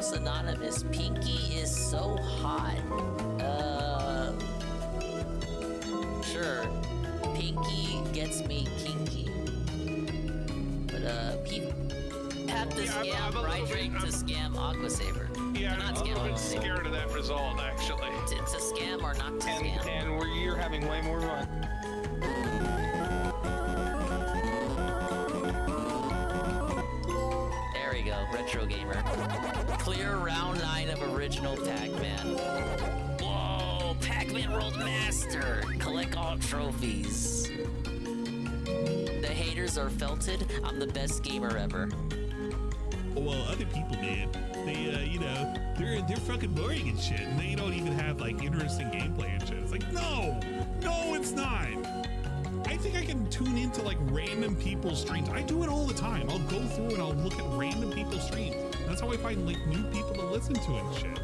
Chaos Anonymous. Pinky is so hot. Sure. Pinky gets me kinky. But, have to scam Brydrink to scam Aquasaver. Yeah, not I'm a scam little bit Aquasaver. scared of that result, actually. To scam or not to scam. And you're having way more fun. There we go, Retro Gamer. Clear round 9 of original Pac-Man. Whoa, Pac-Man World Master! Collect all trophies. The haters are felted. I'm the best gamer ever. Well, other people, man, they, you know, they're fucking boring and shit, and they don't even have, like, interesting gameplay and shit. It's like, no, it's not. I think I can tune into, like, random people's streams. I do it all the time. I'll go through and I'll look at random people's streams. That's how I find, like, new people to listen to and shit.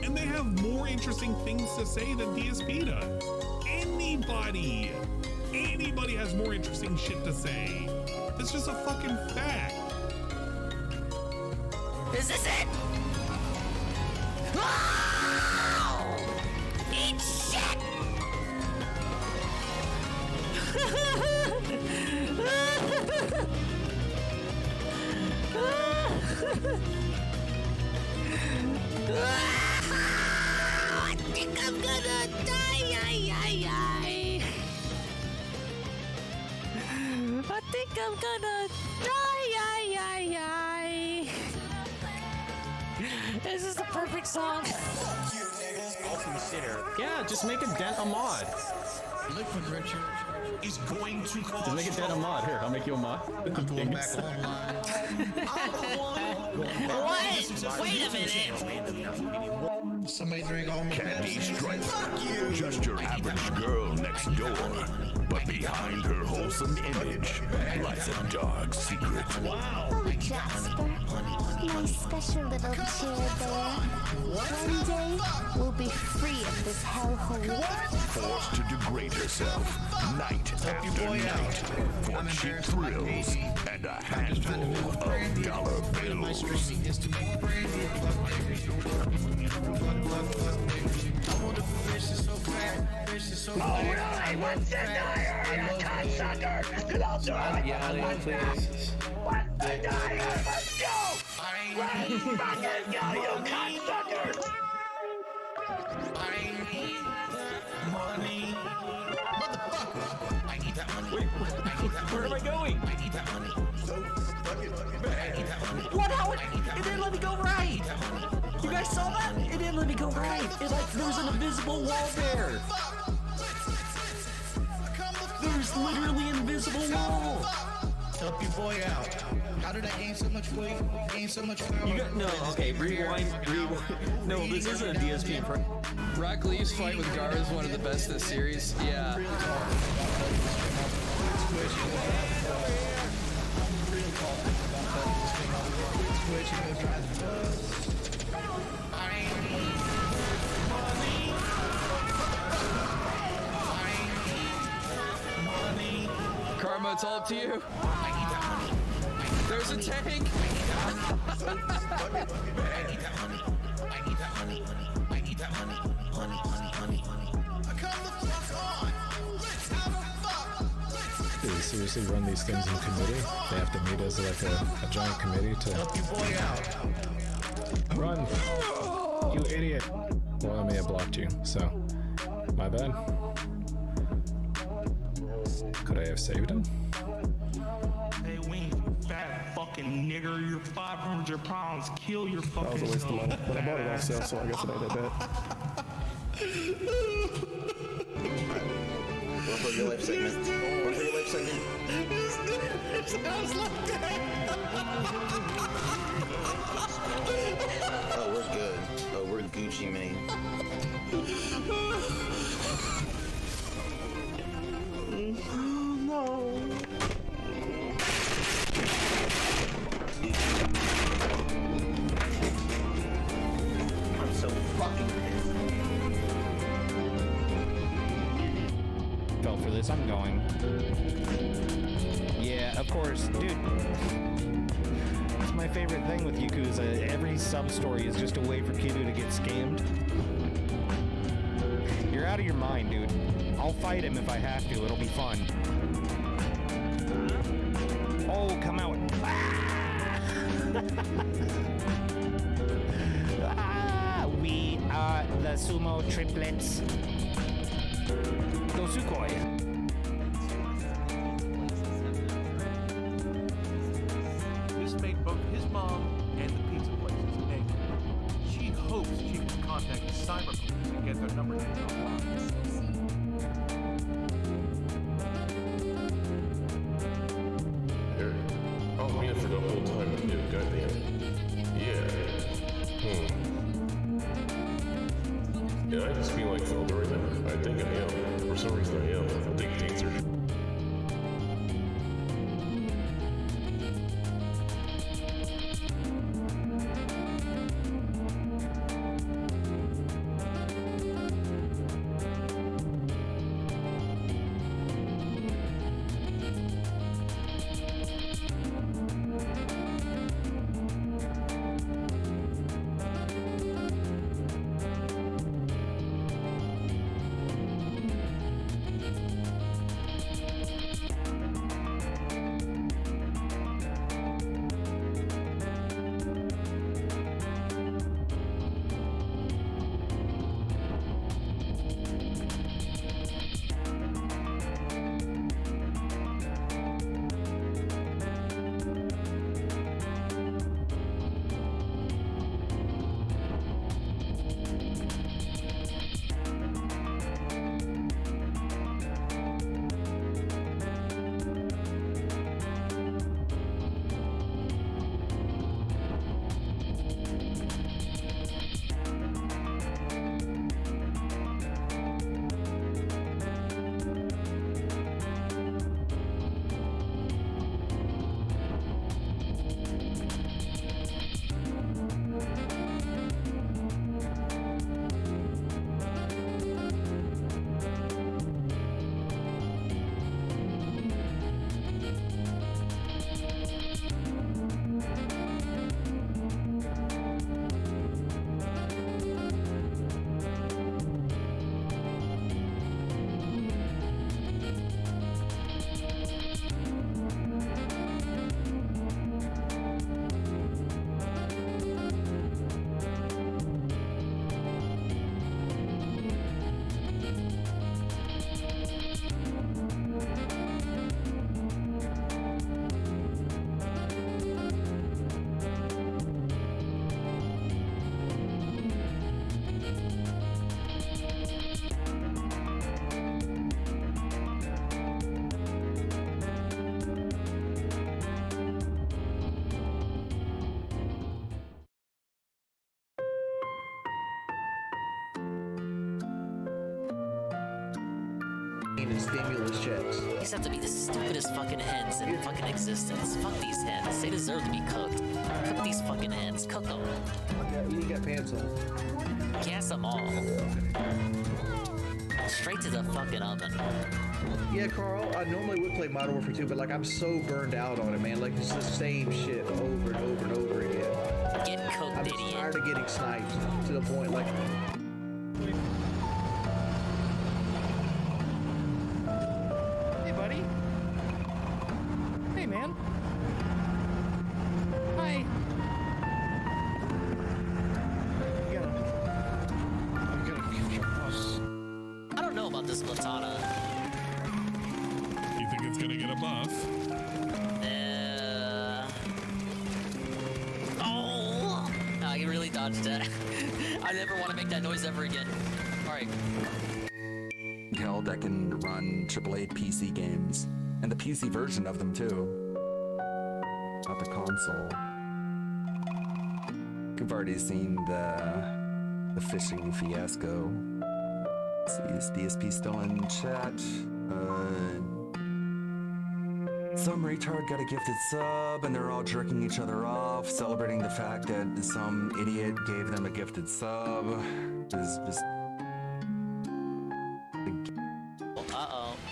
And they have more interesting things to say than DSP does. Anybody has more interesting shit to say. That's just a fucking fact. Is this it? Oh! Eat shit! I think I'm gonna die. I think I'm gonna die. This is the perfect song. Yeah, just make a dent a mod. Liquid Richard is going to cause Just make a dent a mod. Here, I'll make you a mod. I'm going back online. What? Wait a minute. Somebody drink all my Candy Pepsi. Stripe. Fuck you. Just your average girl next door. But behind her wholesome image lies a dark secret. Oh, Jasper, my special little cheer bear. One day, we'll be free of this hellhole. Forced to degrade herself night after night for cheap thrills and a handful of dollar bills. Is to make brandy. Oh, really? What's the dire? You cocksucker! I'll do it! What's the dire? Let's go! Let's fucking go, you cocksucker! I need money. Motherfucker! I need that money. Wait, where am I going? I need that money. What? How? It didn't let me go right. You guys saw that? It didn't let me go right. It's like there was an invisible wall there. There's literally an invisible wall. Help your boy out. How did I gain so much weight? Gain so much power? You got, no, okay, rewind. No, this isn't a DSP in front. Rock Lee's fight with Gar is one of the best in the series. Yeah. Karma, it's all up to you. There's a tank. Do they seriously run these things in committee? They have to meet as like a giant committee to Help your boy out. run. You idiot. Well, I may have blocked you, so my bad. Could I have saved him? Hey, Wing, fat fucking nigger, you're 500 pounds, kill your fucking That was a waste of money, but I bought it on sale, so I guess it ain't that bad. Go for your life segment. Go for your life segment. It sounds like that. Oh, we're good. Oh, we're Gucci Mane. No. I'm so fucking pissed. Fell for this, I'm going. Yeah, of course, dude. That's my favorite thing with Yakuza. Every sub-story is just a way for Kiryu to get scammed. You're out of your mind, dude. I'll fight him if I have to. It'll be fun. Oh, come out. We are the sumo triplets. Go Sukhoi. This made both his mom and the pizza places angry. She hopes she can contact the cyber police and get their number taken offline. I'll be for the whole time too, goddamn. Yeah. Yeah, I just feel like Zelda right now. I think I am. For some reason I am. I think things are... And stimulus checks. These have to be the stupidest fucking hens in fucking existence. Fuck these hens. They deserve to be cooked. Cook these fucking hens. Cook them. Yeah, you got pants on. Gas them all. Straight to the fucking oven. Yeah, Carl, I normally would play Modern Warfare 2, but like I'm so burned out on it, man. Like it's the same shit over and over and over again. Get cooked, I'm idiot. tired of getting sniped to the point like. Hey, buddy. Hey, man. Hi. You gotta get your boss. I don't know about this Latana. You think it's gonna get a buff? Oh! I really dodged that. I never want to make that noise ever again. Alright. Hell that can run AAA PC games. And the PC version of them too. Not the console. We've already seen the phishing fiasco. Let's see, is DSP still in chat? Some retard got a gifted sub and they're all jerking each other off, celebrating the fact that some idiot gave them a gifted sub. Just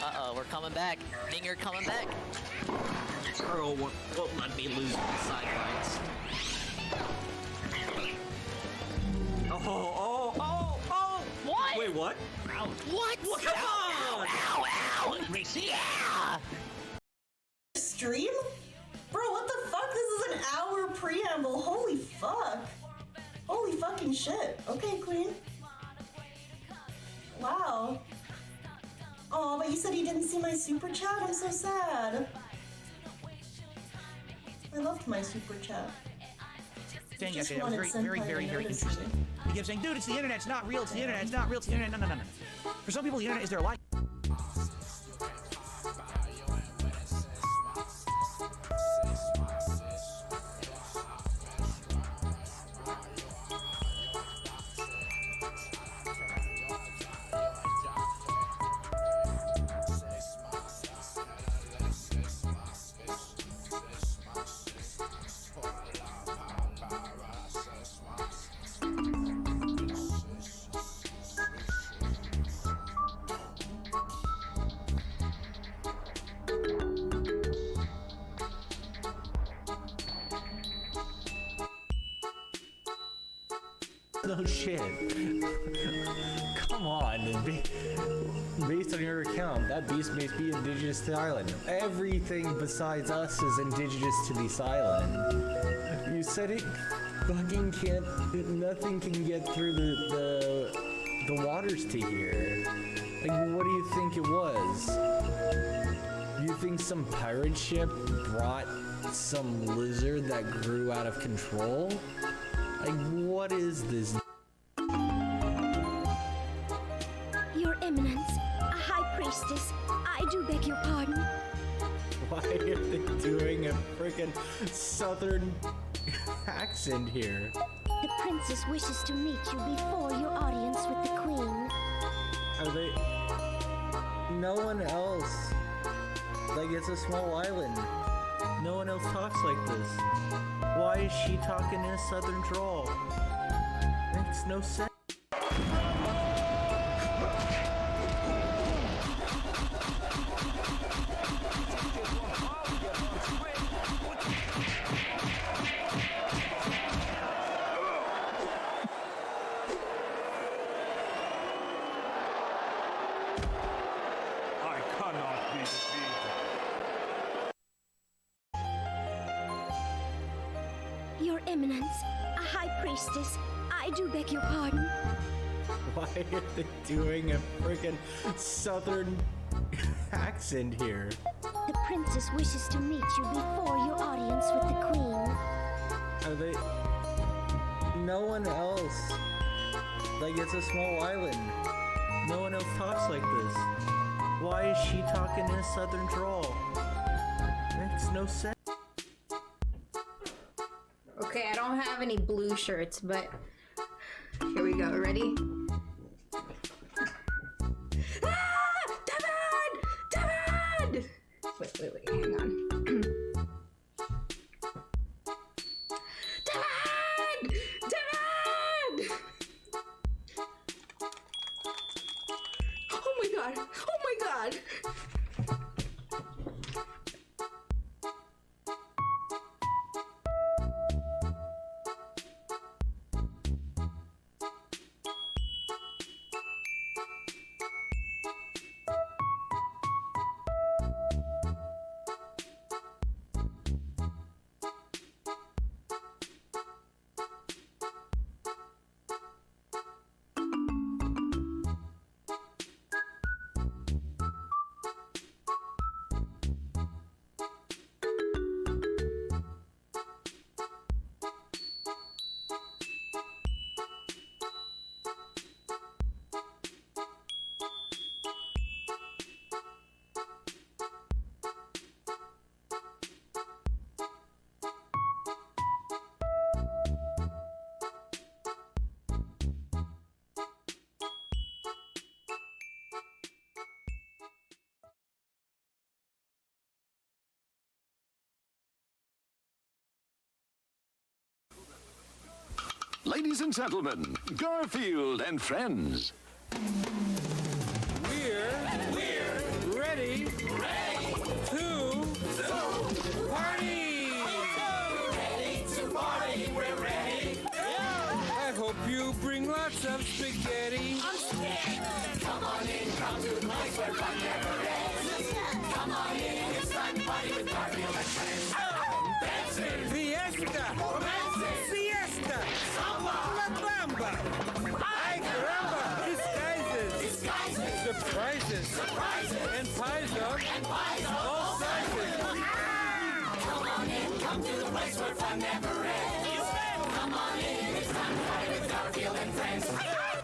Uh-oh, we're coming back. Dinger coming back. Earl won't let me lose my side fights. Oh! What? Wait, what? What? Well, come on! Ow! Yeah! Stream? Bro, what the fuck? This is an hour preamble. Holy fuck. Holy fucking shit. Okay, Queen. Wow. Oh, but you said you didn't see my super chat? I'm so sad. I loved my super chat. Saying Just yesterday, that was wanted very, senpai very, to very notice interesting. me. He kept saying, dude, it's the internet, it's not real, it's the internet, it's not real, it's the internet. No. For some people, the internet is their life. No shit. Come on. Based on your account, that beast may be indigenous to the island. Everything besides us is indigenous to this island. You said it fucking can't. Nothing can get through the waters to here. Like, what do you think it was? You think some pirate ship brought some lizard that grew out of control? Like, what is this? Your Eminence, a high priestess, I do beg your pardon. Why are they doing a freaking southern accent here? The princess wishes to meet you before your audience with the queen. Are they? No one else. Like, it's a small island. No one else talks like this. Why is she talking in a southern drawl? Makes no sense. I cannot be defeated. Your Eminence, a high priestess, I do beg your pardon. Why are they doing a freaking southern accent here? The princess wishes to meet you before your audience with the queen. Are they? No one else. Like, it's a small island. No one else talks like this. Why is she talking in a southern drawl? Makes no sense. Okay, I don't have any blue shirts, but here we go. Ready? Ah! Devin! Wait, hang on. Devin! Oh my god! Ladies and gentlemen, Garfield and friends. We're ready to love spaghetti. I'm scared. Come on in, come to the place where fun never ends. Come on in, it's time to party with Garfield and friends. Dancing. Fiesta. Romancing. Siesta. Samba. La Bamba. Ay, caramba. Disguises. Disguises. Surprises. Surprises. And pies of. And pies of. All sizes. Come on in, come to the place where fun never ends. Come on in, it's time to party with Garfield and friends.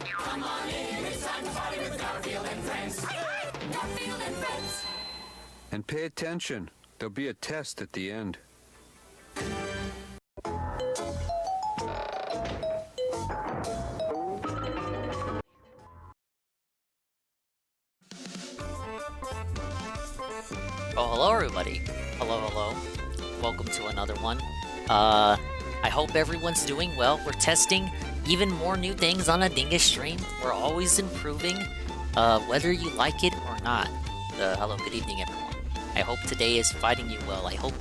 Come on in, it's time to party with Garfield and friends. Garfield and friends. And pay attention. There'll be a test at the end. Oh, hello everybody. Hello. Welcome to another one. I hope everyone's doing well. We're testing even more new things on a Dingus stream. We're always improving, whether you like it or not. Hello, good evening everyone. I hope today is finding you well. I hope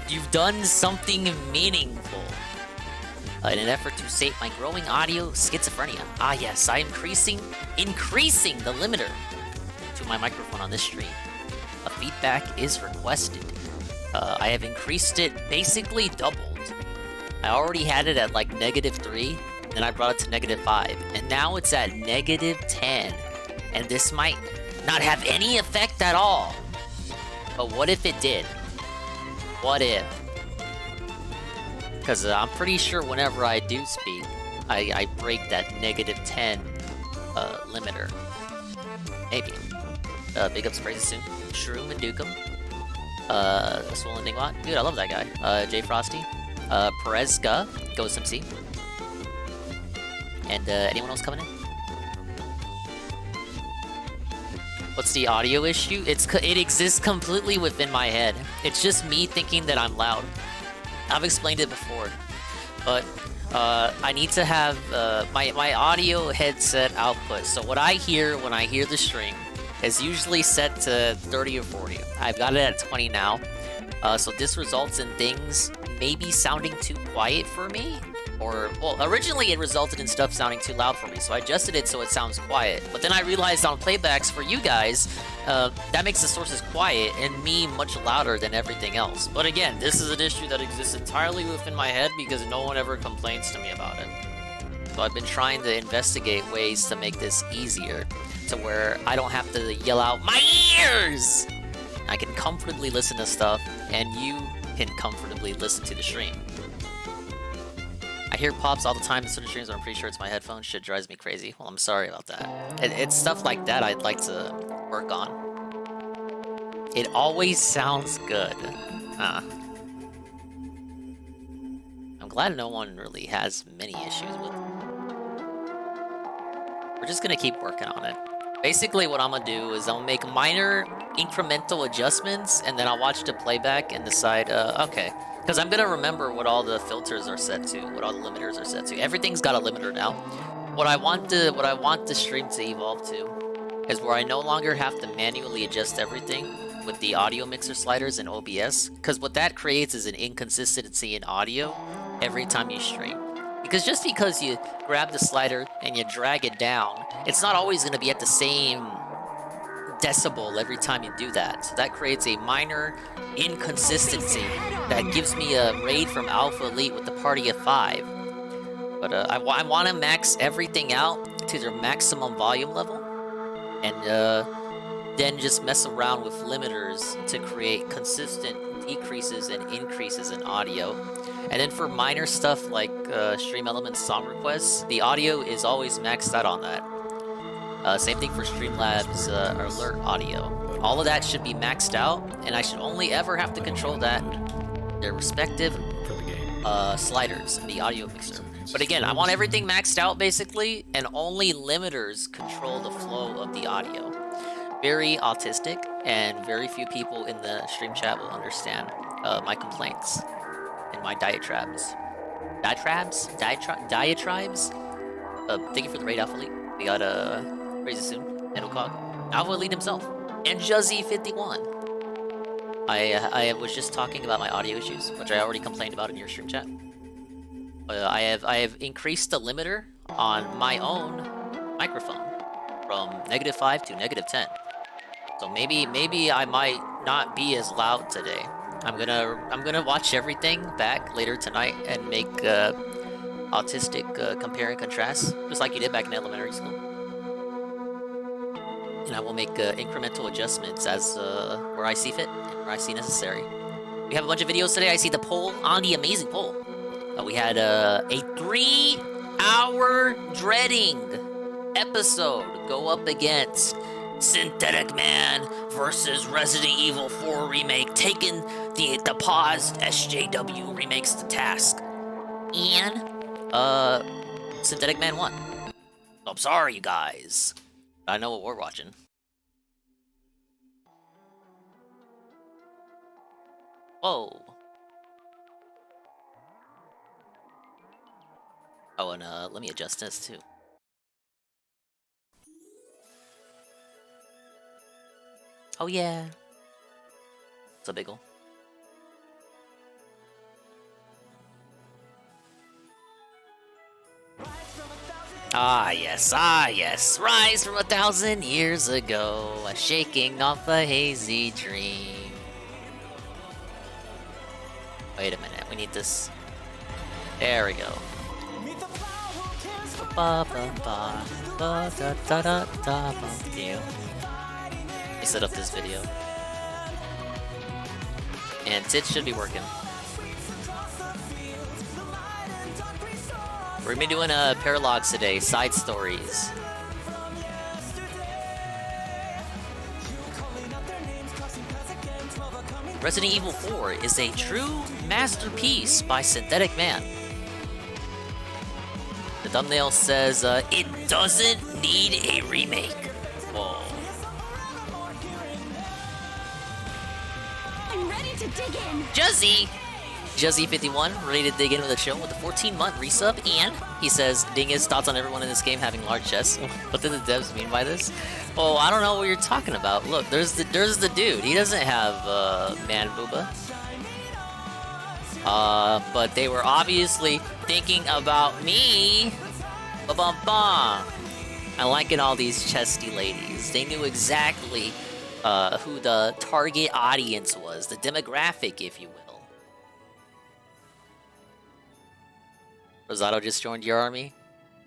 you've done something meaningful in an effort to save my growing audio schizophrenia. Ah yes, I'm increasing the limiter to my microphone on this stream. A feedback is requested. I have increased it basically doubled. I already had it at like -3, then I brought it to -5, and now it's at -10. And this might not have any effect at all. But what if it did? What if? Because I'm pretty sure whenever I do speak, I break that -10 limiter. Maybe. Big ups, praises soon. Shroom and Dukem. Swollen Dingbot. Dude, I love that guy. Jay Frosty. Perezka. Ghost MC. And anyone else coming in? What's the audio issue? It exists completely within my head. It's just me thinking that I'm loud. I've explained it before. But I need to have my audio headset output. So what I hear when I hear the stream is usually set to 30 or 40. I've got it at 20 now. So this results in things maybe sounding too quiet for me. Or, well, originally it resulted in stuff sounding too loud for me, so I adjusted it so it sounds quiet. But then I realized on playbacks for you guys, that makes the sources quiet and me much louder than everything else. But again, this is an issue that exists entirely within my head because no one ever complains to me about it. So I've been trying to investigate ways to make this easier, to where I don't have to yell out, "My ears!" I can comfortably listen to stuff, and you can comfortably listen to the stream. I hear pops all the time in certain streams, but I'm pretty sure it's my headphones. Shit drives me crazy. Well, I'm sorry about that. It's stuff like that I'd like to work on. It always sounds good. I'm glad no one really has many issues with it. We're just gonna keep working on it. Basically, what I'm gonna do is I'll make minor incremental adjustments, and then I'll watch the playback and decide, okay. Because I'm gonna remember what all the filters are set to, what all the limiters are set to. Everything's got a limiter now. What I want the stream to evolve to is where I no longer have to manually adjust everything with the audio mixer sliders in OBS. Because what that creates is an inconsistency in audio every time you stream. Because just because you grab the slider and you drag it down, it's not always gonna be at the same decibel every time you do that. So that creates a minor inconsistency that gives me a raid from Alpha Elite with the party of 5. But I want to max everything out to their maximum volume level, and then just mess around with limiters to create consistent decreases and increases in audio. And then for minor stuff like Stream Elements song requests, the audio is always maxed out on that. Same thing for Streamlabs alert audio. All of that should be maxed out, and I should only ever have to control their respective sliders in the audio mixer. But again, I want everything maxed out basically, and only limiters control the flow of the audio. Very autistic, and very few people in the stream chat will understand my complaints and my diatribes. Diatribes? Thank you for the raid, Alpha Elite. We got Raises soon, Edocog, Alpha Elite himself, and Juzzy51. I was just talking about my audio issues, which I already complained about in your stream chat. I have increased the limiter on my own microphone from -5 to -10. So maybe I might not be as loud today. I'm gonna watch everything back later tonight and make autistic compare and contrast, just like you did back in elementary school. And I will make incremental adjustments as where I see fit and where I see necessary. We have a bunch of videos today. I see the poll on the amazing poll. We had a 3-hour dreading episode go up against Synthetic Man versus Resident Evil 4 Remake, taking the paused SJW remakes to task. And Synthetic Man won. I'm sorry, you guys. I know what we're watching. Whoa. Oh, and let me adjust this too. Oh yeah. It's a biggle. Ah yes, rise from 1,000 years ago, shaking off a hazy dream. Wait a minute, we need this. There we go. Let me set up this video. And tits should be working. We're gonna be doing Paralogues today, side stories. Resident Evil 4 is a true masterpiece by Synthetic Man. The thumbnail says, it doesn't need a remake. Whoa. I'm ready to dig in. Juzzy51, ready to dig in with the show with a 14-month resub, and he says, Dingus, thoughts on everyone in this game having large chests. What do the devs mean by this? Oh, I don't know what you're talking about. Look, there's the dude. He doesn't have man booba. But they were obviously thinking about me. Ba-bum-bum. I'm liking all these chesty ladies. They knew exactly who the target audience was, the demographic, if you will. Rosato just joined your army?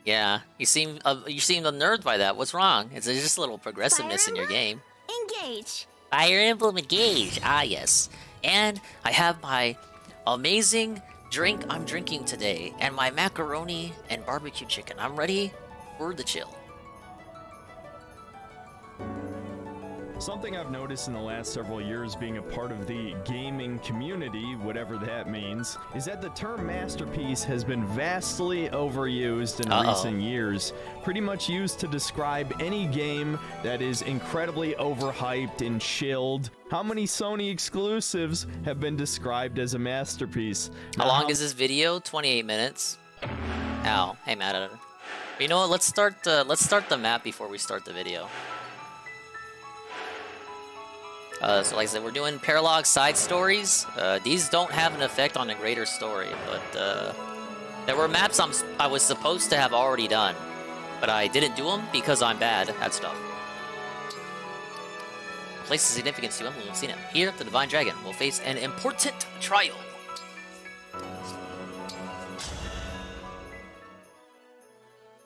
Yeah, you seem unnerved by that. What's wrong? It's just a little progressiveness in your game. Engage. Fire Emblem engage. Ah, yes. And I have my amazing drink I'm drinking today, and my macaroni and barbecue chicken. I'm ready for the chill. Something I've noticed in the last several years being a part of the gaming community, whatever that means, is that the term masterpiece has been vastly overused in recent years. Pretty much used to describe any game that is incredibly overhyped and chilled. How many Sony exclusives have been described as a masterpiece? How long is this video? 28 minutes. Ow. Hey, Matt. You know what? Let's start the map before we start the video. So like I said, we're doing Paralogue side stories. These don't have an effect on the greater story, but there were maps I was supposed to have already done, but I didn't do them because I'm bad at stuff. Place of significance to Emblem. We've seen it. Here, the Divine Dragon will face an important trial.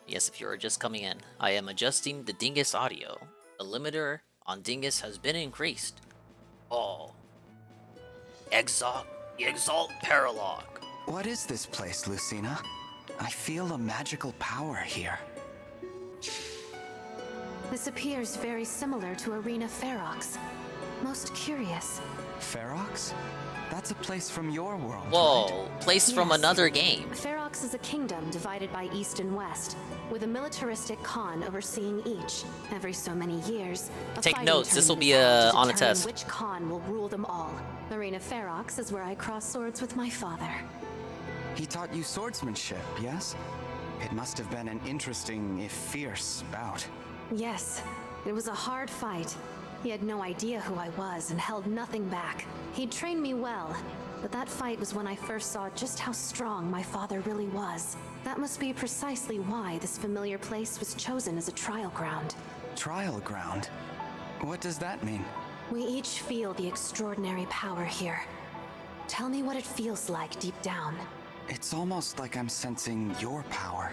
Yes, if you're just coming in, I am adjusting the Dingus audio. The limiter on Dingus has been increased. Oh. Exalt Paralogue. What is this place, Lucina? I feel a magical power here. This appears very similar to Arena Ferox. Most curious. Ferox? That's a place from your world. Whoa, right? place from another game. Ferox is a kingdom divided by east and west, with a militaristic Khan overseeing each. Every so many years, take notes. This will be on a test. Which Khan will rule them all? Arena Ferox is where I cross swords with my father. He taught you swordsmanship, yes? It must have been an interesting, if fierce, bout. Yes, it was a hard fight. He had no idea who I was and held nothing back. He'd trained me well, but that fight was when I first saw just how strong my father really was. That must be precisely why this familiar place was chosen as a trial ground. Trial ground? What does that mean? We each feel the extraordinary power here. Tell me what it feels like deep down. It's almost like I'm sensing your power,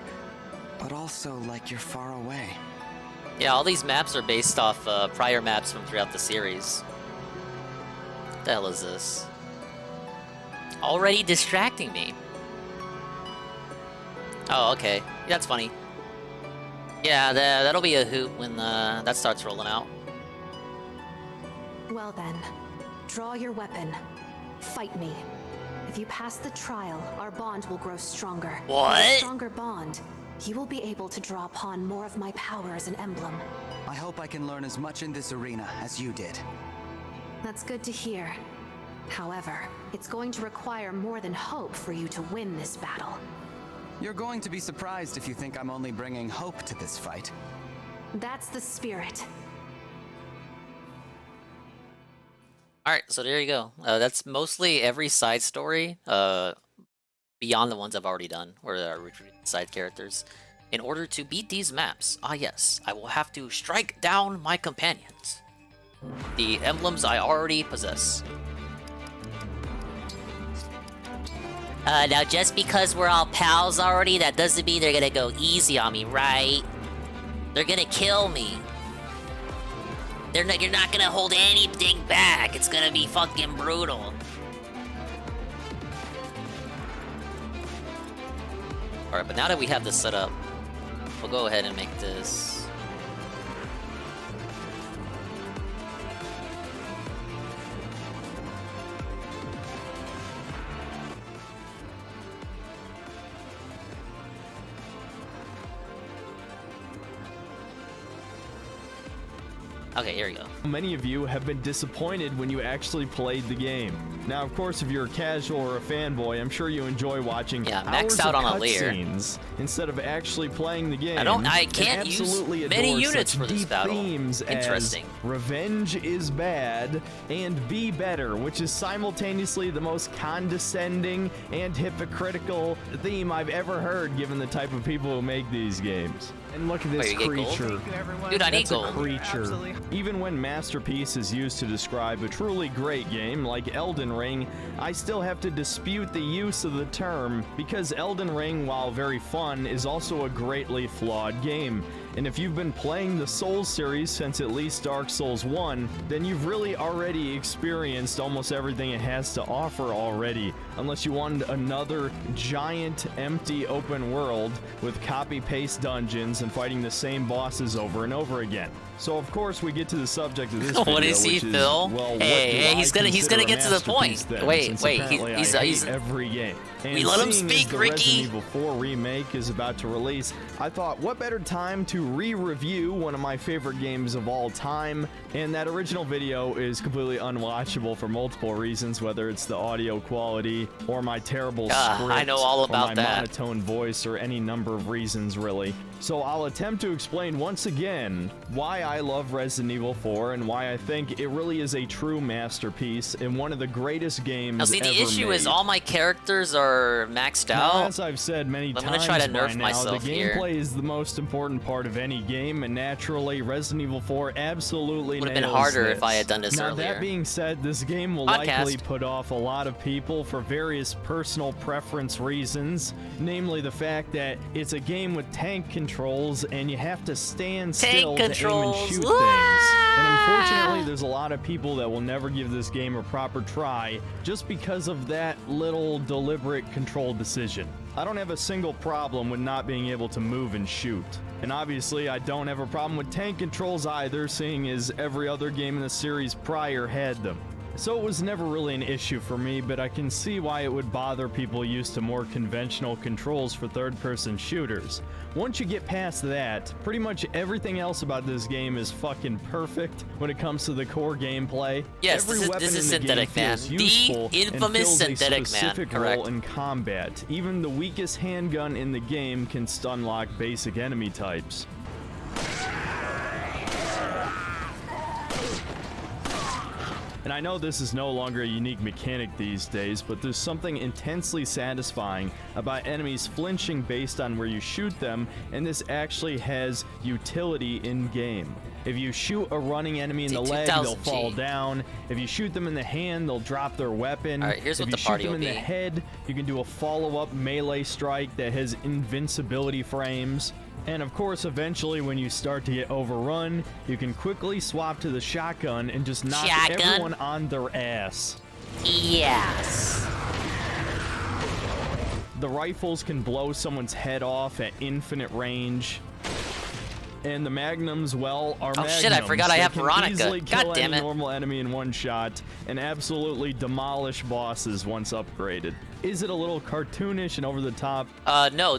but also like you're far away. Yeah, all these maps are based off prior maps from throughout the series. What the hell is this? Already distracting me. Oh, okay. That's funny. Yeah, that'll be a hoot when that starts rolling out. Well then, draw your weapon. Fight me. If you pass the trial, our bond will grow stronger. What? With a stronger bond, you will be able to draw upon more of my power as an emblem. I hope I can learn as much in this arena as you did. That's good to hear. However, it's going to require more than hope for you to win this battle. You're going to be surprised if you think I'm only bringing hope to this fight. That's the spirit. Alright, so there you go. That's mostly every side story, beyond the ones I've already done, where there are recruited side characters. In order to beat these maps, yes, I will have to strike down my companions. The emblems I already possess. Now just because we're all pals already, that doesn't mean they're gonna go easy on me, right? They're gonna kill me. You're not gonna hold anything back. It's gonna be fucking brutal. Alright, but now that we have this set up, we'll go ahead and make this... Okay, here we go. Many of you have been disappointed when you actually played the game. Now, of course, if you're a casual or a fanboy, I'm sure you enjoy watching maxed out on a layer instead of actually playing the game. I can't use many units for this battle. Themes Interesting. As revenge is bad and be better, which is simultaneously the most condescending and hypocritical theme I've ever heard, given the type of people who make these games. And look at this creature. Dude, I need gold. Creature. Even when Masterpiece is used to describe a truly great game like Elden Ring, I still have to dispute the use of the term, because Elden Ring, while very fun, is also a greatly flawed game. And if you've been playing the Souls series since at least Dark Souls 1, then you've really already experienced almost everything it has to offer already, unless you wanted another giant, empty open world with copy-paste dungeons and fighting the same bosses over and over again. So of course we get to the subject of this video, what is he, which Phil? is, well, hey, he's gonna get to the point. Wait, he's every game. And we let him speak, the Ricky. Resident Evil 4 remake is about to release, I thought, what better time to re-review one of my favorite games of all time? And that original video is completely unwatchable for multiple reasons, whether it's the audio quality or my terrible script, I know all or about my that. monotone voice, or any number of reasons really. So I'll attempt to explain once again why I love Resident Evil 4 and why I think it really is a true masterpiece and one of the greatest games Now see, the issue is all my characters are maxed now, out. as I've said many times, I'm gonna try to nerf by now, myself the here. gameplay is the most important part of any game, and naturally, Resident Evil 4 absolutely Would have been nails harder this. if I had done this now, earlier. That being said, this game will likely put off a lot of people for various personal preference reasons, namely the fact that it's a game with tank controls and you have to stand still to aim and shoot things. And unfortunately, there's a lot of people that will never give this game a proper try just because of that little deliberate control decision. I don't have a single problem with not being able to move and shoot. And obviously, I don't have a problem with tank controls either, seeing as every other game in the series prior had them. So it was never really an issue for me, but I can see why it would bother people used to more conventional controls for third-person shooters. Once you get past that, pretty much everything else about this game is fucking perfect when it comes to the core gameplay. Yes, Every this is weapon in the Synthetic game Man. feels The useful infamous and fills Synthetic a Man, specific correct. role in combat. Even the weakest handgun in the game can stun lock basic enemy types. And I know this is no longer a unique mechanic these days, but there's something intensely satisfying about enemies flinching based on where you shoot them, and this actually has utility in-game. If you shoot a running enemy in the leg, they'll fall down. If you shoot them in the hand, they'll drop their weapon. All right, here's if what you the shoot party them will in be. the head, you can do a follow-up melee strike that has invincibility frames. And of course, eventually when you start to get overrun, you can quickly swap to the shotgun and just knock everyone on their ass. Yes. The rifles can blow someone's head off at infinite range. And the magnums, well, are magnums. Oh shit, I forgot I have They can Veronica. easily God kill damn any it. normal enemy in one shot and absolutely demolish bosses once upgraded. Is it a little cartoonish and over the top? No.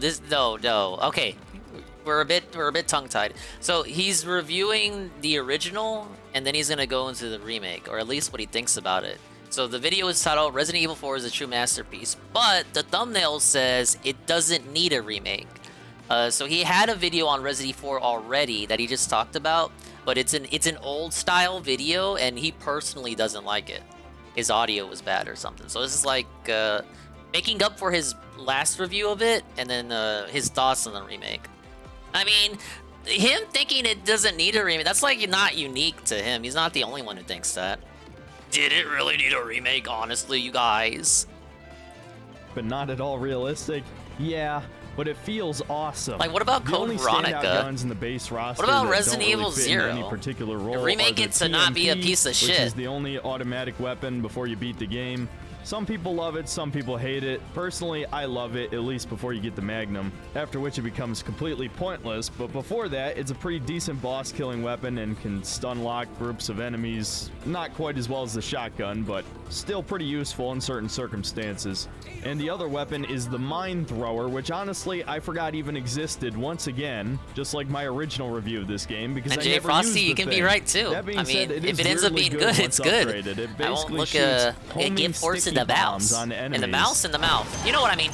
Okay, we're a bit tongue-tied. So he's reviewing the original, and then he's gonna go into the remake, or at least what he thinks about it. So the video is titled "Resident Evil 4 is a true masterpiece," but the thumbnail says it doesn't need a remake. So he had a video on Resident Evil 4 already that he just talked about, but it's an old style video, and he personally doesn't like it. His audio was bad or something. So this is like making up for his last review of it, and then his thoughts on the remake. I mean, him thinking it doesn't need a remake, that's like not unique to him. He's not the only one who thinks that. Did it really need a remake, honestly, you guys? But not at all realistic. Yeah, but it feels awesome. Like, what about the Code only Veronica? standout guns in the base roster What about that Resident don't really Evil fit into 0? any particular role Remake are it the to not be a TMP, piece of which shit. is the only automatic weapon before you beat the game. Some people love it, some people hate it. Personally, I love it, at least before you get the Magnum, after which it becomes completely pointless, but before that, it's a pretty decent boss-killing weapon and can stun-lock groups of enemies. Not quite as well as the shotgun, but still pretty useful in certain circumstances. And the other weapon is the Mine Thrower, which honestly, I forgot even existed once again, just like my original review of this game, because And I Jay never Frosty, used the you can be thing. right too. That being I mean, said, it if is it ends up weirdly being good, it's good. upgraded. It I won't basically look shoots it homing gives horse in sticky the bombs mouse. on In the enemies. mouse in the mouth. You know what I mean?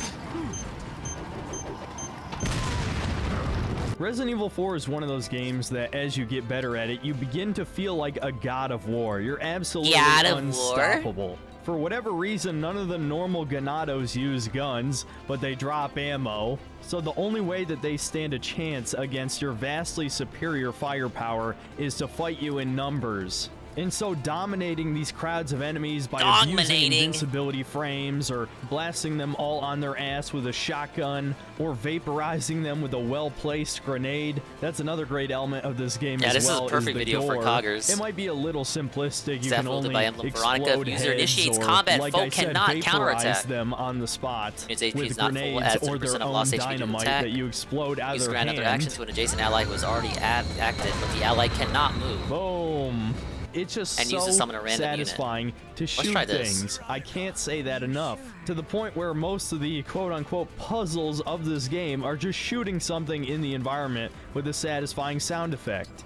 Resident Evil 4 is one of those games that as you get better at it, you begin to feel like a god of war. You're absolutely God of War? unstoppable. For whatever reason, none of the normal Ganados use guns, but they drop ammo. So the only way that they stand a chance against your vastly superior firepower is to fight you in numbers. And so dominating these crowds of enemies by abusing invincibility frames or blasting them all on their ass with a shotgun or vaporizing them with a well-placed grenade, that's another great element of this game Yeah, as this well. is a perfect the video for gore. Coggers. It might be a little simplistic. You Staff can wielded only by Emblem Veronica. explode If user heads initiates or, combat, like foe I said, cannot vaporize counterattack. them on the spot Its HP with is not full, grenades adds or 10% their of own lost HP due to dynamite attack. that you explode out of Use their grant other hand. action to an adjacent ally who is already active, but the ally cannot move. Boom. It's just And so use to summon a random unit. satisfying to Let's shoot try this. things. I can't say that enough. To the point where most of the quote-unquote puzzles of this game are just shooting something in the environment with a satisfying sound effect.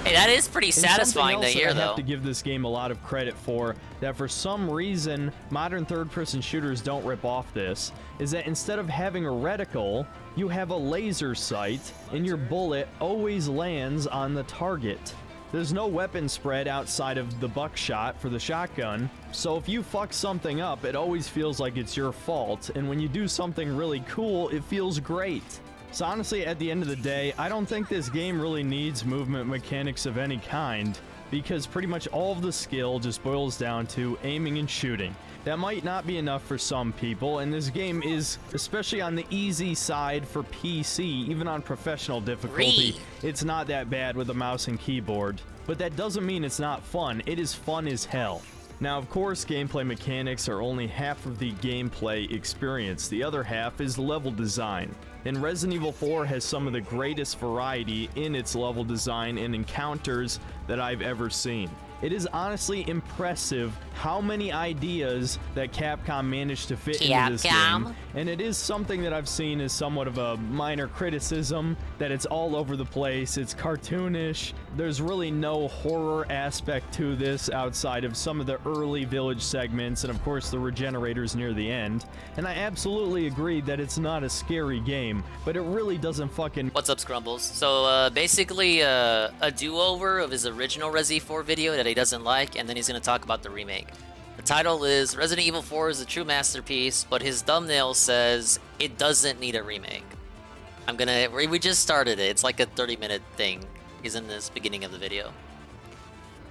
Hey, that is pretty And satisfying to something else hear, that I have though. to give this game a lot of credit for, that for some reason modern third-person shooters don't rip off this, is that instead of having a reticle, you have a laser sight, and your bullet always lands on the target. There's no weapon spread outside of the buckshot for the shotgun, so if you fuck something up, it always feels like it's your fault, and when you do something really cool, it feels great. So honestly, at the end of the day, I don't think this game really needs movement mechanics of any kind, because pretty much all of the skill just boils down to aiming and shooting. That might not be enough for some people, and this game is, especially on the easy side for PC, even on professional difficulty, it's not that bad with a mouse and keyboard. But that doesn't mean it's not fun. It is fun as hell. Now, of course, gameplay mechanics are only half of the gameplay experience. The other half is level design. And Resident Evil 4 has some of the greatest variety in its level design and encounters that I've ever seen. It is honestly impressive how many ideas that Capcom managed to fit into this game. And it is something that I've seen as somewhat of a minor criticism, that it's all over the place, it's cartoonish, There's really no horror aspect to this outside of some of the early village segments and of course the regenerators near the end. And I absolutely agree that it's not a scary game, but it really doesn't fucking... What's up, Scrumbles? So basically a do-over of his original Resi 4 video that he doesn't like, and then he's going to talk about the remake. The title is Resident Evil 4 is a true masterpiece, but his thumbnail says it doesn't need a remake. We just started it. It's like a 30-minute thing. He's in this beginning of the video.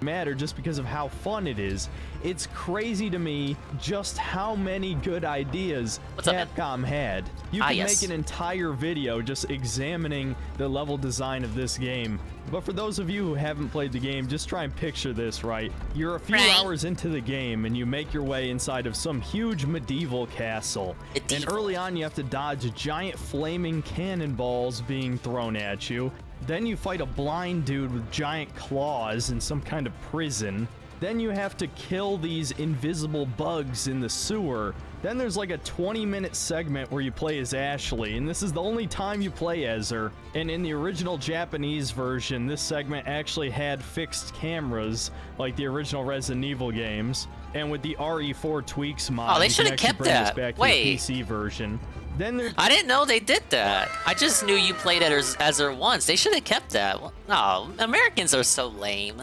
Matter just because of how fun it is. It's crazy to me just how many good ideas Capcom had. You can make an entire video just examining the level design of this game. But for those of you who haven't played the game, just try and picture this, right? You're a few hours into the game and you make your way inside of some huge medieval castle. And early on you have to dodge giant flaming cannonballs being thrown at you. Then you fight a blind dude with giant claws in some kind of prison. Then you have to kill these invisible bugs in the sewer. Then there's like a 20-minute segment where you play as Ashley, and this is the only time you play as her. And in the original Japanese version, this segment actually had fixed cameras, like the original Resident Evil games. And with the RE4 tweaks mod, they should have kept that. Back to Wait. the PC version. Then I didn't know they did that. I just knew you played as her once. They should have kept that. No, Americans are so lame.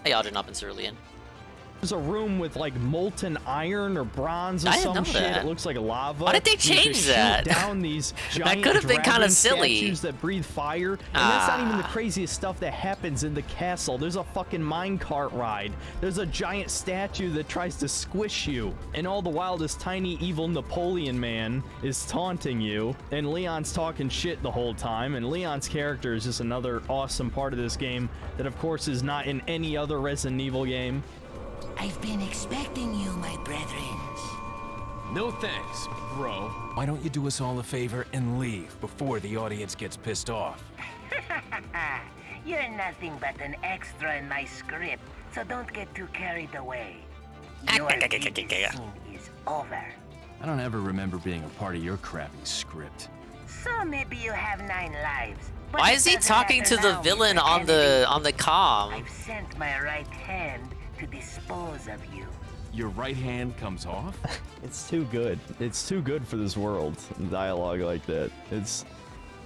Hey, y'all didn't up in Cerulean. There's a room with like molten iron or bronze or some shit. It looks like lava. Why did they change that? Down these giant that could have been kind of silly. Statues that breathe fire. And that's not even the craziest stuff that happens in the castle. There's a fucking minecart ride. There's a giant statue that tries to squish you. And all the while, this tiny evil Napoleon man is taunting you. And Leon's talking shit the whole time. And Leon's character is just another awesome part of this game that, of course, is not in any other Resident Evil game. I've been expecting you, my brethren. No thanks, bro. Why don't you do us all a favor and leave before the audience gets pissed off? You're nothing but an extra in my script, so don't get too carried away. Your scene is over. I don't ever remember being a part of your crappy script. So maybe you have 9 lives. But why is he talking to the villain on the comm? I've sent my right hand to dispose of you. Your right hand comes off? It's too good. It's too good for this world. Dialogue like that.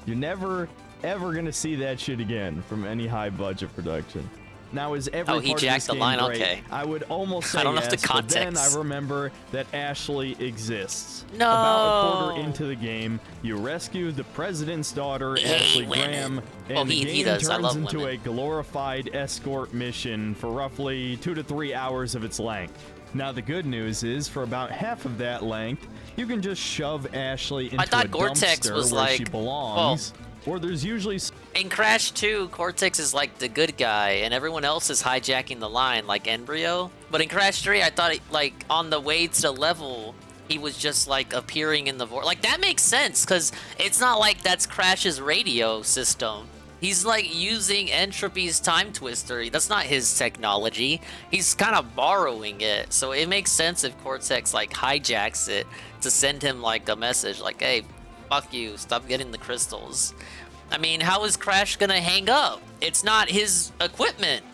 You're never ever gonna see that shit again from any high budget production. Now, is every part he of jacked this the game line? great? Okay. I would almost say I don't know yes, the context. but then I remember that Ashley exists. No. About a quarter into the game, you rescue the president's daughter, Ashley Graham, and the game turns into a glorified escort mission for roughly 2 to 3 hours of its length. Now, the good news is, for about half of that length, you can just shove Ashley into a dumpster where she belongs. Or there's usually... In Crash 2, Cortex is like the good guy, and everyone else is hijacking the line, like Embryo. But in Crash 3, I thought, like, on the way to the level, he was just, like, appearing in the vortex. Like, that makes sense, because it's not like that's Crash's radio system. He's, like, using Entropy's Time Twister. That's not his technology. He's kind of borrowing it. So it makes sense if Cortex, like, hijacks it to send him, like, a message, like, hey, fuck you, stop getting the crystals. I mean, how is Crash gonna hang up? It's not his equipment.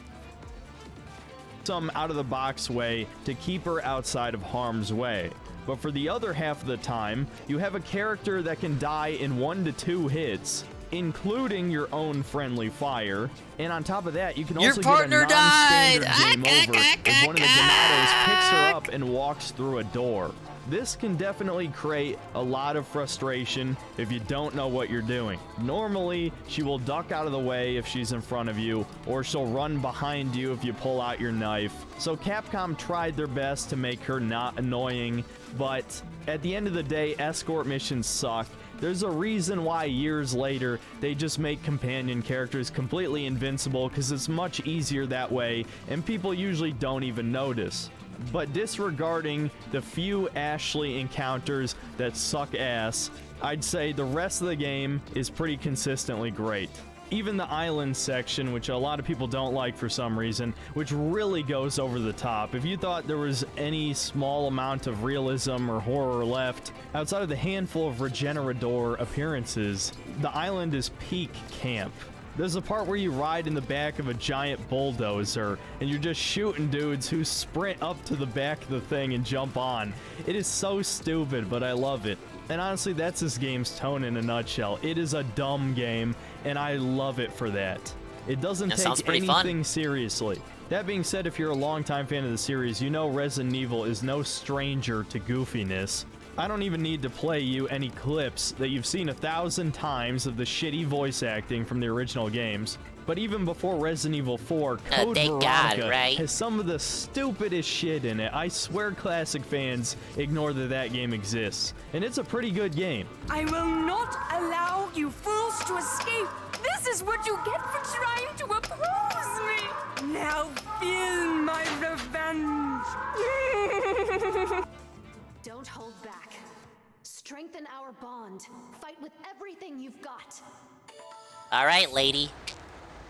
Some out-of-the-box way to keep her outside of harm's way. But for the other half of the time, you have a character that can die in 1 to 2 hits, including your own friendly fire. And on top of that, you can also get a non-standard game over if one of the Ganados picks her up and walks through a door. This can definitely create a lot of frustration if you don't know what you're doing. Normally, she will duck out of the way if she's in front of you, or she'll run behind you if you pull out your knife. So Capcom tried their best to make her not annoying, but at the end of the day, escort missions suck. There's a reason why years later, they just make companion characters completely invincible, because it's much easier that way, and people usually don't even notice. But disregarding the few Ashley encounters that suck ass, I'd say the rest of the game is pretty consistently great. Even the island section, which a lot of people don't like for some reason, which really goes over the top. If you thought there was any small amount of realism or horror left, outside of the handful of Regenerador appearances, the island is peak camp. There's a part where you ride in the back of a giant bulldozer, and you're just shooting dudes who sprint up to the back of the thing and jump on. It is so stupid, but I love it. And honestly, that's this game's tone in a nutshell. It is a dumb game, and I love it for that. It doesn't take anything seriously. That being said, if you're a longtime fan of the series, you know Resident Evil is no stranger to goofiness. I don't even need to play you any clips that you've seen 1,000 times of the shitty voice acting from the original games. But even before Resident Evil 4, Code Veronica has some of the stupidest shit in it. I swear classic fans ignore that game exists. And it's a pretty good game. I will not allow you fools to escape. This is what you get for trying to oppose me. Now feel my revenge. Don't hold back. Strengthen our bond. Fight with everything you've got. All right, lady.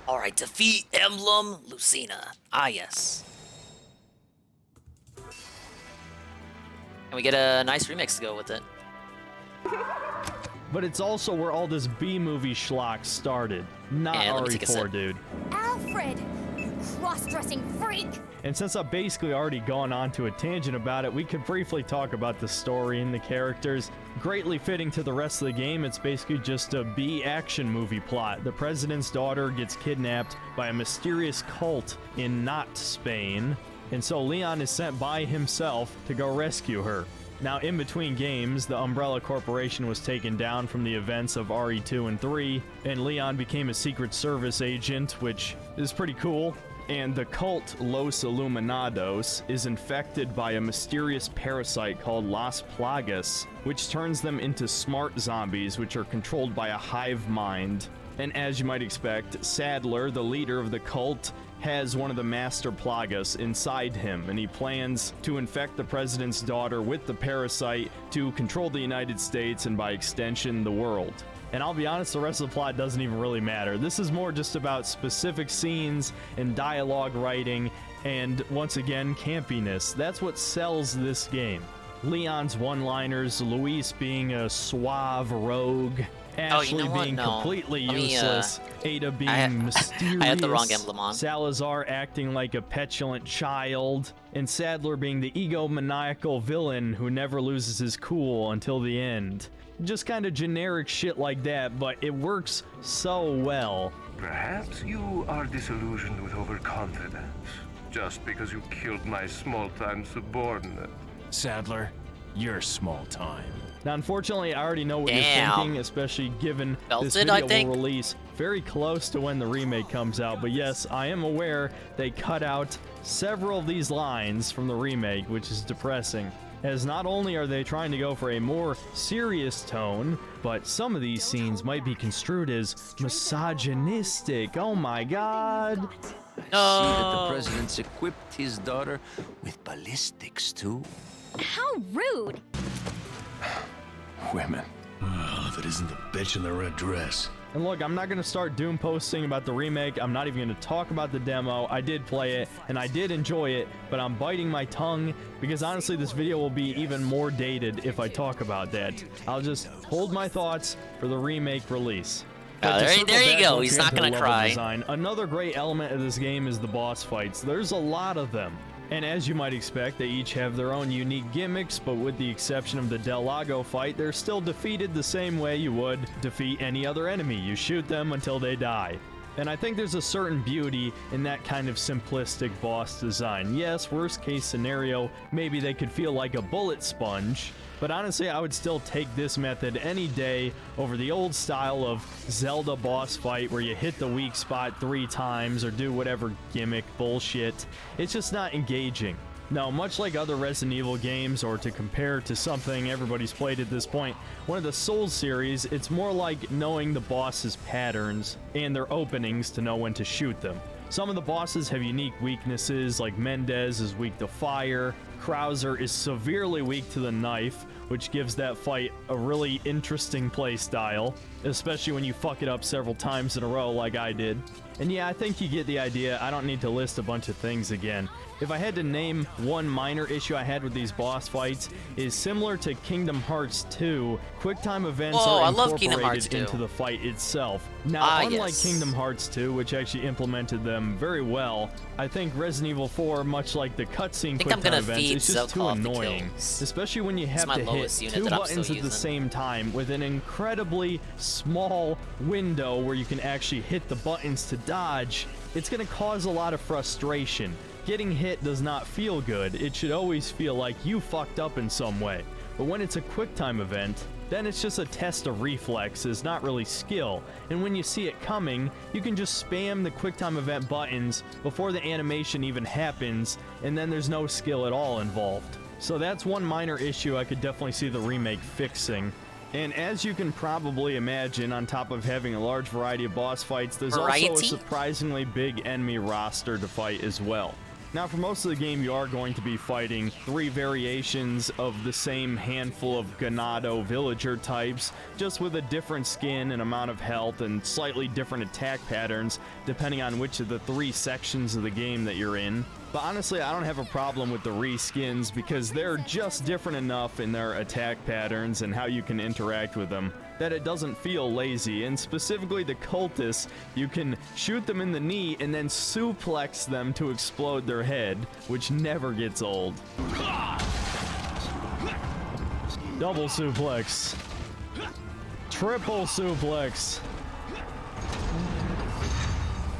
All right, defeat Emblem Lucina. Ah, yes. And we get a nice remix to go with it. But it's also where all this B-movie schlock started. Not RE4, dude. Alfred, you cross-dressing freak. And since I've basically already gone on to a tangent about it, we could briefly talk about the story and the characters. Greatly fitting to the rest of the game, it's basically just a B-action movie plot. The president's daughter gets kidnapped by a mysterious cult in not Spain, and so Leon is sent by himself to go rescue her. Now, in between games, the Umbrella Corporation was taken down from the events of RE2 and 3, and Leon became a Secret Service agent, which is pretty cool. And the cult Los Illuminados is infected by a mysterious parasite called Las Plagas, which turns them into smart zombies, which are controlled by a hive mind. And as you might expect, Sadler, the leader of the cult, has one of the master plagas inside him, and he plans to infect the president's daughter with the parasite to control the United States and by extension the world. And I'll be honest, the rest of the plot doesn't even really matter. This is more just about specific scenes and dialogue writing and, once again, campiness. That's what sells this game. Leon's one-liners, Luis being a suave rogue, Ashley being completely useless, Ada being mysterious, I had the wrong emblem on. Salazar acting like a petulant child, and Sadler being the egomaniacal villain who never loses his cool until the end. Just kind of generic shit like that, but it works so well. Perhaps you are disillusioned with overconfidence, just because you killed my small-time subordinate. Sadler, you're small-time. Now, unfortunately, I already know what you're thinking, especially given this video will release very close to when the remake comes out. But yes, I am aware they cut out several of these lines from the remake, which is depressing, as not only are they trying to go for a more serious tone, but some of these scenes might be construed as misogynistic. Oh my god. I see that the president's equipped his daughter with ballistics too. How rude. Women. Well, if it isn't the bitch in the red dress. And look, I'm not going to start doom posting about the remake. I'm not even going to talk about the demo. I did play it, and I did enjoy it, but I'm biting my tongue because honestly, this video will be even more dated if I talk about that. I'll just hold my thoughts for the remake release. There you go. He's not going to cry. Design, another great element of this game is the boss fights. There's a lot of them. And as you might expect, they each have their own unique gimmicks, but with the exception of the Del Lago fight, they're still defeated the same way you would defeat any other enemy. You shoot them until they die. And I think there's a certain beauty in that kind of simplistic boss design. Yes, worst case scenario, maybe they could feel like a bullet sponge, but honestly, I would still take this method any day over the old style of Zelda boss fight where you hit the weak spot 3 times or do whatever gimmick bullshit. It's just not engaging. Now, much like other Resident Evil games, or to compare to something everybody's played at this point, one of the Souls series, it's more like knowing the boss's patterns and their openings to know when to shoot them. Some of the bosses have unique weaknesses, like Mendez is weak to fire, Krauser is severely weak to the knife, which gives that fight a really interesting playstyle, especially when you fuck it up several times in a row like I did. And yeah, I think you get the idea. I don't need to list a bunch of things again. If I had to name one minor issue I had with these boss fights, is similar to Kingdom Hearts 2, QuickTime events Whoa, I are love Kingdom Hearts incorporated 2. into the fight itself. Now, unlike yes. Kingdom Hearts 2, which actually implemented them very well, I think Resident Evil 4, much like the cutscene I'm QuickTime gonna events, feed is just too Zelkov the annoying. kills. Especially when you have my to hit lowest unit 2 that I'm buttons still at the using. same time with an incredibly small window where you can actually hit the buttons to dodge. It's going to cause a lot of frustration. Getting hit does not feel good. It should always feel like you fucked up in some way. But when it's a QuickTime event, then it's just a test of reflexes, not really skill. And when you see it coming, you can just spam the QuickTime event buttons before the animation even happens, and then there's no skill at all involved. So that's one minor issue I could definitely see the remake fixing. And as you can probably imagine, on top of having a large variety of boss fights, there's also a surprisingly big enemy roster to fight as well. Now, for most of the game, you are going to be fighting 3 variations of the same handful of Ganado villager types, just with a different skin and amount of health and slightly different attack patterns, depending on which of the 3 sections of the game that you're in. But honestly, I don't have a problem with the reskins because they're just different enough in their attack patterns and how you can interact with them that it doesn't feel lazy. And specifically the cultists, you can shoot them in the knee and then suplex them to explode their head, which never gets old. Double suplex. Triple suplex.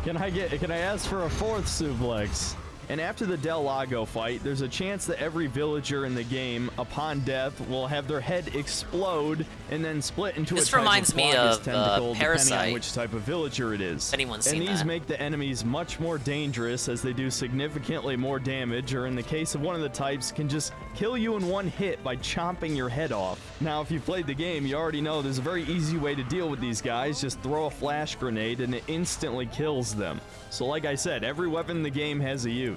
Can I ask for a 4th suplex? And after the Del Lago fight, there's a chance that every villager in the game, upon death, will have their head explode and then split into This a type reminds of me Plagueis of, tentacle, depending Parasite. on which type of villager it is. Anyone's and seen these that. make the enemies much more dangerous as they do significantly more damage, or in the case of one of the types, can just kill you in one hit by chomping your head off. Now, if you've played the game, you already know there's a very easy way to deal with these guys. Just throw a flash grenade and it instantly kills them. So like I said, every weapon in the game has a use.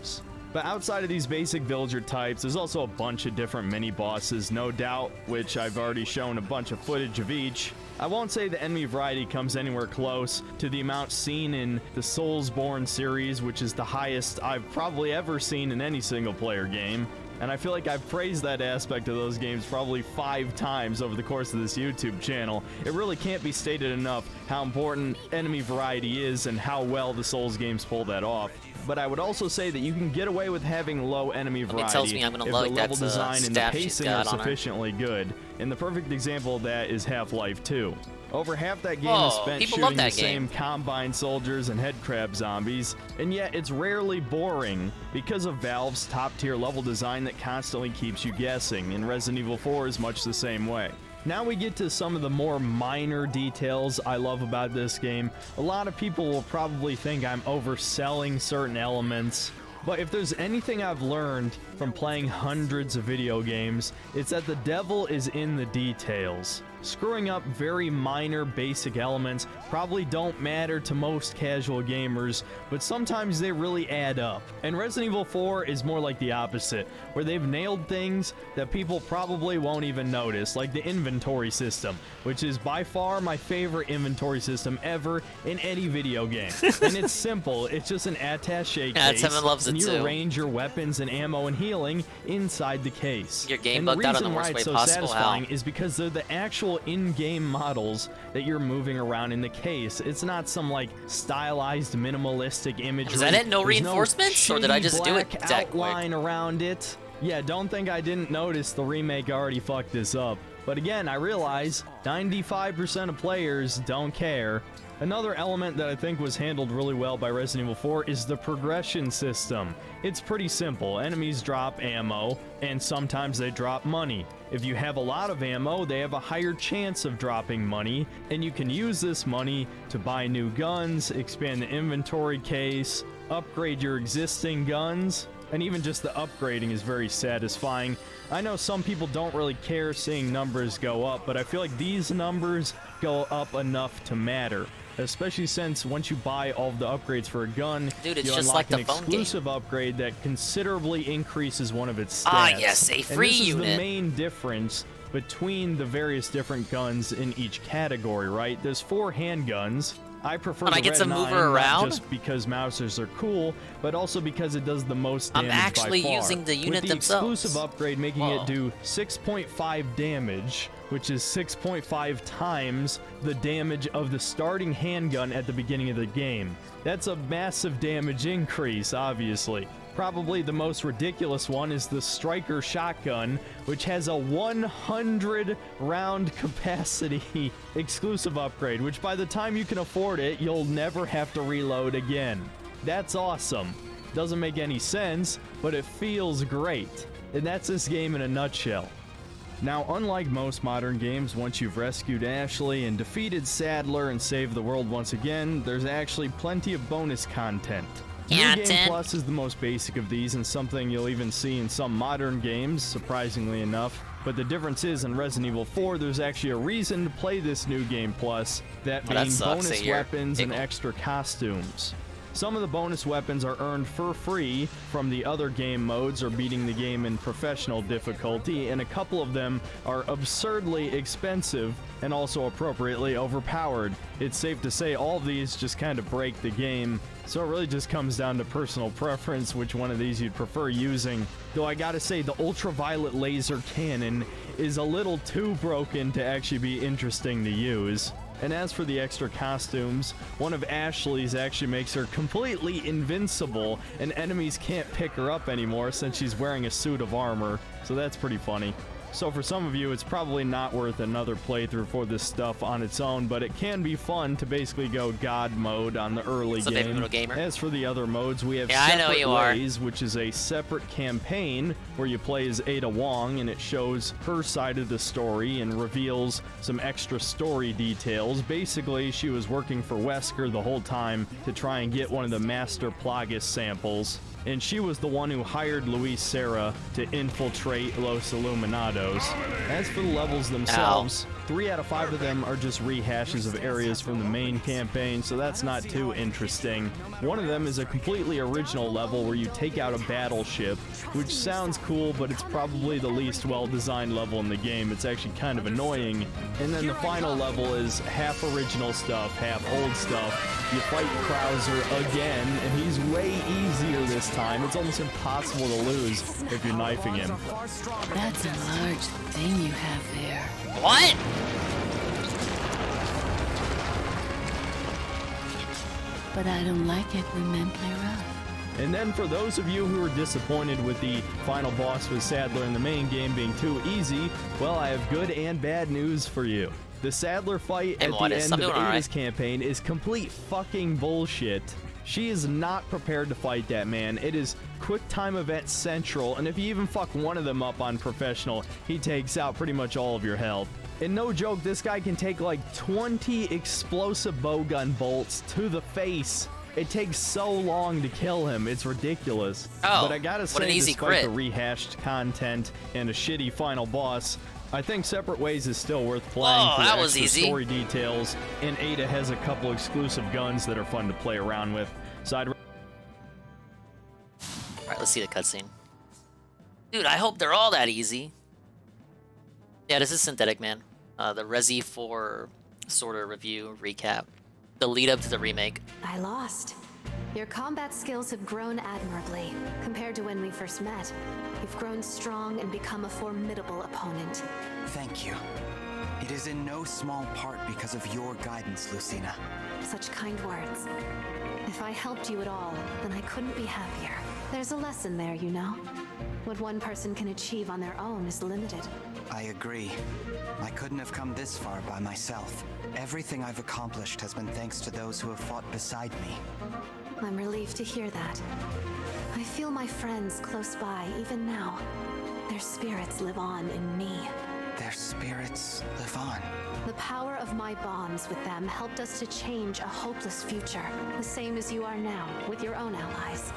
But outside of these basic villager types, there's also a bunch of different mini-bosses, no doubt, which I've already shown a bunch of footage of each. I won't say the enemy variety comes anywhere close to the amount seen in the Soulsborne series, which is the highest I've probably ever seen in any single-player game. And I feel like I've praised that aspect of those games probably 5 times over the course of this YouTube channel. It really can't be stated enough how important enemy variety is and how well the Souls games pull that off. But I would also say that you can get away with having low enemy variety tells me I'm gonna if like the that, level design and the staff she's pacing are got on her. sufficiently good. And the perfect example of that is Half-Life 2. Over half that game Whoa, is spent people love shooting the that game. same Combine soldiers and headcrab zombies, and yet it's rarely boring because of Valve's top-tier level design that constantly keeps you guessing, and Resident Evil 4 is much the same way. Now we get to some of the more minor details I love about this game. A lot of people will probably think I'm overselling certain elements, but if there's anything I've learned from playing hundreds of video games, it's that the devil is in the details. Screwing up very minor basic elements probably don't matter to most casual gamers, but sometimes they really add up. And Resident Evil 4 is more like the opposite, where they've nailed things that people probably won't even notice, like the inventory system, which is by far my favorite inventory system ever in any video game. And it's simple, it's just an attaché Yeah, case, Seven loves it and you too. arrange your weapons and ammo and healing inside the case. Your game and the bugged out on the reason why worst it's way so possible, satisfying how? is because they're the actual in-game models that you're moving around in the case. It's not some like stylized minimalistic imagery. Is that it? No There's reinforcements? Or did I just do it black that quick? outline around it. Yeah, don't think I didn't notice the remake already fucked this up. But again, I realize 95% of players don't care. Another element that I think was handled really well by Resident Evil 4 is the progression system. It's pretty simple. Enemies drop ammo, and sometimes they drop money. If you have a lot of ammo, they have a higher chance of dropping money, and you can use this money to buy new guns, expand the inventory case, upgrade your existing guns, and even just the upgrading is very satisfying. I know some people don't really care seeing numbers go up, but I feel like these numbers go up enough to matter. Especially since once you buy all of the upgrades for a gun, Dude, it's you just unlock like the an phone game. exclusive upgrade that considerably increases one of its stats. Ah, yes, a free and this is unit. the main difference between the various different guns in each category, right? There's 4 handguns, I prefer And the I get Red to move 9, her around? not just because Mousers are cool, but also because it does the most damage I'm actually by far. using the unit With the themselves. exclusive upgrade making Whoa. it do 6.5 damage, which is 6.5 times the damage of the starting handgun at the beginning of the game. That's a massive damage increase, obviously. Probably the most ridiculous one is the Striker shotgun, which has a 100 round capacity exclusive upgrade, which by the time you can afford it, you'll never have to reload again. That's awesome. Doesn't make any sense, but it feels great. And that's this game in a nutshell. Now, unlike most modern games, once you've rescued Ashley and defeated Sadler and saved the world once again, there's actually plenty of bonus content. New Game Plus is the most basic of these and something you'll even see in some modern games, surprisingly enough. But the difference is in Resident Evil 4, there's actually a reason to play this New Game Plus, that being bonus weapons and extra costumes. Some of the bonus weapons are earned for free from the other game modes or beating the game in professional difficulty, and a couple of them are absurdly expensive and also appropriately overpowered. It's safe to say all of these just kind of break the game, so it really just comes down to personal preference which one of these you'd prefer using. Though I gotta say, the ultraviolet laser cannon is a little too broken to actually be interesting to use. And as for the extra costumes, one of Ashley's actually makes her completely invincible, and enemies can't pick her up anymore since she's wearing a suit of armor, so that's pretty funny. So for some of you, it's probably not worth another playthrough for this stuff on its own, but it can be fun to basically go God mode on the early game. As for the other modes, we have Separate Ways, which is a separate campaign where you play as Ada Wong, and it shows her side of the story and reveals some extra story details. Basically, she was working for Wesker the whole time to try and get one of the Master Plagas samples, and she was the one who hired Luis Serra to infiltrate Los Illuminados. As for the levels themselves, 3 out of 5 of them are just rehashes of areas from the main campaign, so that's not too interesting. One of them is a completely original level where you take out a battleship, which sounds cool, but it's probably the least well-designed level in the game. It's actually kind of annoying. And then the final level is half original stuff, half old stuff. You fight Krauser again, and he's way easier this time. It's almost impossible to lose if you're knifing him. That's a large thing you have there. What? But I don't like it when men play rough. And then for those of you who are disappointed with the final boss with Sadler in the main game being too easy, well, I have good and bad news for you. The Sadler fight at the end of Ada's campaign is complete fucking bullshit. She is not prepared to fight that man. It is quick time event central, and if you even fuck one of them up on professional, he takes out pretty much all of your health. And no joke, this guy can take like 20 explosive bowgun bolts to the face. It takes so long to kill him, it's ridiculous. But I gotta say, despite the rehashed content and a shitty final boss, I think Separate Ways is still worth playing for the extra story details, and Ada has a couple exclusive guns that are fun to play around with. So I'd... Alright, let's see the cutscene. Dude, I hope they're all that easy. Yeah, this is Synthetic Man. The Resi 4 sort of review, recap. The lead up to the remake. I lost. Your combat skills have grown admirably. Compared to when we first met, you've grown strong and become a formidable opponent. Thank you. It is in no small part because of your guidance, Lucina. Such kind words. If I helped you at all, then I couldn't be happier. There's a lesson there, you know? What one person can achieve on their own is limited. I agree. I couldn't have come this far by myself. Everything I've accomplished has been thanks to those who have fought beside me. I'm relieved to hear that. I feel my friends close by even now. Their spirits live on in me. Their spirits live on. The power of my bonds with them helped us to change a hopeless future, the same as you are now with your own allies.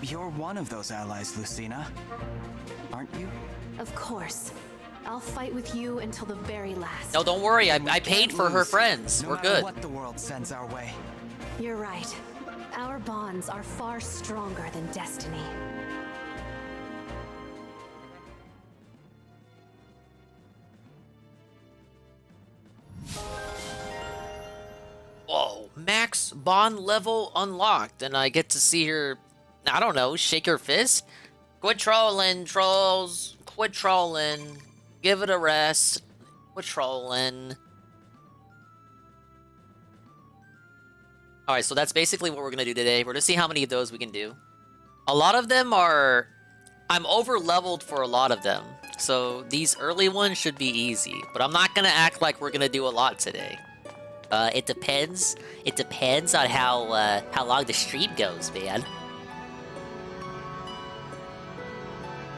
You're one of those allies, Lucina. Aren't you? Of course. I'll fight with you until the very last. No, don't worry. I paid for her friends. We're good. No matter what the world sends our way. You're right. Our bonds are far stronger than destiny. bond level unlocked, and I get to see her, I don't know, shake her fist? Quit trolling, trolls. Quit trolling. Give it a rest. Quit trolling. Alright, so that's basically what we're gonna do today. We're gonna see how many of those we can do. A lot of them are... I'm over-leveled for a lot of them. So these early ones should be easy. But I'm not gonna act like we're gonna do a lot today. It depends. It depends on how long the stream goes, man.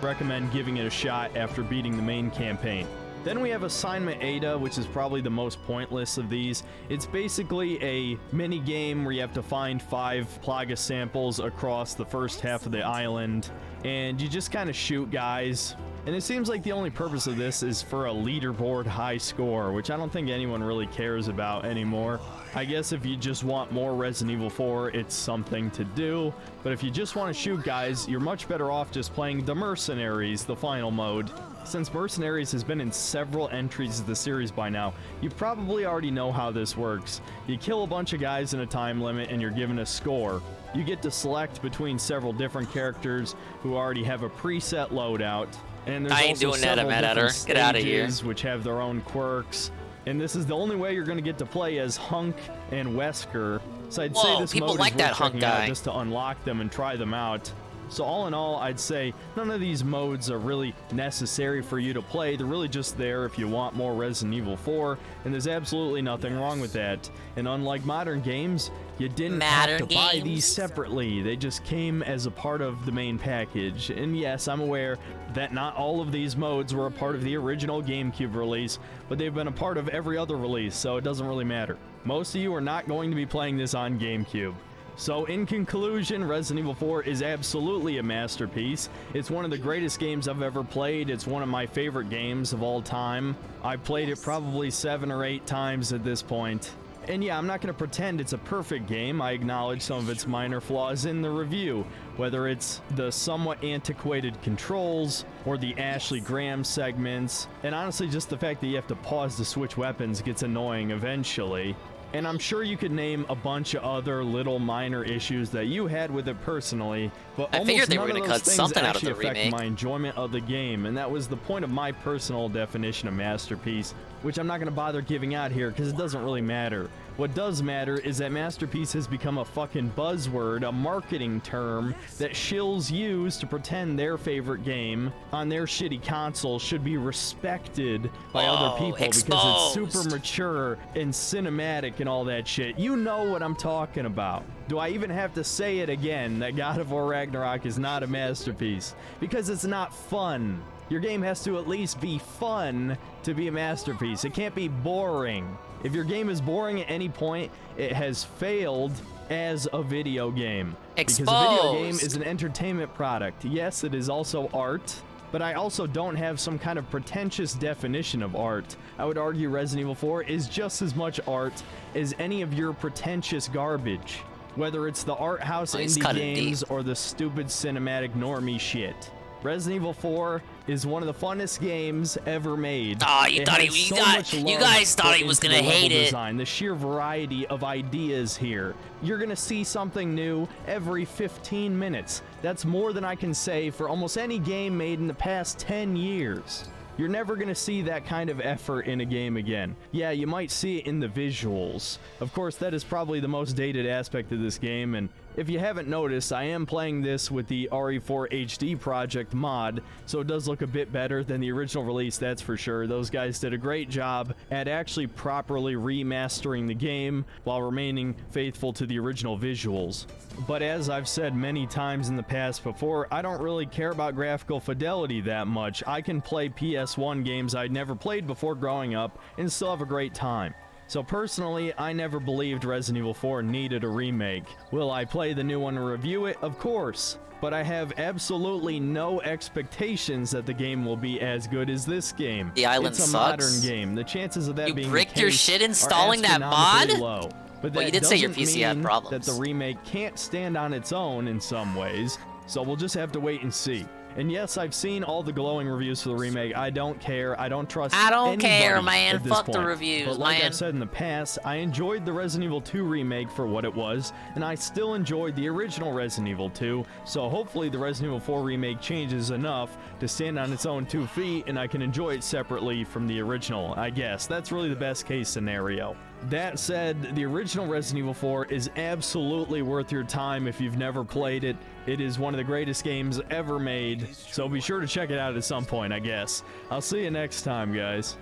Recommend giving it a shot after beating the main campaign. Then we have Assignment Ada, which is probably the most pointless of these. It's basically a mini game where you have to find 5 Plaga samples across the first half of the island, and you just kind of shoot guys. And it seems like the only purpose of this is for a leaderboard high score, which I don't think anyone really cares about anymore. I guess if you just want more Resident Evil 4, it's something to do. But if you just want to shoot guys, you're much better off just playing the Mercenaries, the final mode. Since Mercenaries has been in several entries of the series by now, you probably already know how this works. You kill a bunch of guys in a time limit and you're given a score. You get to select between several different characters who already have a preset loadout. And there's I ain't also doing that, several I'm mad at different her. Get out of here. stages which have their own quirks. And this is the only way you're going to get to play as Hunk and Wesker. So I'd say this people mode like is that worth Hunk checking out guy. just to unlock them and try them out. So all in all, I'd say none of these modes are really necessary for you to play. They're really just there if you want more Resident Evil 4, and there's absolutely nothing wrong with that. And unlike modern games, you didn't have to buy these separately. They just came as a part of the main package. And yes, I'm aware that not all of these modes were a part of the original GameCube release, but they've been a part of every other release, so it doesn't really matter. Most of you are not going to be playing this on GameCube. So in conclusion, Resident Evil 4 is absolutely a masterpiece. It's one of the greatest games I've ever played. It's one of my favorite games of all time. I've played it probably 7 or 8 times at this point. And yeah, I'm not going to pretend it's a perfect game. I acknowledge some of its minor flaws in the review, whether it's the somewhat antiquated controls or the Ashley Graham segments, and honestly just the fact that you have to pause to switch weapons gets annoying eventually. And I'm sure you could name a bunch of other little minor issues that you had with it personally, but I figured almost they were none of gonna those cut things something out of actually the affect remake. my enjoyment of the game, and that was the point of my personal definition of masterpiece, which I'm not going to bother giving out here because it doesn't really matter. What does matter is that masterpiece has become a fucking buzzword, a marketing term that shills use to pretend their favorite game on their shitty console should be respected by other people because it's super mature and cinematic and all that shit. You know what I'm talking about. Do I even have to say it again that God of War Ragnarok is not a masterpiece? Because it's not fun. Your game has to at least be fun to be a masterpiece. It can't be boring. If your game is boring at any point, it has failed as a video game. Because a video game is an entertainment product. Yes, it is also art, but I also don't have some kind of pretentious definition of art. I would argue Resident Evil 4 is just as much art as any of your pretentious garbage. Whether it's the art house indie games or the stupid cinematic normie shit. Resident Evil 4 is one of the funnest games ever made. Aw, you guys thought he was gonna hate it. Design, the sheer variety of ideas here. You're gonna see something new every 15 minutes. That's more than I can say for almost any game made in the past 10 years. You're never going to see that kind of effort in a game again. Yeah, you might see it in the visuals. Of course, that is probably the most dated aspect of this game, and if you haven't noticed, I am playing this with the RE4 HD Project mod, so it does look a bit better than the original release, that's for sure. Those guys did a great job at actually properly remastering the game while remaining faithful to the original visuals. But as I've said many times in the past before, I don't really care about graphical fidelity that much. I can play PS1 games I'd never played before growing up and still have a great time. So personally, I never believed Resident Evil 4 needed a remake. Will I play the new one and review it? Of course. But I have absolutely no expectations that the game will be as good as this game. The island it's a sucks. modern game. The chances of that being bricked the your case shit are installing that astronomically mod? low. But Well, that you did say your doesn't PC had mean problems. that the remake can't stand on its own in some ways. So we'll just have to wait and see. And yes, I've seen all the glowing reviews for the remake. I don't care. I don't trust I don't care, anybody man. at this Fuck the point. reviews, but like man. I've said in the past, I enjoyed the Resident Evil 2 remake for what it was, and I still enjoyed the original Resident Evil 2, so hopefully the Resident Evil 4 remake changes enough to stand on its own 2 feet, and I can enjoy it separately from the original, I guess. That's really the best case scenario. That said, the original Resident Evil 4 is absolutely worth your time if you've never played it. It is one of the greatest games ever made, so be sure to check it out at some point, I guess. I'll see you next time, guys.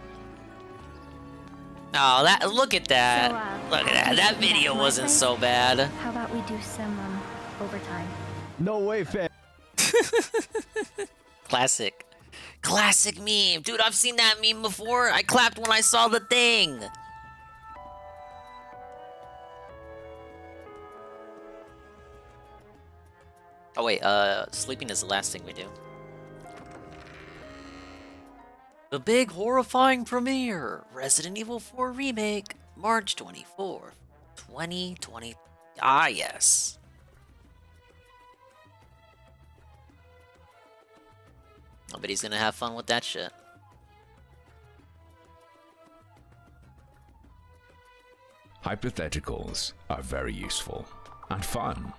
Oh, that look at that. So, Look at that. That video wasn't so bad. How about we do some overtime? No way, fam. Classic. Classic meme. Dude, I've seen that meme before. I clapped when I saw the thing. Oh wait, sleeping is the last thing we do. The big horrifying premiere, Resident Evil 4 Remake, March 24th, 2020. Ah, yes. I bet he's gonna have fun with that shit. Hypotheticals are very useful and fun.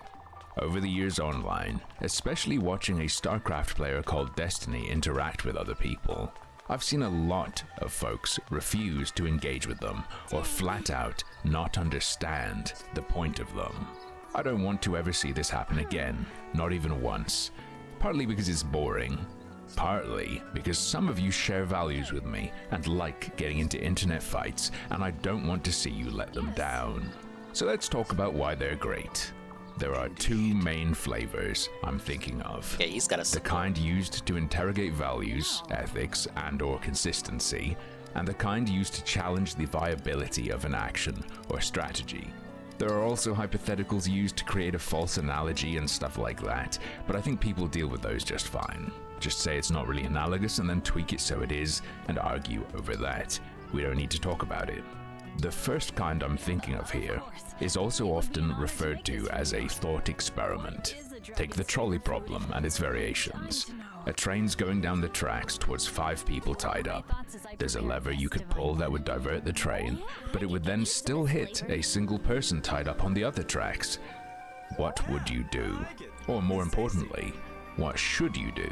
Over the years online, especially watching a StarCraft player called Destiny interact with other people, I've seen a lot of folks refuse to engage with them or flat out not understand the point of them. I don't want to ever see this happen again, not even once. Partly because it's boring, partly because some of you share values with me and like getting into internet fights, and I don't want to see you let them down. So let's talk about why they're great. There are 2 main flavors I'm thinking of. Yeah, he's got a the kind used to interrogate values, ethics, and/or consistency, and the kind used to challenge the viability of an action or strategy. There are also hypotheticals used to create a false analogy and stuff like that, but I think people deal with those just fine. Just say it's not really analogous and then tweak it so it is, and argue over that. We don't need to talk about it. The first kind I'm thinking of here is also often referred to as a thought experiment. Take the trolley problem and its variations. A train's going down the tracks towards 5 people tied up. There's a lever you could pull that would divert the train, but it would then still hit a single person tied up on the other tracks. What would you do? Or more importantly, what should you do?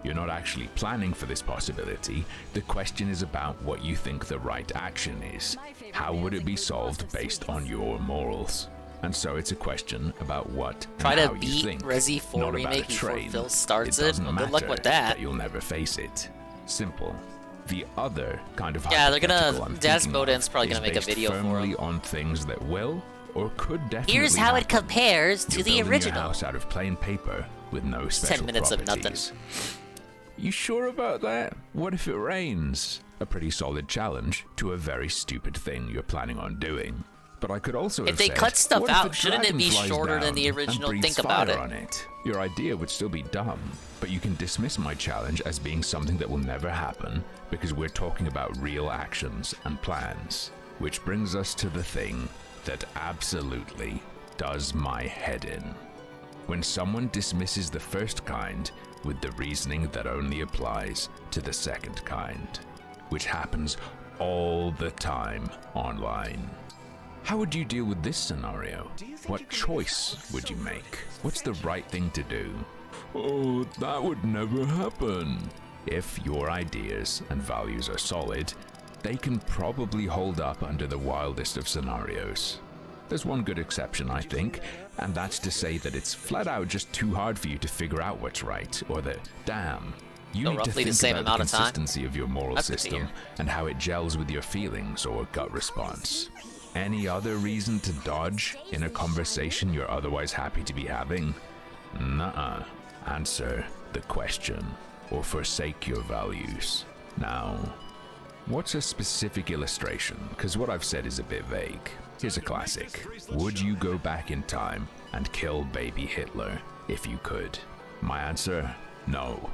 You're not actually planning for this possibility. The question is about what you think the right action is. How would it be solved based on your morals? And so it's a question about what Try and to how you beat think, Resi 4 not about a remake before train. Phil starts it. Doesn't Well, good luck matter with that. you'll never face it. Simple. The other kind of Yeah, they're gonna. hypothetical I'm Des thinking Boden's of probably is gonna make a based video for firmly him. on things that will or could definitely Here's how it happen. compares to You're the building your original. house out of plain paper with no special 10 minutes of nothing. properties. You sure about that? What if it rains? A pretty solid challenge to a very stupid thing you're planning on doing. But I could also If have they said, cut stuff what if a out, shouldn't it dragon be flies shorter than the down original? and breathes Think about fire it. on it? Your idea would still be dumb, but you can dismiss my challenge as being something that will never happen because we're talking about real actions and plans. Which brings us to the thing that absolutely does my head in. When someone dismisses the first kind with the reasoning that only applies to the second kind, which happens all the time online. How would you deal with this scenario? What choice would you make? What's the right thing to do? Oh, that would never happen. If your ideas and values are solid, they can probably hold up under the wildest of scenarios. There's one good exception, I think, and that's to say that it's flat out just too hard for you to figure out what's right, or that, damn, you So need to roughly the think same about amount the of time? consistency of your moral That's good to system hear. and how it gels with your feelings or gut response. Any other reason to dodge in a conversation you're otherwise happy to be having? Nuh-uh. Answer the question, or forsake your values. Now, what's a specific illustration? Because what I've said is a bit vague. Here's a classic. Would you go back in time and kill baby Hitler if you could? My answer, no.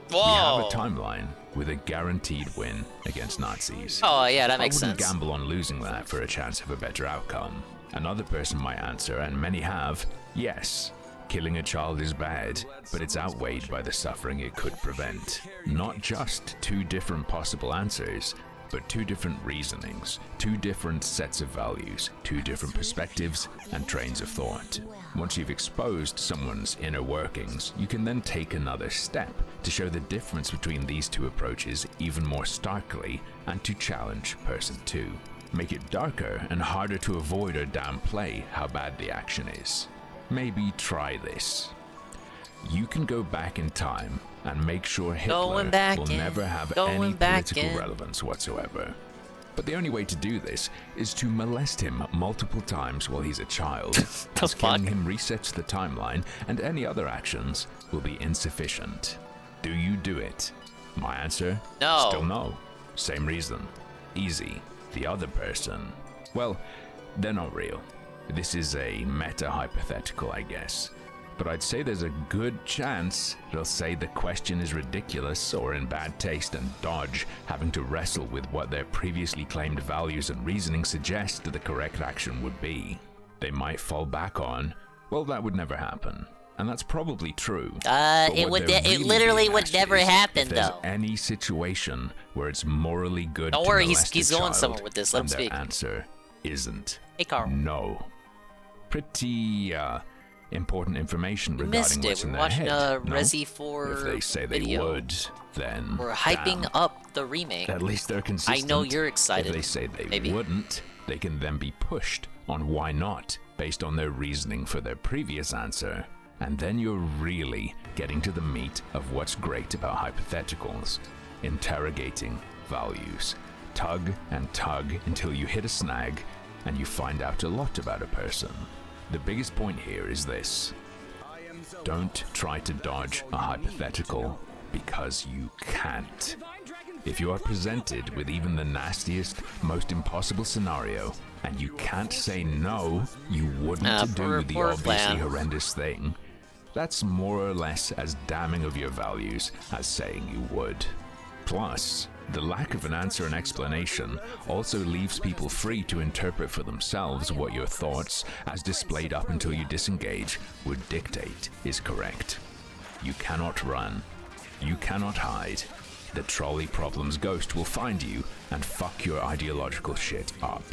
We have a timeline with a guaranteed win against Nazis. Oh, yeah, that makes I wouldn't sense. gamble on losing that for a chance of a better outcome. Another person might answer, and many have, yes, Killing a child is bad, but it's outweighed by the suffering it could prevent. Not just two different possible answers, but two different reasonings, two different sets of values, two different perspectives and trains of thought. Once you've exposed someone's inner workings, you can then take another step to show the difference between these two approaches even more starkly and to challenge person 2. Make it darker and harder to avoid or downplay how bad the action is. Maybe try this. You can go back in time and make sure Hitler will never have any political relevance whatsoever. But the only way to do this is to molest him multiple times while he's a child, as killing him resets the timeline, and any other actions will be insufficient. Do you do it? My answer? No. Still no. Same reason. Easy. The other person, well, they're not real. This is a meta-hypothetical, I guess. But I'd say there's a good chance they'll say the question is ridiculous or in bad taste and dodge having to wrestle with what their previously claimed values and reasoning suggest the correct action would be. They might fall back on, well, that would never happen. And that's probably true. It literally would never happen, though. If there's though. any situation where it's morally good Don't to worry, molest he's a going child, somewhere with this. Let him and their speak. answer isn't. Hey, Carl. No. Pretty important information You regarding missed what's it. in We're their watching head. a no? Resi 4 If they say they video. would, then We're hyping damn. up the remake. At least they're consistent. I know you're excited. If they say they Maybe. wouldn't, they can then be pushed on why not, based on their reasoning for their previous answer. And then you're really getting to the meat of what's great about hypotheticals. Interrogating values. Tug and tug until you hit a snag and you find out a lot about a person. The biggest point here is this. Don't try to dodge a hypothetical because you can't. If you are presented with even the nastiest, most impossible scenario, and you can't say no, you wouldn't do the obviously horrendous thing, that's more or less as damning of your values as saying you would. Plus, the lack of an answer and explanation also leaves people free to interpret for themselves what your thoughts, as displayed up until you disengage, would dictate is correct. You cannot run. You cannot hide. The trolley problem's ghost will find you and fuck your ideological shit up.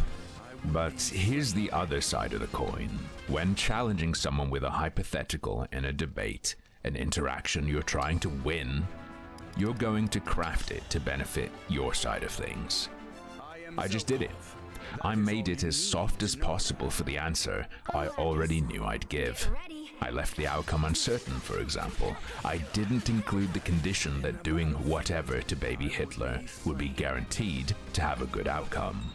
But here's the other side of the coin. When challenging someone with a hypothetical in a debate, an interaction you're trying to win, you're going to craft it to benefit your side of things. I just did it. I made it as soft as possible for the answer I already knew I'd give. I left the outcome uncertain, for example. I didn't include the condition that doing whatever to baby Hitler would be guaranteed to have a good outcome.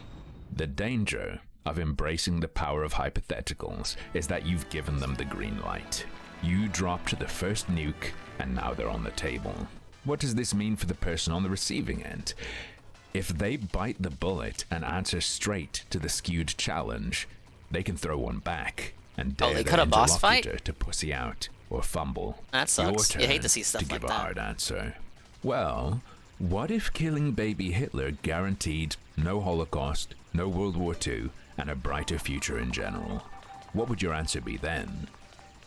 The danger of embracing the power of hypotheticals is that you've given them the green light. You dropped the first nuke, and now they're on the table. What does this mean for the person on the receiving end? If they bite the bullet and answer straight to the skewed challenge, they can throw one back and dare they their cut a boss fight? interlocutor to pussy out or fumble. That sucks. Your You hate turn to see stuff to like give that. a hard answer. Well, what if killing baby Hitler guaranteed no Holocaust, no World War II, and a brighter future in general? What would your answer be then?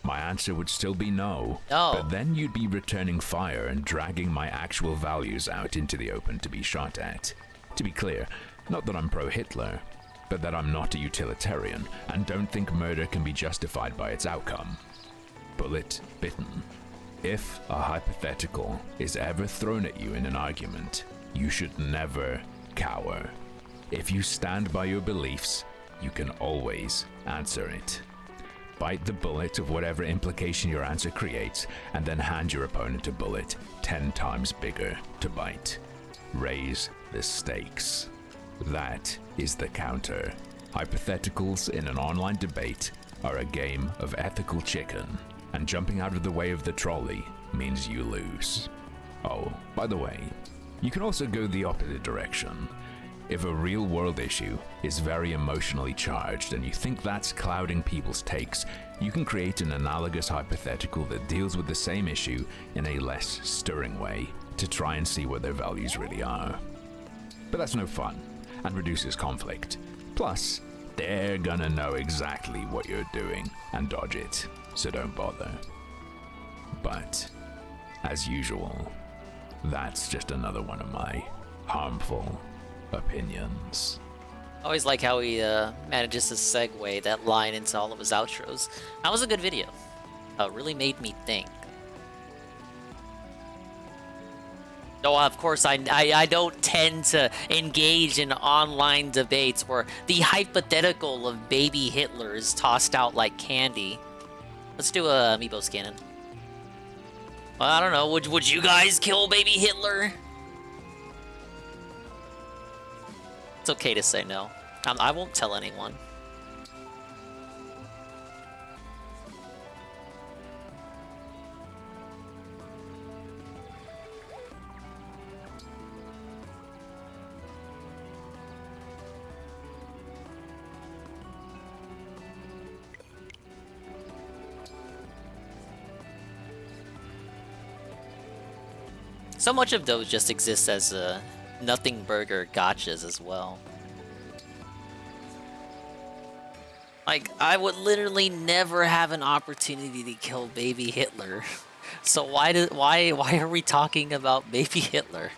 My answer would still be no. But then you'd be returning fire and dragging my actual values out into the open to be shot at. To be clear, not that I'm pro-Hitler, but that I'm not a utilitarian and don't think murder can be justified by its outcome. Bullet bitten. If a hypothetical is ever thrown at you in an argument, you should never cower. If you stand by your beliefs, you can always answer it. Bite the bullet of whatever implication your answer creates, and then hand your opponent a bullet 10 times bigger to bite. Raise the stakes. That is the counter. Hypotheticals in an online debate are a game of ethical chicken, and jumping out of the way of the trolley means you lose. Oh, by the way, you can also go the opposite direction. If a real-world issue is very emotionally charged and you think that's clouding people's takes, you can create an analogous hypothetical that deals with the same issue in a less stirring way to try and see what their values really are. But that's no fun and reduces conflict. Plus, they're gonna know exactly what you're doing and dodge it. so don't bother. But, as usual, that's just another one of my harmful opinions. I always like how he manages to segue that line into all of his outros. That was a good video. Really made me think. Though, of course, I don't tend to engage in online debates where the hypothetical of baby Hitler is tossed out like candy. Let's do a Amiibo cannon. Well, I don't know. Would you guys kill baby Hitler? It's okay to say no. I won't tell anyone. So much of those just exist as nothing burger gotchas as well. Like, I would literally never have an opportunity to kill baby Hitler. So why are we talking about baby Hitler?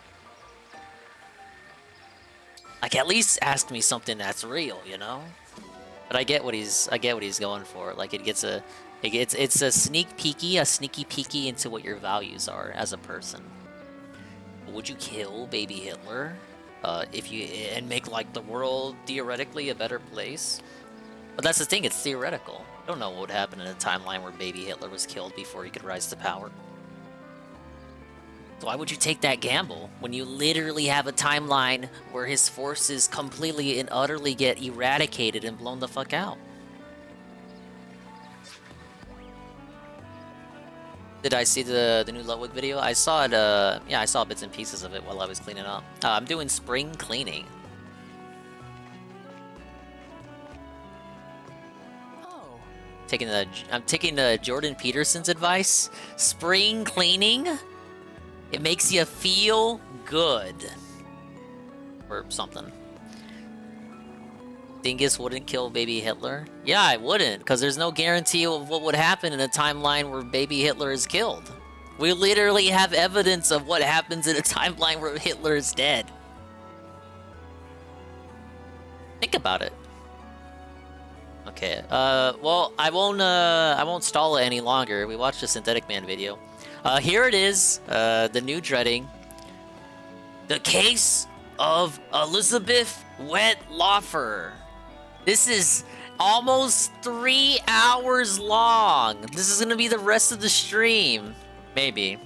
Like, at least ask me something that's real, you know? But I get what he's going for. Like, it's a sneaky peeky into what your values are as a person. Would you kill baby Hitler and make like the world theoretically a better place? But that's the thing, it's theoretical. I don't know what would happen in a timeline where baby Hitler was killed before he could rise to power. So why would you take that gamble when you literally have a timeline where his forces completely and utterly get eradicated and blown the fuck out? Did I see the new Ludwig video? I saw it, yeah, I saw bits and pieces of it while I was cleaning up. I'm doing spring cleaning. Oh. I'm taking Jordan Peterson's advice. Spring cleaning? It makes you feel good. Or something. Dingus wouldn't kill baby Hitler? Yeah, I wouldn't, because there's no guarantee of what would happen in a timeline where baby Hitler is killed. We literally have evidence of what happens in a timeline where Hitler is dead. Think about it. Okay, well, I won't stall it any longer. We watched the Synthetic Man video. Here it is, the new dreading. The case of Elizabeth Wettlaufer. This is almost 3 hours long. This is gonna be the rest of the stream. Maybe.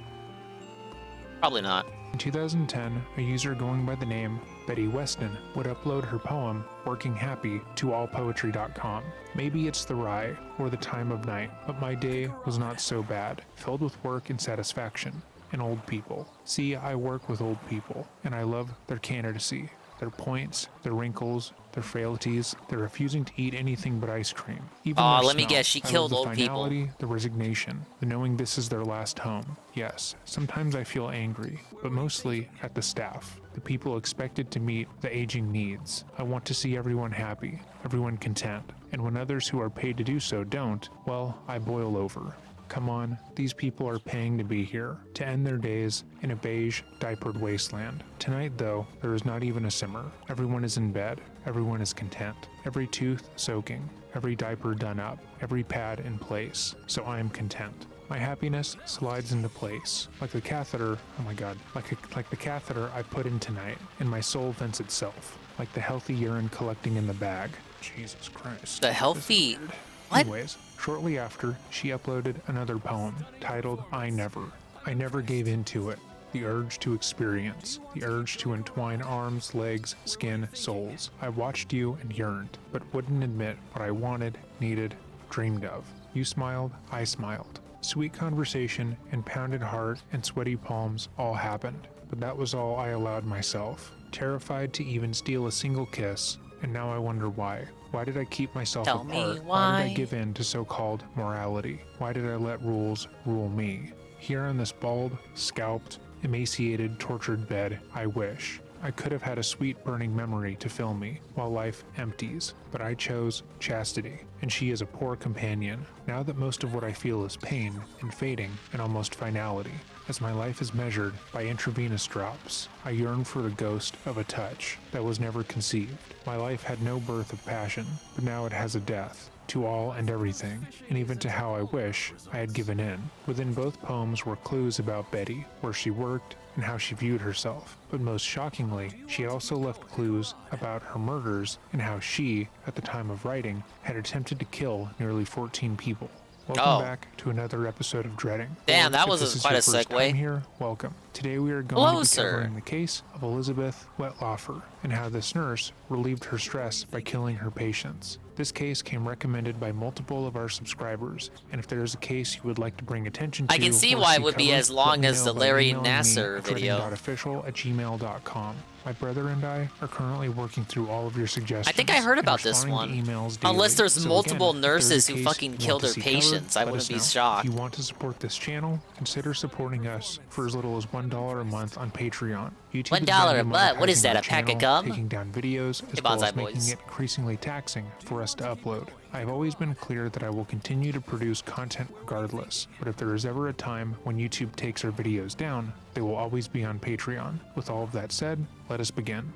Probably not. In 2010, a user going by the name Betty Weston would upload her poem, Working Happy, to allpoetry.com. Maybe it's the rye or the time of night, but my day was not so bad, filled with work and satisfaction, and old people. See, I work with old people, and I love their candidacy, their points, their wrinkles, their frailties, their refusing to eat anything but ice cream. Even let me guess, she killed the old finality, people. The resignation, the knowing this is their last home. Yes, sometimes I feel angry, but mostly at the staff, the people expected to meet the aging needs. I want to see everyone happy, everyone content, and when others who are paid to do so don't, well, I boil over. Come on, these people are paying to be here, to end their days in a beige, diapered wasteland. Tonight, though, there is not even a simmer. Everyone is in bed. Everyone is content. Every tooth soaking. Every diaper done up. Every pad in place. So I am content. My happiness slides into place. Like the catheter, oh my god, like the catheter I put in tonight, and my soul vents itself. Like the healthy urine collecting in the bag. Jesus Christ. The healthy... What? Anyways, shortly after, she uploaded another poem titled I Never. I never gave in to it. The urge to experience. The urge to entwine arms, legs, skin, souls. I watched you and yearned, but wouldn't admit what I wanted, needed, dreamed of. You smiled, I smiled. Sweet conversation and pounded heart and sweaty palms all happened, but that was all I allowed myself. Terrified to even steal a single kiss, and now I wonder why. Why did I keep myself Tell me apart? Why did I give in to so-called morality? Why did I let rules rule me? Here on this bald, scalped, emaciated, tortured bed, I wish I could have had a sweet burning memory to fill me while life empties. but I chose chastity, and she is a poor companion. Now that most of what I feel is pain and fading and almost finality, as my life is measured by intravenous drops, I yearn for the ghost of a touch that was never conceived. My life had no birth of passion, but now it has a death. To all and everything, and even to how I wish I had given in. Within both poems were clues about Betty, where she worked, and how she viewed herself. But most shockingly, she also left clues about her murders and how she, at the time of writing, had attempted to kill nearly 14 people. Welcome back to another episode of Dreading. Damn, that If was this is quite your a first segue. time here, welcome. Today we are going to be covering the case of Elizabeth Wettlaufer and how this nurse relieved her stress by killing her patients. This case came recommended by multiple of our subscribers, and if there is a case you would like to bring attention to, I can see why it would be as long as the Larry Nasser video. Dreading.official@gmail.com. My brother and I are currently working through all of your suggestions. I think I heard about this one. Unless there's multiple nurses who fucking kill their patients, I wouldn't be shocked. If you want to support this channel, consider supporting us for as little as $1 a month on Patreon. YouTube $1 a month? What is that, a pack of gum? Taking down videos, as well as making it increasingly taxing for us to upload. I have always been clear that I will continue to produce content regardless, but if there is ever a time when YouTube takes our videos down, they will always be on Patreon. With all of that said, let us begin.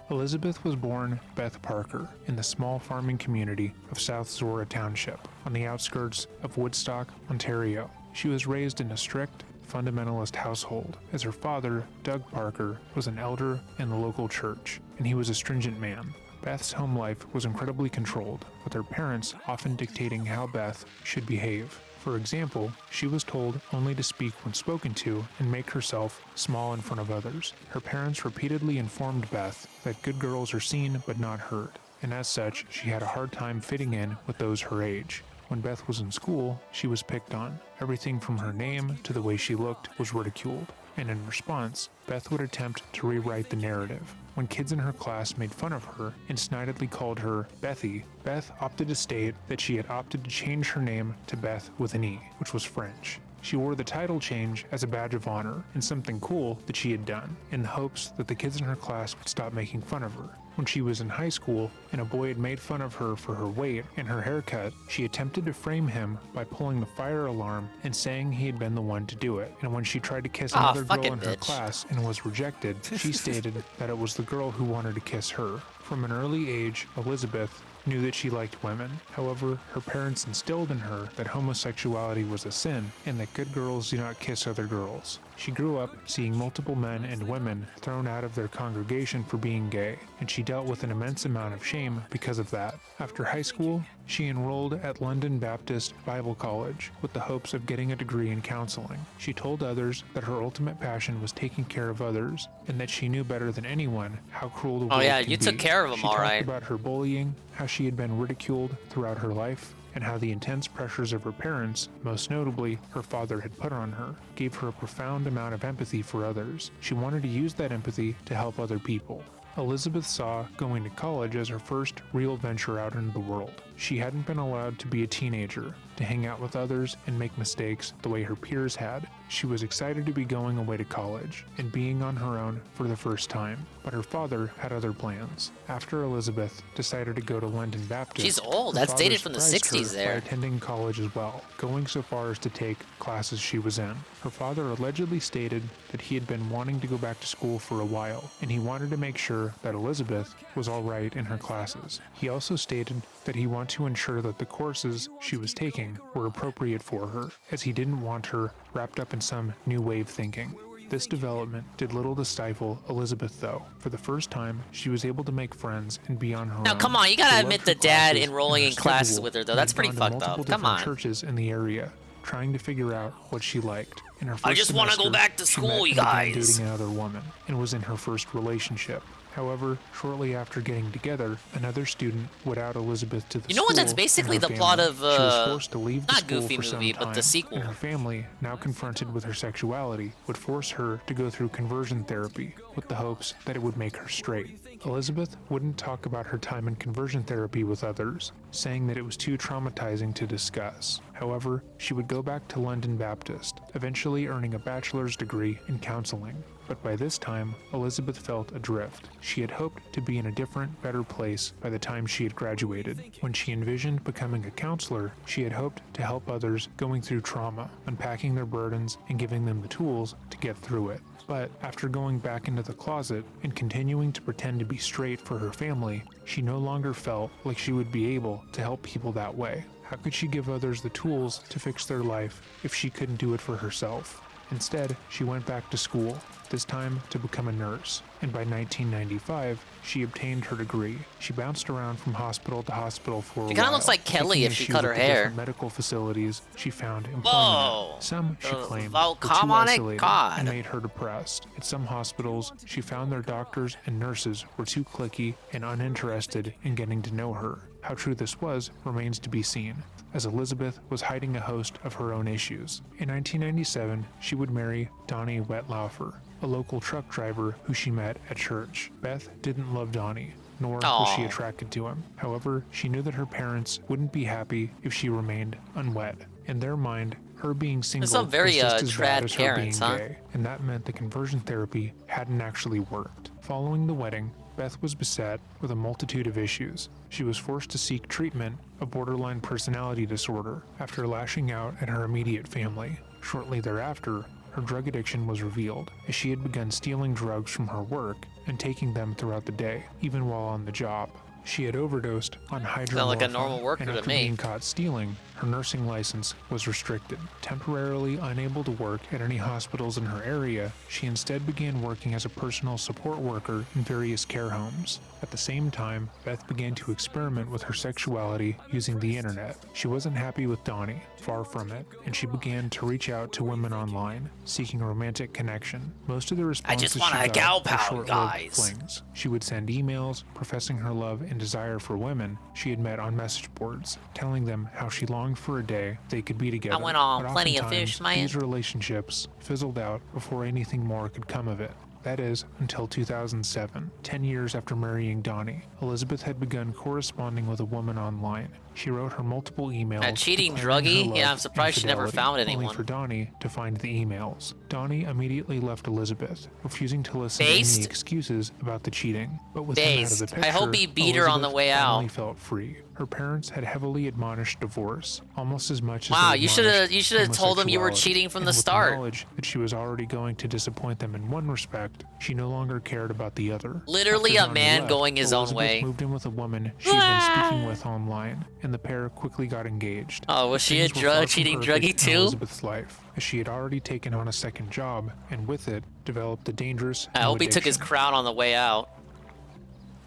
Elizabeth was born Beth Parker in the small farming community of South Zora Township, on the outskirts of Woodstock, Ontario. She was raised in a strict, fundamentalist household, as her father, Doug Parker, was an elder in the local church, and he was a stringent man. Beth's home life was incredibly controlled, with her parents often dictating how Beth should behave. For example, she was told only to speak when spoken to and make herself small in front of others. Her parents repeatedly informed Beth that good girls are seen but not heard, and as such, she had a hard time fitting in with those her age. When Beth was in school, she was picked on. Everything from her name to the way she looked was ridiculed, and in response, Beth would attempt to rewrite the narrative. When kids in her class made fun of her and snidely called her Bethy, Beth opted to state that she had opted to change her name to Beth with an E, which was French. She wore the title change as a badge of honor and something cool that she had done, in the hopes that the kids in her class would stop making fun of her. When she was in high school and a boy had made fun of her for her weight and her haircut, she attempted to frame him by pulling the fire alarm and saying he had been the one to do it. And when she tried to kiss another girl in her class and was rejected, she stated that it was the girl who wanted to kiss her. From an early age, Elizabeth knew that she liked women. However, her parents instilled in her that homosexuality was a sin and that good girls do not kiss other girls. She grew up seeing multiple men and women thrown out of their congregation for being gay, and she dealt with an immense amount of shame because of that. After high school, she enrolled at London Baptist Bible College with the hopes of getting a degree in counseling. She told others that her ultimate passion was taking care of others, and that she knew better than anyone how cruel the world can be. You took care of them, all right. She talked about her bullying, how she had been ridiculed throughout her life, and how the intense pressures of her parents, most notably her father, had put on her, gave her a profound amount of empathy for others. She wanted to use that empathy to help other people. Elizabeth saw going to college as her first real venture out into the world. She hadn't been allowed to be a teenager, to hang out with others and make mistakes the way her peers had. She was excited to be going away to college and being on her own for the first time, but her father had other plans. After Elizabeth decided to go to London Baptist, she's old. her That's father dated from the surprised 60s her there. by attending college as well, going so far as to take classes she was in. Her father allegedly stated that he had been wanting to go back to school for a while, and he wanted to make sure that Elizabeth was all right in her classes. He also stated that he wanted to ensure that the courses she was taking were appropriate for her, as he didn't want her wrapped up in some new wave thinking. This development did little to stifle Elizabeth, though. For the first time, she was able to make friends and be on her own. Now, come on, you gotta She admit loved the her dad classes enrolling and in her classes schedule, with her, though. and That's had pretty gone to fucked multiple up. Come different on. churches in the area, trying to figure out what she liked. In her first I just want to go semester, back to she school, met you and began guys. dating another woman, and was in her first relationship. However, shortly after getting together, another student would out Elizabeth to the You know what? That's school basically and her the plot family. of, She was forced to leave the not school Goofy for some movie, but the time, sequel. and her family, now confronted with her sexuality, would force her to go through conversion therapy with the hopes that it would make her straight. Elizabeth wouldn't talk about her time in conversion therapy with others, saying that it was too traumatizing to discuss. However, she would go back to London Baptist, eventually eventually earning a bachelor's degree in counseling. But by this time, Elizabeth felt adrift. She had hoped to be in a different, better place by the time she had graduated. When she envisioned becoming a counselor, she had hoped to help others going through trauma, unpacking their burdens, and giving them the tools to get through it. But after going back into the closet and continuing to pretend to be straight for her family, she no longer felt like she would be able to help people that way. How could she give others the tools to fix their life if she couldn't do it for herself? Instead, she went back to school, this time to become a nurse, and by 1995, she obtained her degree. She bounced around from hospital to hospital for a while. She kind of looks like Kelly if she cut her hair. Medical facilities she found employment Whoa! at. Some, she claimed, oh, were too come on, isolated God. and made her depressed. At some hospitals, she found their doctors and nurses were too cliquey and uninterested in getting to know her. How true this was remains to be seen, as Elizabeth was hiding a host of her own issues. In 1997, she would marry Donnie Wetlaufer, a local truck driver who she met at church. Beth didn't love Donnie, nor was she attracted to him. However, she knew that her parents wouldn't be happy if she remained unwed. In their mind, her being single some very, was just as bad trad as her being parents, huh? gay, and that meant the conversion therapy hadn't actually worked. Following the wedding, Beth was beset with a multitude of issues. She was forced to seek treatment of borderline personality disorder after lashing out at her immediate family. Shortly thereafter, her drug addiction was revealed, as she had begun stealing drugs from her work and taking them throughout the day, even while on the job. She had overdosed on hydromorphone, Sound like a normal worker and to after me. being caught stealing, her nursing license was restricted. Temporarily unable to work at any hospitals in her area, she instead began working as a personal support worker in various care homes. At the same time, Beth began to experiment with her sexuality using the internet. She wasn't happy with Donnie, far from it, and she began to reach out to women online, seeking a romantic connection. Most of the responses want she a got gal were pal, short-lived guys. flings. She would send emails professing her love and desire for women she had met on message boards, telling them how she longed for a day they could be together. I went on But plenty of oftentimes, fish, man. these relationships fizzled out before anything more could come of it. That is, until 2007, 10 years after marrying Donnie, Elizabeth had begun corresponding with a woman online. She wrote her multiple emails. A cheating declaring her druggie? love Yeah, I'm surprised and she never fidelity, found only anyone. for Donnie to find the emails. Donnie immediately left Elizabeth, refusing to listen to Based? any excuses about the cheating. But with him out of the Based. picture, I hope he beat her on the Elizabeth way out. finally felt free. Her parents had heavily admonished divorce, almost as much as Wow, they you shoulda- admonished you shoulda told them you were homosexuality. cheating from And the with start. knowledge that she was already going to disappoint them in one respect, she no longer cared about the other. Literally After a Donnie man left, going his own Elizabeth way. moved in with a woman she had been speaking with online, and the pair quickly got engaged. Oh, was she a Things were far from cheating perfect druggie in too? Elizabeth's life, as she had already taken on a second job, and with it, developed a dangerous I new hope he took his addiction. crown on the way out.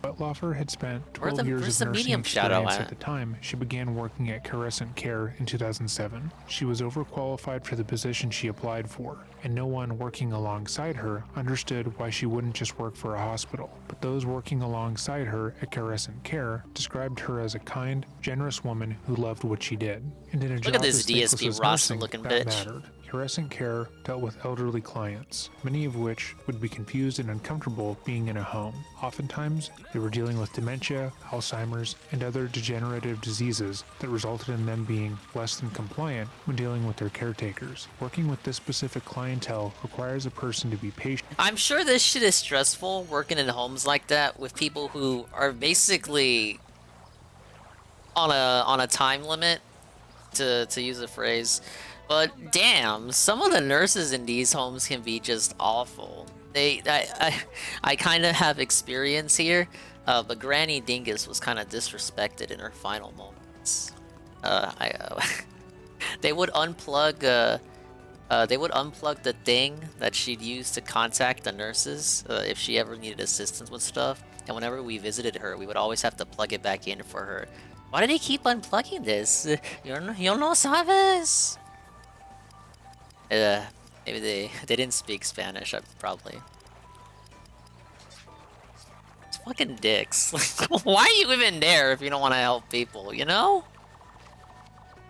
Wetlaufer had spent Where's 12 the- years where's of the nursing medium shadow experience at? at the time she began working at Carescent Care in 2007. She was overqualified for the position she applied for, and no one working alongside her understood why she wouldn't just work for a hospital. But those working alongside her at Carescent Care described her as a kind, generous woman who loved what she did. And in a Look job at this as thankless DSP as Rasta nursing, looking that bitch. mattered. Carescent Care dealt with elderly clients, many of which would be confused and uncomfortable being in a home. Oftentimes, they were dealing with dementia, Alzheimer's, and other degenerative diseases that resulted in them being less than compliant when dealing with their caretakers. Working with this specific clientele requires a person to be patient. I'm sure this shit is stressful working in homes like that with people who are basically on a time limit, to use a phrase. But damn, some of the nurses in these homes can be just awful. I kind of have experience here, but Granny Dingus was kind of disrespected in her final moments. They would unplug the thing that she'd use to contact the nurses if she ever needed assistance with stuff. And whenever we visited her, we would always have to plug it back in for her. Why do they keep unplugging this? Yo no sabes. Maybe they didn't speak Spanish. Probably. It's fucking dicks. Why are you even there if you don't want to help people? You know?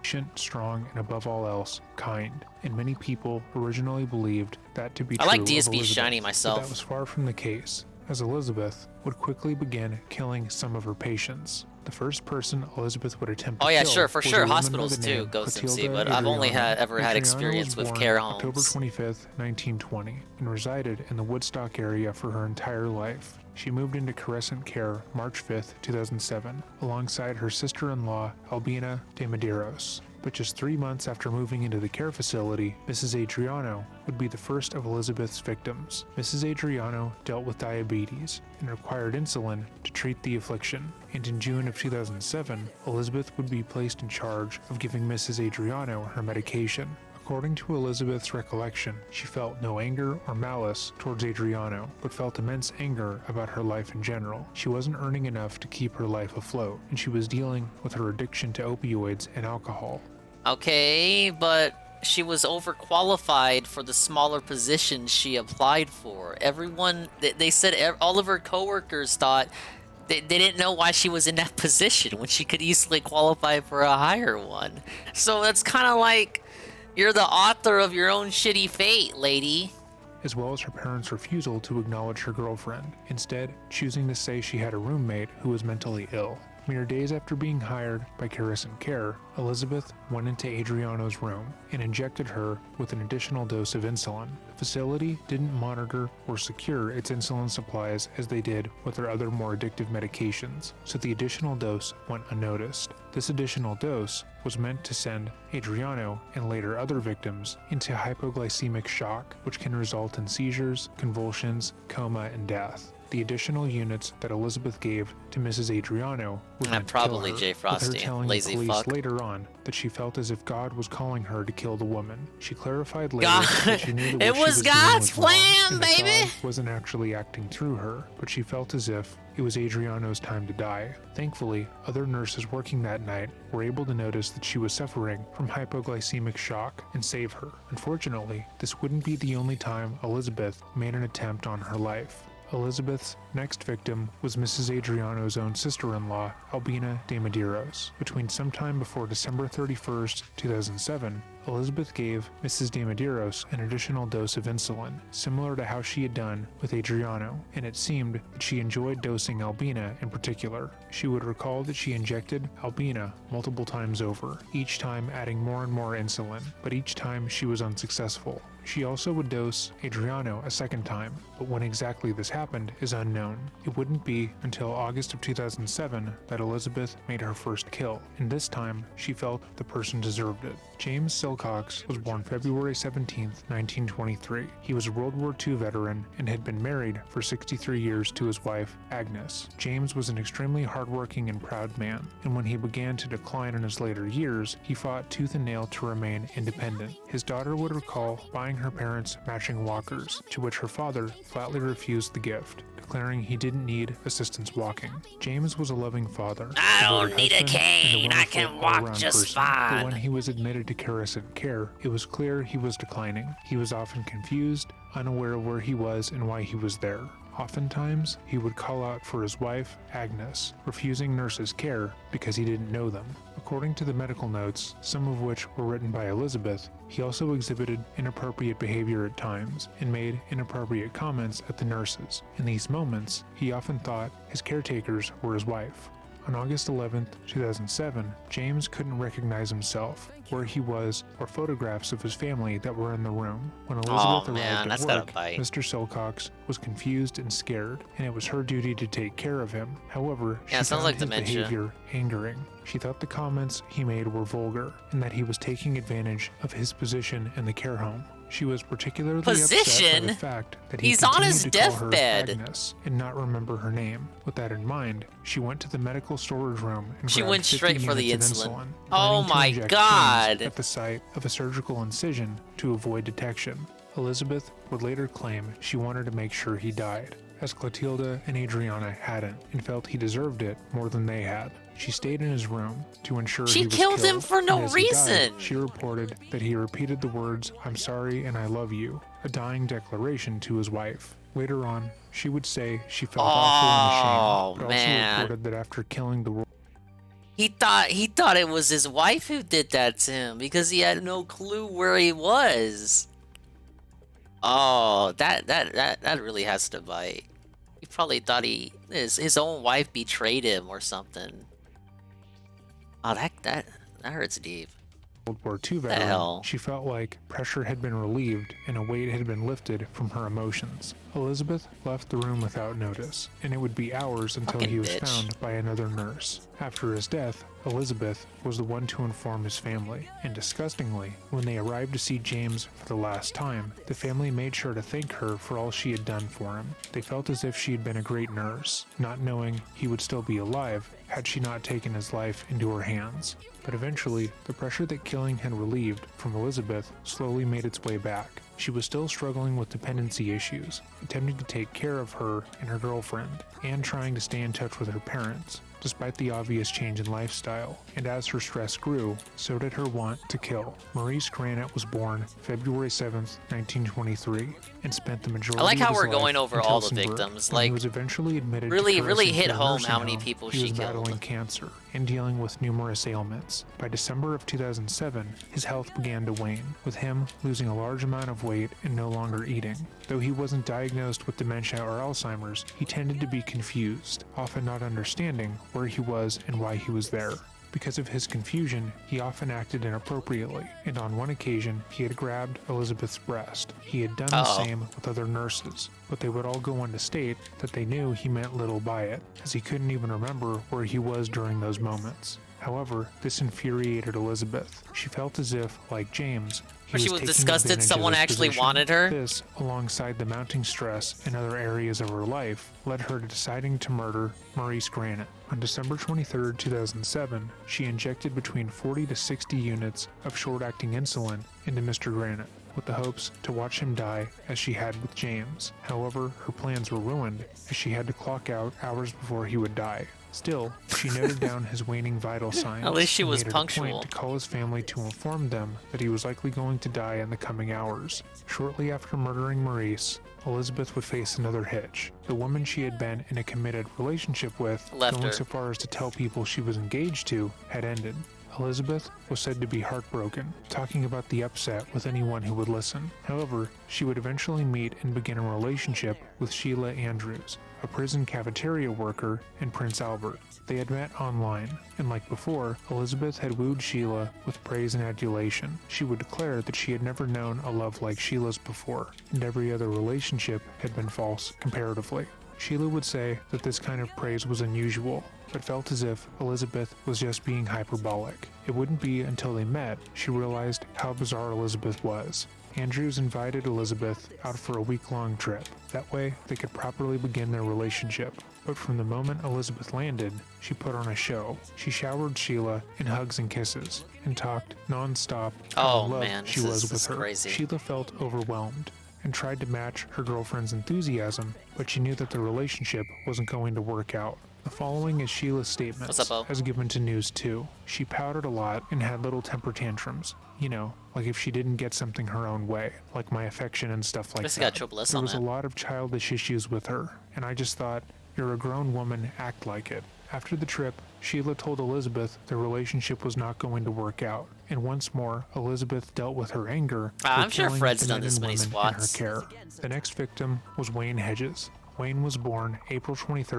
Patient, strong, and above all else, kind. And many people originally believed that to be I true like of DSP Elizabeth, Shiny but myself. that was far from the case, as Elizabeth would quickly begin killing some of her patients. The The first person Elizabeth would attempt to Oh yeah, kill sure, for was a sure. woman by Hospitals the too, name Ghost MC, Clotilda but I've only Adriano. ever had Adriano experience was with born care October homes. 25th, 1920, and resided in the Woodstock area for her entire life. She moved into Crescent Care March 5th, 2007, alongside her sister-in-law Albina de Medeiros. But just 3 months after moving into the care facility, Mrs. Adriano would be the first of Elizabeth's victims. Mrs. Adriano dealt with diabetes and required insulin to treat the affliction, and in June of 2007, Elizabeth would be placed in charge of giving Mrs. Adriano her medication. According to Elizabeth's recollection, she felt no anger or malice towards Adriano, but felt immense anger about her life in general. She wasn't earning enough to keep her life afloat, and she was dealing with her addiction to opioids and alcohol. Okay, but she was overqualified for the smaller position she applied for. Everyone, they said all of her coworkers thought they didn't know why she was in that position when she could easily qualify for a higher one. So that's kind of like, you're the author of your own shitty fate, lady. As well as her parents' refusal to acknowledge her girlfriend, instead choosing to say she had a roommate who was mentally ill. Mere days after being hired by Crescent Care, Elizabeth went into Adriano's room and injected her with an additional dose of insulin. The facility didn't monitor or secure its insulin supplies as they did with their other more addictive medications, so the additional dose went unnoticed. This additional dose was meant to send Adriano and later other victims into hypoglycemic shock, which can result in seizures, convulsions, coma, and death. The additional units that Elizabeth gave to Mrs. Adriano were meant to probably kill her, Jay Frosty, with her telling lazy the police fuck. later on that she felt as if God was calling her to kill the woman. She clarified later God, that she knew that it what she was doing God's was wrong, plan, and that baby. God wasn't actually acting through her, but she felt as if it was Adriano's time to die. Thankfully, other nurses working that night were able to notice that she was suffering from hypoglycemic shock and save her. Unfortunately, this wouldn't be the only time Elizabeth made an attempt on her life. Elizabeth's next victim was Mrs. Adriano's own sister-in-law, Albina de Medeiros. Between sometime before December 31st, 2007, Elizabeth gave Mrs. de Medeiros an additional dose of insulin, similar to how she had done with Adriano, and it seemed that she enjoyed dosing Albina in particular. She would recall that she injected Albina multiple times over, each time adding more and more insulin, but each time she was unsuccessful. She also would dose Adriano a second time, but when exactly this happened is unknown. It wouldn't be until August of 2007 that Elizabeth made her first kill, and this time she felt the person deserved it. James Silcox was born February 17, 1923. He was a World War II veteran and had been married for 63 years to his wife, Agnes. James was an extremely hardworking and proud man, and when he began to decline in his later years, he fought tooth and nail to remain independent. His daughter would recall buying her parents matching walkers, to which her father flatly refused the gift, declaring he didn't need assistance walking. James was a loving father. I don't devoted need a husband, and cane, I wonderful can walk all-around just person. But fine. when he was admitted to Crescent Care, it was clear he was declining. He was often confused, unaware of where he was and why he was there. Oftentimes, he would call out for his wife, Agnes, refusing nurses' care because he didn't know them. According to the medical notes, some of which were written by Elizabeth, he also exhibited inappropriate behavior at times and made inappropriate comments at the nurses. In these moments, he often thought his caretakers were his wife. On August 11, 2007, James couldn't recognize himself, where he was, or photographs of his family that were in the room. When Elizabeth arrived at work, Mr. Silcox was confused and scared, and it was her duty to take care of him. However, she sounds found like his dementia. behavior angering. She thought the comments he made were vulgar, and that he was taking advantage of his position in the care home. She was particularly upset by Position? the fact that he He's on continued his to call her deathbed. Agnes and not remember her name. With that in mind, she went to the medical storage room and She grabbed went 50 straight for the units insulin. of insulin, Oh planning to my inject God. James at the site of a surgical incision to avoid detection. Elizabeth would later claim she wanted to make sure he died, as Clotilda and Adriana hadn't, and felt he deserved it more than they had. She stayed in his room to ensure She he was killed him killed, for no and as he died, reason. she reported that he repeated the words, "I'm sorry and I love you," a dying declaration to his wife. Later on, she would say she felt awful and ashamed, but man. also reported that after killing the He thought it was his wife who did that to him because he had no clue where he was. Oh, that really has to bite. He probably thought his own wife betrayed him or something. Oh, that hurts deep. World War II The veteran, hell? she felt like pressure had been relieved and a weight had been lifted from her emotions. Elizabeth left the room without notice, and it would be hours until Fucking he was bitch. found by another nurse. After his death, Elizabeth was the one to inform his family, and disgustingly, when they arrived to see James for the last time, the family made sure to thank her for all she had done for him. They felt as if she had been a great nurse, not knowing he would still be alive had she not taken his life into her hands. But eventually, the pressure that killing had relieved from Elizabeth slowly made its way back. She was still struggling with dependency issues, attempting to take care of her and her girlfriend, and trying to stay in touch with her parents, despite the obvious change in lifestyle. And as her stress grew, so did her want to kill. Maurice Granite was born February 7th, 1923, and spent the majority I like of how his we're life going over in all the Tillsonburg. victims. When he Like, was eventually admitted really to Carson hit Care home nursing how many home, people he she was killed. battling cancer and dealing with numerous ailments. By December of 2007, his health began to wane, with him losing a large amount of weight and no longer eating. Though he wasn't diagnosed with dementia or Alzheimer's, he tended to be confused, often not understanding where he was and why he was there. Because of his confusion, he often acted inappropriately, and on one occasion, he had grabbed Elizabeth's breast. He had done the same with other nurses, but they would all go on to state that they knew he meant little by it, as he couldn't even remember where he was during those moments. However, this infuriated Elizabeth. She felt as if, like James, he She was was taking disgusted advantage of someone his actually position. wanted her? This, alongside the mounting stress in other areas of her life, led her to deciding to murder Maurice Granite. On December 23, 2007, she injected between 40 to 60 units of short-acting insulin into Mr. Granite, with the hopes to watch him die as she had with James. However, her plans were ruined as she had to clock out hours before he would die. Still, she noted down his waning vital signs. At least she and was made it a punctual. point to call his family to inform them that he was likely going to die in the coming hours. Shortly after murdering Maurice, Elizabeth would face another hitch. The woman she had been in a committed relationship with, Left going her. so far as to tell people she was engaged to, had ended. Elizabeth was said to be heartbroken, talking about the upset with anyone who would listen. However, she would eventually meet and begin a relationship with Sheila Andrews, a prison cafeteria worker in Prince Albert. They had met online, and like before, Elizabeth had wooed Sheila with praise and adulation. She would declare that she had never known a love like Sheila's before, and every other relationship had been false comparatively. Sheila would say that this kind of praise was unusual, but felt as if Elizabeth was just being hyperbolic. It wouldn't be until they met she realized how bizarre Elizabeth was. Andrews invited Elizabeth out for a week-long trip. That way, they could properly begin their relationship. But from the moment Elizabeth landed, she put on a show. She showered Sheila in hugs and kisses, and talked non-stop how Oh, in love man, she this was is with her. crazy. Sheila felt overwhelmed and tried to match her girlfriend's enthusiasm, but she knew that the relationship wasn't going to work out. The following is Sheila's statements, What's up, Bo? as given to News 2. She pouted a lot and had little temper tantrums. You know, like if she didn't get something her own way, like my affection and stuff like Guess I that. got Triple S There on was a that. lot of childish issues with her, and I just thought, you're a grown woman, act like it. After the trip, Sheila told Elizabeth their relationship was not going to work out, and once more, Elizabeth dealt with her anger. I'm for sure killing Fred's the done men this and many women swats. in her care. The next victim was Wayne Hedges. Wayne was born April 23,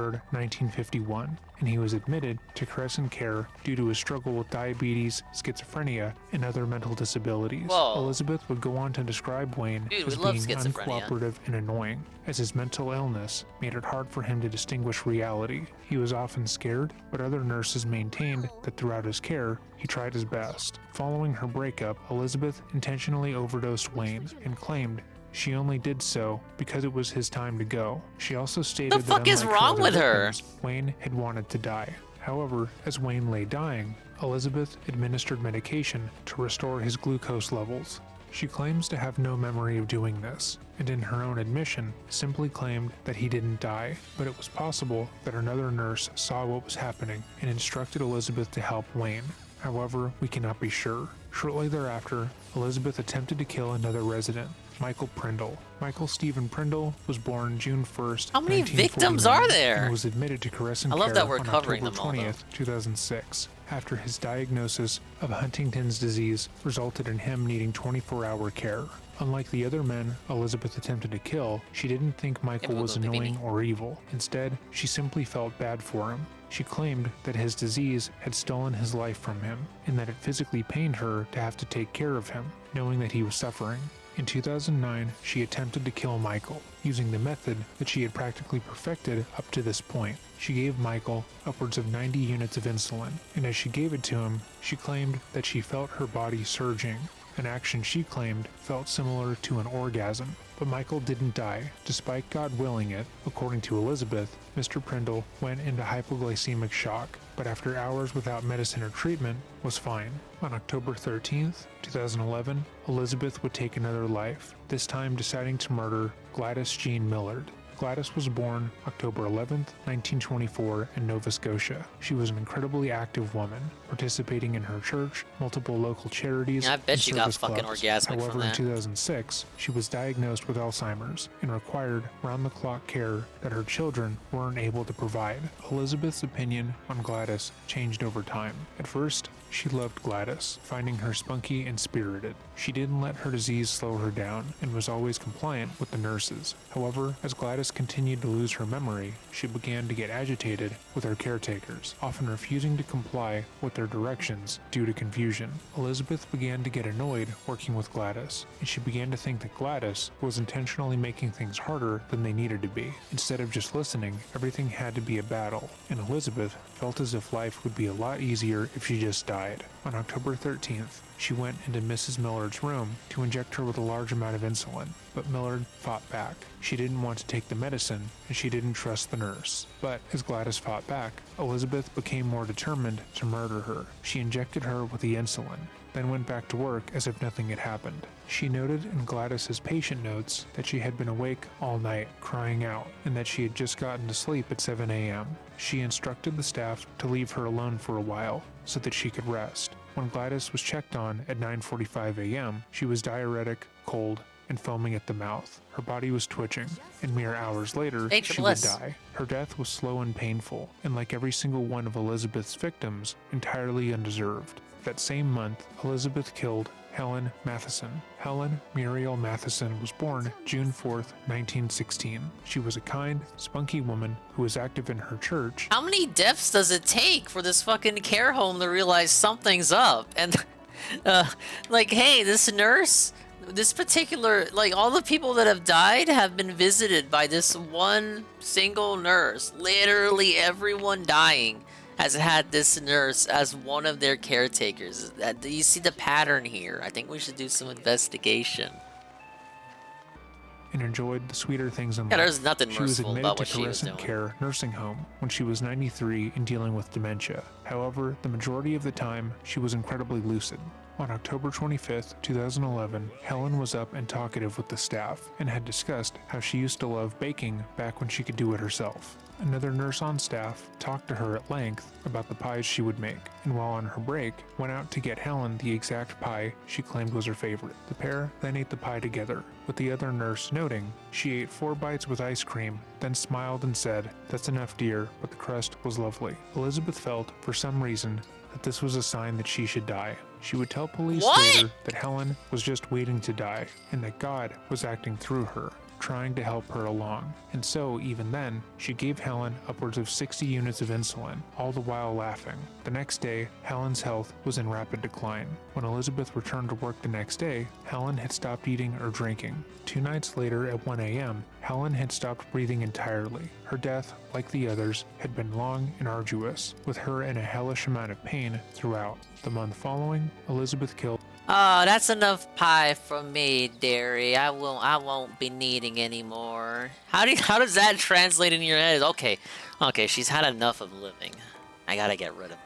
1951, and he was admitted to Crescent Care due to his struggle with diabetes, schizophrenia, and other mental disabilities. Whoa. Elizabeth would go on to describe Wayne Dude, as we love being schizophrenia. uncooperative and annoying, as his mental illness made it hard for him to distinguish reality. He was often scared, but other nurses maintained that throughout his care, he tried his best. Following her breakup, Elizabeth intentionally overdosed Wayne and claimed she only did so because it was his time to go. She also stated The fuck that is unlike wrong other with her? victims, Wayne had wanted to die. However, as Wayne lay dying, Elizabeth administered medication to restore his glucose levels. She claims to have no memory of doing this, and in her own admission, simply claimed that he didn't die, but it was possible that another nurse saw what was happening and instructed Elizabeth to help Wayne. However, we cannot be sure. Shortly thereafter, Elizabeth attempted to kill another resident, Michael Prindle. Michael Stephen Prindle was born June 1st, How many 1949, victims are there? and was admitted to Crescent I love Care that we're on covering October them all, 20th, 2006, after his diagnosis of Huntington's disease resulted in him needing 24-hour care. Unlike the other men Elizabeth attempted to kill, she didn't think Michael was annoying or evil. Instead, she simply felt bad for him. She claimed that his disease had stolen his life from him, and that it physically pained her to have to take care of him, knowing that he was suffering. In 2009, she attempted to kill Michael, using the method that she had practically perfected up to this point. She gave Michael upwards of 90 units of insulin, and as she gave it to him, she claimed that she felt her body surging, an action she claimed felt similar to an orgasm. But Michael didn't die, despite God willing it. According to Elizabeth, Mr. Prindle went into hypoglycemic shock, but after hours without medicine or treatment, was fine. On October 13th, 2011, Elizabeth would take another life, this time deciding to murder Gladys Jean Millard. Gladys was born October 11th, 1924 in Nova Scotia. She was an incredibly active woman, participating in her church, multiple local charities, I bet and she got service fucking clubs. orgasmic However, from that. in 2006, she was diagnosed with Alzheimer's and required round-the-clock care that her children weren't able to provide. Elizabeth's opinion on Gladys changed over time. At first, she loved Gladys, finding her spunky and spirited. She didn't let her disease slow her down and was always compliant with the nurses. However, as Gladys continued to lose her memory, she began to get agitated with her caretakers, often refusing to comply with their directions due to confusion. Elizabeth began to get annoyed working with Gladys, and she began to think that Gladys was intentionally making things harder than they needed to be. Instead of just listening, everything had to be a battle, and Elizabeth felt as if life would be a lot easier if she just died. On October 13th, she went into Mrs. Millard's room to inject her with a large amount of insulin, but Millard fought back. She didn't want to take the medicine, and she didn't trust the nurse. But as Gladys fought back, Elizabeth became more determined to murder her. She injected her with the insulin, then went back to work as if nothing had happened. She noted in Gladys's patient notes that she had been awake all night, crying out, and that she had just gotten to sleep at 7 a.m. She instructed the staff to leave her alone for a while so that she could rest. When Gladys was checked on at 9:45 a.m., she was diuretic, cold, and foaming at the mouth. Her body was twitching, and mere hours later, she would die. Her death was slow and painful, and like every single one of Elizabeth's victims, entirely undeserved. That same month, Elizabeth killed Helen Matheson. Helen Muriel Matheson was born June 4th, 1916. She was a kind, spunky woman who was active in her church. How many deaths does it take for this fucking care home to realize something's up? And, like, hey, this nurse, this particular, like, all the people that have died have been visited by this one single nurse. Literally everyone dying has had this nurse as one of their caretakers. Do you see the pattern here? I think we should do some investigation. And enjoyed the sweeter things in life. Yeah, there's nothing She was merciful admitted about to what she was Crescent doing. Care nursing home when she was 93 and dealing with dementia. However, the majority of the time, she was incredibly lucid. On October 25th, 2011, Helen was up and talkative with the staff and had discussed how she used to love baking back when she could do it herself. Another nurse on staff talked to her at length about the pies she would make, and while on her break, went out to get Helen the exact pie she claimed was her favorite. The pair then ate the pie together, with the other nurse noting she ate 4 bites with ice cream, then smiled and said, "That's enough, dear, but the crust was lovely." Elizabeth felt, for some reason, that this was a sign that she should die. She would tell police later that Helen was just waiting to die, and that God was acting through her, trying to help her along. And so, even then, she gave Helen upwards of 60 units of insulin, all the while laughing. The next day, Helen's health was in rapid decline. When Elizabeth returned to work the next day, Helen had stopped eating or drinking. 2 nights later at 1 a.m., Helen had stopped breathing entirely. Her death, like the others, had been long and arduous, with her in a hellish amount of pain throughout. The month following, Elizabeth killed Oh, that's enough pie for me, dearie. I won't be needing any more. How does that translate in your head? Okay, she's had enough of living. I gotta get rid of her.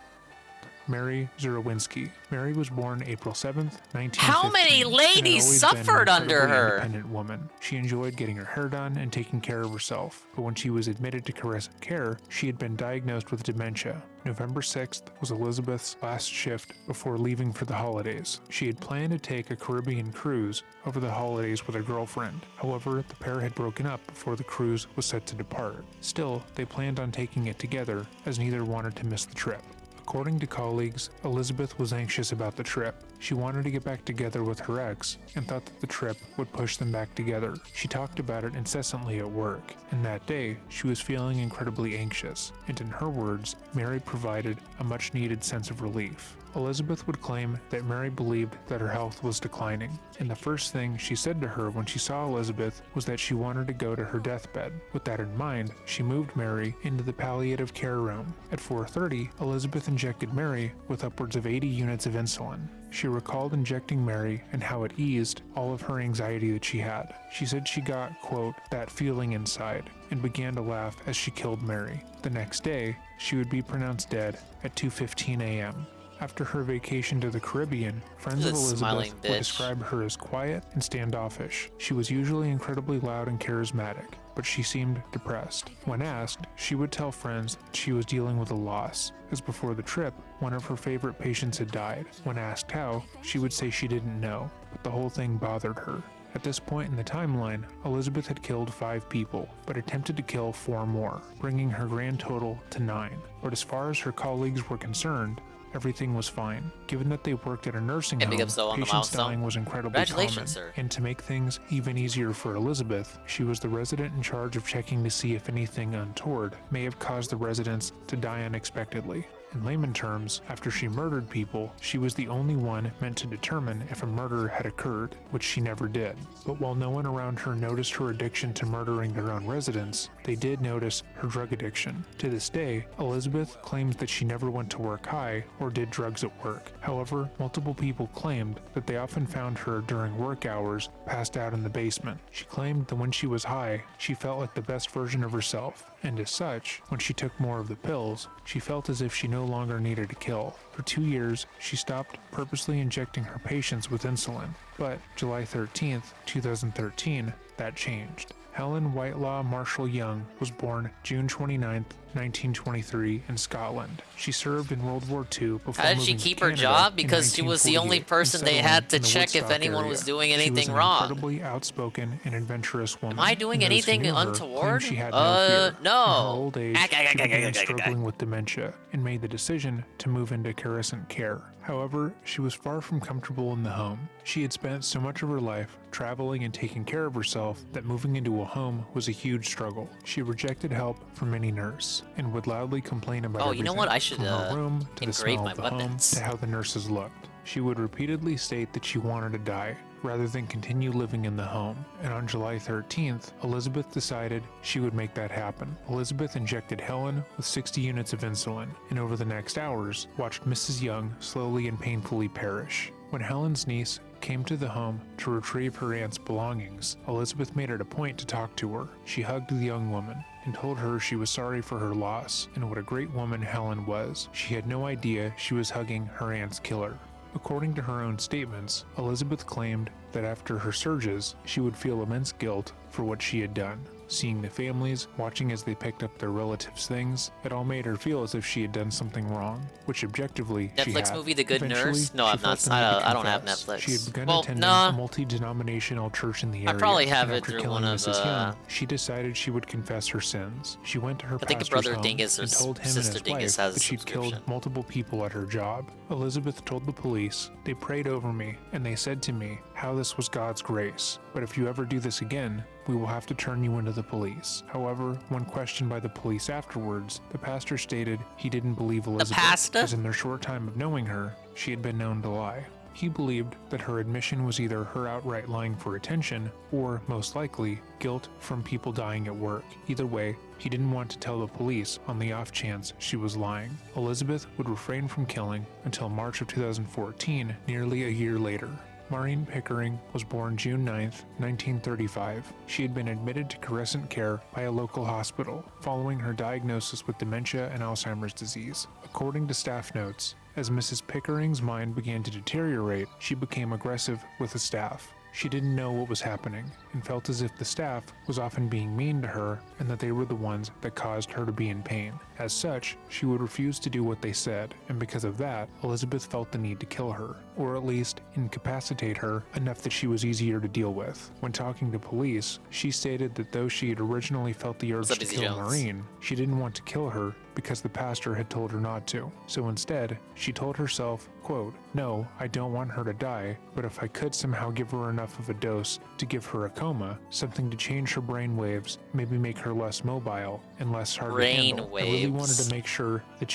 Mary Zerowinski. Mary was born April 7th, 1915. How many and had ladies always suffered been an under incredibly her? Independent woman. She enjoyed getting her hair done and taking care of herself, but when she was admitted to Crescent Care, she had been diagnosed with dementia. November 6th was Elizabeth's last shift before leaving for the holidays. She had planned to take a Caribbean cruise over the holidays with her girlfriend. However, the pair had broken up before the cruise was set to depart. Still, they planned on taking it together, as neither wanted to miss the trip. According to colleagues, Elizabeth was anxious about the trip. She wanted to get back together with her ex and thought that the trip would push them back together. She talked about it incessantly at work, and that day she was feeling incredibly anxious, and in her words, Mary provided a much-needed sense of relief. Elizabeth would claim that Mary believed that her health was declining, and the first thing she said to her when she saw Elizabeth was that she wanted to go to her deathbed. With that in mind, she moved Mary into the palliative care room. At 4:30, Elizabeth injected Mary with upwards of 80 units of insulin. She recalled injecting Mary and how it eased all of her anxiety that she had. She said she got, quote, that feeling inside, and began to laugh as she killed Mary. The next day, she would be pronounced dead at 2:15 a.m. After her vacation to the Caribbean, friends of Elizabeth would describe her as quiet and standoffish. She was usually incredibly loud and charismatic, but she seemed depressed. When asked, she would tell friends that she was dealing with a loss, as before the trip, one of her favorite patients had died. When asked how, she would say she didn't know, but the whole thing bothered her. At this point in the timeline, Elizabeth had killed 5 people, but attempted to kill 4 more, bringing her grand total to 9. But as far as her colleagues were concerned, everything was fine. Given that they worked at a nursing home, patients dying was incredibly common. Sir. And to make things even easier for Elizabeth, she was the resident in charge of checking to see if anything untoward may have caused the residents to die unexpectedly. In layman terms, after she murdered people, she was the only one meant to determine if a murder had occurred, which she never did. But while no one around her noticed her addiction to murdering their own residents, they did notice her drug addiction. To this day, Elizabeth claims that she never went to work high or did drugs at work. However, multiple people claimed that they often found her during work hours passed out in the basement. She claimed that when she was high, she felt like the best version of herself. And as such, when she took more of the pills, she felt as if she no longer needed to kill. For 2 years, she stopped purposely injecting her patients with insulin. But July 13th, 2013, that changed. Helen Whitelaw Marshall Young was born June 29th, 1923 in Scotland. She served in World War II before How did she moving keep to her Canada job? Because she was the only 1948 person and they settling had to in the check if Woodstock anyone area. was doing She was anything an wrong. incredibly outspoken and adventurous woman. Am I doing and those who anything knew her untoward? claimed she had no fear. No. In her old age, she began struggling with dementia and made the decision to move into Carissant care. However, she was far from comfortable in the home. She had spent so much of her life traveling and taking care of herself that moving into a home was a huge struggle. She rejected help from any nurse and would loudly complain about everything, you know what? I should from her room to the engrave smell my of the weapons. home to how the nurses looked. She would repeatedly state that she wanted to die rather than continue living in the home, and on July 13th, Elizabeth decided she would make that happen. Elizabeth injected Helen with 60 units of insulin, and over the next hours, watched Mrs. Young slowly and painfully perish. When Helen's niece came to the home to retrieve her aunt's belongings, Elizabeth made it a point to talk to her. She hugged the young woman and told her she was sorry for her loss and what a great woman Helen was. She had no idea she was hugging her aunt's killer. According to her own statements, Elizabeth claimed that after her surges, she would feel immense guilt for what she had done. Seeing the families, watching as they picked up their relatives' things, it all made her feel as if she had done something wrong, which objectively she had. Netflix movie The Good Eventually, Nurse? No, she I'm felt not. the need to I don't have confess. Netflix. She had begun Well, attending nah. a multi-denominational church in the area. I probably have and it after through killing one of, Mrs. Young, she decided she would confess her sins. She went to her I think pastor's Brother home Dingus or and told him and Sister his Dingus wife has a that she'd killed subscription. multiple people at her job. Elizabeth told the police, "They prayed over me, and they said to me how this was God's grace. But if you ever do this again, we will have to turn you into the police." However, when questioned by the police afterwards, the pastor stated he didn't believe Elizabeth, as in their short time of knowing her, she had been known to lie. He believed that her admission was either her outright lying for attention, or, most likely, guilt from people dying at work. Either way, he didn't want to tell the police on the off chance she was lying. Elizabeth would refrain from killing until March of 2014, nearly a year later. Maureen Pickering was born June 9, 1935. She had been admitted to Carissant care by a local hospital following her diagnosis with dementia and Alzheimer's disease. According to staff notes, as Mrs. Pickering's mind began to deteriorate, she became aggressive with the staff. She didn't know what was happening and felt as if the staff was often being mean to her and that they were the ones that caused her to be in pain. As such, she would refuse to do what they said, and because of that, Elizabeth felt the need to kill her, or at least incapacitate her enough that she was easier to deal with. When talking to police, she stated that though she had originally felt the urge to kill Maureen, she didn't want to kill her because the pastor had told her not to. So instead, she told herself, quote, "No, I don't want her to die, but if I could somehow give her enough of a dose to give her a coma, something to change her brain waves, maybe make her less mobile and less hard to handle. I really wanted to make sure that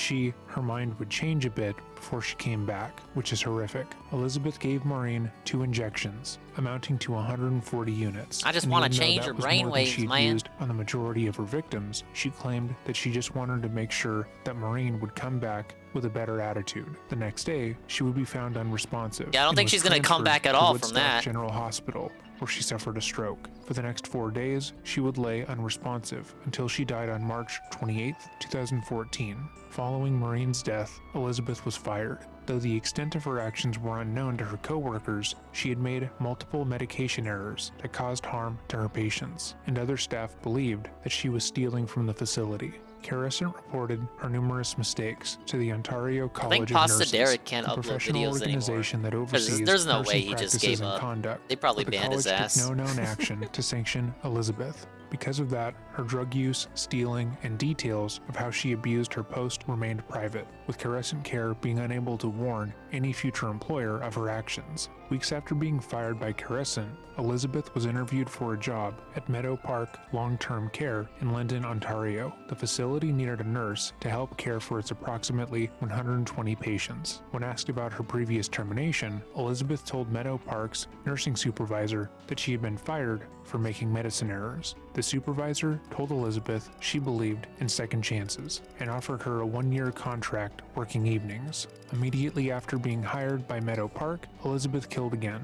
her mind would change a bit before she came back," which is horrific. Elizabeth gave Maureen 2 injections, amounting to 140 units. I just And want even to though change that your was brain more than waves, she'd man. used on the majority of her victims, she claimed that she just wanted to make sure that Maureen would come back with a better attitude. The next day, she would be found unresponsive. Yeah, I don't and think was she's gonna come transferred back at to all from Woodstock that. General Hospital, where she suffered a stroke. For the next 4 days, she would lay unresponsive until she died on March 28, 2014. Following Maureen's death, Elizabeth was fired. Though the extent of her actions were unknown to her co-workers, she had made multiple medication errors that caused harm to her patients, and other staff believed that she was stealing from the facility. Carison reported her numerous mistakes to the Ontario College of Pasta Nurses, Derek can't the upload professional videos organization that oversees there's no nursing way he just practices gave and up. conduct. They probably But the banned his college ass. took no known action to sanction Elizabeth. Because of that, her drug use, stealing, and details of how she abused her post remained private, with Carison Care being unable to warn any future employer of her actions. Weeks after being fired by Carison, Elizabeth was interviewed for a job at Meadow Park Long-Term Care in London, Ontario. The facility needed a nurse to help care for its approximately 120 patients. When asked about her previous termination, Elizabeth told Meadow Park's nursing supervisor that she had been fired for making medicine errors. The supervisor told Elizabeth she believed in second chances and offered her a 1-year contract working evenings. Immediately after being hired by Meadow Park, Elizabeth killed again.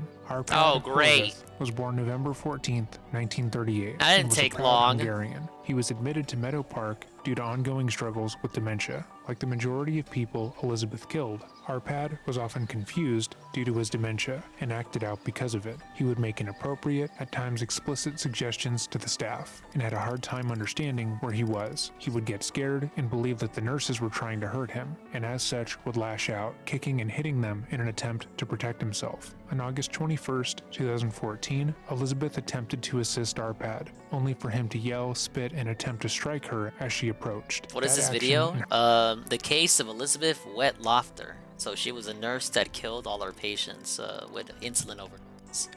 Oh, great. Was born November 14th, 1938. That didn't and was a take proud long. Hungarian. He was admitted to Meadow Park due to ongoing struggles with dementia. Like the majority of people Elizabeth killed, Arpad was often confused due to his dementia and acted out because of it. He would make inappropriate, at times explicit suggestions to the staff and had a hard time understanding where he was. He would get scared and believe that the nurses were trying to hurt him, and as such would lash out, kicking and hitting them in an attempt to protect himself. On August 21st, 2014, Elizabeth attempted to assist Arpad, only for him to yell, spit, and attempt to strike her as she approached. What is That this action video? The case of Elizabeth Wet-Lofter. So she was a nurse that killed all her patients with insulin overdose.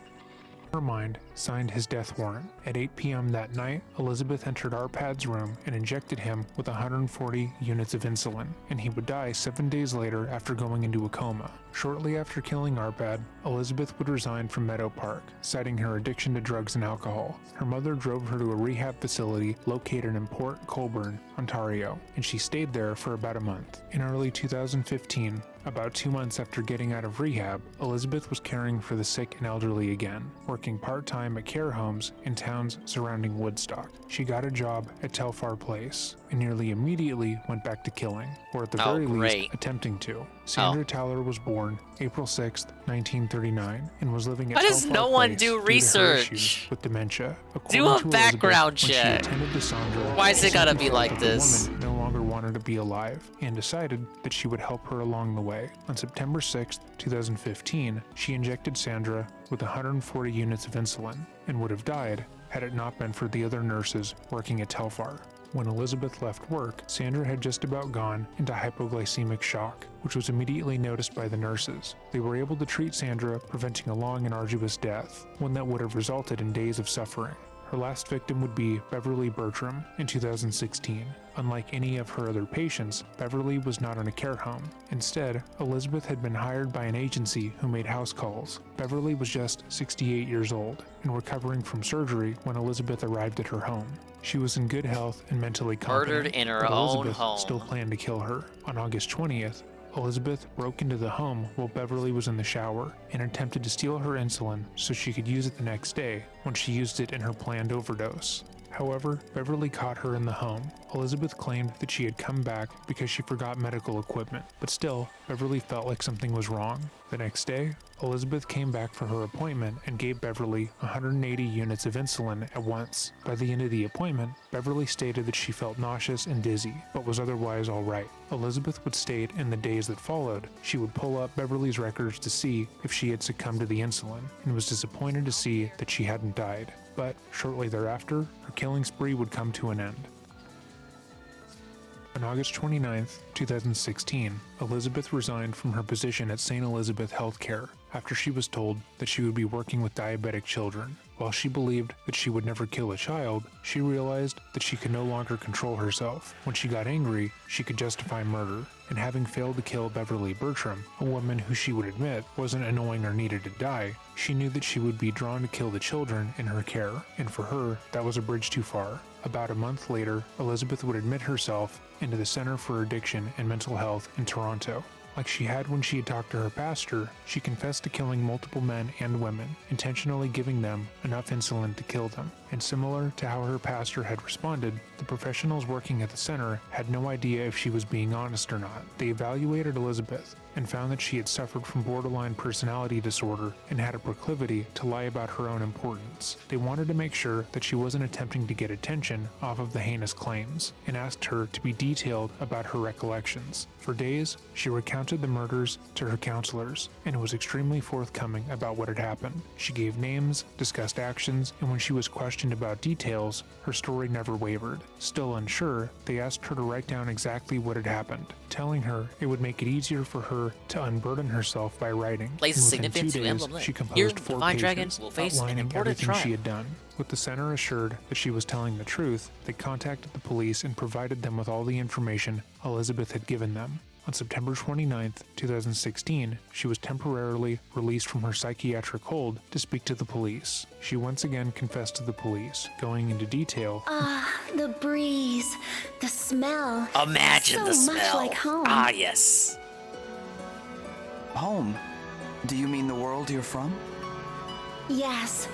her mind, signed his death warrant. At 8 p.m. that night, Elizabeth entered Arpad's room and injected him with 140 units of insulin, and he would die 7 days later after going into a coma. Shortly after killing Arpad, Elizabeth would resign from Meadow Park, citing her addiction to drugs and alcohol. Her mother drove her to a rehab facility located in Port Colborne, Ontario, and she stayed there for about a month. In early 2015, about 2 months after getting out of rehab, Elizabeth was caring for the sick and elderly again, working part-time at care homes in towns surrounding Woodstock. She got a job at Telfar Place, and nearly immediately went back to killing, or at the very least, attempting to. Sandra Towler was born April 6, 1939, and was living at Why does Telfar no one Place do due to her research? issues with dementia. Do According a to Elizabeth, background when she check. attended to Sandra, Why is it gotta be felt like that the this? woman no longer wanted to be alive, and decided that she would help her along the way. On September 6, 2015, she injected Sandra with 140 units of insulin, and would have died had it not been for the other nurses working at Telfar. When Elizabeth left work, Sandra had just about gone into hypoglycemic shock, which was immediately noticed by the nurses. They were able to treat Sandra, preventing a long and arduous death, one that would have resulted in days of suffering. Her last victim would be Beverly Bertram in 2016. Unlike any of her other patients, Beverly was not in a care home. Instead, Elizabeth had been hired by an agency who made house calls. Beverly was just 68 years old and recovering from surgery when Elizabeth arrived at her home. She was in good health and mentally competent, Murdered in her but own Elizabeth home. still planned to kill her. On August 20th, Elizabeth broke into the home while Beverly was in the shower and attempted to steal her insulin so she could use it the next day when she used it in her planned overdose. However, Beverly caught her in the home. Elizabeth claimed that she had come back because she forgot medical equipment, but still, Beverly felt like something was wrong. The next day, Elizabeth came back for her appointment and gave Beverly 180 units of insulin at once. By the end of the appointment, Beverly stated that she felt nauseous and dizzy, but was otherwise alright. Elizabeth would state in the days that followed, she would pull up Beverly's records to see if she had succumbed to the insulin, and was disappointed to see that she hadn't died. But shortly thereafter, her killing spree would come to an end. On August 29, 2016, Elizabeth resigned from her position at St. Elizabeth Healthcare after she was told that she would be working with diabetic children. While she believed that she would never kill a child, she realized that she could no longer control herself. When she got angry, she could justify murder, and having failed to kill Beverly Bertram, a woman who she would admit wasn't annoying or needed to die, she knew that she would be drawn to kill the children in her care, and for her, that was a bridge too far. About a month later, Elizabeth would admit herself into the Center for Addiction and Mental Health in Toronto. Like she had when she had talked to her pastor, she confessed to killing multiple men and women, intentionally giving them enough insulin to kill them. And similar to how her pastor had responded, the professionals working at the center had no idea if she was being honest or not. They evaluated Elizabeth and found that she had suffered from borderline personality disorder and had a proclivity to lie about her own importance. They wanted to make sure that she wasn't attempting to get attention off of the heinous claims, and asked her to be detailed about her recollections. For days, she recounted the murders to her counselors, and was extremely forthcoming about what had happened. She gave names, discussed actions, and when she was questioned about details, her story never wavered. Still unsure, they asked her to write down exactly what had happened, telling her it would make it easier for her to unburden herself by writing. Place And of within 2 significance to days, Emblem. she Here, composed the 4 Divine pages, Dragon will face an outlining important everything trial. she had done. With the center assured that she was telling the truth, they contacted the police and provided them with all the information Elizabeth had given them. On September 29, 2016, she was temporarily released from her psychiatric hold to speak to the police. She once again confessed to the police, going into detail. The breeze, the smell. Imagine so the smell. much like home. Ah, yes. Home? Do you mean the world you're from? Yes,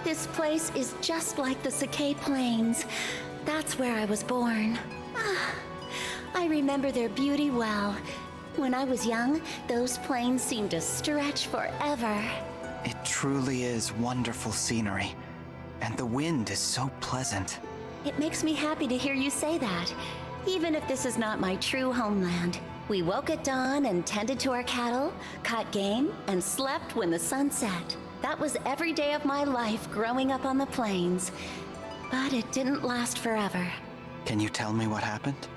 this place is just like the Sakai Plains. That's where I was born. I remember their beauty well. When I was young, those plains seemed to stretch forever. It truly is wonderful scenery. And the wind is so pleasant. It makes me happy to hear you say that, even if this is not my true homeland. We woke at dawn and tended to our cattle, caught game, and slept when the sun set. That was every day of my life growing up on the plains. But it didn't last forever. Can you tell me what happened?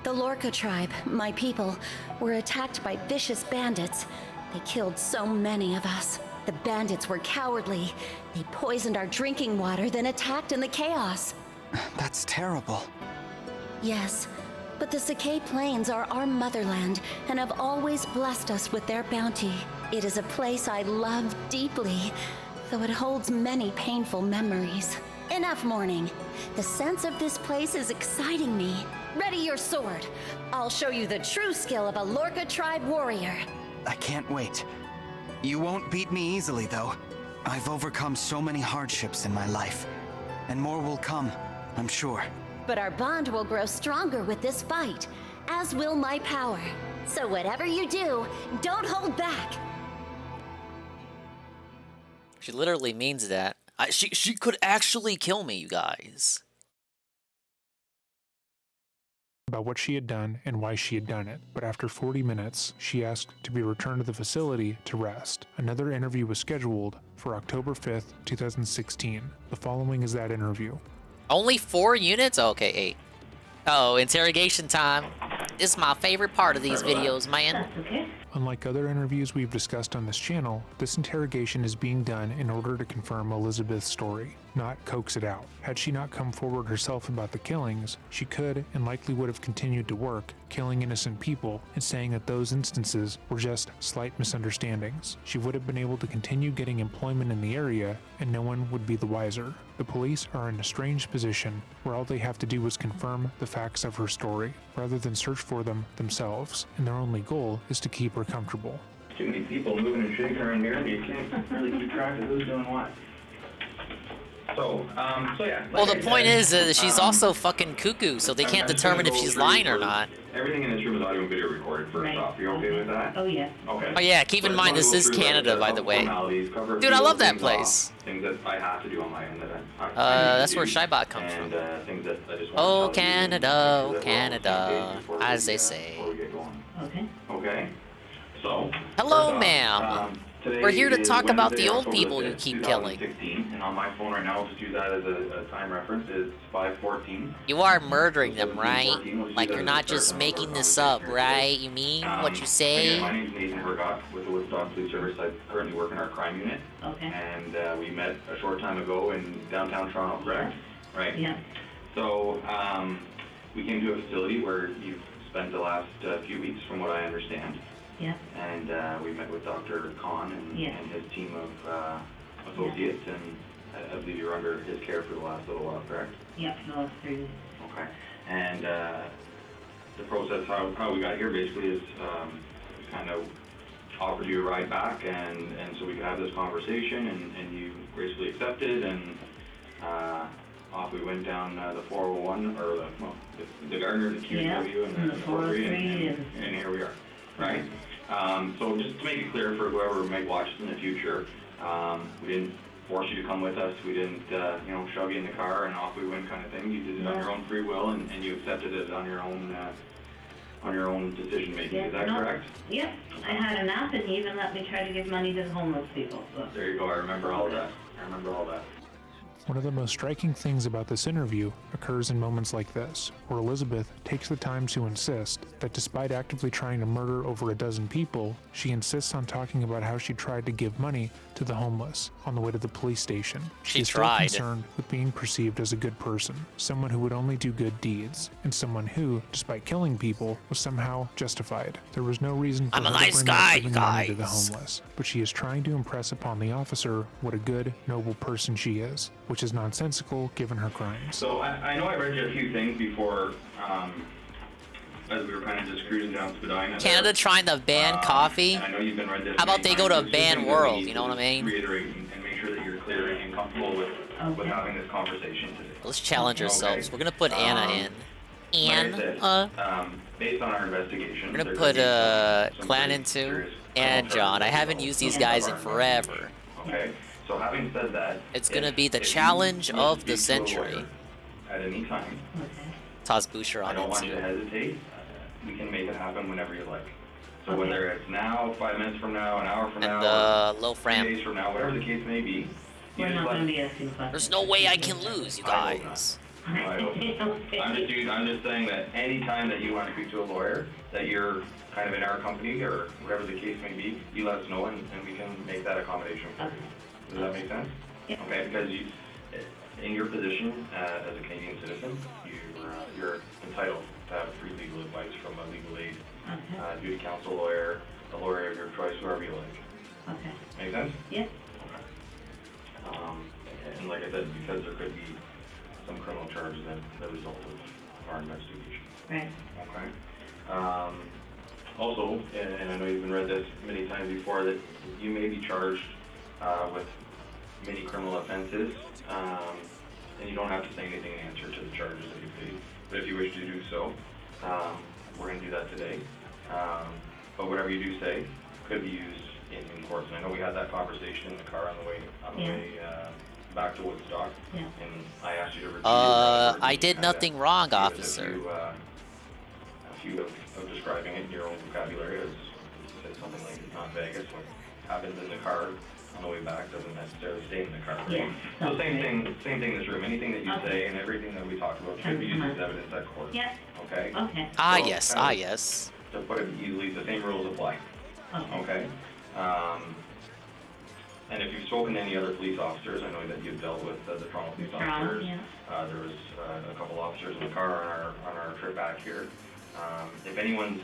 The Lorca tribe, my people, were attacked by vicious bandits. They killed so many of us. The bandits were cowardly. They poisoned our drinking water, then attacked in the chaos. That's terrible. Yes, but the Sakai Plains are our motherland and have always blessed us with their bounty. It is a place I love deeply, though it holds many painful memories. Enough mourning. The sense of this place is exciting me. Ready your sword. I'll show you the true skill of a Lorca tribe warrior. I can't wait. You won't beat me easily, though. I've overcome so many hardships in my life. And more will come, I'm sure. But our bond will grow stronger with this fight, as will my power. So whatever you do, don't hold back. She literally means that. She could actually kill me, you guys. About what she had done and why she had done it, but after 40 minutes, she asked to be returned to the facility to rest. Another interview was scheduled for October 5th, 2016. The following is that interview. Only 4 units? Okay, 8. Oh, interrogation time. This is my favorite part of these videos, man. Unlike other interviews we've discussed on this channel, this interrogation is being done in order to confirm Elizabeth's story, not coax it out. Had she not come forward herself about the killings, she could and likely would have continued to work, killing innocent people and saying that those instances were just slight misunderstandings. She would have been able to continue getting employment in the area and no one would be the wiser. The police are in a strange position where all they have to do is confirm the facts of her story, rather than search for them themselves, and their only goal is to keep her comfortable. Too many people moving and shaking around here that you can't really keep track of who's doing what. So yeah. Well, the point is she's also fucking cuckoo, so they can't determine if she's lying or not. Everything in this room is audio and video recorded first off. You okay with that? Oh, yeah. Okay. Oh yeah, keep in mind this is Canada, by the way. Dude, I love that place. Things that I have to do on my end that that's where Shybot comes from. Things that I just Oh, Canada, oh, Canada, as they say. Okay. Okay. So. Hello, ma'am. Today We're here to is talk about the Wednesday, old October people you 5th, keep killing. 2016, and on my phone right now, I'll just use that as a time reference, it's 5:14. You are murdering them, right? 17:14, we'll just Like use you're that as not a just start time making for this conversation up, here right? today. You mean what you Again, say? my name's Nathan Burgott with the Woodstock Police Service. I currently work in our crime unit. Okay. And we met a short time ago in downtown Toronto, correct? Right? Yeah. So we came to a facility where you've spent the last few weeks, from what I understand. Yeah. And we met with Dr. Khan and his team of associates, and I believe you were under his care for the last little while, correct? Yeah, for the last 3 weeks. Okay. And the process, how we got here basically is kind of offered you a ride back, and so we could have this conversation, and you gracefully accepted, and off we went down the 401, or the Gardner, the QW, and the 403, and here we are, right? So just to make it clear for whoever might watch this in the future, we didn't force you to come with us. We didn't, shove you in the car and off we went kind of thing. You did it on your own free will, and you accepted it on your own decision making. Is that correct? Yep. I had a nap, and he even let me try to give money to the homeless people. So. There you go. I remember all that. One of the most striking things about this interview occurs in moments like this, where Elizabeth takes the time to insist that despite actively trying to murder over a dozen people, she insists on talking about how she tried to give money to the homeless on the way to the police station. She is tried. still concerned with being perceived as a good person, someone who would only do good deeds, and someone who, despite killing people, was somehow justified. There was no reason for I'm a her nice to bring up guy, giving money to the guys. homeless, but she is trying to impress upon the officer what a good, noble person she is, which is nonsensical given her crimes. So I know I read you a few things before, as we were kind of just cruising down Spadina. Canada trying to ban coffee? And I know you've been read this. How about many they go to a times, but it's just ban things that we world, need you know to what I mean? Reiterate and make sure that you're clear and comfortable with having this conversation today. Let's challenge ourselves. We're gonna put Anna in. Like I said, based on our investigation, We're gonna there put could be some Clan pretty into serious and criminal John. I charges haven't used these guys in forever. Okay, so having said that, It's gonna be the if you challenge need of to the speak to a century. lawyer at any time, Toss Boucher I on don't it want you too. to hesitate. We can make it happen whenever you like. So Okay. whether it's now, 5 minutes from now, an hour from And now, low or 3 fram. days from now, whatever the case may be, you We're just not let going to be asking questions. There's no way I can lose, you guys. I hope not. I'm just saying that any time that you want to speak to a lawyer, that you're kind of in our company or whatever the case may be, you let us know and we can make that accommodation for you. Does that make sense? Yeah. Okay, because in your position as a Canadian citizen, you're entitled to have free legal advice from a legal aid, duty counsel lawyer, a lawyer of your choice, whoever you like. Okay. Make sense? Yeah. Okay. And like I said, because there could be some criminal charges that result of our investigation. Right. Okay. Also, and I know you've been read this many times before, that you may be charged with many criminal offenses, and you don't have to say anything in answer to the charges that you plead. But if you wish to do so, we're going to do that today. But whatever you do say could be used in court. And I know we had that conversation in the car on the way back to Woodstock. Yeah. And I asked you to repeat your words I and did kinda nothing wrong, give us officer. a few of describing it in your own vocabulary. As you said something like it's not Vegas. What happens in the car on the way back doesn't necessarily stay in the car. Right? Yeah. So same thing in this room. Anything that you say and everything that we talk about should be used as evidence at court. Yeah. Okay? Okay. Ah, So, yes. kind Ah, of yes. To put it easily, the same rules apply. Okay? And if you've spoken to any other police officers, I know that you've dealt with the Toronto police officers. There was a couple officers in the car on our trip back here. If anyone's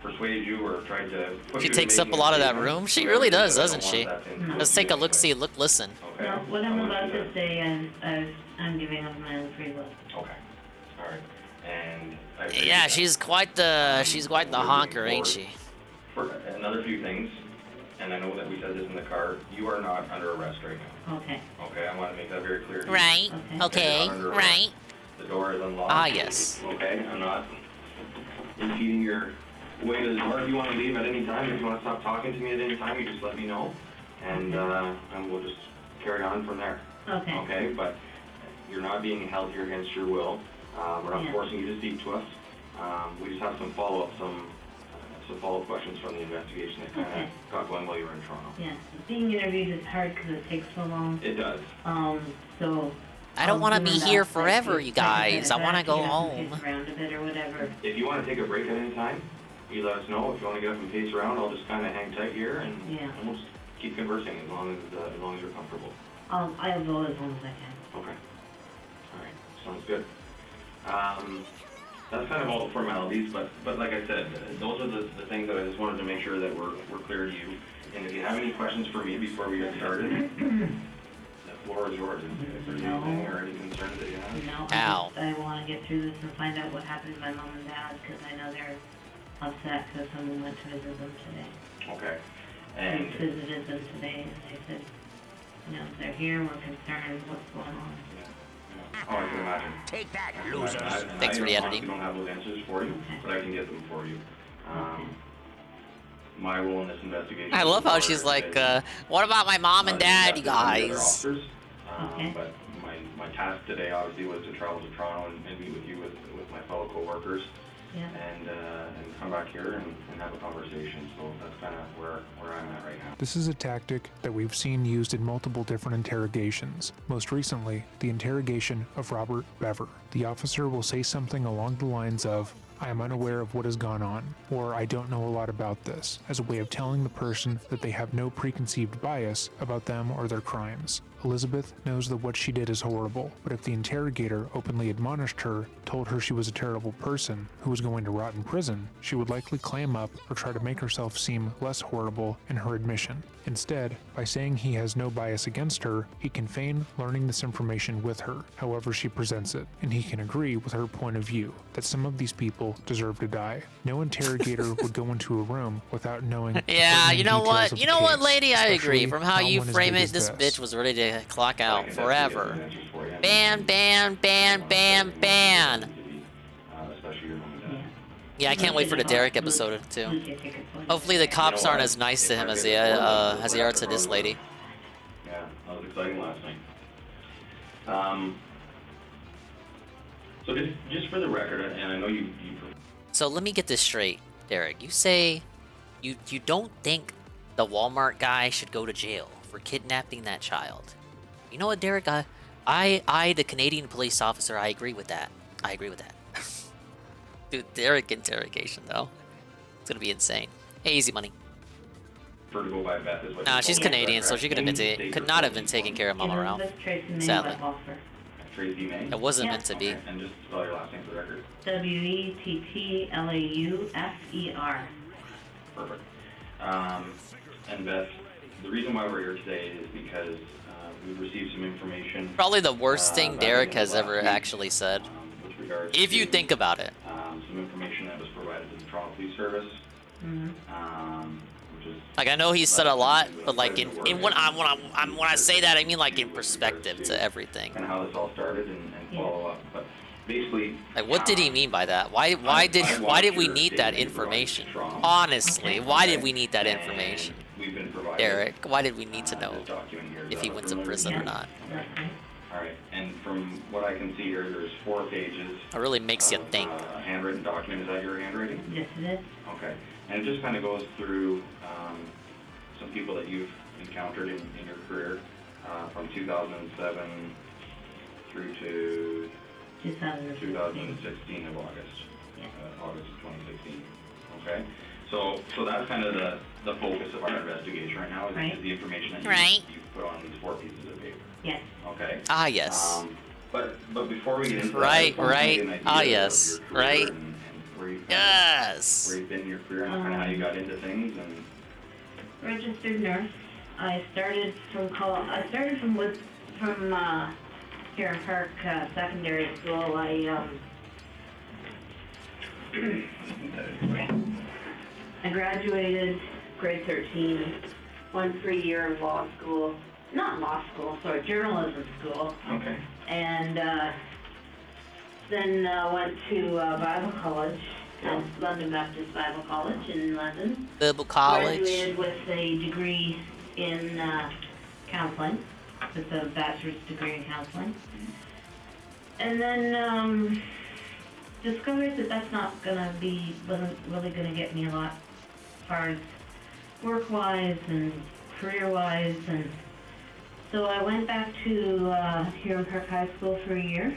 persuaded you or tried to push She you takes to up a making lot of that statement, room. She whatever really it is, does, I don't doesn't want she? that to influence Let's take a you look, see, look, listen. Okay? No, what I'm I want about you to say, I'm giving up my own free will. Okay. All right. And I Yeah, she's quite the honker, ain't she? For another few things, and I know that we said this in the car, you are not under arrest right now. Okay. Okay, I want to make that very clear to you. Right. Okay. You're not under arrest. Right. The door is unlocked. Ah, yes. Okay, I'm not impeding your way to the door. If you want to leave at any time, if you want to stop talking to me at any time, you just let me know, and we'll just carry on from there. Okay. Okay, but you're not being held here against your will. We're not Yeah. forcing you to speak to us. We just have some follow-up, some follow-up questions from the investigation that kind of got going while you were in Toronto. Yeah, being interviewed is hard because it takes so long. It does. So. I don't want to be here forever, you guys. I want to go home. Around a bit or whatever. If you want to take a break at any time, you let us know. If you want to get up and pace around, I'll just kind of hang tight here and we'll just keep conversing as long as you're comfortable. I'll go as long as I can. Okay. All right. Sounds good. That's kind of all the formalities, but like I said, those are the things that I just wanted to make sure that we're clear to you. And if you have any questions for me before we get started, the floor is yours. If there's anything or any concerns that you have. No, I want to get through this and find out what happened to my mom and dad because I know they're upset because someone went to visit them today. Okay. And visited them today and they said, they're here, we're concerned, what's going on? Oh, I can imagine. Take that, losers. Thanks for the editing. I don't have those answers for you, but I can get them for you. My role in this investigation. I love how she's like, what about my mom and dad, you guys? But my task today obviously was to travel to Toronto and meet with you with my fellow co-workers. And come back here and have a conversation. So that's kind of where I'm at right now. This is a tactic that we've seen used in multiple different interrogations. Most recently, the interrogation of Robert Bever. The officer will say something along the lines of, I am unaware of what has gone on, or I don't know a lot about this, as a way of telling the person that they have no preconceived bias about them or their crimes. Elizabeth knows that what she did is horrible, but if the interrogator openly admonished her, told her she was a terrible person who was going to rot in prison, she would likely clam up or try to make herself seem less horrible in her admission. Instead, by saying he has no bias against her, he can feign learning this information with her, however she presents it, and he can agree with her point of view, that some of these people deserve to die. No interrogator would go into a room without knowing. Yeah, you know what? You know what, lady? I agree. From how you one frame as it, big as this this. bitch was ready to clock out forever. Ban, ban, ban, ban, ban. Yeah, I can't wait for the Derek episode too. Hopefully the cops aren't as nice to him as they are to this lady. Yeah, that was exciting last night. So just for the record, and I know you. So let me get this straight, Derek. You say you don't think the Walmart guy should go to jail for kidnapping that child. You know what, Derek? I, the Canadian police officer, I agree with that. I agree with that. Dude, Derek interrogation though. It's gonna be insane. Hey, easy money. Nah, she's Canadian, so she could not have been taking care of Mama Ralph. Sadly. Tracy May. It wasn't meant to be. And just spell your last name for the record. Wettlauffer. Perfect. And Beth, the reason why we're here today is because we've received some information. Probably the worst thing Derek has ever actually said. If you think about it. Some information that was provided to the Toronto Police Service. Like, I know he said a lot, but like in when I say that, I mean like in perspective to everything. And how this all started and follow up, but basically. Like, what did he mean by that? Why did we need that information? Honestly, why did we need that information? Derek, why did we need to know if he went to prison or not? All right, and from what I can see here, there's 4 pages. It really makes you think. A handwritten document. Is that your handwriting? Yes, it is. Okay, and it just kind of goes through some people that you've encountered in your career from 2007 through to 2016 of August. August of 2016. Okay, so that's kind of the focus of our investigation right now is the information that you've put on these 4 pieces of paper. Yes. Okay. Ah, yes. But before we get into right. Ah, And yes. where you've yes. Where you've been in your career and kind of how you got into things and. Registered nurse. I started from here in Park Secondary School. I graduated grade 13, went for a year in law school. Not law school, sorry, journalism school. Okay. And then went to Bible College, London Baptist Bible College in London. Bible College. Graduated with a degree in counseling, with a bachelor's degree in counseling. And then discovered that wasn't really gonna get me a lot far as work-wise and career-wise, and so I went back to Huron Park High School for a year,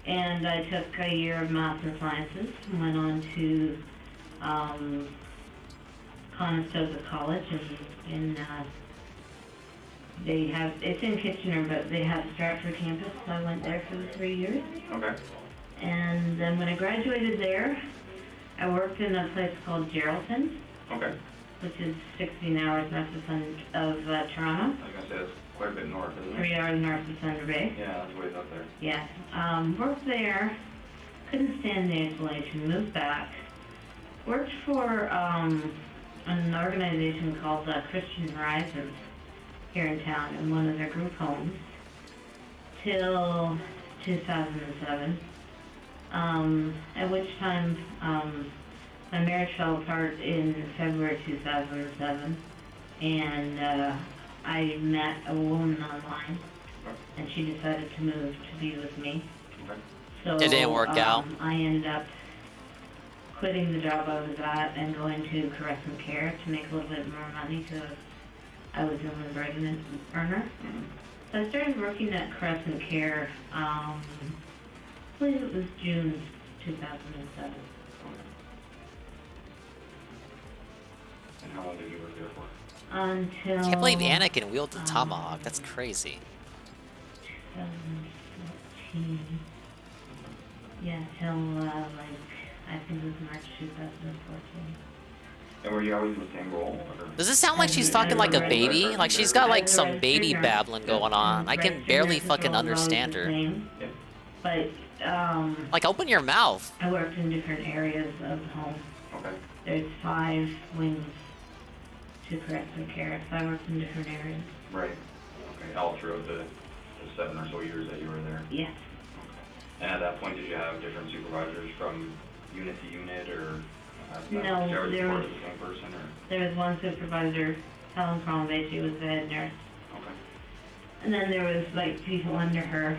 and I took a year of math and sciences, and went on to Conestoga College, and they have, it's in Kitchener, but they have Stratford campus, so I went there for the 3 years. Okay. And then when I graduated there, I worked in a place called Geraldton, Okay. which is 16 hours north of Toronto, I was gonna say that's quite a bit north, isn't it? 3 hours north of Thunder Bay. Yeah, that's ways up there. Yeah. Worked there, couldn't stand the isolation, moved back. Worked for an organization called Christian Horizons here in town in one of their group homes till 2007. At which time my marriage fell apart in February 2007, and I met a woman online, and she decided to move to be with me. Okay. So It didn't work out. I ended up quitting the job I was at and going to Crescent Care to make a little bit more money because I was the only bread earner. So I started working at Crescent Care, I believe it was June 2007. And how long did you work there for? Until... Can't believe Anakin wielded the tomahawk. That's crazy. 2014. Yeah, till I think it was March 2014. And were you always in the same role? Or? Does it sound like she's talking like a baby? Like she's got like some baby babbling going on. I can barely fucking understand her. But Like open your mouth. I worked in different areas of the home. Okay. There's 5 wings to Crescent Care, so I worked in different areas. Right. Okay. All throughout the 7 or so years that you were there. Yes. And at that point, did you have different supervisors from unit to unit, or No, there was there part was- of the same person, or? There was one supervisor, Helen Crombie, she was the head nurse. Okay. And then there was like people under her.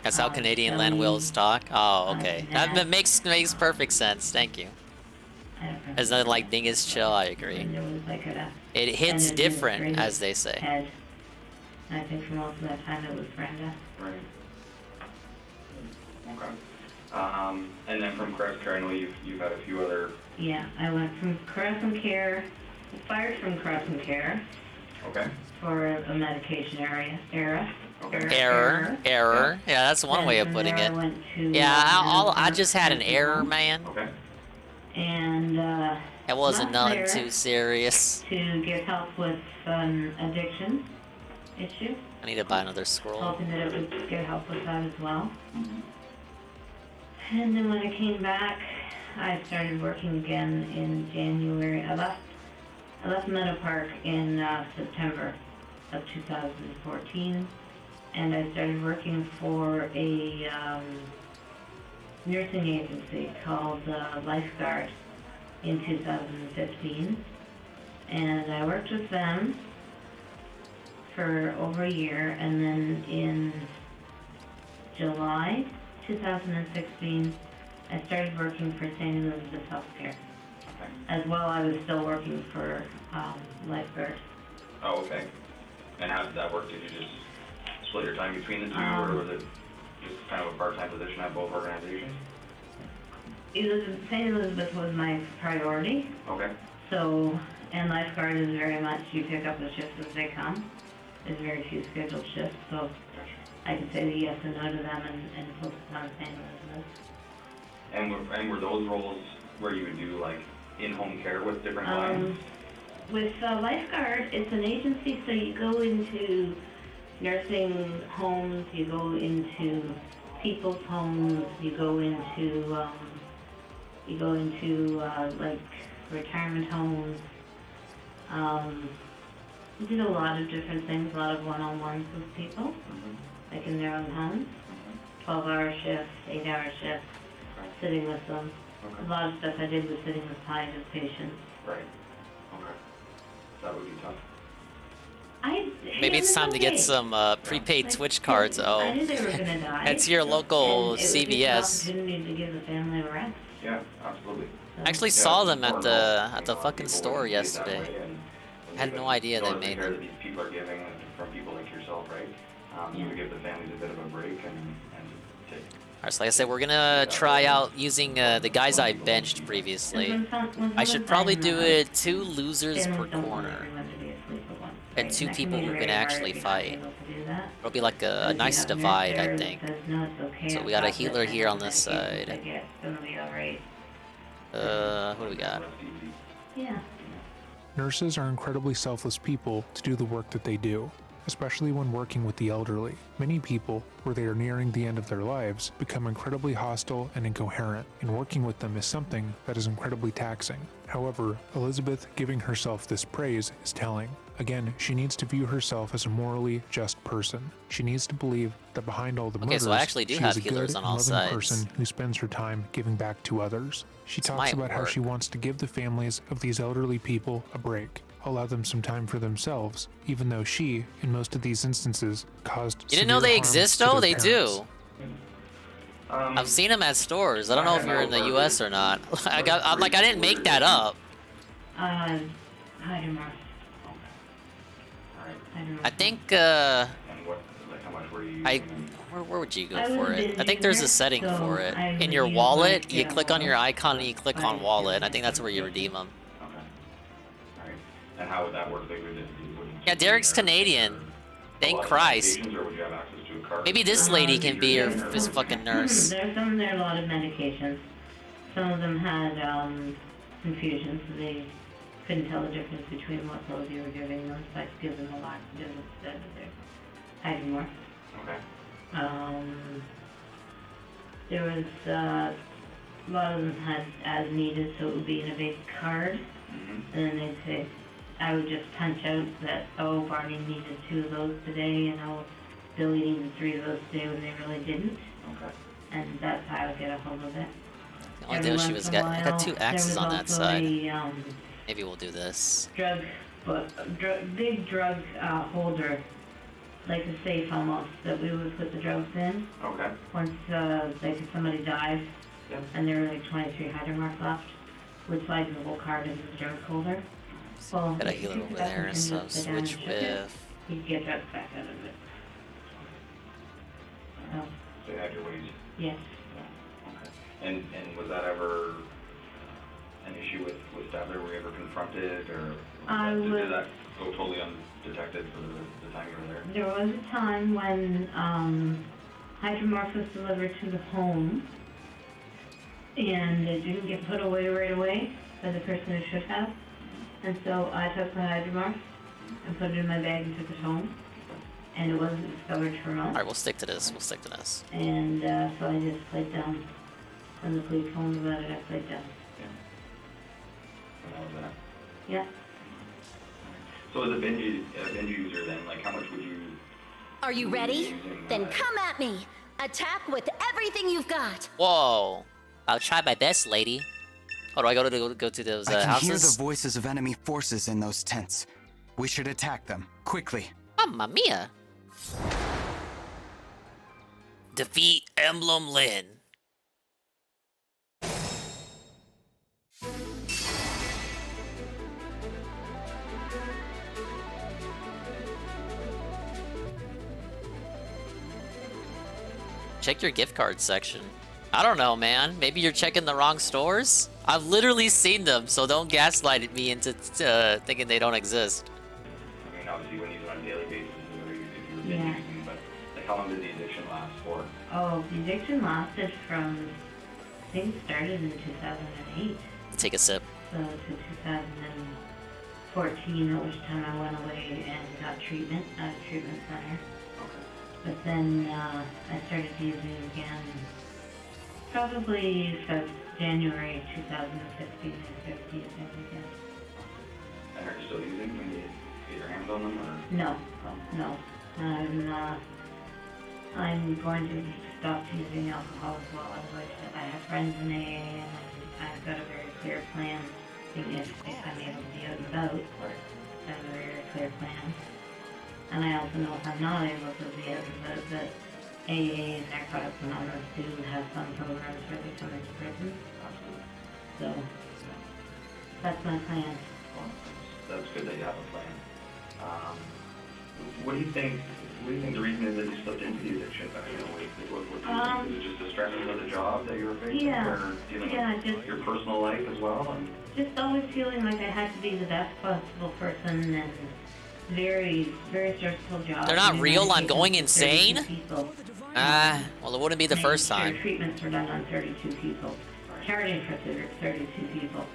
That's how Canadian land wills talk? Oh, okay. That makes perfect sense. Thank you. As nothing like Dingus chill, I agree. And there was like It hits an different, administrative as they say. Head. And I think for most of that time it was Brenda. Right. Okay. And then from Crescent Care, I know you've had a few other. Yeah, I went from Crescent Care, fired from Crescent Care. Okay. For a medication era. Error. Yeah, that's one way of From putting there it. I went to, Yeah, I just had an error, man. Okay. And It wasn't left nothing there too serious. to get help with an addiction issue. I need to buy another scroll. Hoping that it would get help with that as well. And then when I came back, I started working again in January. I left Meadow Park in September of 2014, and I started working for a nursing agency called Lifeguard in 2015, and I worked with them for over a year, and then in July 2016, I started working for St. Elizabeth Healthcare. Okay. As well, I was still working for Lifeguard. Oh, okay. And how did that work? Did you just split your time between the two, or was it just kind of a part-time position at both organizations? St. Elizabeth was my priority. Okay. So, and Lifeguard is very much, you pick up the shifts as they come. There's very few scheduled shifts, so I can say yes and no to them and focus on St. Elizabeth. And were those roles where you would do like in-home care with different clients? With Lifeguard, it's an agency, so you go into nursing homes, you go into people's homes, you go into like retirement homes. We did a lot of different things, a lot of one-on-ones with people, like in their own homes. 12-hour shifts, 8-hour shifts, sitting with them. A lot of stuff I did was sitting with palliative patients. Right. Okay. That would be tough. Maybe it's time to get some prepaid Twitch cards. I Oh, knew they were gonna die. it's your local And it was just an CVS. opportunity to give the family a rest. Yeah, absolutely. I actually saw them at the fucking store yesterday. I had no idea they made them. These people are giving from people like yourself, right? To give the families a bit of a break and take. Alright, so like I said, we're gonna try out using the guys I benched previously. I should probably do it 2 losers per corner. And 2 people who can actually fight. It'll be like a nice divide, I think. So we got a healer here on this side. What do we got? Yeah. Nurses are incredibly selfless people to do the work that they do, especially when working with the elderly. Many people, where they are nearing the end of their lives, become incredibly hostile and incoherent, and working with them is something that is incredibly taxing. However, Elizabeth giving herself this praise is telling. Again, she needs to view herself as a morally just person. She needs to believe that behind all the murders, so I actually do she have is a healers good on and all loving sides. person who spends her time giving back to others. She talks about how she wants to give the families of these elderly people a break, allow them some time for themselves, even though she, in most of these instances, caused You didn't know they exist though? They do. Um, I've seen them at stores. I don't know if you're in the US or not. I didn't make that up. Hydromorph. I think, And what, like, how much were you? where would you go for it? I think there's a setting for it. In your wallet, you click on your icon and you click on wallet, and I think that's where you redeem them. Alright. And how would that work? They would Yeah, Derek's Canadian. Thank Christ. or would you have access to a card? Maybe this lady can be his fucking nurse. There's some there are a lot of medications. Some of them had infusions, so they couldn't tell the difference between what pills you were giving them, so I could give them a lot of different instead of their hydromorph. Okay. There was a lot of them had as needed, so it would be in a big card, and then they'd say, I would just punch out that, oh, Barney needed 2 of those today, and oh, Billy needed 3 of those today when they really didn't. Okay. And that's how I would get a hold of it. The only thing she was I got 2 axes on that side. Maybe we'll do this. Big drug holder, like a safe almost, that we would put the drugs in. Okay. Once, like if somebody died, and there were like 23 hydromorph left, would slide the whole card into the drug holder. Well, Got a healer over there, so switch with. You could get drugs back out of it. Oh, So you had your ways. yes. Okay. And was that ever an issue with Stadler? Were you ever confronted, or did that go totally undetected for the time you were there? There was a time when hydromorph was delivered to the home, and it didn't get put away right away by the person who should have. And so I took the hydromorph and put it in my bag and took it home, and it wasn't discovered for months. Alright, we'll stick to this. We'll stick to this. And so I just played dumb. When the police phoned about it, I played dumb. And that was that. Yeah. So as a binge user, then, like, how much would you? Are you ready? Then come at me. Attack with everything you've got. Whoa. I'll try my best, lady. Oh, do I go to those I can houses? hear the voices of enemy forces in those tents. We should attack them, quickly. Mamma mia. Defeat Emblem Lin. Check your gift card section. I don't know, man. Maybe you're checking the wrong stores? I've literally seen them, so don't gaslight me into thinking they don't exist. I mean, obviously, when you do it on a daily basis, if you're binge using, but like, how long did the addiction last for? Oh, the addiction lasted from, I think it started in 2008. Take a sip. So to 2014, at which time I went away and got treatment at a treatment center. But then I started using again probably January 2015 I started using again. And are you still using when you get your hands on them, or? No, no. I'm going to stop using alcohol as well. Otherwise, I have friends in AA, and I've got a very clear plan. If I'm able to be out and about, I have a very clear plan. And I also know if I'm not able to be out and about, that AA and Narcotics Anonymous do have some programs where they come into prison. So that's my plan. Well, that's good that you have a plan. What do you think? What do you think the reason is that you slipped into the addiction? You know, is it just the stresses of the job that you were facing, or dealing with your personal life as well? And just always feeling like I had to be the best possible person, and very, very stressful job. They're not real. I'm going 32 insane. people. Well, it wouldn't be the first time. Treatments were done on 32 people. Charting for 32 people.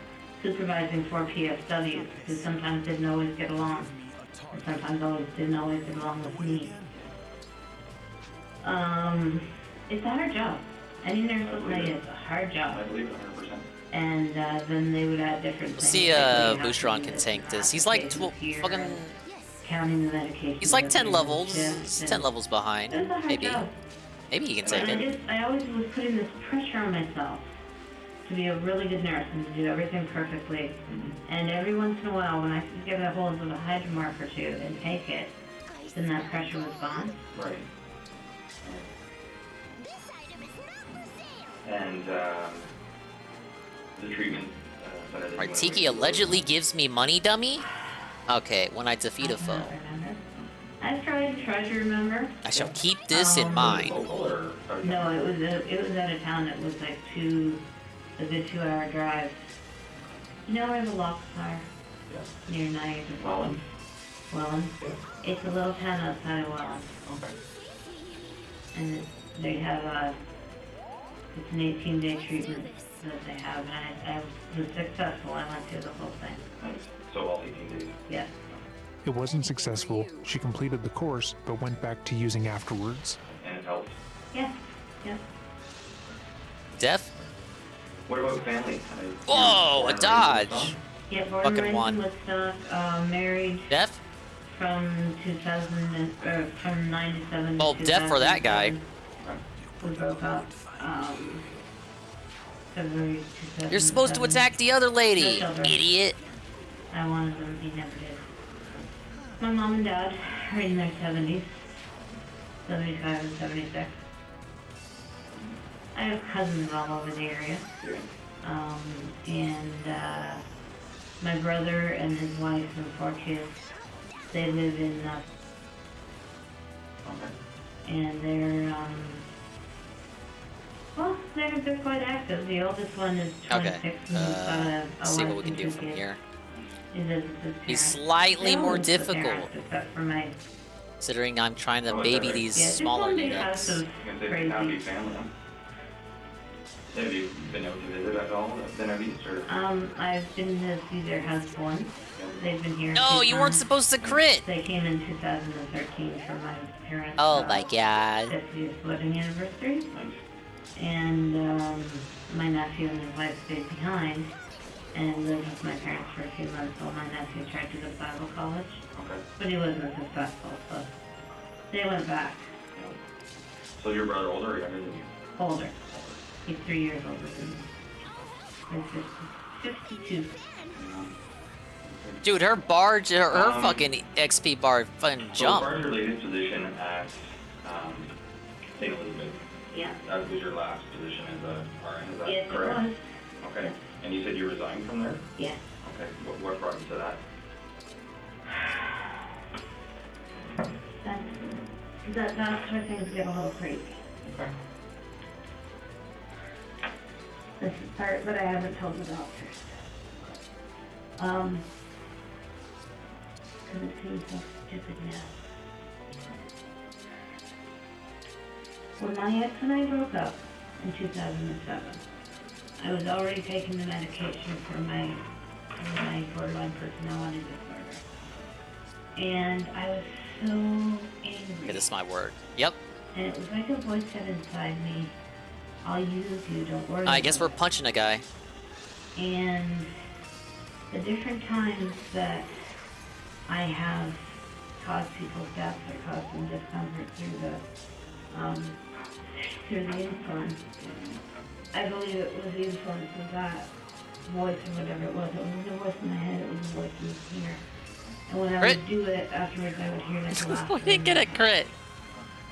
Supervising 4 PSWs who sometimes didn't always get along. And sometimes didn't always get along with me. It's a hard job. Any nurse will tell you it's a hard job. I believe it 100%. And then they would add different things. See, Boosteron can tank this. He's like fucking. Counting the medication. He's like 10 levels. He's 10 levels behind. It was a hard Maybe. job. Maybe he can take And it. I always was putting this pressure on myself to be a really good nurse and to do everything perfectly. And every once in a while, when I could get a hold of a hydromark or two and take it, then that pressure was gone. Right. And the treatment that I did. Right, Tiki allegedly gives me money, dummy? Okay, when I defeat a foe. I've tried to try to remember. I shall keep this in mind. No, it was out of town. It was like a good 2-hour drive. You know where the locks are? Yeah. Near Niagara. Welland. It's a little town outside of Welland. Okay. And they have it's an 18-day treatment that they have, and I was successful. I went through the whole thing. Nice. So all 18 days. Yes. It wasn't successful. She completed the course, but went back to using afterwards. And it helped. Yes. Yes. Death? What about family? Whoa, a dodge! Yeah, born Fucking and one. raised in Woodstock, married. Death? From 2000 from 97 Oh, to death for that guy. We broke up. February 2007. You're supposed to attack the other lady, No children. idiot. I wanted them, he never did. My mom and dad are in their 70s. 75 and 76. I have cousins all over the area. And my brother and his wife and 4 kids, they live in, and they're, well, they're quite active. The oldest one is 26 Okay. and he's got a See wife what we can and do 2 from kids. here. He visits his He's parents. slightly They more always put difficult. parents except for my Considering I'm trying to baby these just smaller one big house units. of It's a happy family. Have you been out to visit at all? Been at least, or? I've been to see their house once. They've been here. No, 2 you weren't times. supposed to crit. They came in 2013 for my parents' Oh my god. 50th wedding anniversary. And my nephew and his wife stayed behind and lived with my parents for a few months while my nephew tried to go to Bible college. Okay. But he wasn't successful, so they went back. So your brother older or younger than you? Older. He's 3 years older than me. He's 52. Dude, her bar, her Um, fucking XP bar fucking So jump. as far as your latest position at St. Elizabeth, Yeah. that was your last position as a RN, is that Yes, it correct? was. Okay. And you said you resigned from there? Yeah. Okay. What brought you to that? That's where things get a little crazy. Okay. This is part that I haven't told the doctors. Because it seems so stupid now. When my ex and I broke up in 2007, I was already taking the medication for my borderline personality disorder. And I was so angry. Okay, this is my word. Yep. And it was like a voice said inside me, I'll use you, don't worry. I guess we're about it." punching a guy. And the different times that I have caused people's deaths or caused them discomfort through the influence, I believe it was the influence of that voice or whatever it was. It wasn't a voice in my head, it was a voice in here. And when I Crit. would do it afterwards, I would hear like a laugh. We didn't get a crit.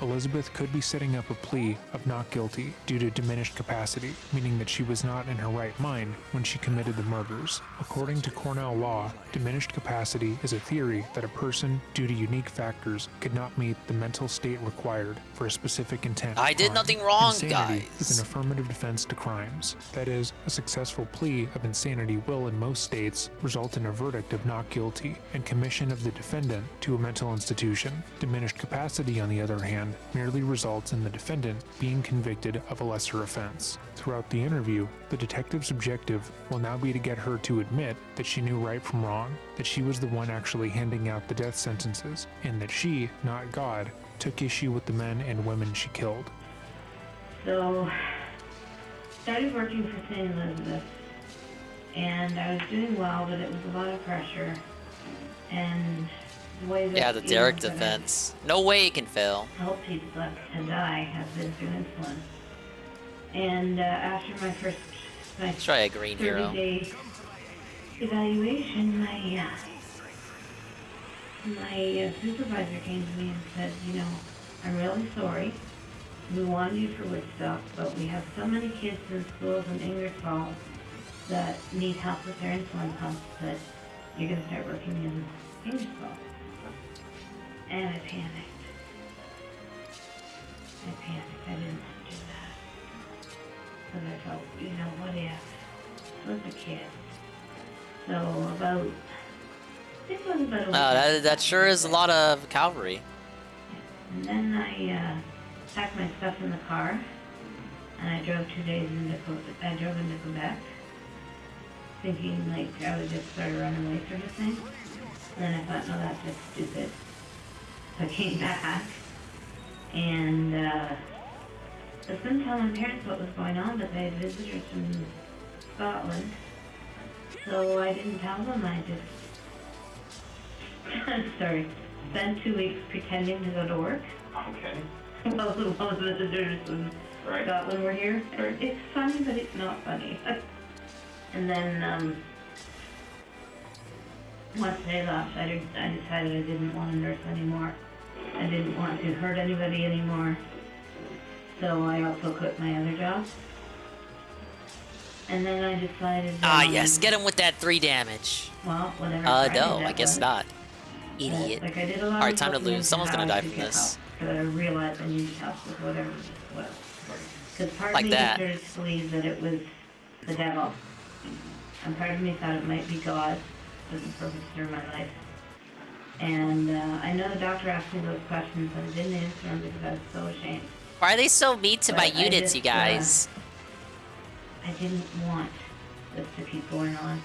Elizabeth could be setting up a plea of not guilty due to diminished capacity, meaning that she was not in her right mind when she committed the murders. According to Cornell law, diminished capacity is a theory that a person, due to unique factors, could not meet the mental state required for a specific intent. I did crime. nothing wrong, Insanity guys. is an affirmative defense to crimes. That is, a successful plea of insanity will, in most states, result in a verdict of not guilty and commission of the defendant to a mental institution. Diminished capacity, on the other hand, merely results in the defendant being convicted of a lesser offense. Throughout the interview, the detective's objective will now be to get her to admit that she knew right from wrong, that she was the one actually handing out the death sentences, and that she, not God, took issue with the men and women she killed. So, started working for St. Elizabeth, and I was doing well, but it was a lot of pressure, and the way that, Yeah, the Derek defense. No way it can fail. help people to die has been through insulin. And after my first Let's try a green hero. 30-day evaluation, my supervisor came to me and said, you know, I'm really sorry. We wanted you for Woodstock, but we have so many kids in schools in Ingersoll that need help with their insulin pumps that you're going to start working in Ingersoll. And I panicked. I didn't do that. Because I felt, you know, what if? I was a kid. So about, I think it was about a week. That sure is a lot of cavalry. And then I packed my stuff in the car, and I drove 2 days into Quebec, thinking like I would just sort of run away sort of thing. And then I thought, no, that's just stupid. So I came back, and I was going to tell my parents what was going on, but they had visitors from Scotland. So I didn't tell them, I just, spent 2 weeks pretending to go to work. Okay. While the visitors from Scotland were here. Right. It's funny, but it's not funny. And then, once they left, I decided I didn't want to nurse anymore. I didn't want to hurt anybody anymore. So I also quit my other job. And then I decided... Yes, get him with that 3 damage. Well, whatever. No, I guess not. Idiot. Like I did a lot Alright, of time to looking lose. Someone's into gonna how die I from could this. get help, 'cause I realized I needed help with whatever it was. Because part Like of me that. started to believe that it was the devil. And part of me thought it might be God for the purpose through my life. And I know the doctor asked me those questions, and I didn't answer them because I was so ashamed. Why are they so mean to But my I units, just, you guys? I didn't want this to keep going on,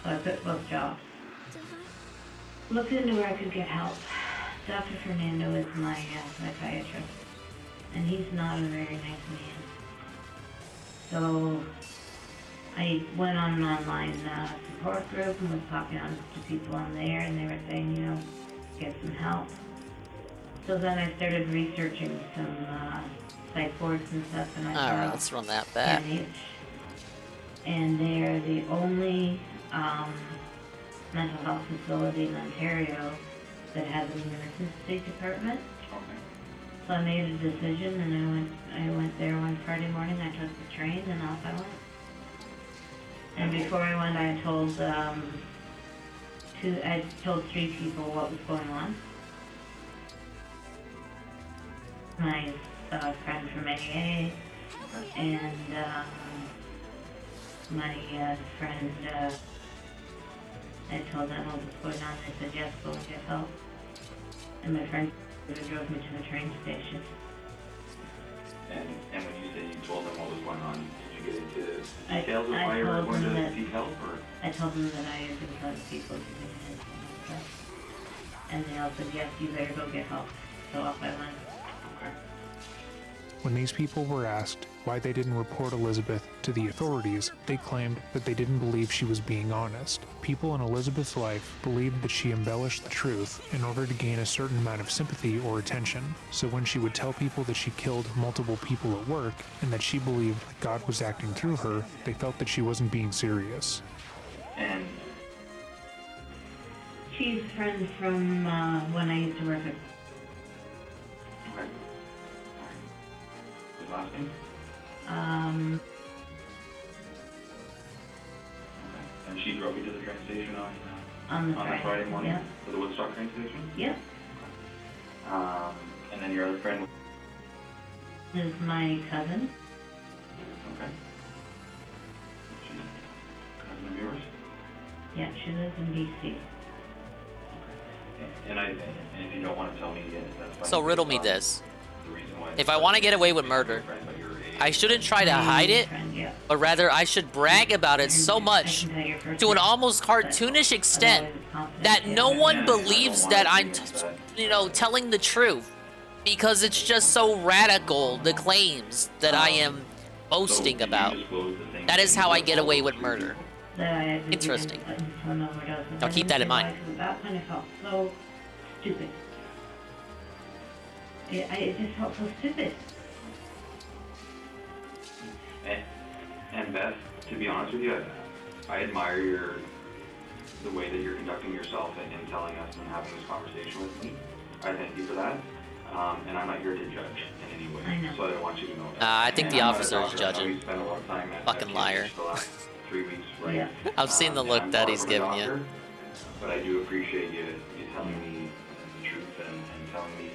so I quit both jobs. Looked into where I could get help. Dr. Fernando is my psychiatrist, and he's not a very nice man. So I went on an online support group and was talking to people on there, and they were saying, you know, get some help. So then I started researching some psych boards and stuff, and I Alright, let's run that back. And they're the only mental health facility in Ontario that has an emergency department. So I made a decision, and I went there one Friday morning. I took the train, and off I went. And before I went, I told 3 people what was going on. My friend from AA, and my friend, I told them what was going on. They said, yes, go and get help. And my friend drove me to the train station. And when you say you told them what was going on, did you get into I details of why you were going to seek help? Or? I told them that I had been telling people using his stuff. And they all said, yes, you better go get help. So off I went. When these people were asked why they didn't report Elizabeth to the authorities, they claimed that they didn't believe she was being honest. People in Elizabeth's life believed that she embellished the truth in order to gain a certain amount of sympathy or attention. So when she would tell people that she killed multiple people at work and that she believed that God was acting through her, they felt that she wasn't being serious. And she's friends from when I used to work at. fasting? Okay. And she drove you to the train station On the that Friday morning? Yeah. To the Woodstock train station? Yeah. And then your other friend? Is my cousin. Okay. She's a cousin of yours? Yeah, she lives in D.C. And if you don't want to tell me again, that's fine. So riddle me this. If I want to get away with murder, I shouldn't try to hide it, but rather I should brag about it so much to an almost cartoonish extent that no one believes that I'm, telling the truth, because it's just so radical, the claims that I am boasting about. That is how I get away with murder. Interesting. I'll keep that in mind. That kind of felt so stupid. It just felt so stupid. And Beth, to be honest with you, I admire the way that you're conducting yourself and telling us and having this conversation with me. I thank you for that. And I'm not here to judge in any way. I know. So I want you to know that. I think the officer is judging. We spent a lot of time at Fucking liar. the last 3 weeks, right? Yeah. I've seen the look that he's giving you. But I do appreciate you telling me the truth and telling me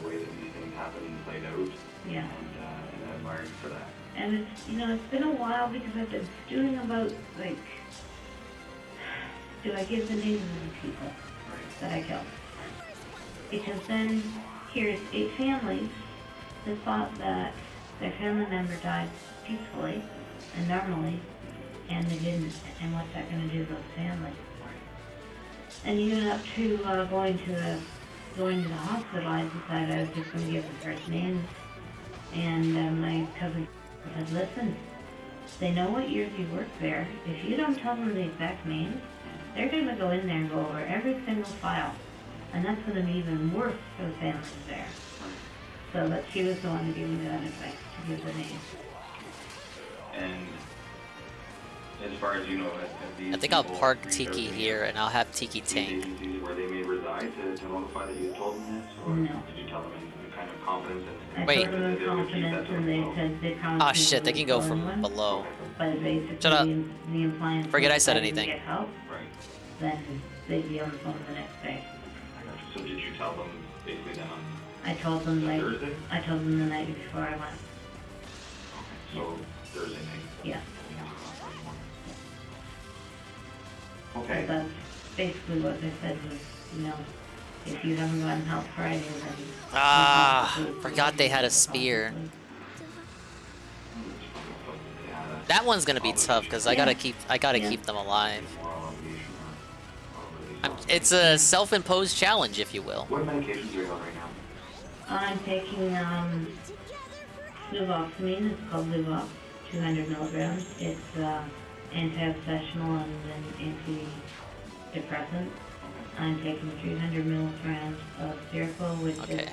the way that these things happen and played out. Yeah. And I admire you for that. And it's, it's been a while because I've been stewing about, do I give the names of the people that I killed? Because then here's 8 families that thought that their family member died peacefully and normally, and they didn't. And what's that going to do to those families? And even up to going to the hospital, I decided I was just going to give the first names. And my cousin said, listen, they know what years you worked there. If you don't tell them the exact names, they're going to go in there and go over every single file. And that's going to be even worse for the families there. So that she was the one who gave me that advice, to give the names. And as far as you know, I think I'll park Tiki here and I'll have Tiki tank. agencies where they may reside to notify that you told them this? Or No. did you tell them in kind of confidence? I told them in confidence, and they said they promised Ah, me shit, they to can go call from anyone, below. But basically, Shut up. the impliance Forget was I said if didn't anything. Get help, then they'd be on the phone the next day. So did you tell them basically then on I told them Thursday? I told them the night before I went. So Thursday night? Yeah. Okay. But that's basically what they said was, if you haven't gotten help Friday, then... Ah, forgot they had a spear. That one's gonna be tough because I gotta keep them alive. It's a self-imposed challenge, if you will. What medications are you on right now? I'm taking fluvoxamine. It's called Luvox, 200 milligrams. It's anti-obsessional and an antidepressant. I'm taking 300 milligrams of Seroquel, which is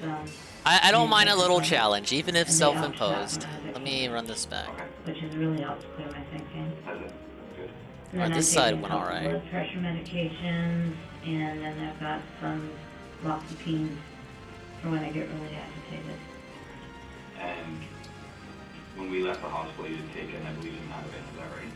I don't mind a little challenge, even if and the self-imposed. oxycontin Let me run this back. which has really helped clear my thinking. And Alright, then this I'm side taking went a couple alright. blood pressure medications, and then I've got some loxapine for when I get really agitated. And when we left the hospital, you had taken, I believe, an Ativan, is that right?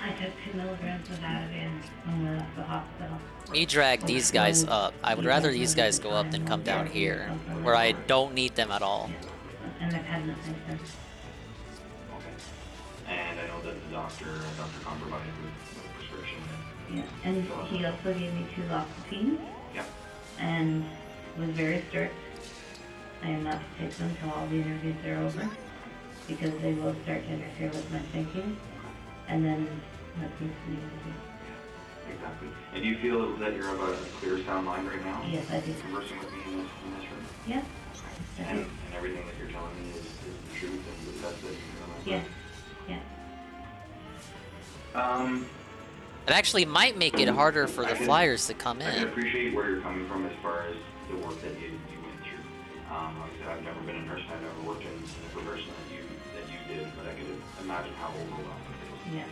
I took 2 milligrams of Ativan when we left the hospital. Me drag these guys up. I would rather these guys go up than come down here, where I don't need them at all. And I've had nothing since. And I know that the Dr. Khan provided with a prescription. Yeah, and he also gave me 2 loxapines. Yeah. And was very strict. I am not to take them until all the interviews are over, because they will start to interfere with my thinking, and then nothing's needed to do. Exactly. And do you feel that you're of a clear, sound mind right now? Yes, I do. Conversing with me in this room? Yeah. And everything that you're telling me is the truth and the best that you know? Yeah. Yeah. It actually might make it harder for the flyers to come I can in. appreciate where you're coming from as far as the work that you went through. Like I said, I've never been a nurse and I've never worked in the profession that you did, but I could imagine how overwhelming it is. Yeah.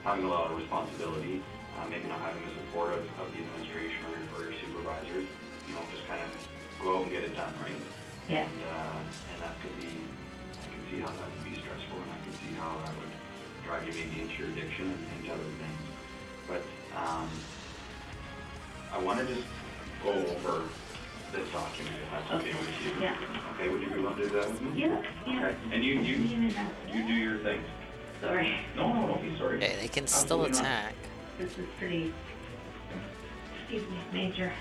Having a lot of responsibility, maybe not having the support of the administration or your supervisors, just kind of go out and get it done, right? Yeah. And that could be, I can see how that would be stressful, and I can see how that would drive you maybe into your addiction and into other things. But I want to just go over this document, if that's okay with you. Yeah. Okay, would you be willing to do that with me? Yeah, yeah. Okay, and you do your thing. Sorry. No, don't be sorry. Okay, they can still attack. This is pretty, excuse me, major.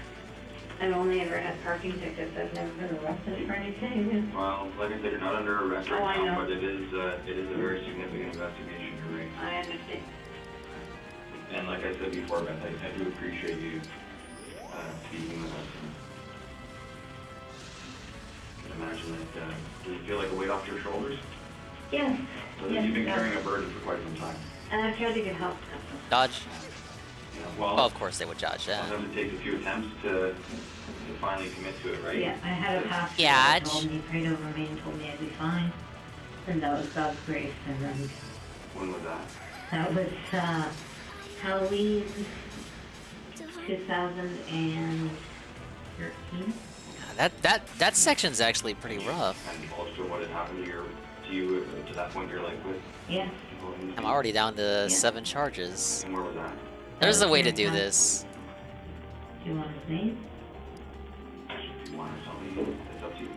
I've only ever had parking tickets. I've never been arrested for anything. Well, like I said, you're not under arrest right I now, know. but it is a very significant investigation, you're right. I understand. And like I said before, Beth, I do appreciate you speaking with us. I can imagine that, does it feel like a weight off your shoulders? Yes. So you've been carrying a burden for quite some time. And I've tried to get help. Dodge. Yeah, well, Well, of course they would dodge that. sometimes it takes a few attempts to finally commit to it, right? Yeah, I had a pastor Yeah, that told me, prayed over me and told me I'd be fine. And that was God's grace. And then When was that? that was Halloween 2013. That section's actually pretty rough. And also what had happened to you to that point you're like with? Yeah. I'm already down to 7 charges. And where was that? There's a way to do this. Do you want his name? If you want to tell me, it's up to you.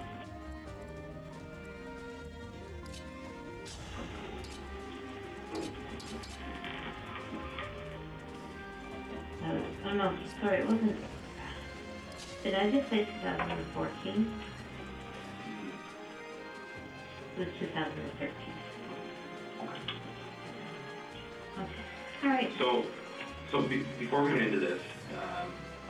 Oh no, sorry, it wasn't. Did I just say 2014? It was 2013. Okay. All right. So before we get into this,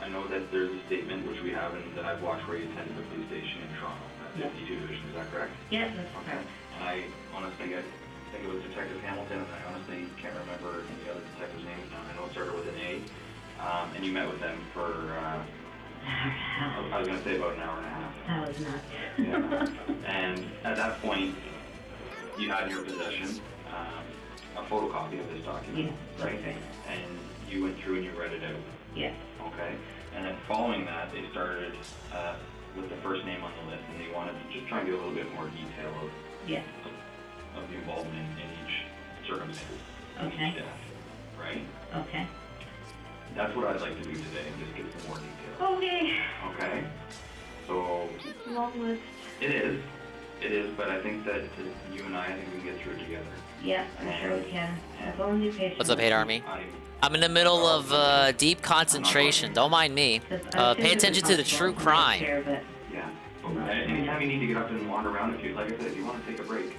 I know that there's a statement which we have and that I've watched where you attended the police station in Toronto, at 52 Division, is that correct? Yeah, that's Okay. And I honestly think it was Detective Hamilton, and I honestly can't remember the other detective's name. I know it started with an A. And you met with them for, I was going to say about an hour and a half. That was nuts. Yeah. And at that point, you had in your possession a photocopy of this document, right? And you went through and you read it out. Yes. Okay. And then following that, they started with the first name on the list, and they wanted to just try and get a little bit more detail of the involvement in each circumstance, Okay. each death, right? Okay. That's what I'd like to do today, and just get some more detail. Okay. Okay? So, Long list. it is, but I think that you and I think we can get through it together. Yeah, I'm sure we can. As long as you're patient. What's up, Hate Army? I'm in the middle of deep concentration. Don't mind me. Pay attention to the true crime. Yeah. Anytime you need to get up and wander around, if you, like I said, if you want to take a break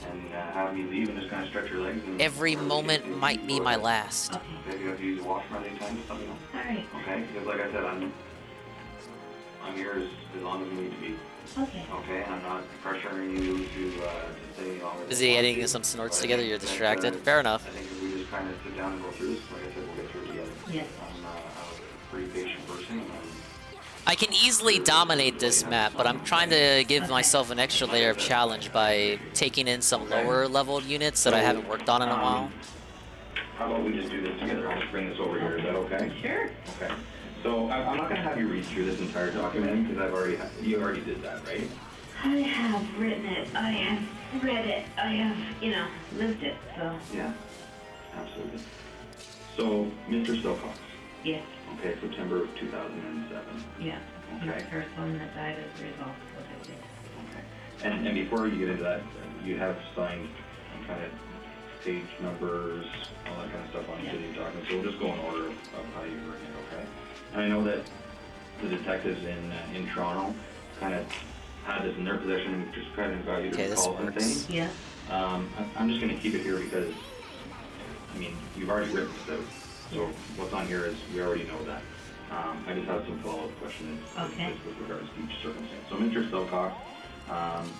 and have me leave and just kind of stretch your legs. And Every moment might be my last. If you have to use the washroom anytime, just let me know. Alright. Okay? Because like I said, I'm here as long as we need to be. Okay. Okay? And I'm not pressuring you to stay longer. Busy editing some snorts together, you're distracted. Fair enough. I think if we just kind of sit down and go through this, like I said, we'll get through it together. Yes. I'm a pretty patient person. I can easily dominate this map, but I'm trying to give myself an extra layer of challenge by taking in some lower level units that I haven't worked on in a while. How about we just do this together? I'll just bring this over here. Is that okay? Sure. Okay. So I'm not going to have you read through this entire document because you already did that, right? I have written it. I have read it. I have, lived it. So. Yeah. Absolutely. So, Mr. Silcox. Yes. Okay, September of 2007. Yeah. He's Okay. the first one that died as a result of what I did. And before you get into that, you have signed kind of page numbers, all that kind of stuff on each of these documents. So we'll just go in order of how you've written it, okay? And I know that the detectives in Toronto kind of had this in their possession and just kind of got you to recall some things. Yeah. I'm just going to keep it here because, I mean, you've already written this out. So what's on here is we already know that. I just have some follow-up questions with regards to each circumstance. So Mr. Silcox,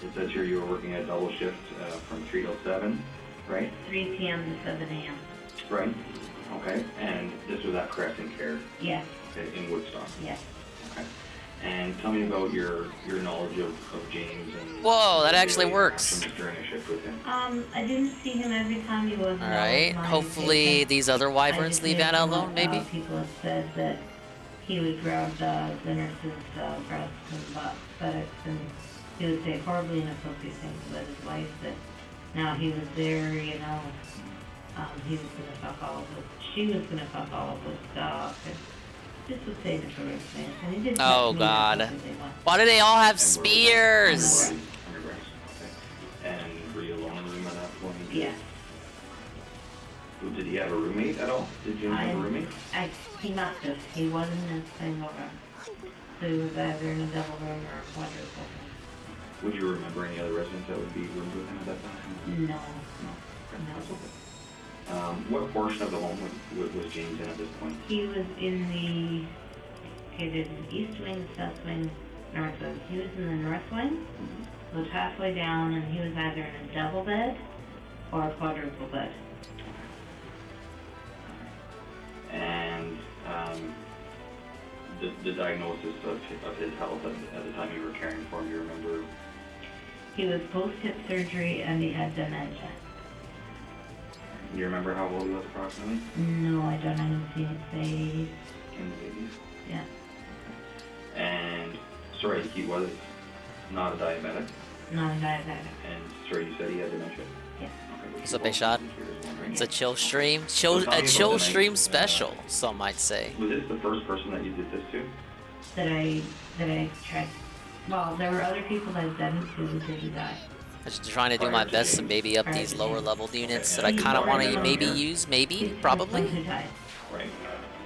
it says here you were working a double shift from 3 till 7, right? 3 p.m. to 7 a.m. Right. Okay. And this was at Crescent Care. Yes. Okay, in Woodstock. Yes. Okay. And tell me about your knowledge of James and. Whoa, that actually works. During a shift with him. I didn't see him every time he was. Alright, hopefully these other wyverns leave Anna alone, maybe? People have said that he would grab the nurses' breasts and buttocks and he would say horribly inappropriate things about his wife, but now he was there, you know, he was gonna fuck all of us. She was gonna fuck all of us stuff, and just would say the correct things. And he did Oh God. Why do they all have spears? And were you alone in the room at that point? Yeah. Did he have a roommate at all? Did you have a roommate? He must have. He wasn't in a single room. So he was either in a double room or a quadruple room. Would you remember any other residents that would be roomed with him at that time? No. What portion of the home was James in at this point? He was in there's an east wing, south wing, north wing. He was in the north wing, so it was halfway down, and he was either in a double bed or a quadruple bed. And the diagnosis of his health at the time you were caring for him, do you remember? He was post-hip surgery and he had dementia. Do you remember how old he was approximately? No, I don't. I didn't see it say 80s. In the 80s? Yeah. And, sorry, he was not a diabetic? Not a diabetic. And, sorry, you said he had dementia? Yeah. Okay, What's up, Bishop? It's a chill stream. A chill stream special, some might say. Was this the first person that you did this to? That I tried. Well, there were other people I've done it to who didn't die. I'm just trying to do my best to maybe up these lower level units that I kind of want to maybe use, probably. Right.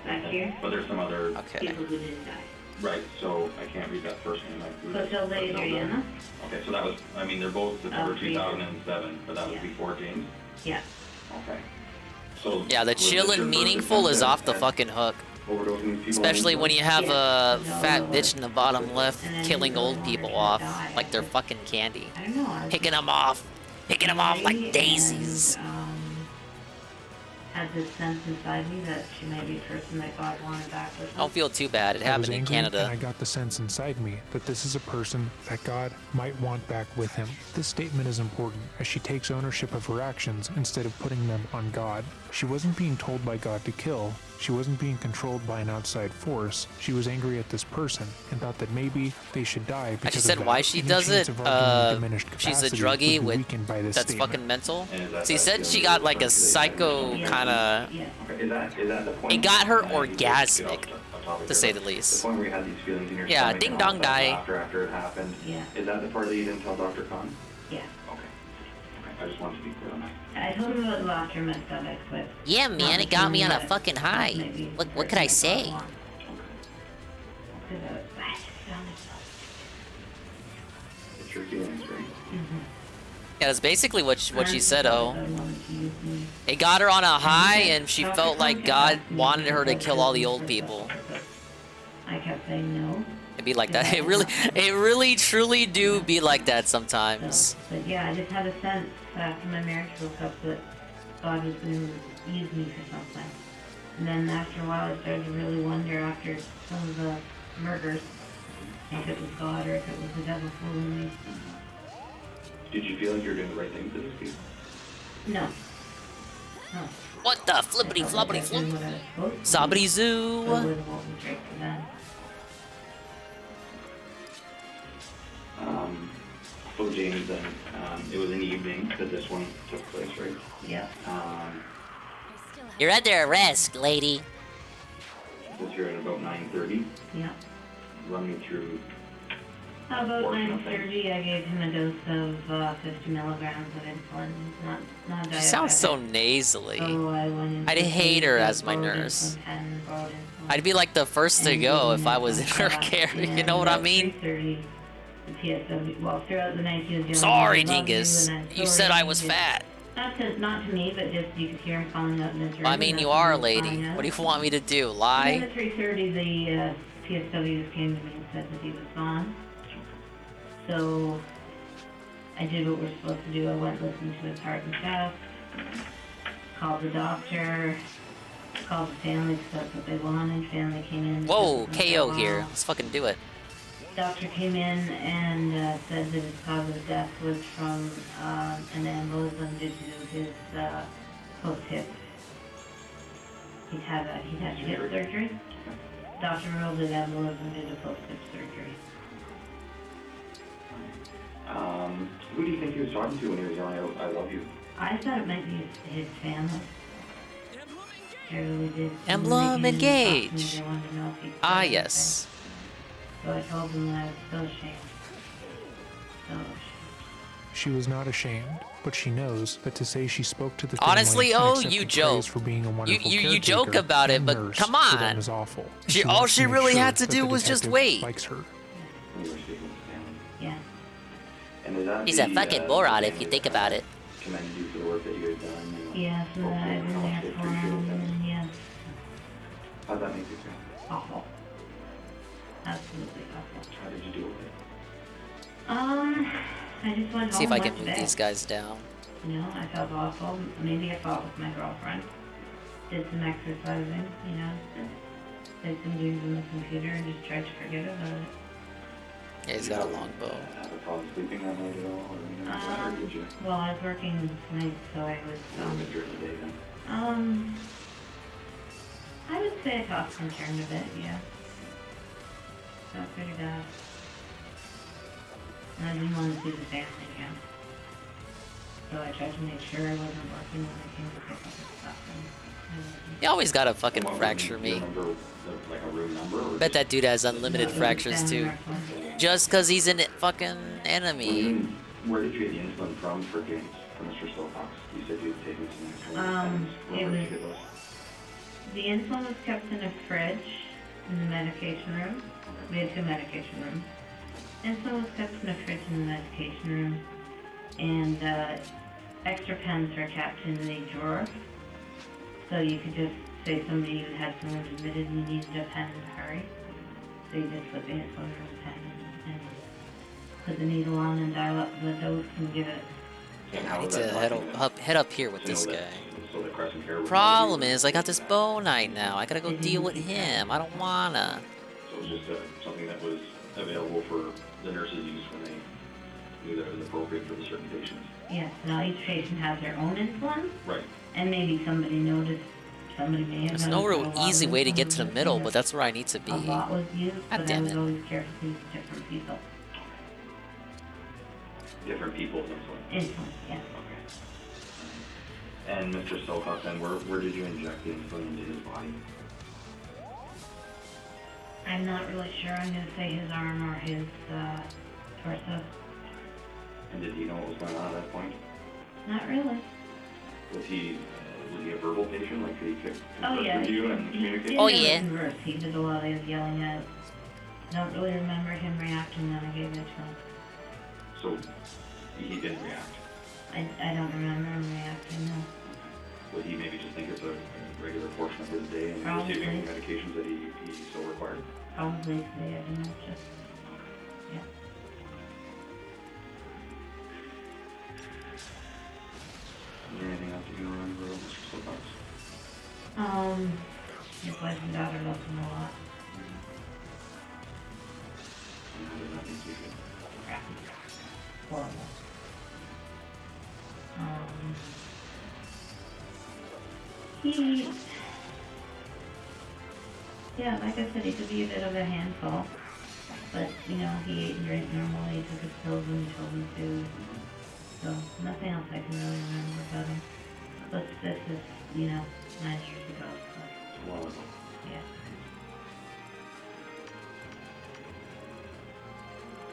Back here. But there's some other people who didn't die. Right, so I can't read that first name. Clotilde Adriana. Okay, so that was, I mean, they're both September 2007, but that was before James? Yeah. Okay. So Yeah, the chill and meaningful is off the fucking hook. Especially when you have a fat bitch in the bottom left killing old people off like they're fucking candy. Picking them off like daisies. Had this sense inside me that she may be a person that God wanted back with I don't feel too bad. It happened in Canada. And I got the sense inside me that this is a person that God might want back with him. This statement is important as she takes ownership of her actions instead of putting them on God. She wasn't being told by God to kill. She wasn't being controlled by an outside force. She was angry at this person and thought that maybe they should die because She said of that. why she Any does chance it. of arguing diminished She's a capacity druggie would be with weakened by this that's statement. fucking mental. She said she got like a psycho kind of. It got her orgasmic, to say the least. The point where you had these feelings in your Yeah, stomach ding and all dong that die. After it happened. Yeah. Is that the part that you didn't tell Dr. Khan? Yeah. Okay, I just wanted to be clear on that. I told him about the laughter in my stomach, but... Yeah, man, it got me on a fucking high. What could I say? It's your feelings, right? Yeah, that's basically what she said. Oh, it got her on a high, and she felt like God wanted her to kill all the old people. I kept saying no. It'd be like that. It really, truly do be like that sometimes. But yeah, I just had a sense after my marriage broke up that God was going to use me for something. And then after a while, I started to really wonder after some of the murders if it was God or if it was the devil fooling me. Did you feel like you were doing the right thing for these people? No. No. What the flippity floppity flop? Zobbity zoo. So James, then, it was in the evening that this one took place, right? Yeah. You're under arrest, lady. Was here at about 9:30. Yeah. Run me through. About 9:30, I gave him a dose of 50 milligrams of insulin. Not diabetic. She sounds so nasally. So I went into I'd hate her as my nurse. I'd be like the first to go if I was in her care. You know what I mean? The PSW, well, throughout the night he was yelling, Sorry, "I love Dingus. you," and I'm You sorry, said I was Dingus. fat. Not to me, but just you could hear him calling out in his room. Well, I mean, you are a lady. What do you want me to do? And Lie? then at 3:30, the PSWs came to me and said that he was gone. So I did what we're supposed to do. I went and listened to his heart and chest, called the doctor, called the family because that's what they wanted. Family came in. Whoa, KO here. Let's fucking do it. Doctor came in and said that his cause of death was from an embolism due to his post-hip. He'd had hip surgery. Doctor ruled it embolism due to post-hip surgery. Who do you think he was talking to when he was yelling, I love you? I thought it might be his family. I really did. Emblem They came in and talked to me, engage. they wanted to know if he could Ah, do yes. anything. So I told them that I was so ashamed. So ashamed. She was not ashamed, but she knows that to say she spoke to the Honestly, family and oh, accepted you praise joke. for being a wonderful You joke caretaker about it, and but nurse come for them on. is awful. She, And all wants she to make really sure had to that the do was just detective wait. likes her. When you were speaking with the family. Yeah. And is that He's a the, fucking moron if you think about it. Commended you for the work that you had done. And Yes, and that I've been there for him, and yes. how'd that make you feel? Awful. Absolutely awful. How did you deal with it? I just went See if home, I can went to move bed. these guys down. You know, I felt awful. Maybe I fought with my girlfriend. Did some exercising, you know. Did some games on the computer and just tried to forget about it. Yeah, he's got a longbow. Have a problem sleeping that night at all? Or anything like that, or did you? Well, I was working nights, so I was, During the day then? I would say I tossed and turned a bit, yeah. Felt pretty bad. And I didn't want to see the family again. So I tried to make sure I wasn't working when I came to pick up the stuff. You always gotta fucking fracture me. Like a room number? Or Bet that dude has unlimited fractures too. Just cause he's a fucking enemy. Where did you get the insulin from for James, for Mr. Silcox? You said you had taken some. It was, the insulin was kept in a fridge in the medication room. We had 2 medication rooms. Insulin was kept in a fridge in the medication room. And extra pens were kept in the drawer. So you could just say somebody who had someone admitted you needed a pen in a hurry. So you just put the insulin in the pen and put the needle on and dial up the dose and give it. I need to head up here with this guy. So the Crescent Care was Problem is, I got this bow knight now. I gotta go deal with him. I don't wanna. So it was just something that was available for the nurses' use when they knew that it was appropriate for the certain patients. Yes, now each patient has their own insulin. Right. And maybe somebody noticed, somebody may have There's noticed no a real lot easy of way to get insulin to the was middle, used. but that's where I need to be. A lot was used, God but I damn was it. always careful to use different people. Different people's insulin. Insulin, yes. Okay. And Mr. Silcox, then where did you inject the insulin into his body? I'm not really sure. I'm going to say his arm or his torso. And did he know what was going on at that point? Not really. Was he a verbal patient? Like, could he converse Oh yeah, with you and he communicate? didn't converse. He did a lot of yelling out. I don't really remember him reacting when I gave it to him. So he didn't react. I don't remember him reacting, no. Would he maybe just think it's a regular portion of his day and Probably. receiving the medications that he so required? Probably today, I don't know, just, yeah. Is there anything else that you remember of Mr. Silcox? His wife and daughter loved him a lot. And how did that make you feel? Horrible. Yeah, like I said, he could be a bit of a handful. But, you know, he ate and drank normally, he took his pills when he told him to. So, nothing else I can really remember about him. But this is, you know, 9 years ago. So, A while ago. yeah.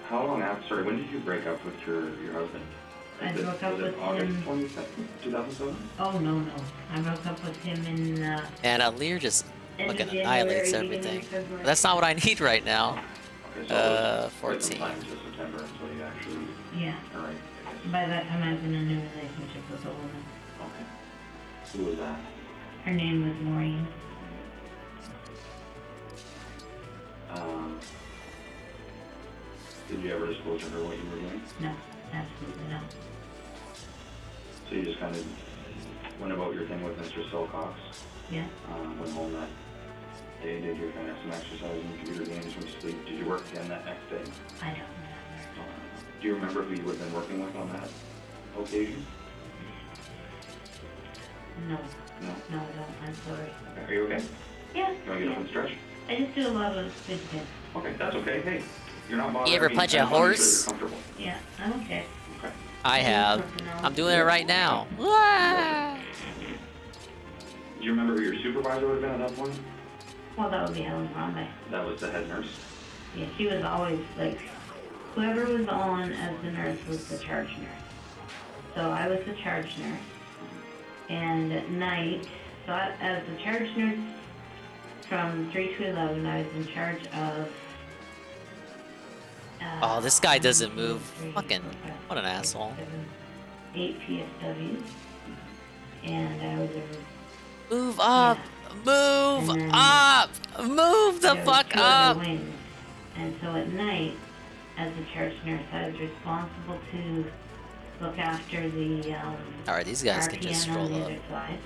How long after, sorry, when did you break up with your husband? I broke up with August him. 22nd, 2007? Oh, no. I broke up with him in, And Lear just End of fucking January, annihilates beginning of everything. February. But that's not what I need right now. Okay, so it was 14. quite some time until September until you actually... yeah. Alright. By that time, I was in a new relationship with a woman. Okay. Who was that? Her name was Maureen. Did you ever disclose to her what you were doing? No, absolutely not. So you just kind of went about your thing with Mr. Silcox? Yeah. Went home that day, did your kind of some exercise and computer games, went to sleep. Did you work again that next day? I don't remember. Do you remember who you would have been working with on that occasion? No. No? No, I don't. I'm sorry. Are you okay? Yeah. You want to get up and stretch? I just do a lot of good things. Okay, that's okay. Hey, You're not bothered. You ever I mean, punch I a just wanna make sure horse? you're comfortable. Yeah, I'm okay. Okay. I have. I'm doing it right now. Do you remember who your supervisor would have been at that point? Well, that would be Helen Grande. That was the head nurse. Yeah, she was always like, whoever was on as the nurse was the charge nurse. So I was the charge nurse. And at night, so as the charge nurse from 3 to 11, I was in charge of... Oh, this guy doesn't move. Fucking, what an asshole. 8 PSWs. And I was a... Move up! Move up! Move the fuck up! And so at night, as the charge nurse, I was responsible to look after the Alright, these guys can just roll up.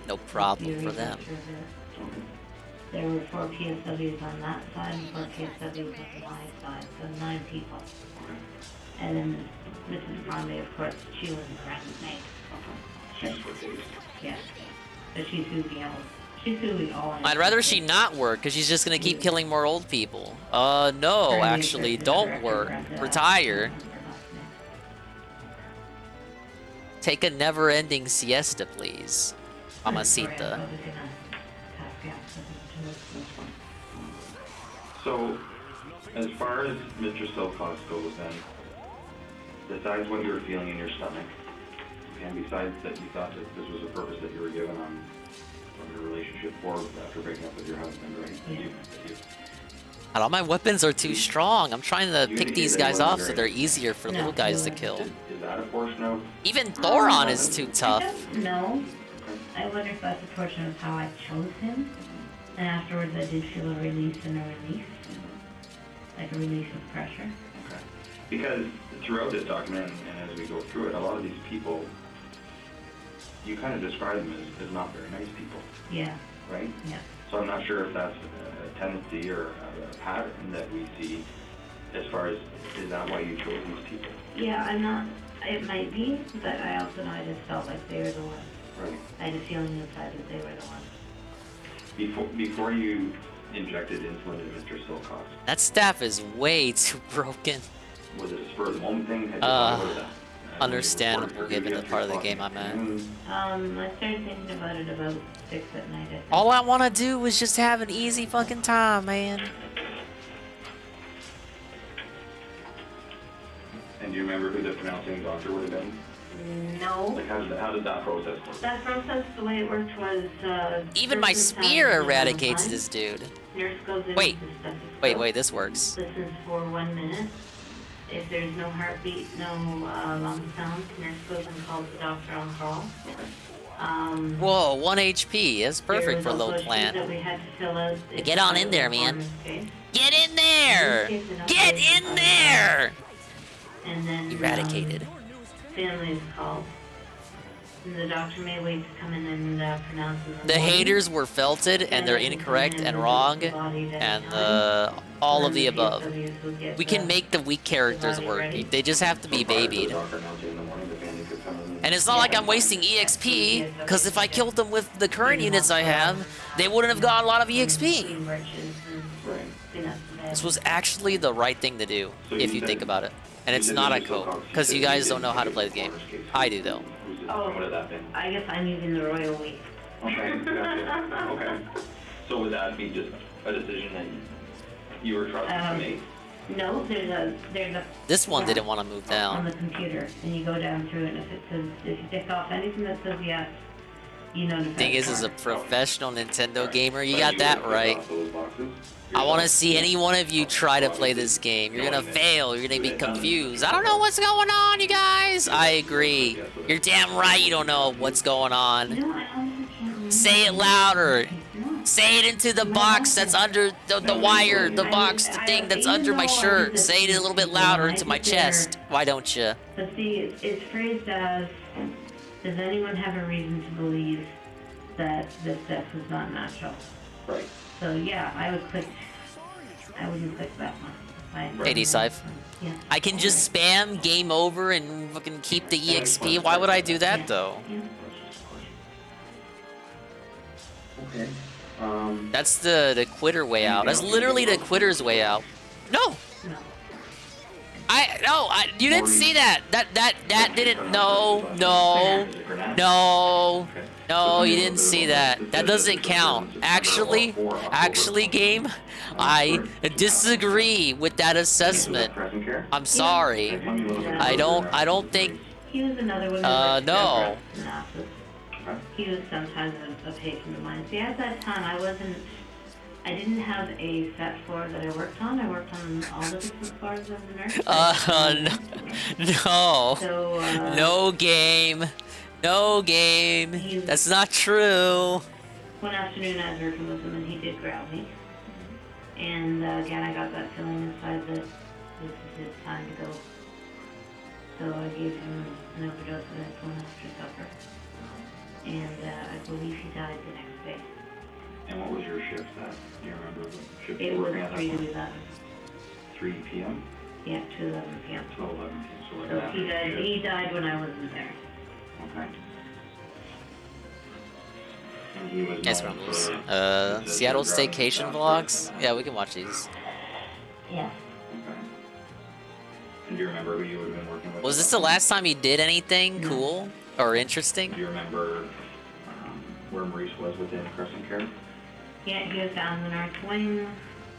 No problem for them. There were 4 PSWs on that side and 4 PSWs on my side, so 9 people. And then Mrs. Grande, of course, she was the resident maid. Yeah. So she's who we all. She's who we all. I'd rather she not work, because she's just gonna keep killing more old people. No, actually, don't work. Retire. Take a never-ending siesta, please. Mamacita. So, as far as Mr. Silcox goes then, besides what you were feeling in your stomach, and besides that you thought that this was a purpose that you were given on your relationship for after breaking up with your husband, right? Yeah. God, all my weapons are too strong. I'm trying to pick these guys off so they're easier for little guys to kill. Is that a portion of... Even Thoron is too tough. No. I wonder if that's a portion of how I chose him. And afterwards I did feel a release and a release. Like a release of pressure. Okay. Because throughout this document, and as we go through it, a lot of these people, you kind of describe them as not very nice people. Yeah. Right? Yeah. So I'm not sure if that's a tendency or a pattern that we see as far as, is that why you chose these people? Yeah, I'm not, it might be, but I also know I just felt like they were the ones. Right. I had a feeling inside that they were the ones. Before you injected insulin into Mr. Silcox, That staff is way too broken. was it a spur of the moment thing? Had you thought about that? Understandable given the part of the game I'm at. I started thinking about it about 6 at night, I think. All I want to do is just have an easy fucking time, man. And do you remember who the pronouncing doctor would have been? No. Like how did that process work? That process, the way it worked was, Even my spear eradicates this dude. Nurse goes in Wait. with the stethoscope. Wait, this works. Listens for 1 minute. If there's no heartbeat, no lung sound, nurse goes and calls the doctor on call. Whoa, 1 HP. That's perfect for a little plant. That we had to fill out Get on in there, man. Get in there! Get in there! And then Eradicated. family is called. And the doctor may wait to come in and pronounce The haters were felted, and they're incorrect and wrong, and all of the above. We can make the weak characters work. They just have to be babied. And it's not like I'm wasting EXP, because if I killed them with the current units I have, they wouldn't have gotten a lot of EXP. This was actually the right thing to do, if you think about it. And it's not a cope, because you guys don't know how to play the game. I do, though. Oh, I guess I'm using the royal we. Okay, gotcha. Okay. So would that be just a decision that you were trusted to make? No, there's a This one didn't want to move on down. the computer, and you go down through it, and if you tick off anything that says yes, you notify. Thing is, as a professional Nintendo gamer, you got that right. I want to see any one of you try to play this game. You're gonna fail. You're gonna be confused. I don't know what's going on, you guys. I agree. You're damn right you don't know what's going on. Say it louder. Say it into the box that's under the wire, the box, the thing that's under my shirt. Say it a little bit louder into my chest. Why don't you? But see, it's phrased as, does anyone have a reason to believe that this death was not natural? Right. So yeah, I wouldn't click that one. 80 Scythe. Yeah. I can just spam game over and fucking keep the EXP. Why would I do that though? Okay. That's the quitter way out. That's literally the quitter's way out. No! You didn't see that. That didn't. No, you didn't see that. That doesn't count. Actually, game, I disagree with that assessment. I'm sorry. I don't think. He was another one who no. He was sometimes a patient of mine. See, at that time, I didn't have a set floor that I worked on. I worked on all the different floors of the nurse. No. So, no game. No game. That's not true. One afternoon I was working with him and he did grab me. And again, I got that feeling inside that this is his time to go. So I gave him an overdose of insulin after supper. And I believe he died the next day. And what was your shift at? Do you remember what shift It you were was working at? 3 to 11. 3 p.m.? Yeah, to 11 p.m. To 11 p.m. So, like So after he died when I wasn't there. Okay. And he was Nice known rumbles. for Seattle his drug staycation after- vlogs. Yeah, we can watch these. Yeah. Okay. And do you remember who you would have been working with? Was this the last time he did anything cool or interesting? Do you remember where Maurice was within Crescent Care? Yeah, he was down in the north wing.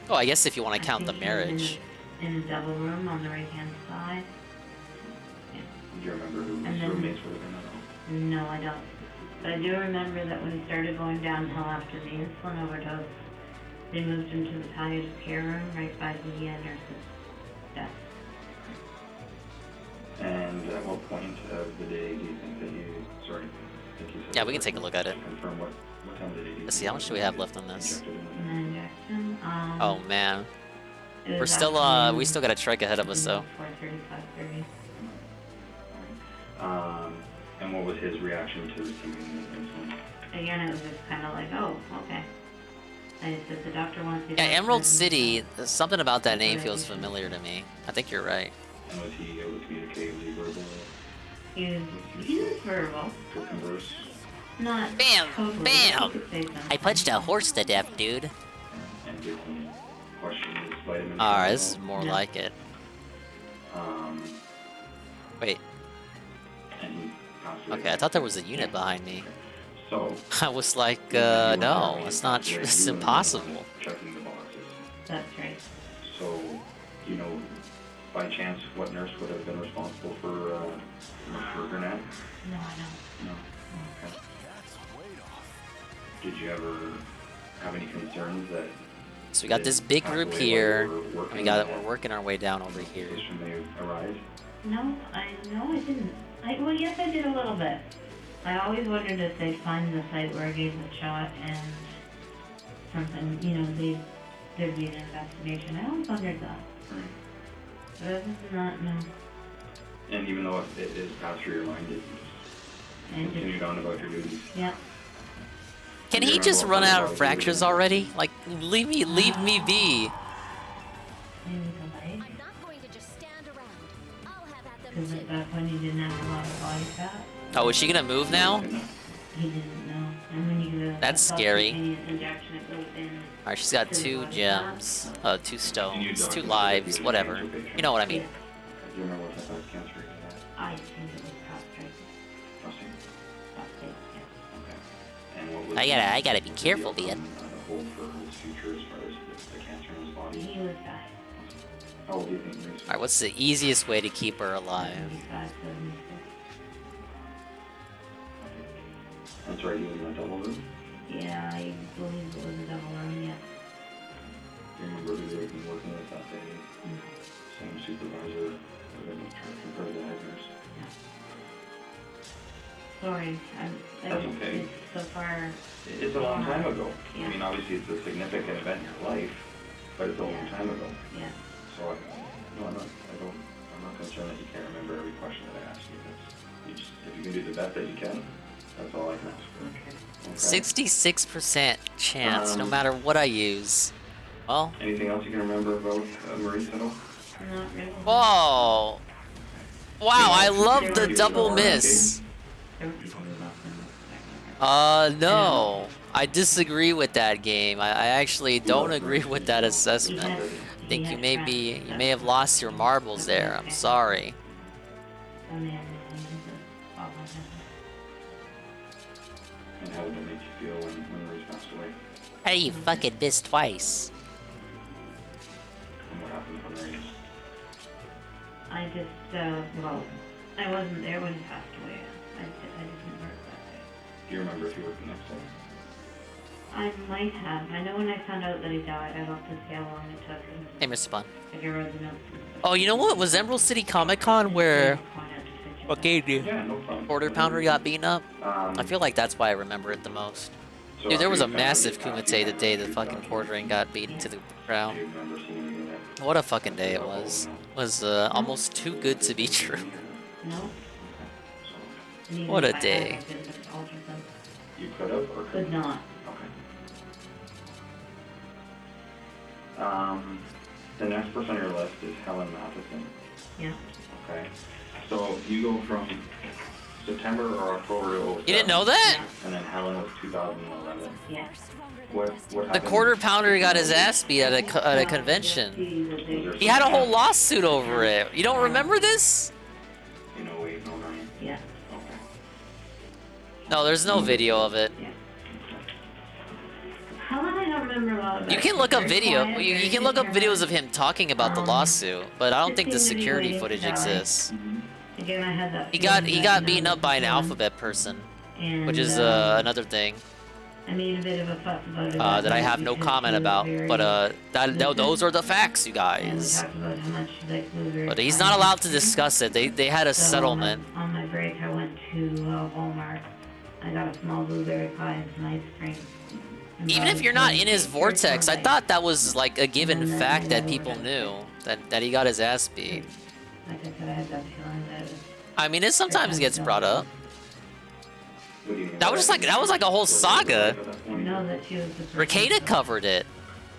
Oh, I guess if you want to count the think he was marriage. In a double room on the right-hand side. Do you remember who And his then- roommates would have been at all? No, I don't. But I do remember that when he started going downhill after the insulin overdose, they moved him to the palliative care room right by the nurse's desk. And at what point of the day do you think that you, sorry, I think you said Yeah, we can take a look at it. confirm what time of the day do you Let's see, think how much do we have left on this? And then injection. Oh man. It was We're still afternoon, we still got a trek ahead of us though. 4:30, 5:30. And what was his reaction to receiving the insulin? Again, it was just kind of like, oh, okay. I just said the doctor wants you to. Yeah, Emerald City. Something about that name feels familiar to me. I think you're right. And was he able to communicate? Was he verbal? He was verbal. To converse? Not Bam! totally. Bam! You could say something. I punched a horse to death, dude. And did he question his vitamins? Alright, this is more like it. Wait. And he passed away. Okay, I thought there was a unit behind me. So, I was like, no, it's not true. It's impossible. checking the boxes. That's right. So, do you know by chance what nurse would have been responsible for Grenade? No, I don't. No. Okay. Did you ever have any concerns that? So we got this big group here. And we're working our way down over here. May arise? No, I didn't. Well, yes, I did a little bit. I always wondered if they'd find the site where I gave the shot and something, there'd be an investigation. I always wondered that. But other than that, no. And even though it is passed through your mind, did you just continued on about your duties? Yep. Can he just run out of fractures already? Like, leave me be. Because at that point he didn't have a lot of body fat. Oh, is she gonna move now? He didn't know. And when you get That's scary. subcutaneous injection, it goes in. Alright, she's got 2 gems, 2 stones, 2 lives, whatever. You know what I mean. Do you remember what type of cancer he had? I think it was prostate. Prostate? Prostate, yeah. Okay. And what was I gotta be careful, man. the hope for his future as far as the cancer in his body? He was dying. How old do you think he was? Alright, what's the easiest way to keep her alive? 75, 76. That's right, he was in a double room? Yeah, I believe it was a double room, yeah. Do you remember who you had been working with that day? Same supervisor, compared to the head nurse? Sorry, That's okay. It's so far. It's a long time ago. Yeah. I mean, obviously it's a significant event in your life, but it's a long time ago. Yeah. So I'm not concerned that you can't remember every question that I asked you. If you can do the best that you can, that's all I can ask for. Okay. 66% chance, no matter what I use. Well. Anything else you can remember about Maurice at all? Not really. Whoa! Wow, I love the double miss. No. I disagree with that game. I actually don't agree with that assessment. think you may have lost your marbles there. I'm sorry. And how did it make you feel when Rose passed away? How do you fucking miss twice? And what happened from there? I just, well, I wasn't there when he passed away. I didn't work that day. Do you remember if you worked the next day? I might have. I know when I found out that he died, I looked to see how long it took. Hey, Mr. Bun. Like, I wrote the notes. Oh, you know what? Was Emerald City Comic Con where Quarter Pounder got beaten up? I feel like that's why I remember it the most. Dude, there was a massive Kumite the day the fucking quartering got beaten to the ground. What a fucking day it was. It was almost too good to be true. No. What a day. You could have or Could not. Okay. The next person on your list is Helen Matheson. Yeah. Okay. So you go from September or October to 07. You didn't know that? And then Helen was 2011. Yeah. What The happened? Quarter Pounder got his ass beat at a convention. He had a whole lawsuit over it. You don't remember this? In 08, 09. Yeah. Okay. No, there's no video of it. Helen, I don't remember a lot about. You can look up video. You can look up videos of him talking about the lawsuit, but I don't think the security footage exists. Again, I had that. He got beaten up by an alphabet person, which is another thing I made a bit of a fuss about it. that I have no comment about. But those are the facts, you guys. Talked about how much like blueberry But he's pie. not allowed to discuss it. They had a So, settlement. On my break, I went to Walmart. I got a small blueberry pie and some ice cream. Even if you're not in his vortex, I thought that was like a given fact that people knew that he got his ass beat. Like I said, I had that feeling that it was. I mean, it sometimes gets brought up. That was like a whole saga. I know that she was the person. Ricada covered it.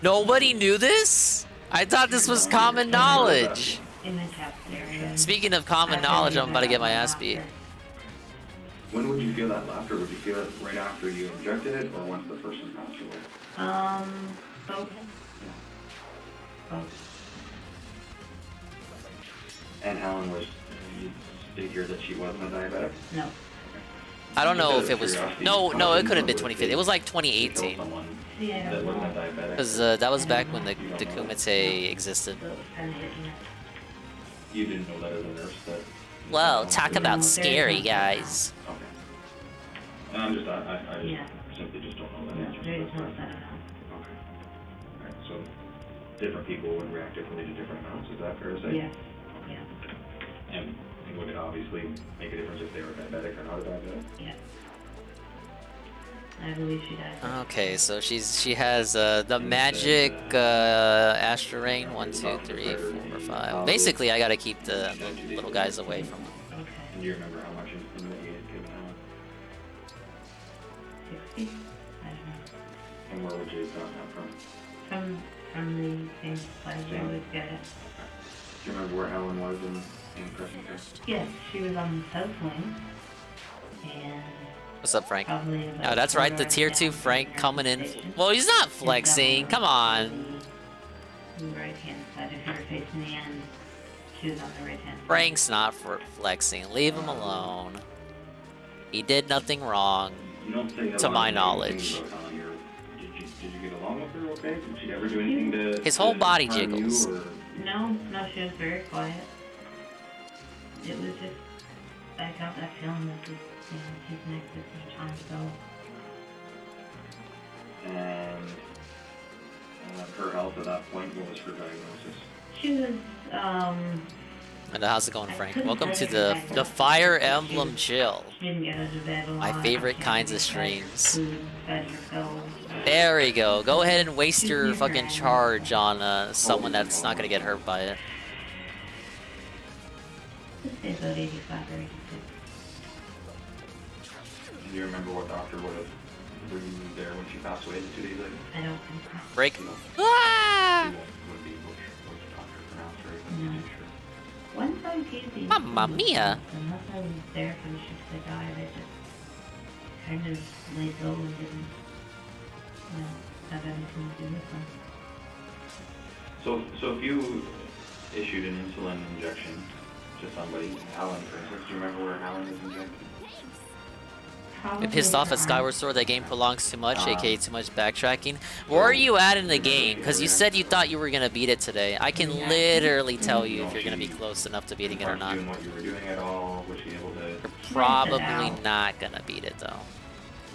Nobody knew this? I thought this was common knowledge. In the cafeteria. Speaking of common knowledge, I'm about to get my ass beat. When would you feel that laughter? Would you feel it right after you injected it, or once the person passed away? Both. Both. And Helen was, you figured that she wasn't a diabetic? No. I don't know if it was. No, it couldn't have been 2015. It was like 2018. That wasn't a diabetic? Because that was back when the Kumite existed. You didn't know that as a nurse? That Whoa, talk about scary, guys. Okay. And I simply just don't know that answer. There is no set amount. Okay. Alright, so different people would react differently to different amounts, is that fair to say? Yes. Yeah. And would it obviously make a difference if they were diabetic or not a diabetic? Yeah. I believe she died. Okay, so she has the magic Astral Rain 1, 2, 3, 4, 5. Basically, I gotta keep the little guys away from them. Okay. And do you remember how much insulin that you had given Helen? 60? I don't know. And where would you have gotten that from? From the same place I always get it. Do you remember where Helen was in Crescent Care? Yes, she was on the south wing. And What's up, Frank? probably about Oh, that's right, the tier 2 Frank coming in. Well, he's not flexing. Come on. the right hand side. If you were facing the end, she was on the right hand side. Frank's not for flexing. Leave him alone. He did nothing wrong, You don't say to my knowledge. Did you get along with her okay? Did she ever do anything to... His whole body harm you, jiggles. or- No, she was very quiet. It was just, I got that feeling that this, she's next to some time to go. And her health at that point, what was her diagnosis? She was, And how's it going, Frank? Welcome to the Fire Emblem Chill. she didn't get out of bed a lot. My favorite kinds of streams. Food, fed herself. There we go. Go ahead and waste your fucking charge on someone that's not gonna get hurt by it. Let's say about 85 or 86. Do you remember what doctor were you there when she passed away 2 days later? I don't think so. Break. Ah! Would be which doctor pronounced her, I'm not sure. Once I gave the Mamma mia. unless I was there for the shift they died, I just kind of laid low and didn't, have anything to do with them. So if you issued an insulin injection to somebody, Alan, for instance, do you remember where Alan was injected? Been pissed off at Skyward Sword that game prolongs too much, aka too much backtracking. Where are you at in the game? Because you said you thought you were gonna beat it today. I can literally tell you if you're gonna be close enough to beating it or not. What you were doing at all? Was she able to? You're probably not gonna beat it though.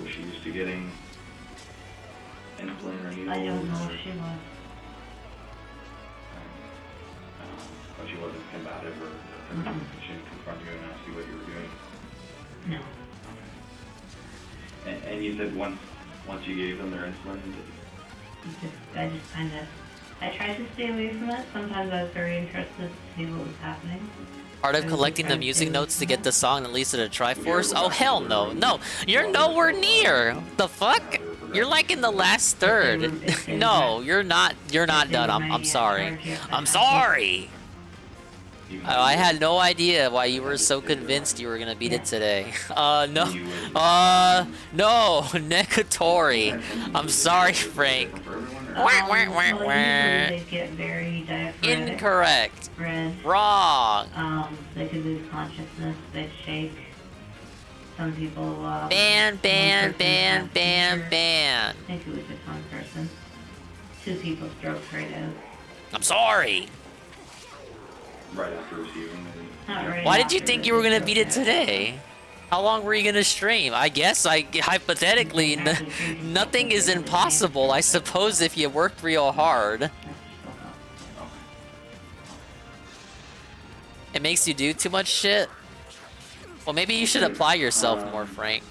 Was she used to getting insulin or needles? I don't know if she was. But she wasn't combative or she didn't confront you and ask you what you were doing? No. And you said once you gave them their insulin, I just kind of, I tried to stay away from it. Sometimes I was very interested to see what was happening. Part of collecting the music notes to get the song at least at a Triforce? Oh hell no, no, you're nowhere near. The fuck? You're like in the last third. No, you're not done. I'm sorry. I'm sorry. Oh, I had no idea why you were so convinced you were gonna beat it today. No. No, Negatori. I'm sorry, Frank. They get very diaphoretic. Incorrect. Red. Wrong. They could lose consciousness. They'd shake. Some people. Ban. I think it was just one person. 2 people stroked right out. I'm sorry. right after receiving the... Why did you think you were gonna beat it today? How long were you gonna stream? I guess, hypothetically, nothing is impossible, I suppose, if you worked real hard. It makes you do too much shit? Well, maybe you should apply yourself more, Frank.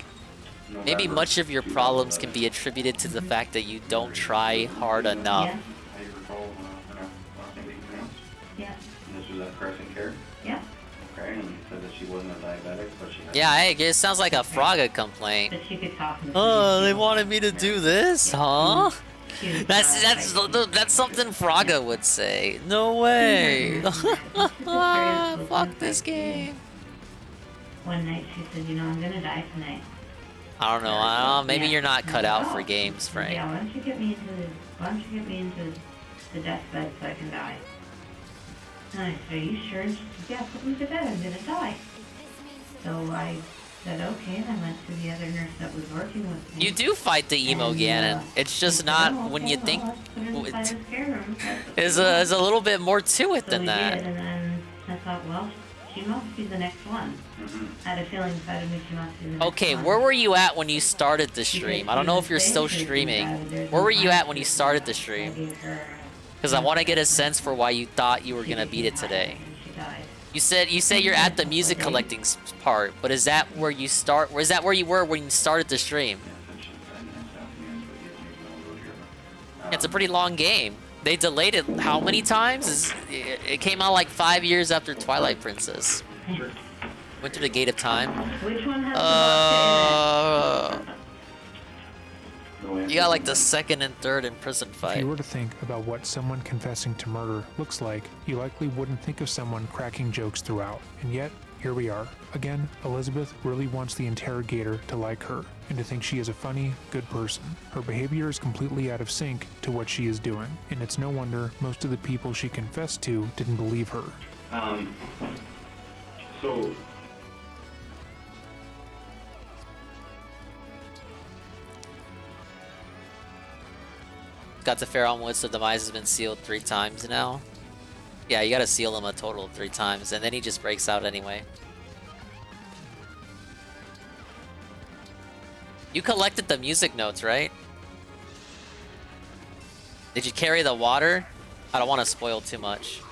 Maybe much of your problems can be attributed to the fact that you don't try hard enough. Yeah. This was at Carson Care? Yeah. Okay, and you said that she wasn't a diabetic, but she had... Yeah, hey, it sounds like a Fraga complaint. But she could talk. Oh, they wanted me to do this, huh? That's something Fraga would say. No way. Fuck this game. One night she said, you know, I'm gonna die tonight. I don't know. Maybe you're not cut out for games, Frank. Yeah, why don't you get me into the deathbed so I can die? And I said, are you sure? And she said, yeah, put me to bed. I'm gonna die. So I said, okay, and I went to the other nurse that was working with me. You do fight the emo Ganon. It's just not when you think. There's a little bit more to it than that. And then I thought, well, she must be the next one. I had a feeling inside of me she must be the next Okay, one. where were you at when you started the stream? I don't know if you're still streaming. Where were you at when you started the stream? Because I want to get a sense for why you thought you were gonna beat it today. You say you're at the music collecting part, but is that where you start? Or is that where you were when you started the stream? It's a pretty long game. They delayed it how many times? It came out like 5 years after Twilight Princess. Went through the gate of time. Which one has You got like the second and third in prison If fight. you were to think about what someone confessing to murder looks like, you likely wouldn't think of someone cracking jokes throughout. And yet, here we are. Again, Elizabeth really wants the interrogator to like her, and to think she is a funny, good person. Her behavior is completely out of sync to what she is doing, and it's no wonder most of the people she confessed to didn't believe her. So... Got to Pharaoh Woods, the demise has been sealed 3 times now. Yeah, you gotta seal him a total of 3 times, and then he just breaks out anyway. You collected the music notes, right? Did you carry the water? I don't want to spoil too much.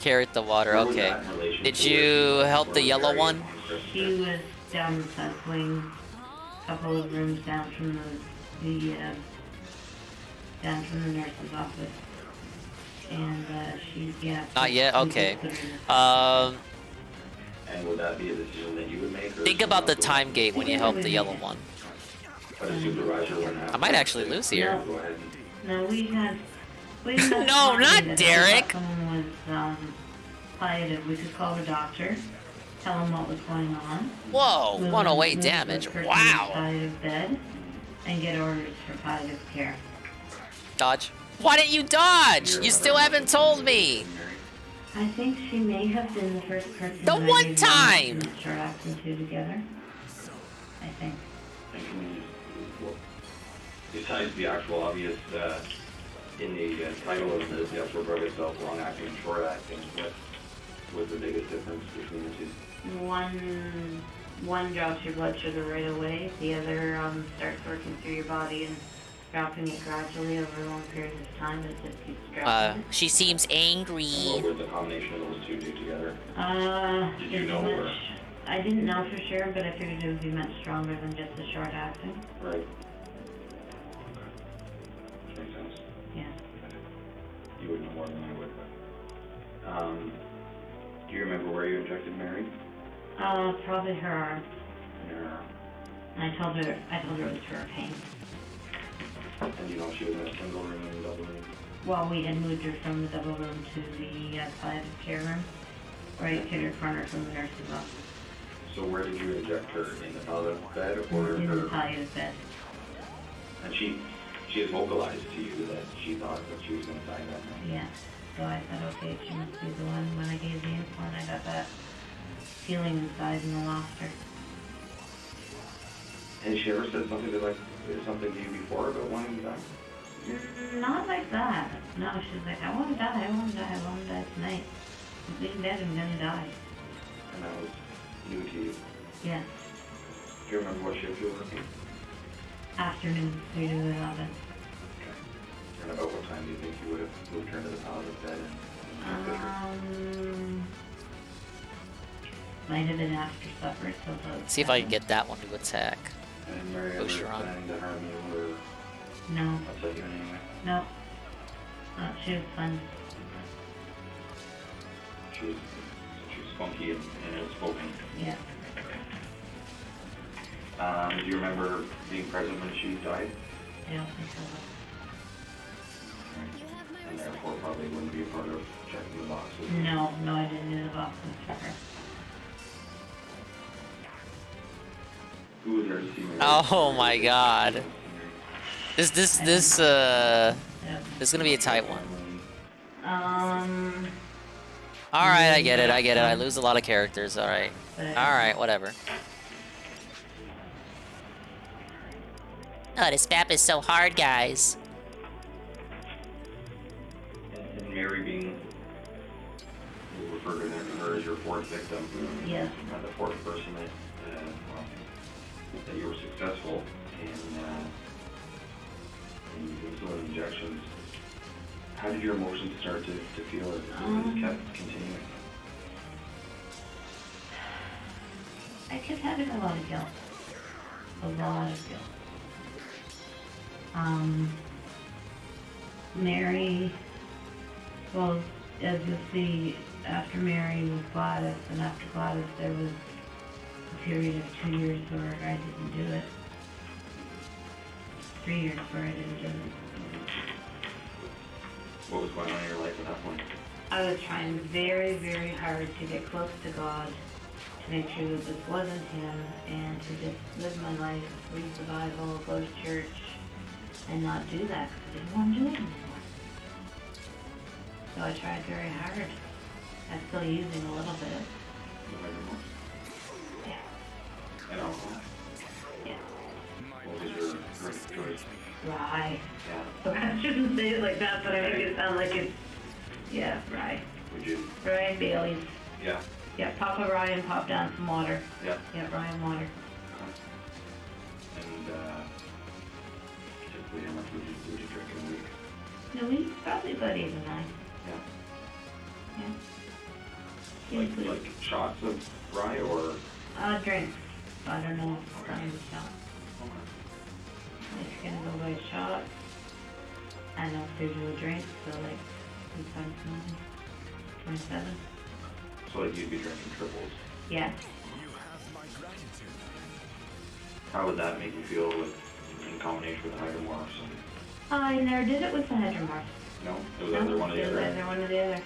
Carried the water, okay. Did you help the yellow one? She was down the side wing, a couple of rooms down from down from the nurse's office. And she's, yeah. Not yet? Okay. And would that be a decision that you would make? Think about the time gate when you help the yellow one. But a supervisor wouldn't have... I might actually lose here. No, we had No, not Derek! Someone was palliative. We could call the doctor. tell him what was going on. Whoa, Move 108 him to a damage. person Wow. Side of bed, and get orders for palliative care. Dodge. Why didn't you dodge? You still haven't told me. I think she may have been the first person. The that I one gave time! the short act and two together. I think. Besides the actual obvious, in the title of the actual drug itself, long acting and short acting, what was the biggest difference between the two? One drops your blood sugar right away. The other starts working through your body and dropping it gradually over long periods of time. It just keeps dropping. She seems angry. What would the combination of those two do together? Did you it's know? Or? I didn't know for sure, but I figured it would be much stronger than just the short acting. Right. Makes sense. Yeah. You would know more than I would. Do you remember where you injected Mary? Probably her arm. In her arm. And I told her it was for her pain. And you know she was in a single room and a double room? Well, we had moved her from the double room to the palliative care room, right to her corner from the nurse's office. So where did you inject her? In the palliative bed or In her? the palliative bed. And she has vocalized to you that she thought that she was going to die that night. Yeah. So I said, okay, she must be the one. When I gave the insulin, I got that feeling inside and I lost her. Has she ever said something to you before about wanting to die? Not like that. No, she's like, I want to die, I want to die, I want to die tonight. I'm being dead, I'm gonna die. And that was new to you? Yeah. Do you remember what shift you were working? Afternoon, 3 to 11. Okay. And about what time do you think you would have moved her into the palliative bed and injected her? Might have been after supper, so about See if I can get that one to attack. And Mary ever Push her on. planning to harm you or No. upset you in any way? No. She was fun. She was funky and outspoken. Yeah. Do you remember being present when she died? I don't think so. And therefore probably wouldn't be a part of checking the boxes. No, I didn't do the boxes for her. Who was there to see Mary? Oh my god. This is gonna be a tight one. Alright, I get it. I lose a lot of characters, alright. Alright, whatever. Oh, this map is so hard, guys. And Mary being, we'll refer to her as your fourth victim. Yes. The fourth person that you were successful in insulin injections. How did your emotions start to feel as it kept continuing? I kept having a lot of guilt. A lot of guilt. Mary, well, as you'll see, after Mary was Gladys, and after Gladys there was a period of 2 years where I didn't do it. 3 years where I didn't do it. What was going on in your life at that point? I was trying very, very hard to get close to God, to make sure that this wasn't Him, and to just live my life, read the Bible, go to church, and not do that, because I didn't want to do it anymore. So I tried very hard. I'm still using a little bit. Yeah. And alcohol? Yeah. What was your drink of choice? Rye. Yeah. So I shouldn't say it like that, but I make it sound like it's, yeah, rye. Would you? Rye and Bailey's. Yeah. Yeah, pop a rye and pop down some water. Yeah. Yeah, rye and water. And typically how much would you drink in a week? In a week, probably about 8 or 9. Yeah. Yeah. Like shots of rye or? Drinks. I don't know if I'm a shot. If you're gonna go by a shot, I know if there's a drink, so like 2 times 27. So like you'd be drinking triples. Yeah. How would that make you feel with, in combination with the hydromorphs? I never did it with the hydromorphs. No? It was either one or the It was other? either one or the other.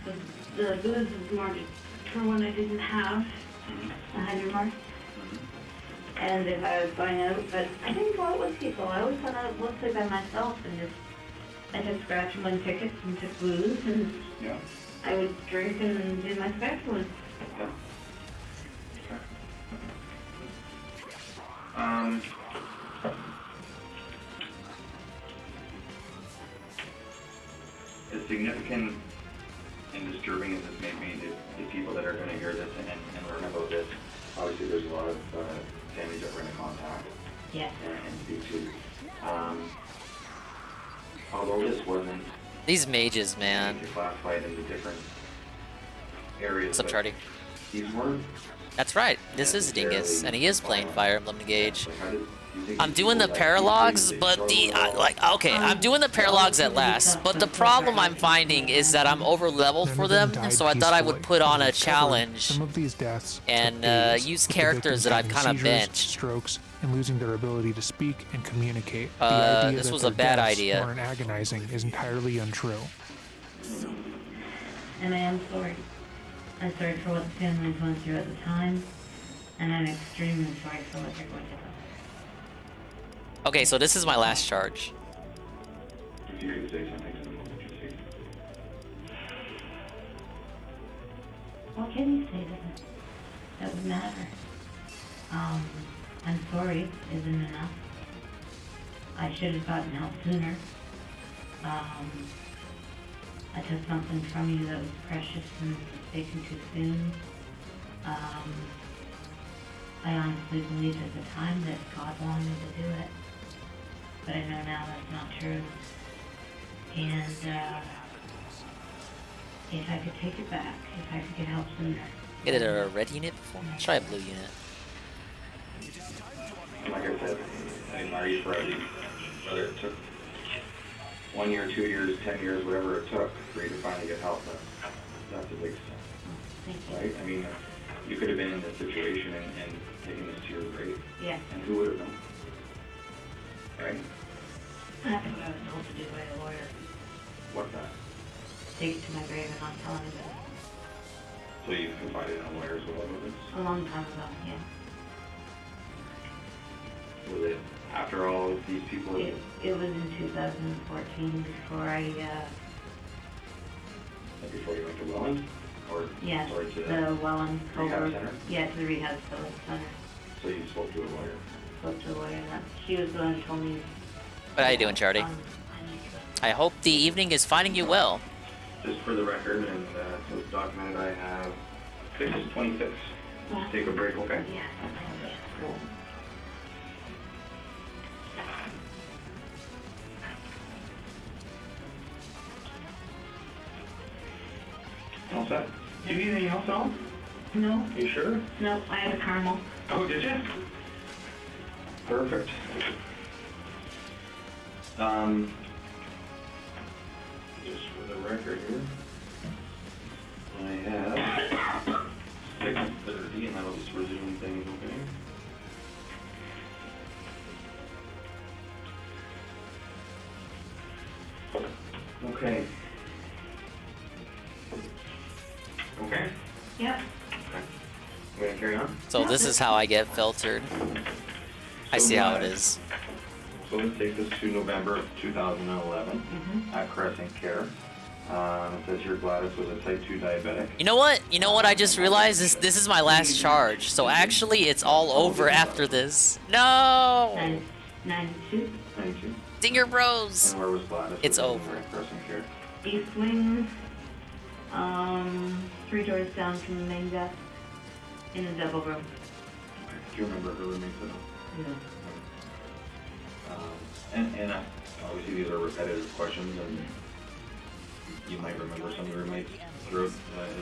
Okay. The booze is more to for when I didn't have 100 marks. And if I was going out, but I didn't go out with people. I always went out mostly by myself and I took scratch and win tickets and took booze and I would drink and do my scratch and win. As significant and disturbing as this may be to the people that are going to hear this and learn about this, obviously there's a lot of families that we're going to contact and speak to. Although this wasn't These mages, man. classified into different areas. What's up, Charlie? These were. That's right. This is Dingus, and he is playing Fire Emblem Engage. I'm doing the Paralogues, but I'm doing the Paralogues at last, but the problem I'm finding is that I'm over leveled for them, and so I thought I would put on a challenge Some of these deaths and use with the characters victims that I've having kind of seizures, benched. strokes, and losing their ability to speak and communicate. The idea this that was their a bad deaths idea. weren't agonizing is entirely untrue. And I am sorry. I'm sorry for what the families went through at the time, and I'm extremely sorry for what they're going to go. Okay, so this is my last charge. If you could say something to them, what would you say? What can you say to them? That would matter. I'm sorry isn't enough. I should have gotten help sooner. I took something from you that was precious and was taken too soon. I honestly believed at the time that God wanted me to do it. But I know now that's not true. And if I could take it back, if I could get help sooner. Get it a red unit before? Let's try a blue unit. Like I said, I admire you for everything. Whether it took 1 year, 2 years, 10 years, whatever it took for you to finally get help, that's a big step. Right? I mean, you could have been in this situation and taken this to your grave. Yeah. And who would have known? Right? That's what I was told to do by a lawyer. What's that? Take it to my grave and not tell anybody. So you confided in a lawyer as well about this? A long time ago, yeah. Was it after all of these people? It was in 2014 before I, Before you went to Welland? Or yeah, sorry, to the Welland rehab Cobra. center? Yeah, to the rehab center. So you spoke to a lawyer? Spoke to a lawyer, and she was the one who told me. What are you doing, Charlie? I hope the evening is finding you well. Just for the record, and so it's documented, I have 6:26. Let's take a break, okay? Yeah. All set. Do you need anything else at all? No. You sure? No, I had a caramel. Oh, did you? Perfect. Just for the record here, I have 6:30, and that'll just resume things opening. Okay. Okay. Yep. Okay. We're gonna carry on? So this is how I get filtered. I see how it is. So let's take this to November of 2011 at Crescent Care. It says here Gladys was a type 2 diabetic. You know what? You know what I just realized? This is my last charge. So actually it's all over after this. No! 92. 92. Dinger Bros! And where was Gladys? It's over. At Crescent Care. East Wing, 3 doors down from the main desk, in a double room. Do you remember her roommates at all? No. And obviously these are repetitive questions, and you might remember some of your roommates throughout as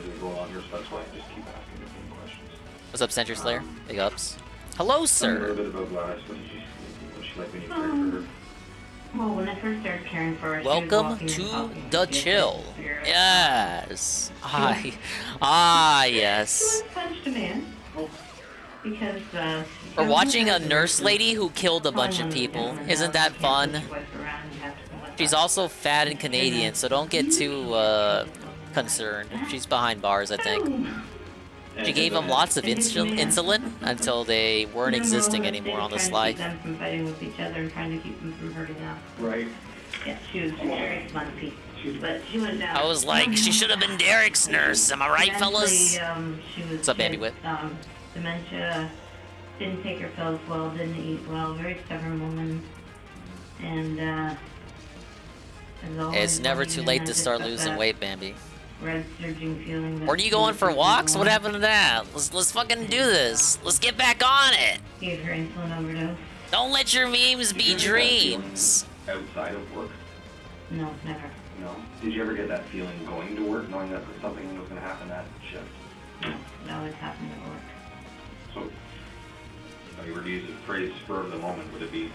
we go along here, so that's why I just keep asking the same questions. What's up, Sentry Slayer? Big ups. Hello, Tell me a sir. little bit about Gladys. What was she like when you cared for her? Well, when I first started caring for her, she was Welcome walking and to talking. the She chill. was spirit. Yes. Hi. Yes. She was punched a man. Because, We're watching a nurse lady who killed a bunch of people. Isn't that fun? She's also fat and Canadian, so don't get too concerned. She's behind bars, I think. She gave them lots of insulin until they weren't existing anymore on the slide. Trying to keep them from fighting with each other and trying to keep them from hurting us. Right. Yeah, she was very spunky. But she went down. I was like, she should have been Derek's nurse. Am I right, fellas? She was What's up, Bandywit? Dementia, didn't take her pills well, didn't eat well, very stubborn woman. And, It's never too late to start losing weight, Bambi. Red surging feeling. Where are you going for walks? What happened to that? Let's fucking do this. Let's get back on it. Gave her insulin overdose. Don't let your memes be dreams. Outside of work? No, never. No. Did you ever get that feeling going to work, knowing that something was going to happen that shift? No, it's happened at work. So, if you were to use the phrase spur of the moment, would it be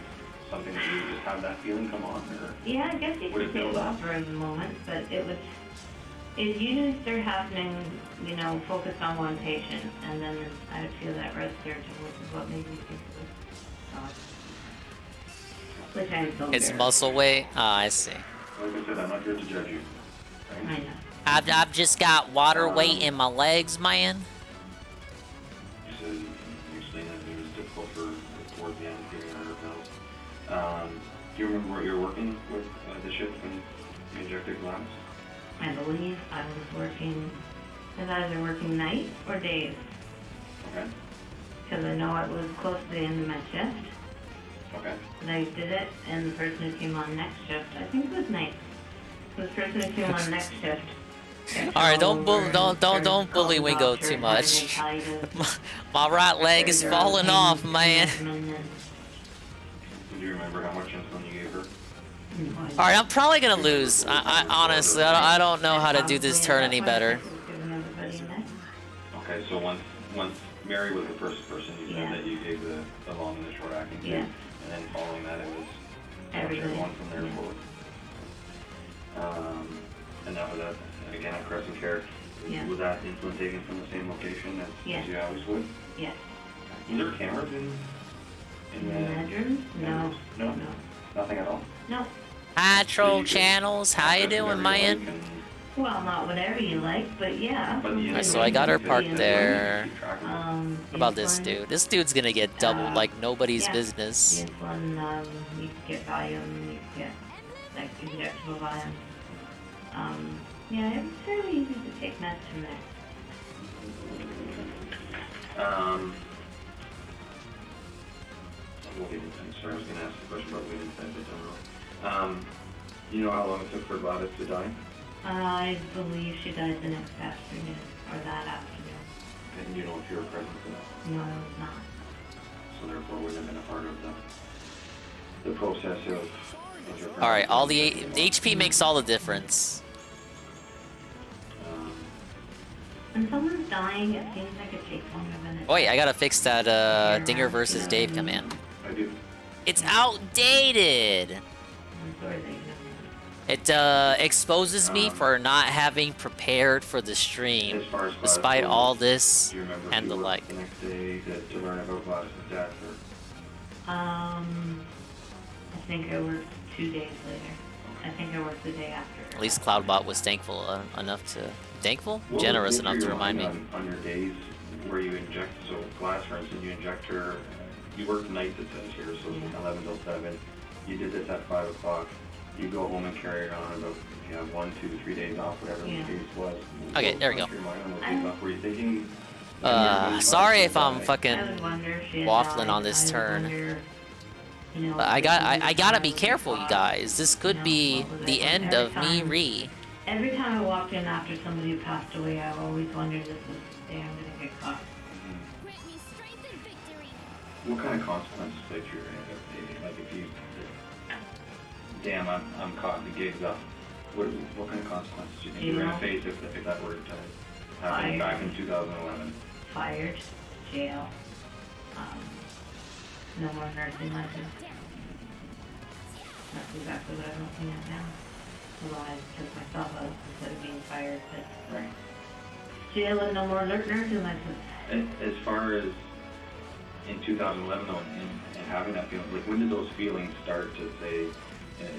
something that you would just have that feeling come on? Or Yeah, I guess you would could it say build up? spur of the moment, but it usually start happening, you know, focused on one patient, and then I would feel that red surge, which is what made me think it was God. Which I'm so It's scared. muscle weight? Ah, I see. Like I said, I'm not here to judge you. I know. I've just got water weight in my legs, man. You said you explained that it was difficult towards the end of getting under pills. Do you remember where you were working with the shift when you injected glass? I believe I was working, I was either working night or days, Okay. because I know it was close to the end of my shift. Okay. And I did it, and the person who came on next shift, I think it was night. The person who came on next shift. All right, don't bully Wingo too much. My right leg is falling off, man. Do you remember how much insulin you gave her? All right, I'm probably gonna lose. I honestly, I don't know how to do this turn any better. Okay, so once Mary was the first person, you said that you gave the long and the short acting too. Yeah. And then following that, it was everyone from there forward. And that was again at Crescent Care. Yeah. Was that insulin taken from the same location as you always would? Yes. Was there cameras in the bedroom? No. No. Nothing at all. No. Hi, troll channels. How you doing, man? Well, not whatever you like, but yeah. Alright, so I got her parked there. What about this dude? This dude's gonna get doubled like nobody's business. Insulin, you could get volume, you could get like injectable volume. Yeah, it was fairly easy to take meds from there. I'm sorry, I was gonna ask a question about weight instead, but don't know. You know how long it took for Gladys to die? I believe she died the next afternoon, or that afternoon. And you know if you were present for that? No, I was not. So therefore wouldn't have been a part of the process of your All right, all the HP makes all the difference. When someone's dying, it seems like it takes longer than it. Oh wait, I gotta fix that Dinger versus Dave command. I do. It's outdated. I'm sorry that you know. It exposes me for not having prepared for the stream, despite all this and the like. The next day to learn about Gladys' death, or I think I worked 2 days later. I think I worked the day after. At least Cloudbot was thankful enough to generous enough to remind me. On your days where you inject, so Gladys, for instance, you inject her. You work nights, it says here, so 11 till 7. You did this at 5 o'clock. You go home and carry it on about, if you have 1, 2, 3 days off, whatever the case was. Okay, there we go. Were you thinking? Sorry if I'm fucking waffling on this turn. But I gotta be careful, you guys. This could be the end of me re. Every time I walked in after somebody who passed away, I always wondered, this is the day I'm gonna get caught. What kind of consequences did you end up taking? Like if you, damn, I'm caught, the gig's up. What kind of consequences do you think you're gonna face if that were to happen back in 2011? Fired, jail, no more nursing license. That's exactly what I'm looking at now. Although I took myself out instead of being fired, but jail and no more nursing license. As far as in 2011 though, and having that feeling, like when did those feelings start to say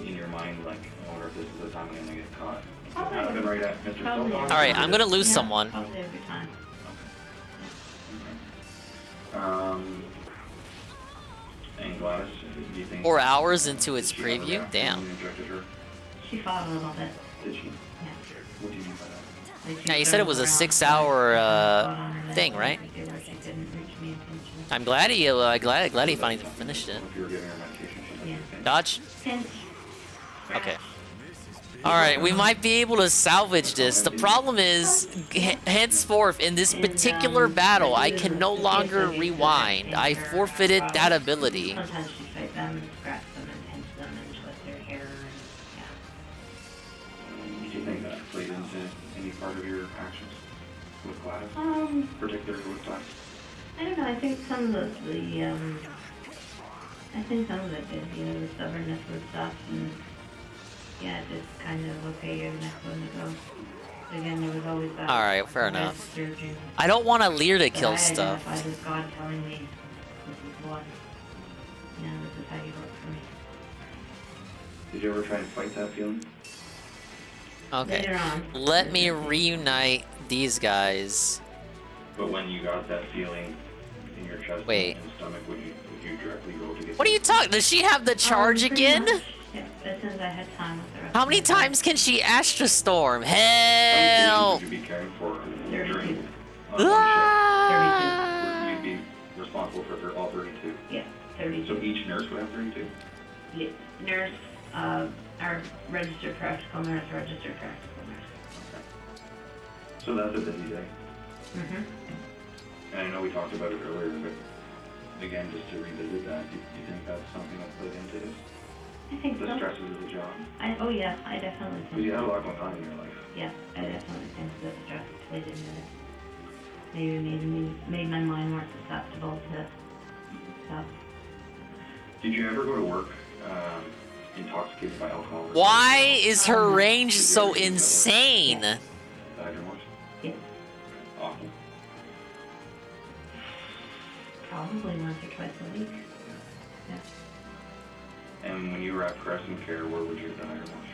in your mind, like, I wonder if this is the time I'm gonna get caught? Happened right at Mr. Soulbot? Alright, I'm gonna lose someone. Probably every time. And Gladys, do you think... 4 hours into its preview? Damn. Injected her? She fought a little bit. Did she? Yeah. What do you mean by that? Yeah, you said it was a 6-hour thing, right? I'm glad he finally finished it. Dodge. Okay. Alright, we might be able to salvage this. The problem is, henceforth, in this particular battle, I can no longer rewind. I forfeited that ability. Sometimes she fight them and scratch them and pinch them and twist their hair and Do you think that played into any part of your actions with Gladys? Particularly with Gladys? I don't know, I think some of I think some of it did, you know, the stubbornness with stuff and yeah, just kind of, okay, you're the next one to go. But again, there was always that. Alright, fair enough. surging. I don't want a Lear to kill I stuff. identified as God telling me, this is what, you know, this is how you work for me. Did you ever try and fight that feeling? Okay. Later on. Let me reunite these guys. But when you got that feeling in your chest Wait. and stomach, would you directly go to get... What are you talking? Does she have the charge Pretty again? much. Yeah, as soon as I had time with the rest How of many my body. times can she Astra Storm? Hell! Would you be caring for during 32. Ah! You'd be responsible for all 32? Yeah, 32. So each nurse would have 32? Yeah, nurse, our registered practical nurse, registered practical nurse. So that's a busy day. Mm-hmm. And I know we talked about it earlier, but again, just to revisit that, do you think that's something that played into this? I think The so. stresses of the job? Oh yeah, I definitely think Because you had a so. lot going on in your life. Yeah, I definitely think that stress played into it. Maybe made my mind more susceptible to stuff. Did you ever go to work intoxicated by alcohol? Why is her range so insane? Yeah. Often. Probably once or twice a week. Yeah. And when you were at Crescent Care, where would you get the iron wash?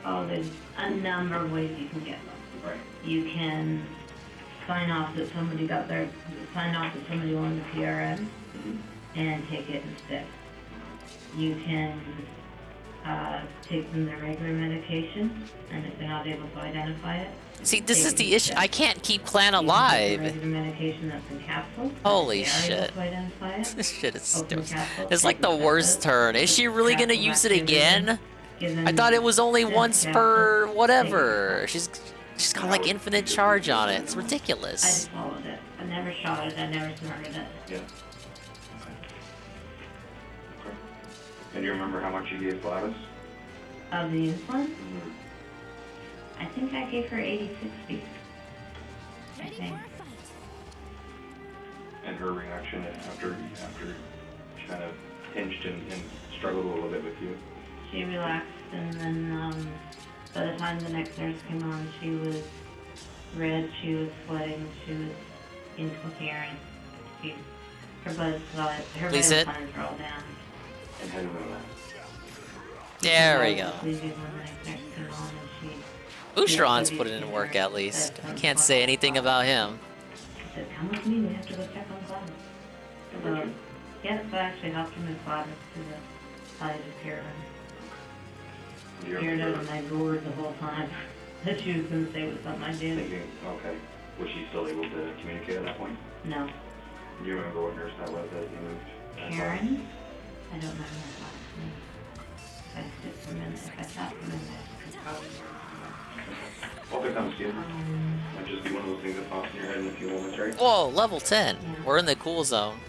Oh, there's a number of ways you can get them. Right. You can sign off that somebody wanted the PRN and take it instead. You can take them their regular medication, and if they're not able to identify it. See, this is the issue. I can't keep Clan You can take alive. the regular medication that's in capsules. Holy If they are able shit. to identify it, This shit is open stupid. capsule, It's take like the them worst separate, turn. Is she really gonna capsule use it back to them, again? give I them thought it was only this once capsule, per take whatever. it. She's got like infinite charge on it. It's I ridiculous. just followed it. I never shot it. I never snorted it. Yeah. Okay. And do you remember how much you gave Gladys? Of the insulin? I think I gave her 80/60. I think. And her reaction after she kind of pinched and struggled a little bit with you? She relaxed, and then by the time the next nurse came on, she was red, she was sweating, she was incoherent. Her blood clots, her Please vital hit. signs were all down. And how do you know that? There we go. When the next nurse came on, and Boucheron's put in work at least. I can't say anything about him. she said, "Come with me, we have to go check on Gladys." So, yes, I actually helped her move Gladys to the side of the pyramid. Scared out of my gourd the whole time that she was going to say was something I did. Thinking, okay. Was she still able to communicate at that point? No. Do you remember what nurse that was that you moved? Karen? I don't remember her last name. If I sit for a minute, if I sat for a minute, I could probably. Well, if it comes to you, might just be one of those things that pops in your head in a few moments, right? Whoa, level 10. We're in the cool zone.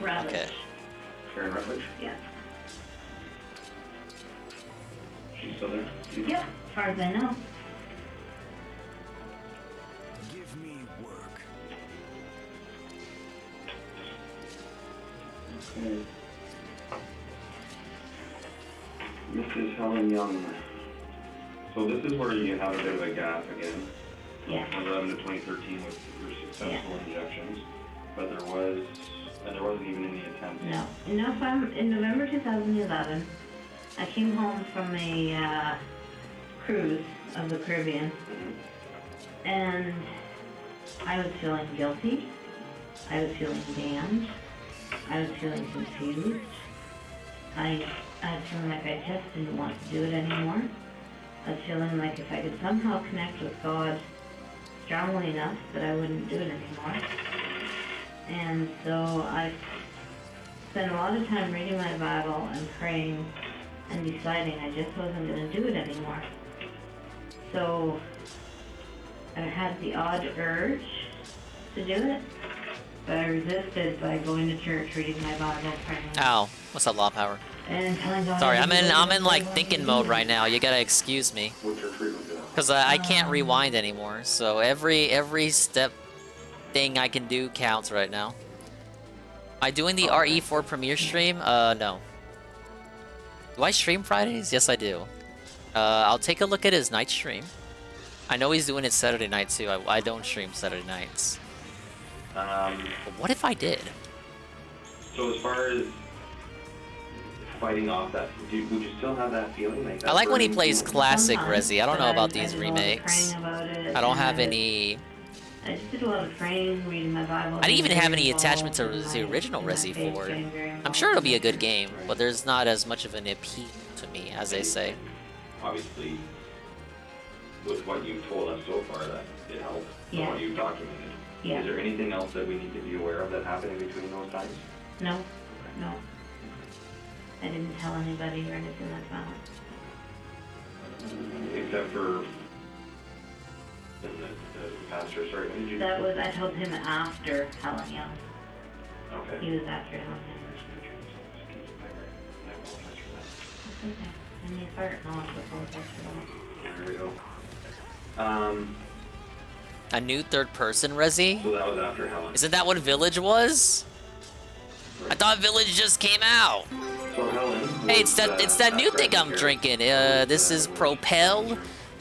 Rutledge. Okay. Karen Rutledge? Yeah. She's still there? Yeah, as far as I know. Give me work. Okay. Mrs. Helen Young. So this is where you have a bit of a gap again. Yeah. 2011 to 2013 with your successful injections, but there wasn't even any attempt. No. In November 2011, I came home from a cruise of the Caribbean, and I was feeling guilty I was feeling damned. I was feeling confused. I was feeling like I just didn't want to do it anymore. I was feeling like if I could somehow connect with God strongly enough that I wouldn't do it anymore. And so I spent a lot of time reading my Bible and praying and deciding I just wasn't going to do it anymore. So I had the odd urge to do it, but I resisted by going to church, reading my Bible, praying. Ow. What's up, Law Power? And telling God Sorry, I didn't do I'm it in like thinking mode right now. You gotta excuse me. Cause I can't rewind anymore. So every step thing I can do counts right now. Am I doing the RE4 premiere stream? No. Do I stream Fridays? Yes, I do. I'll take a look at his night stream. I know he's doing it Saturday night too. I don't stream Saturday nights. But what if I did? So as far as fighting off that, would you still have that feeling? Like that I like when he burning plays feeling? classic Sometimes, Resi. I don't but know about I these did a lot of remakes. praying about it, I don't and have I any. just did a lot of praying, reading my Bible. I didn't even being have very any attachment to involved the in my- original in my Resi faith, 4. getting very I'm involved sure it'll in be a it. good game, but there's not as much of an appeal to me, as they say. Obviously, with what you've told us so far, that it helped. From Yeah. what you've documented. Yeah. Is there anything else that we need to be aware of that happened in between those times? No, no. I didn't tell anybody or anything like that. Except for the pastor. Sorry, when did you? That was, I told him after Helen Young. Okay. He was after Helen Young. It's okay. I mean, fart knowledge apologize for that. There we go. A new third-person Resi? So that was after Helen. Isn't that what Village was? I thought Village just came out. So Helen. Hey, it's that new thing I'm drinking. This is Propel,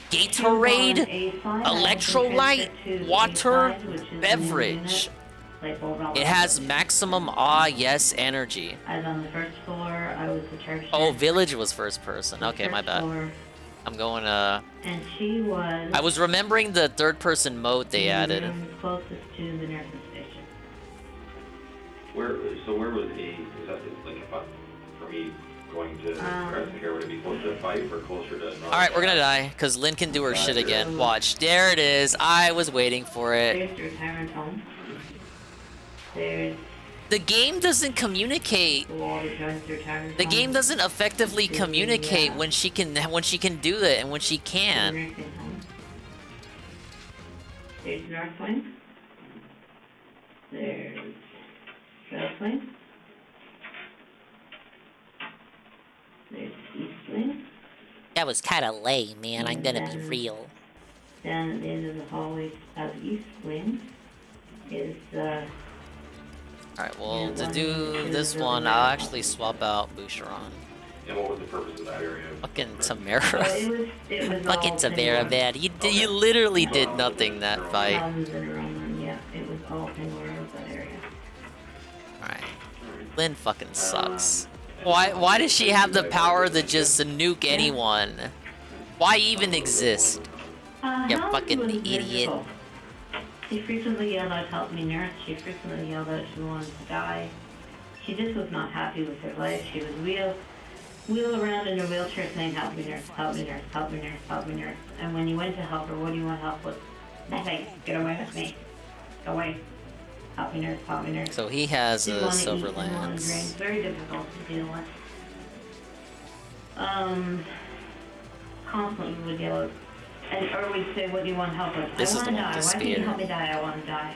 Gatorade, electrolyte, water, beverage. It has maximum yes energy. I was on the first floor. I was the church. Oh, Village was first person. Okay, my bad. I'm going And she was. I was remembering the third person mode they added. Closest to the nurse's station. Where was A? Is that like if for me going to Crescent Care, would it be closer to 5 or closer to? Alright, we're gonna die, because Lynn can do her shit again. Watch. There it is. I was waiting for it. There's the retirement home. There's The game doesn't communicate. The game doesn't effectively communicate when she can do it and when she can't. There's North Wing. There's South Wing. There's East Wing. That was kind of lame, man. I'm gonna be real. Down at the end of the hallway of East Wing is Alright, well, to do this one, I'll actually swap out Boucheron. And what was the purpose of that area? Fucking Tamara. it was Fucking Tamara, man. You literally did nothing that fight. Yeah, it was all Pandora of that area. Alright. Lynn fucking sucks. Why does she have the power to just nuke anyone? Why even exist? You fucking idiot. She frequently yelled out, "Help me, nurse." She frequently yelled out she wanted to die. She just was not happy with her life. She would wheel around in a wheelchair saying, "Help me, nurse, help me, nurse, help me, nurse, help me, nurse." And when you went to help her, what do you want help with? Nothing. Get away with me. Go away. Help me, nurse, help me, nurse. So he has Didn't a wanna eat, didn't wanna Silverlands. drink. Very difficult to deal with. Constantly would yell out, or we'd say, "What do you want help with?" This I is the want to one die. with the Why can't you spear. help me die? I want to die.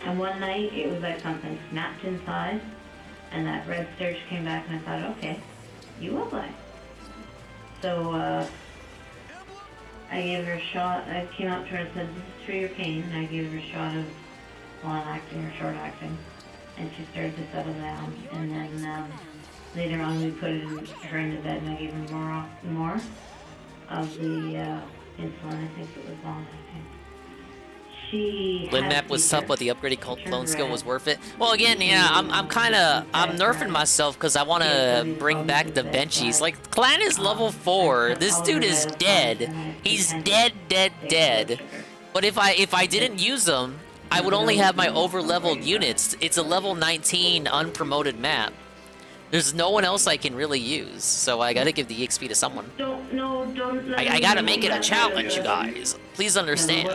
And one night, it was like something snapped inside, and that red surge came back, and I thought, okay, you will die. So, I gave her a shot. I came up to her and said, "This is for your pain." And I gave her a shot of long acting or short acting, and she started to settle down. And then later on, we put her in the bed, and I gave her more of the insulin. I think it was long acting. She Lin had map was seizure. tough, but the upgraded clone Turned skill red. was worth it. Well, again, yeah, I'm nerfing myself because I want to bring back the benchies. Like, Clan is level 4. This dude is dead. He's dead. But if I didn't use him, I would only have my over-leveled units. It's a level 19 unpromoted map. There's no one else I can really use, so I gotta give the EXP to someone. I gotta make it a challenge, you guys. Please understand.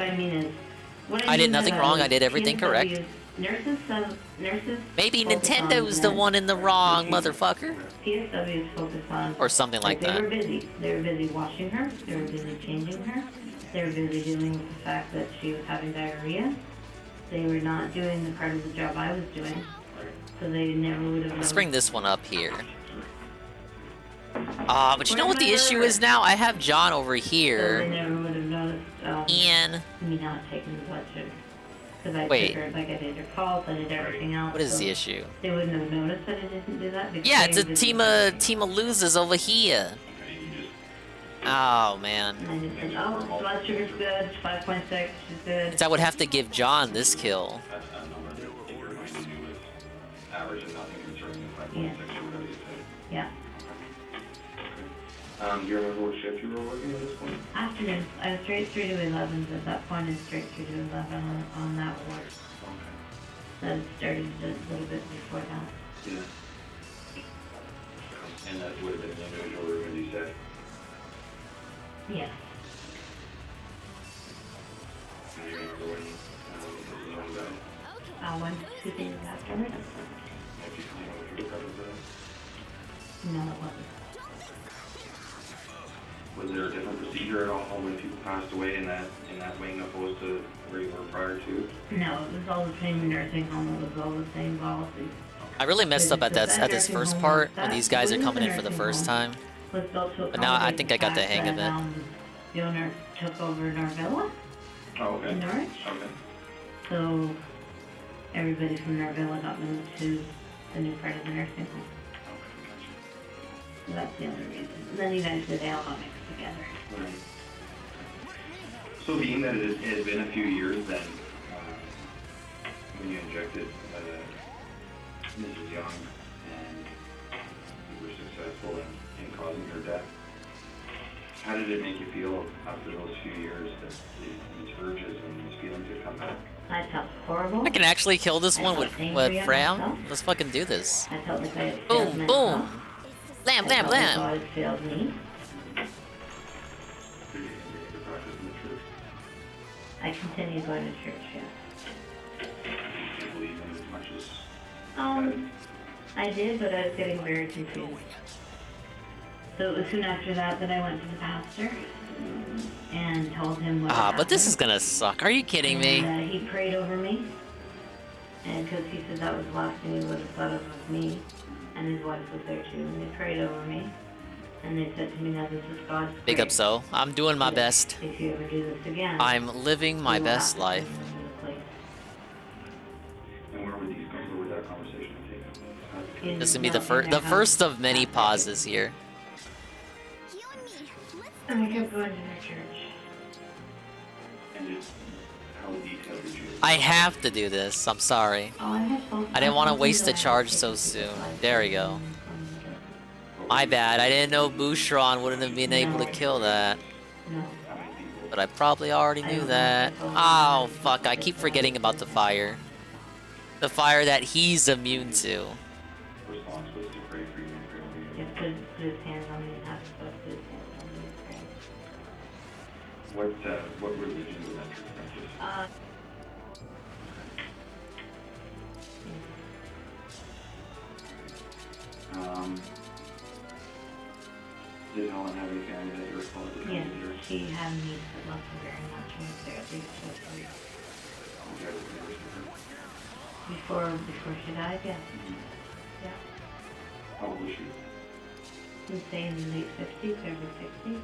I did nothing wrong. I did everything correct. Maybe Nintendo's the one in the wrong, motherfucker. PSW is focused on... Or something like that. They were busy. They were busy watching her. They were busy changing her. They were busy dealing with the fact that she was having diarrhea. They were not doing the part of the job I was doing. So they never would have... Let's bring this one up here. But you know what the issue is now? I have John over here. So they never would have noticed, Ian. me not taking the blood sugar. Because I Wait. took her, like I did her pulse, I did everything else. What is so the issue? They wouldn't have noticed that I didn't do that. Because Yeah, they it's a were busy. team of losers over here. Oh, man. And I just said, oh, blood sugar's good, 5.6, she's good. I would have to give John this kill. Yeah. Yeah. Do you remember what shift you were working at this point? Afternoons. I was straight through to 11s at that point, and straight through to 11 on that ward. That started a little bit before that. Yeah. And that would have been the individual room, as you said. Yeah. Do you remember when this was on that? 1 to 2 days afterwards. If you know what you were covered for that? No, it wasn't. Was there a different procedure at all when people passed away in that wing opposed to where you were prior to? No, it was all the same nursing home. It was all the same policies. I really messed up at this first part when these guys are coming in for the first time. Was built to But now I accommodate think I got the hang of fact it. that, the owner took over Narvilla Oh, okay. in Norwich. Okay. So everybody from Narvilla got moved to the new part of the nursing home. So that's the only reason. And then eventually they all got mixed together. Right. So being that it has been a few years then, when you injected Mrs. Young and you were successful in causing her death, how did it make you feel after those few years that these urges and these feelings had come back? I felt horrible. I can actually kill this one with angry at Fram. myself. Let's fucking do this. I felt like I had failed Boom, myself. boom. Blam, blam, I felt like blam. God had failed me. Did you continue to practice in the church? I continue going to church, yeah. Did you believe in it as much as I did, but I was getting very confused. So it was soon after that that I went to the pastor and told him what Ah, but this is happened. gonna suck. Are you kidding me? And, he prayed over me, and because he said that was the last thing he would have thought of me, and his wife was there too, and they prayed over me, and they said to me, now this is God's Big grace. up, so. I'm doing my best. If you ever do this again, I'm living my you will best have to life. move into the place. and where would that conversation take? In This is gonna be Melbourne, the house. first of many pauses here. And I kept going to their church. And just how detailed did you? I have to do this. I'm sorry. Oh, I had both. I didn't want to waste a charge so soon. There we go. My bad. I didn't know Bouchron wouldn't have been able to kill that. No. But I probably already knew that. Oh, fuck. I keep forgetting about the fire. The fire that he's immune to. Response was to pray for you and pray over you. Just put his hands on me and have to put his hands on me and pray. What religion was that church practice? Did Helen have any family that you were close to? Yes, she had me that loved her very much and was there at least 2 years. Before she died, yes. Yeah. How old was she? We'd say in the late 50s, early 60s.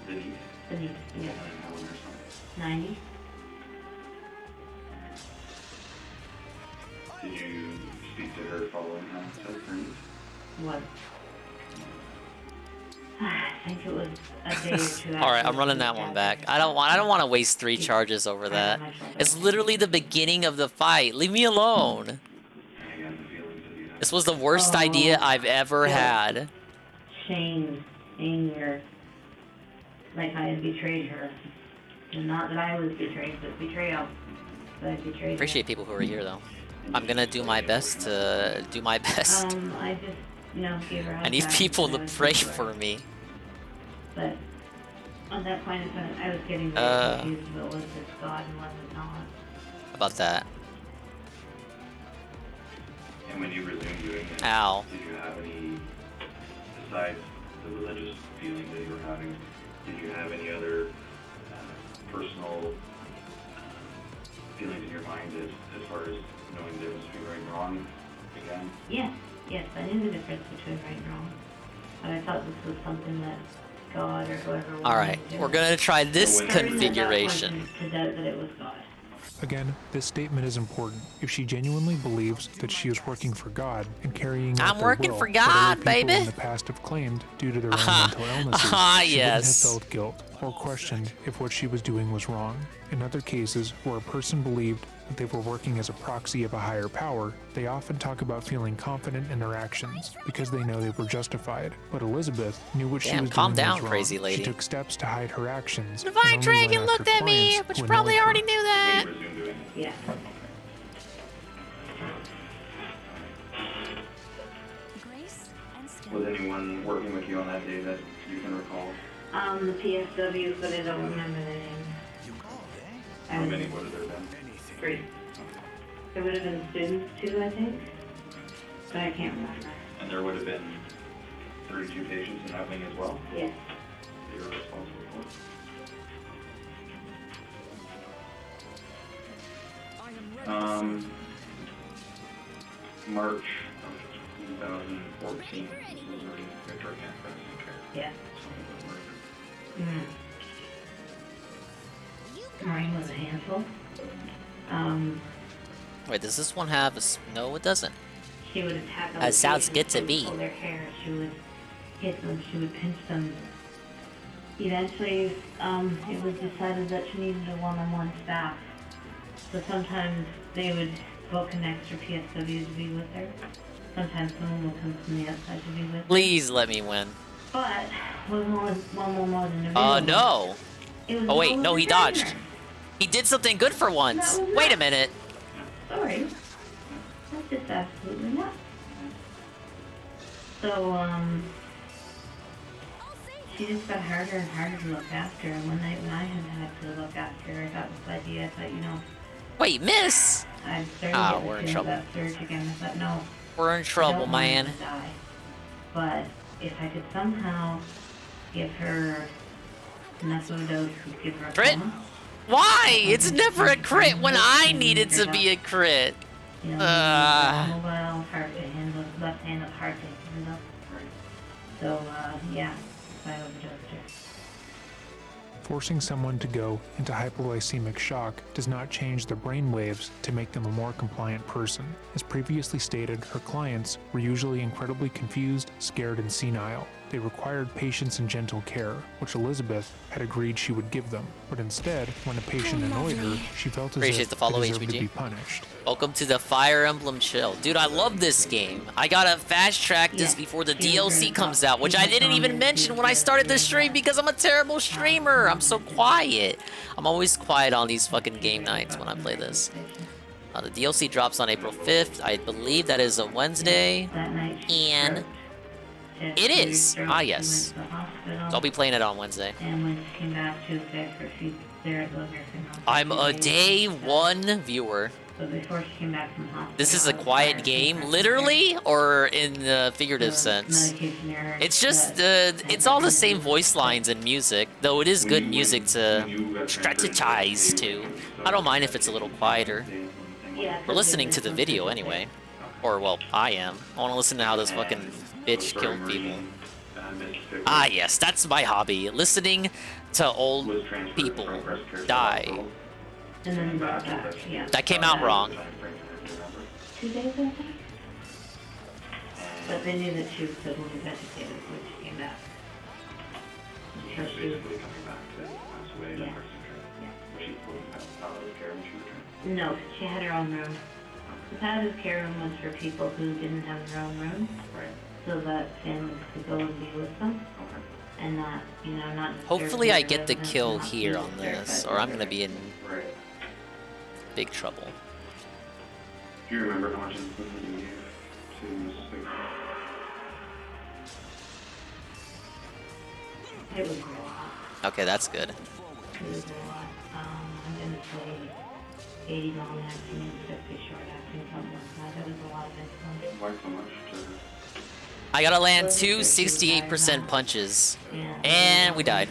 Denise? Denise, yes. And Helen or something? 90. Did you speak to her following Helen's death, or anything? What? I think it was a day or two after. All right, I'm running that one back. I don't want to waste 3 charges over that. It's literally the beginning of the fight. Leave me alone. This was the worst idea I've ever had. Shame, anger, like I had betrayed her. And not that I was betrayed, but betrayal. but I betrayed Appreciate people who are here though. I'm gonna do my best to do my best. I just, you know, gave her a I need hug people and I to was pray good her. for me. But at that point in time, I was getting very confused about was this God and was it not. About that. And when you resumed doing it, Ow. did you have any, besides the religious feeling that you were having, did you have any other personal feelings in your mind as far as knowing the difference between right and wrong again? Yes, I knew the difference between right and wrong. But I thought this was something that God or whoever wanted Alright, to do. we're gonna try this Starting at that point configuration. To doubt that it was God. Again, this statement is important. If she genuinely believes that she is working for God and carrying out I'm their working will for that other God, people baby. in the past have claimed due to their own mental illnesses, she yes. wouldn't have felt guilt or questioned if what she was doing was wrong. In other cases, where a person believed that they were working as a proxy of a higher power, they often talk about feeling confident in their actions because they know they were justified. But Elizabeth knew what she Damn, was calm doing down, was wrong. crazy lady. She took steps to hide her actions. and Divine only Dragon went after looked at me, clients but who you probably annoyed her. already knew that. When you resumed doing it? Yeah. Was anyone working with you on that day that you can recall? The PSW, but I don't remember the name. How many would have there been? 3. There would have been students too, I think. But I can't remember. And there would have been 32 patients in that wing as well? Yes. That you were responsible for? March of 2014. Yeah. Maureen was a handful. Wait, does this one have a... No, it doesn't. She would attack That sounds good to me. Pull their hair. She would hit them. She would pinch them. Eventually, it was decided that she needed a one-on-one staff. So sometimes they would book an extra PSW to be with her. Sometimes someone would come from the outside to be with her. Please let me win. But one more was individual. No. It was Oh wait, no, he dodged. trainer. He did something good for once. Wait a minute. Sorry. That's just absolutely not. So, she just got harder and harder to look after. And one night when I had to look after her, I got this idea. I thought, you know... Wait, miss! I started to we're in feel trouble. that surge again. I thought, no. We're in I trouble, don't want her man. to die. But if I could somehow give her enough of those who give her a Crit? coma, Why? It's never a crit when I need it to be a crit. you know, mobile, hard to handle, left hand up, hard to handle. So, yeah, I overdosed her. Forcing someone to go into hypoglycemic shock does not change their brain waves to make them a more compliant person. As previously stated, her clients were usually incredibly confused, scared, and senile. They required patience and gentle care, which Elizabeth had agreed she would give them. But instead, when a patient annoyed her, she felt as Appreciate if the follow, they deserved to HBG. be punished. Welcome to the Fire Emblem chill. Dude, I love this game. I gotta fast track this before the DLC comes out, which I didn't even mention when I started the stream because I'm a terrible streamer. I'm so quiet. I'm always quiet on these fucking game nights when I play this. The DLC drops on April 5th. I believe that is a Wednesday. And it is. Ah, yes. So I'll be playing it on Wednesday. And when she came back, she was there for there at the nursing home. I'm a day one viewer. So before she came back from the hospital, This is a quiet game, literally, or in the figurative sense? medication error. It's just, it's all the same voice lines and music, though it is good music to strategize to. I don't mind if it's a little quieter. We're listening to the video anyway. Or, well, I am. I want to listen to how this fucking bitch killed people. Ah, yes, that's my hobby. Listening to old people die. And then brought back, yeah. That came out wrong. 2 days, I think. But they knew that she was totally vegetated when she came back. So she was... Yeah. No, she had her own room. The palliative care room was for people who didn't have their own room. So that families could go and be with them. And not, you know, not... Hopefully I get the kill here on this, or I'm gonna be in big trouble. Do you remember how much insulin you gave to Mrs. Big? It was a lot. Okay, that's good. It was a lot. I'm gonna say 80 long acting and 50 short acting, something like that. That was a lot of insulin. Why so much? I gotta land 2 68% punches. And we died.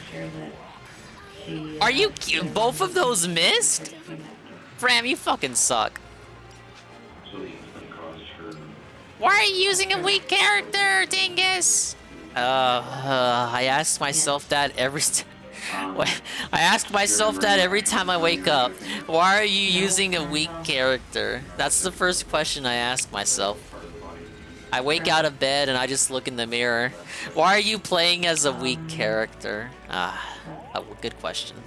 Are you both of those missed? Fram, you fucking suck. So the insulin caused her. Why are you using a weak character, dingus? I ask myself that every time I wake up. Why are you using a weak character? That's the first question I ask myself. I wake out of bed and I just look in the mirror. Why are you playing as a weak character? Good question.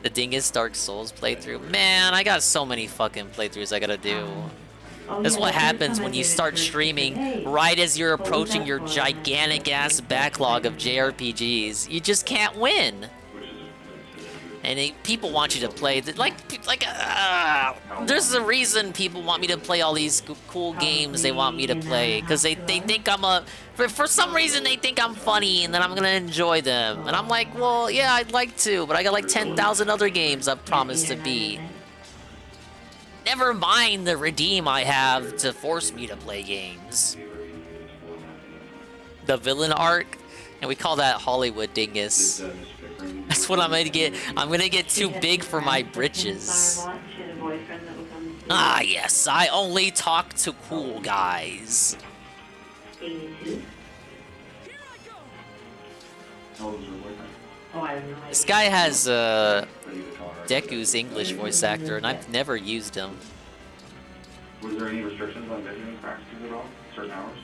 The Dingus Dark Souls playthrough. Man, I got so many fucking playthroughs I gotta do. This is what happens when you start streaming right as you're approaching your gigantic ass backlog of JRPGs. You just can't win. And people want you to play, there's a reason people want me to play all these cool games they want me to play. Because they think I'm for some reason they think I'm funny and that I'm gonna enjoy them. And I'm like, well, yeah, I'd like to, but I got like 10,000 other games I've promised to beat. Never mind the redeem I have to force me to play games. The villain arc, and we call that Hollywood Dingus. That's what I'm gonna get. I'm gonna get too big for my britches. Ah, yes, I only talk to cool guys. This guy has Deku's English voice actor, and I've never used him. Was there any restrictions on visiting practices at all? Certain hours?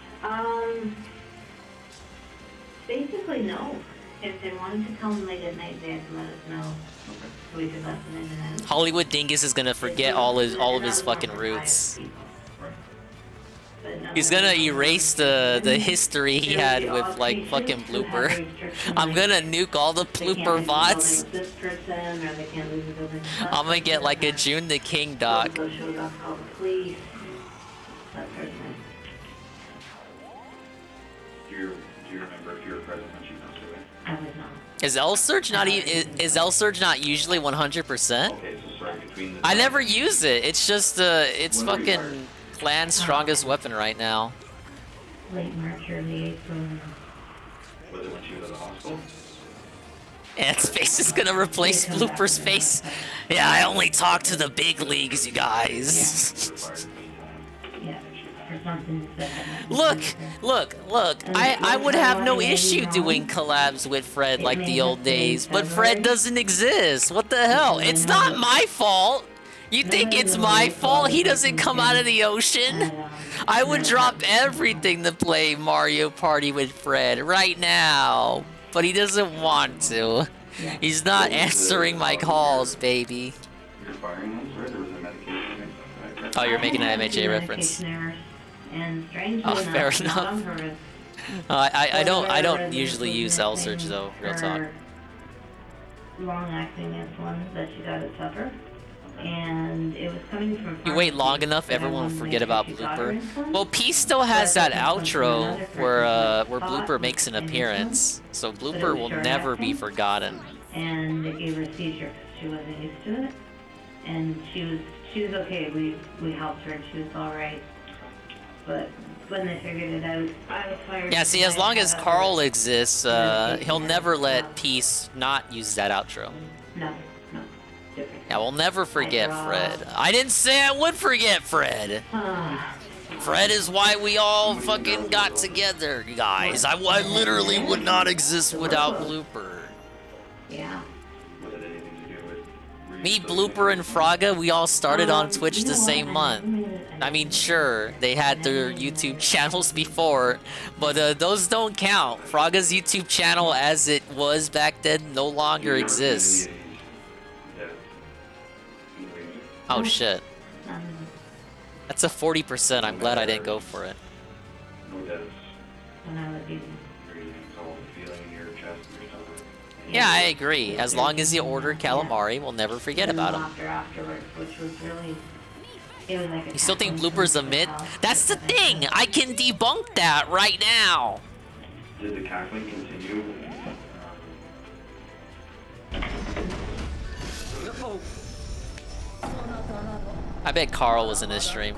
Basically no. If they wanted to come late at night, they had to let us know. So we could let them in and out. Hollywood Dingus is gonna forget all of his fucking roots. He's gonna erase the history he had with like fucking Blooper. I'm gonna nuke all the Blooper bots. I'm gonna get like a June the King doc. Do you remember if you were present when she passed away? I was not. Is L-Surge not is L-Surge not usually 100%? Okay, so sorry, between the I never use it. It's just it's fucking clan's strongest weapon right now. Late March, early April. Was it when she was at the hospital? Ant's face is gonna replace Blooper's face. Yeah, I only talk to the big leagues, you guys. Look! I would have no issue doing collabs with Fred like the old days, but Fred doesn't exist. What the hell? It's not my fault. You think it's my fault he doesn't come out of the ocean? I would drop everything to play Mario Party with Fred right now, but he doesn't want to. He's not answering my calls, baby. Oh, you're making an MHA reference. Oh, fair enough. I don't usually use L-Surge though, real talk. Long-acting insulin that she got at supper, and it was coming from. You wait long enough, everyone will forget about Blooper. Well, Peace still has that outro where Blooper makes an appearance, so Blooper will never be forgotten. And it gave her a seizure because she wasn't used to it, and she was okay. We helped her, and she was all right. But when they figured it out, I was fired. Yeah, see, as long as Carl exists, he'll never let Peace not use that outro. No, different. Yeah, we'll never forget Fred. I didn't say I would forget Fred. Fred is why we all fucking got together, guys. I literally would not exist without Blooper. Yeah. Me, Blooper, and Fraga, we all started on Twitch the same month. I mean, sure, they had their YouTube channels before, but those don't count. Fraga's YouTube channel as it was back then no longer exists. Oh shit. That's a 40%. I'm glad I didn't go for it. Yeah, I agree. As long as you order calamari, we'll never forget about him. Afterwards, which was really, it was like a You still think bloopers a myth? house. That's the thing! I can debunk that right now! Did the cackling continue? I bet Carl was in this stream.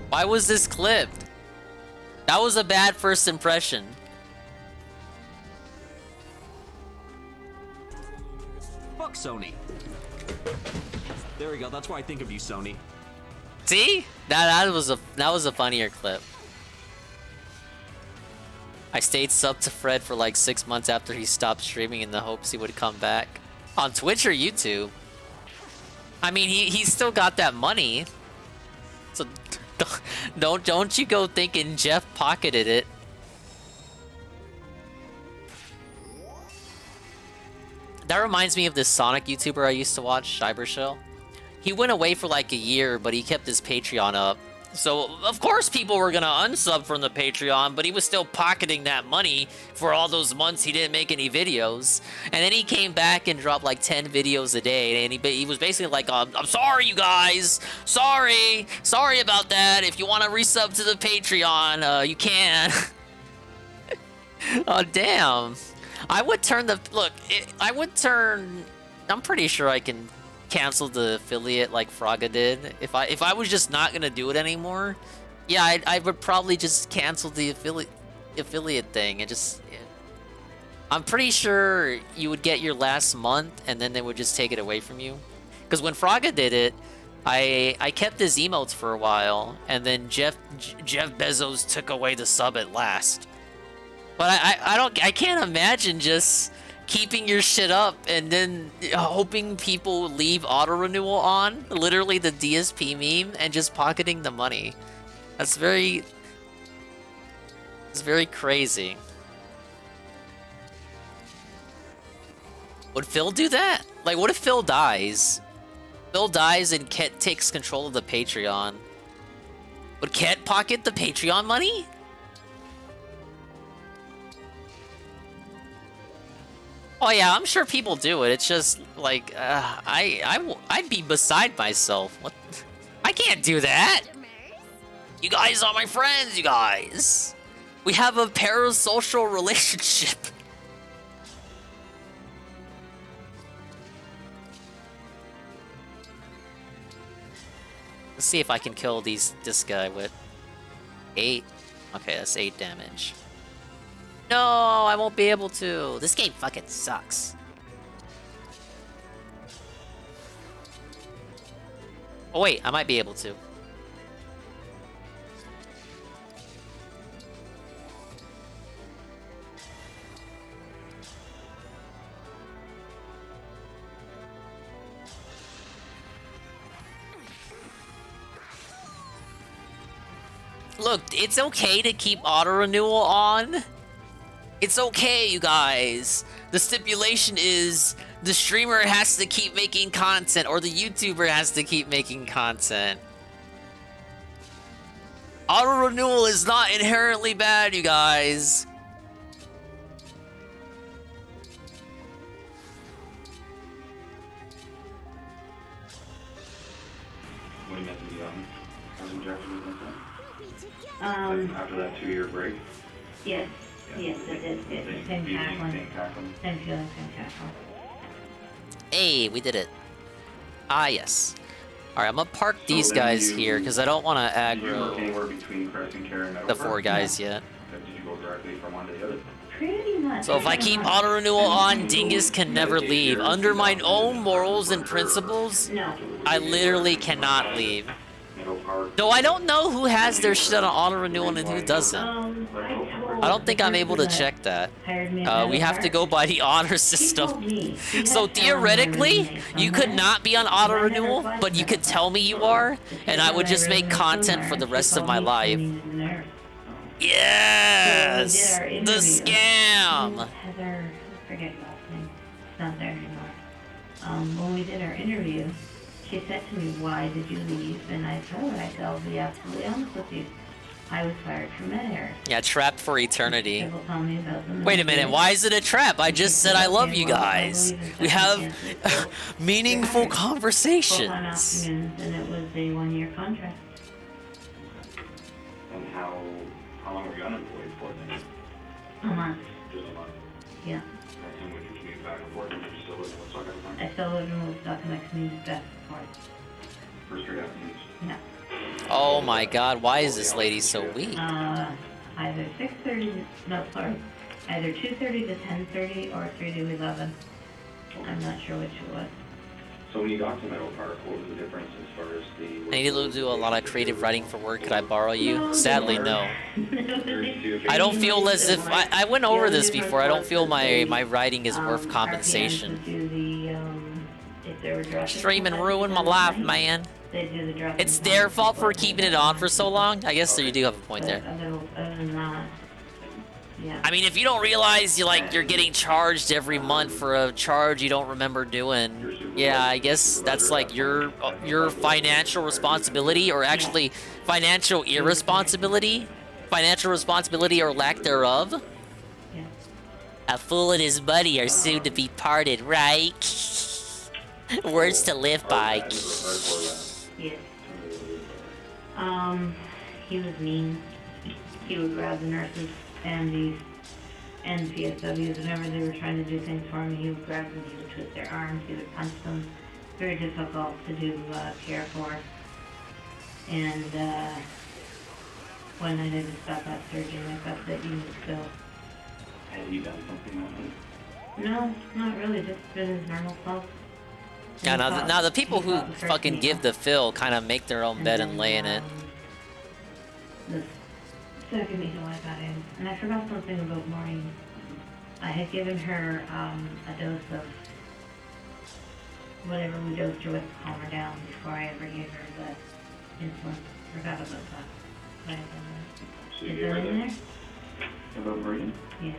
Why was this clipped? That was a bad first impression. Fuck Sony. There we go. That's why I think of you, Sony. See? That was a funnier clip. I stayed sub to Fred for like 6 months after he stopped streaming in the hopes he would come back. On Twitch or YouTube? I mean, he's still got that money. So don't you go thinking Jeff pocketed it. That reminds me of this Sonic YouTuber I used to watch, Cybershell. He went away for like a year, but he kept his Patreon up. So, of course people were gonna unsub from the Patreon, but he was still pocketing that money for all those months he didn't make any videos. And then he came back and dropped like 10 videos a day, and he was basically like, I'm sorry, you guys! Sorry about that! If you want to resub to the Patreon, you can. Oh, damn. I would turn the... Look, I'm pretty sure I can cancel the affiliate like Fraga did. If I was just not gonna do it anymore, yeah, I would probably just cancel the affiliate thing and just... Yeah. I'm pretty sure you would get your last month and then they would just take it away from you. Because when Fraga did it, I kept his emotes for a while, and then Jeff Bezos took away the sub at last. But I can't imagine just keeping your shit up and then hoping people leave auto renewal on, literally the DSP meme, and just pocketing the money. It's very crazy. Would Phil do that? Like, what if Phil dies? Phil dies and Ket takes control of the Patreon. Would Ket pocket the Patreon money? Oh yeah, I'm sure people do it. It's just like I'd be beside myself. What? I can't do that. You guys are my friends. You guys, we have a parasocial relationship. Let's see if I can kill this guy with 8. Okay, that's 8 damage. No, I won't be able to. This game fucking sucks. Oh wait, I might be able to. Look, it's okay to keep auto renewal on. It's okay, you guys. The stipulation is the streamer has to keep making content, or the YouTuber has to keep making content. Auto renewal is not inherently bad, you guys. When you met the cousin Jeffrey, after that 2-year break? Yes. Yes, it is. It's same tackling. Same feeling, same tackle. Hey, we did it. Ah, yes. Alright, I'm gonna park these guys here, because I don't want to aggro the 4 guys yet. Did you go directly from one to the other? Pretty much. So if I keep auto renewal on, Dingus can never leave. Under my own morals and principles, I literally cannot leave. Though I don't know who has their shit on auto renewal and who doesn't. I don't think I'm able to check that. We have to go by the honor system. So theoretically, you could not be on auto renewal, but you could tell me you are, and I would just make content for the rest of my life. Yes! So we did The our interview. scam! Heather, I forget her last name. It's not there anymore. When we did our interview, she said to me, "Why did you leave?" And I told her, I'll be absolutely honest with you. I was fired from Medair. Yeah, trapped for eternity. People tell me about them. Wait a minute, why is it a trap? I just said I love you guys. We have meaningful Full-time conversations. afternoons, and it was a 1-year contract. And how long were you unemployed for then? A month. Just a month. Yeah. And would you commute back and forth? Did you still live in Woodstock at the time? I still live in Woodstock, and I commuted back and forth. For straight afternoons? Yeah. Oh my god, why is this lady so weak? Either 6:30, no, sorry, either 2:30 to 10:30 or 3 to 11. I'm not sure which it was. So when you got to Meadow Park, what was the difference as far as the... I need to do a lot of creative writing for work. Could I borrow you? Sadly, no. I don't feel as if... I went over this before. I don't feel my writing is worth compensation. Stream and ruin my life, man. It's their fault for keeping it on for so long. I guess so, you do have a point there. I mean, if you don't realize you're getting charged every month for a charge you don't remember doing, yeah, I guess that's like your financial responsibility, or actually financial irresponsibility, financial responsibility or lack thereof. A fool and his buddy are soon to be parted, right? Words to live by. Yes. He was mean. He would grab the nurses and PSWs whenever they were trying to do things for him. He would grab them, he would twist their arms, he would punch them. Very difficult to do care for. And one night I just got that surgery and I got that unit still. Had he done something that night? No, not really, just been his normal self. Yeah, now the people who fucking give the fill kind of make their own bed and lay in it. The second meeting I got in, and I forgot something about Maureen. I had given her a dose of whatever we dosed her with to calm her down before I ever gave her the insulin. Forgot about that. So you Is gave that her in there? About Maureen? Yeah.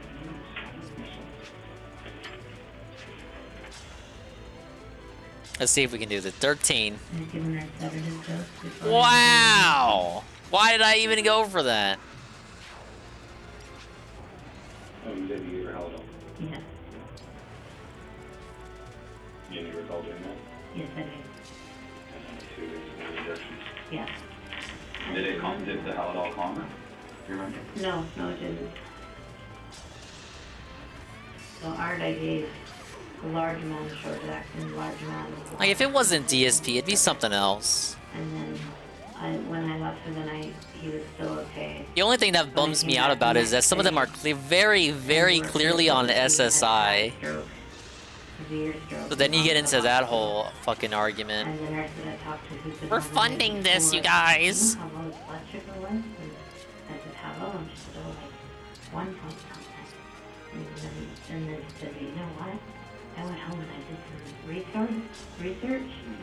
Let's see if we can do the 13. I've given her a sedative dose before. Wow! Why did I even go for that? Oh, you said you gave her Haldol? Yeah. You didn't recall doing that? Yes, I did. And then 2 weeks of injections? Yeah. Did the Haldol calm her? Do you remember? No, it didn't. So Art, I gave a large amount of short acting, a large amount of... Like, if it wasn't DSP, it'd be something else. And then when I left for the night, he was still okay. The only thing that bums me out about it is that some of them are very, very clearly on SSI. So then you get into that whole fucking argument. And the nurse that I talked to who said, We're funding this, you guys. How low his blood sugar was? And I said, how low? And she said, oh, like 1 point something. And then she said, you know what? I went home and I did some research. And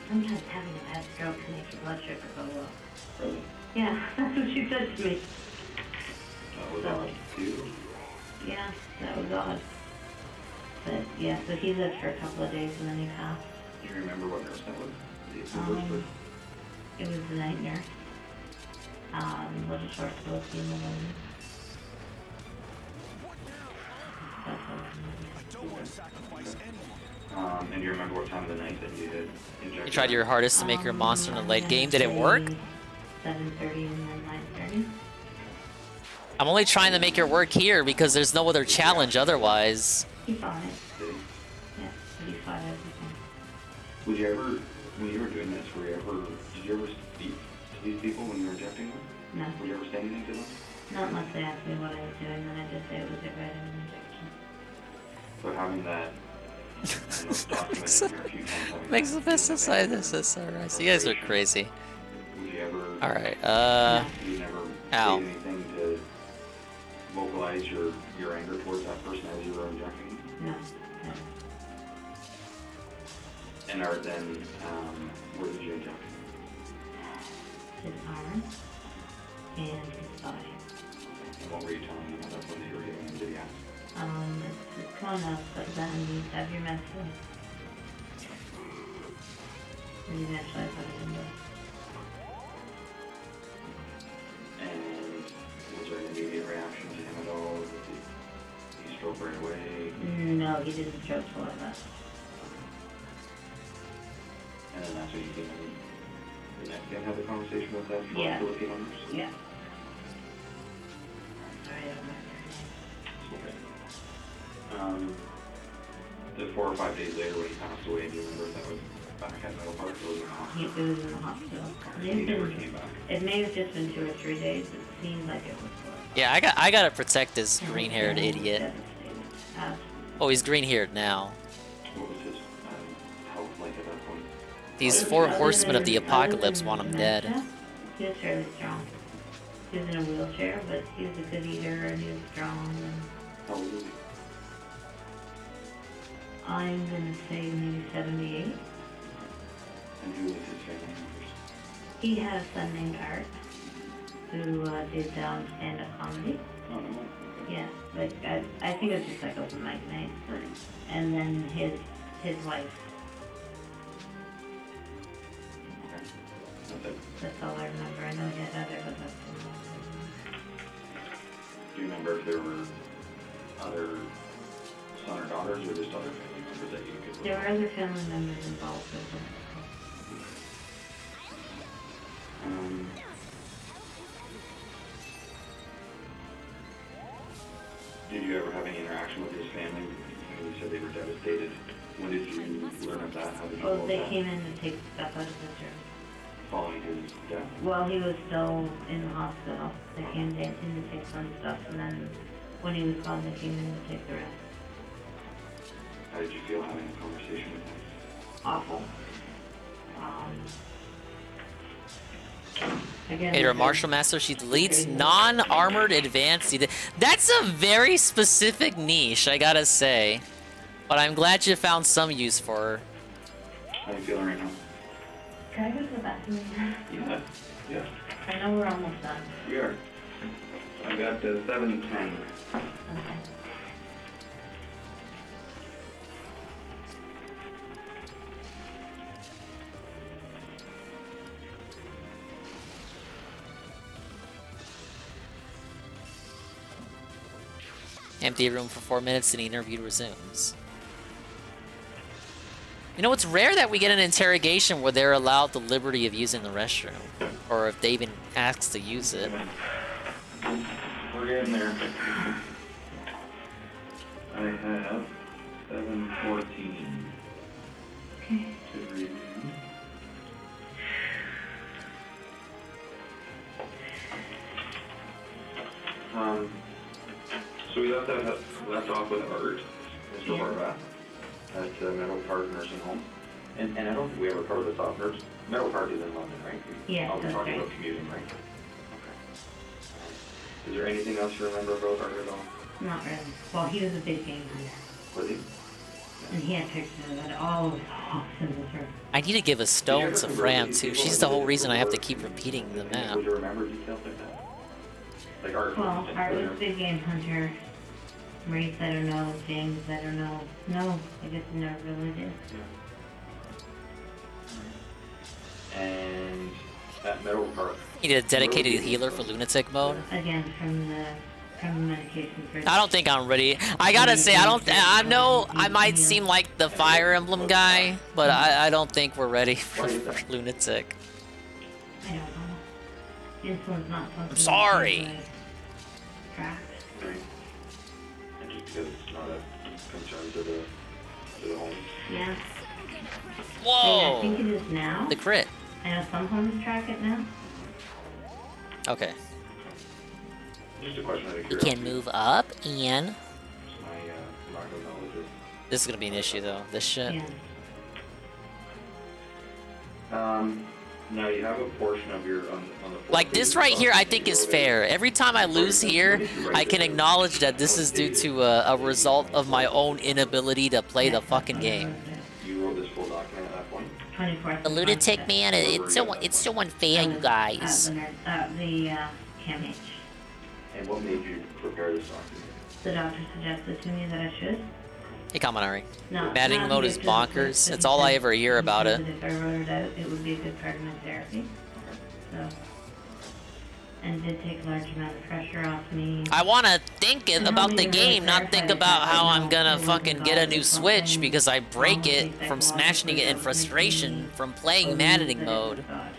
sometimes having a bad stroke can make your blood sugar go low. Really? Yeah, that's what she said to me. Was that like 2? Yeah, that was odd. But yeah, so he lived for a couple of days and then he passed. Do you remember what nurse that was? It was the night nurse. Little short Philippine woman. And do you remember what time of the night that you did inject? You tried your hardest to make her a monster in the late game. Did it work? 7:30 and then 9:30. I'm only trying to make her work here because there's no other challenge otherwise. He fought it. Did he? Yeah, but he fought everything. Would you ever, when you were doing this, did you ever speak to these people when you were injecting them? No. Would you ever say anything to them? Not unless they asked me what I was doing, then I just say it was a vitamin injection. So having that, documented here a few times. Makes the best society. This is alright. You guys are crazy. Would you ever? Alright, You never ow. say anything to vocalize your anger towards that person as you were injecting? No. And Art, then, where did you inject? His arm and his body. What were you telling him at that point that you were giving him? Did he ask? It's close enough, but then you have your medicine. And eventually I put it in there. And was there an immediate reaction to him at all? Did he stroke right away? No, he didn't stroke till I left. And then that's when you came in the next day and had the conversation with that Yeah. Philippine members? Yeah. The 4 or 5 days later when he passed away, do you remember if that was back at Meadow Park or was it in the hospital? It was in the hospital. He never came back. It may have just been 2 or 3 days. It seemed like it was 4. Yeah, I gotta protect this green-haired idiot. Oh, he's green-haired now. What was his health like at that point? These 4 horsemen of the apocalypse want him dead. He was fairly strong. He was in a wheelchair, but he was a good eater and he was strong. And How old was he? I'm gonna say maybe 78. And who was his family members? He had a son named Art who did stand-up comedy. Oh, no. Yeah, like I think it was just like open mic night. Right. And then his wife. Okay. That's it. That's all I remember. I know he had other, but that's all I remember. Do you remember if there were other son or daughters or just other family members that you could... There were other family members involved with it. Did you ever have any interaction with his family? You said they were devastated. When did you learn of that? How did you know Well, of they that? came in to take stuff out of his room. Following his death? Well, he was still in the hospital. They came in to take some stuff, and then when he was gone, they came in to take the rest. How did you feel having a conversation with him? Awful. Again, Hey, Martial Master, she deletes non-armored advanced. That's a very specific niche, I gotta say. But I'm glad you found some use for her. How are you feeling right now? Can I go to the bathroom? Yeah. Yeah. I know we're almost done. We are. I got 7:10. Okay. Empty room for 4 minutes and the interview resumes. You know, it's rare that we get an interrogation where they're allowed the liberty of using the restroom. Or if they even ask to use it. We're getting there. I have 7:14 to review. So we left off with Art, Mr. Horvath, at Meadow Park Nursing Home. And I don't think we ever covered this off. Meadow Park is in London, right? Yeah, I'll be that's talking right. about commuting, right? Okay. Is there anything else you remember about Art at all? Not really. Well, he was a big game hunter. Was he? And he had pictures of all his hawks in his room. I need to give a stone to Fram too. She's the whole reason I have to keep repeating the map. Would you remember details like that? Like Art, Well, for Art was instance, a big game hunter. Maurice, I don't know. James, I don't know. No, I guess I never really did. and at Meadow Park. You need a dedicated healer for lunatic mode. Again, from the medication for... I don't think I'm ready. I gotta say, I know I might seem like the Fire Emblem guy, but I don't think we're ready for lunatic. I don't know. Insulin's not something... I'm sorry. Right. And just because it's not a concern to the home. Yeah. Whoa! I think it is now. The crit. I know some homes track it now. Okay. Just a question of You curiosity. can move up and... My lack of knowledge is... This is gonna be an issue though, this shit. Yeah. Now you have a portion of your on the Like this right here, I think is fair. Every time I lose here, I can acknowledge that this is due to a result of my own inability to play the fucking game. You wrote this full document at that point. 24th. The lunatic man, it's so unfair, you guys. The CAMH. And what made you prepare this document? The doctor suggested to me that I should. Hey, Kaminari. No, Madding not mode to is get to the place, bonkers. but It's he all I said- ever hear he about said it. that if I wrote it out, it would be a good part of my therapy. So, and did take a large amount of pressure off me. I want to think And about helped the me to really game, not think clarify about that, how you I'm know, gonna it wasn't fucking get a God, new it was Switch something because I break almost it from smashing it in psychologically that was frustration making me from playing believe Maddening that it was mode. God.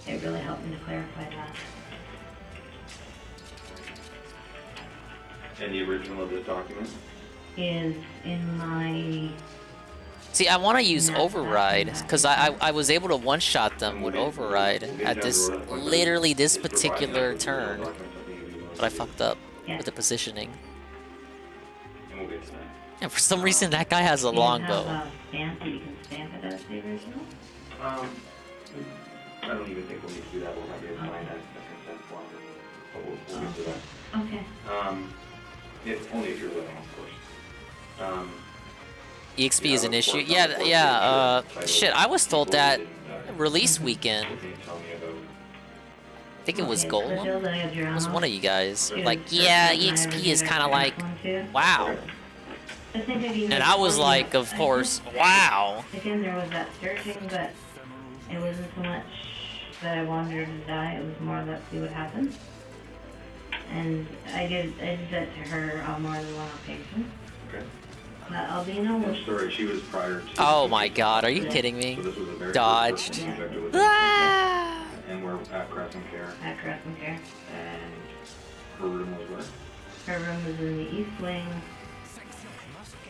It really helped me to clarify that. And the original of this document? Is in my See, I want to use Override because I was able to one-shot them with Override at this literally this particular turn, but I fucked up with the positioning. And we'll get to that. And for some reason, that guy has a Do you longbow. have a stamp that you can stamp it as the original? I don't even think we'll need to do that. We'll have you sign that consent form, but we'll get to that. Okay. Only if you're willing, of course. EXP is an issue. Yeah. Shit, I was told that release weekend. I think it was Golem. It was one of you guys. Like, yeah, EXP is kind of like, wow. And I was like, of course, wow. Again, there was that searching, but it wasn't so much that I wanted her to die. It was more let's see what happens. And I did that to her on more than one occasion. Okay. Albino was... Sorry, she was prior to... Oh my god, are you kidding me? So this was the very Dodged. first person injected with it. And we're at Crescent Care. At Crescent Care. And her room was where? Her room was in the east wing.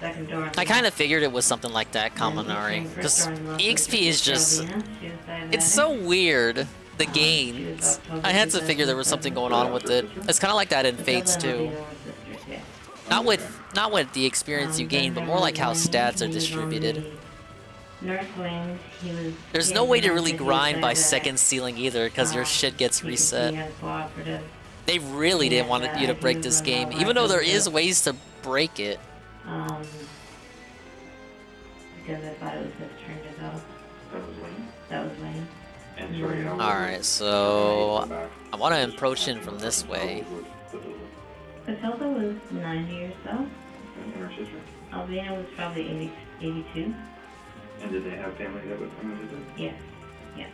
Second door. I kind of figured it was something like that, Kaminari. Because EXP is just... It's so weird, the gains. I had to figure there was something going on with it. It's kind of like that in Fates too. Not with the experience you gain, but more like how stats are distributed. North wing, he was... There's no way to really grind by second ceiling either, because your shit gets reset. They really didn't want you to break this game, even though there is ways to break it. Because I thought it was his turn to go. That was Wayne? That was Wayne. And sorry, how Alright, so I want to approach in from this way. Matilda was 90 or so. And her sister? Albina was probably 82. And did they have family that would come and visit? Yes. Yes.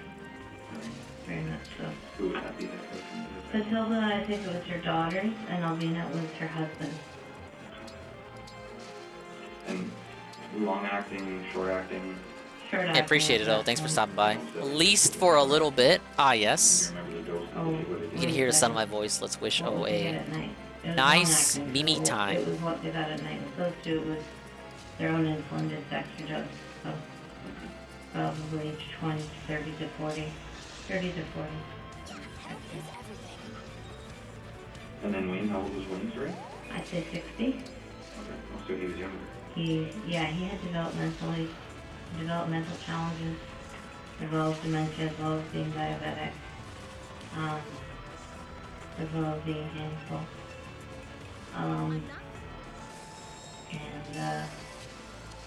Very much so. Who would that be that person? Matilda, I think it was her daughters, and Albina was her husband. And long acting, short acting? Short acting. I appreciate it, though. Thanks for stopping by. At least for a little bit. Ah, yes. You can hear the sound of my voice. Let's wish a nice Mimi time. It was what they got at night. With those two, it was their own insulin did extra dose. So probably 20, 30 to 40. 30 to 40. And then Wayne, how old was Wayne, sorry? I'd say 60. Okay, so he was younger. He had developmental challenges, as well as dementia, as well as being diabetic, as well as being handful.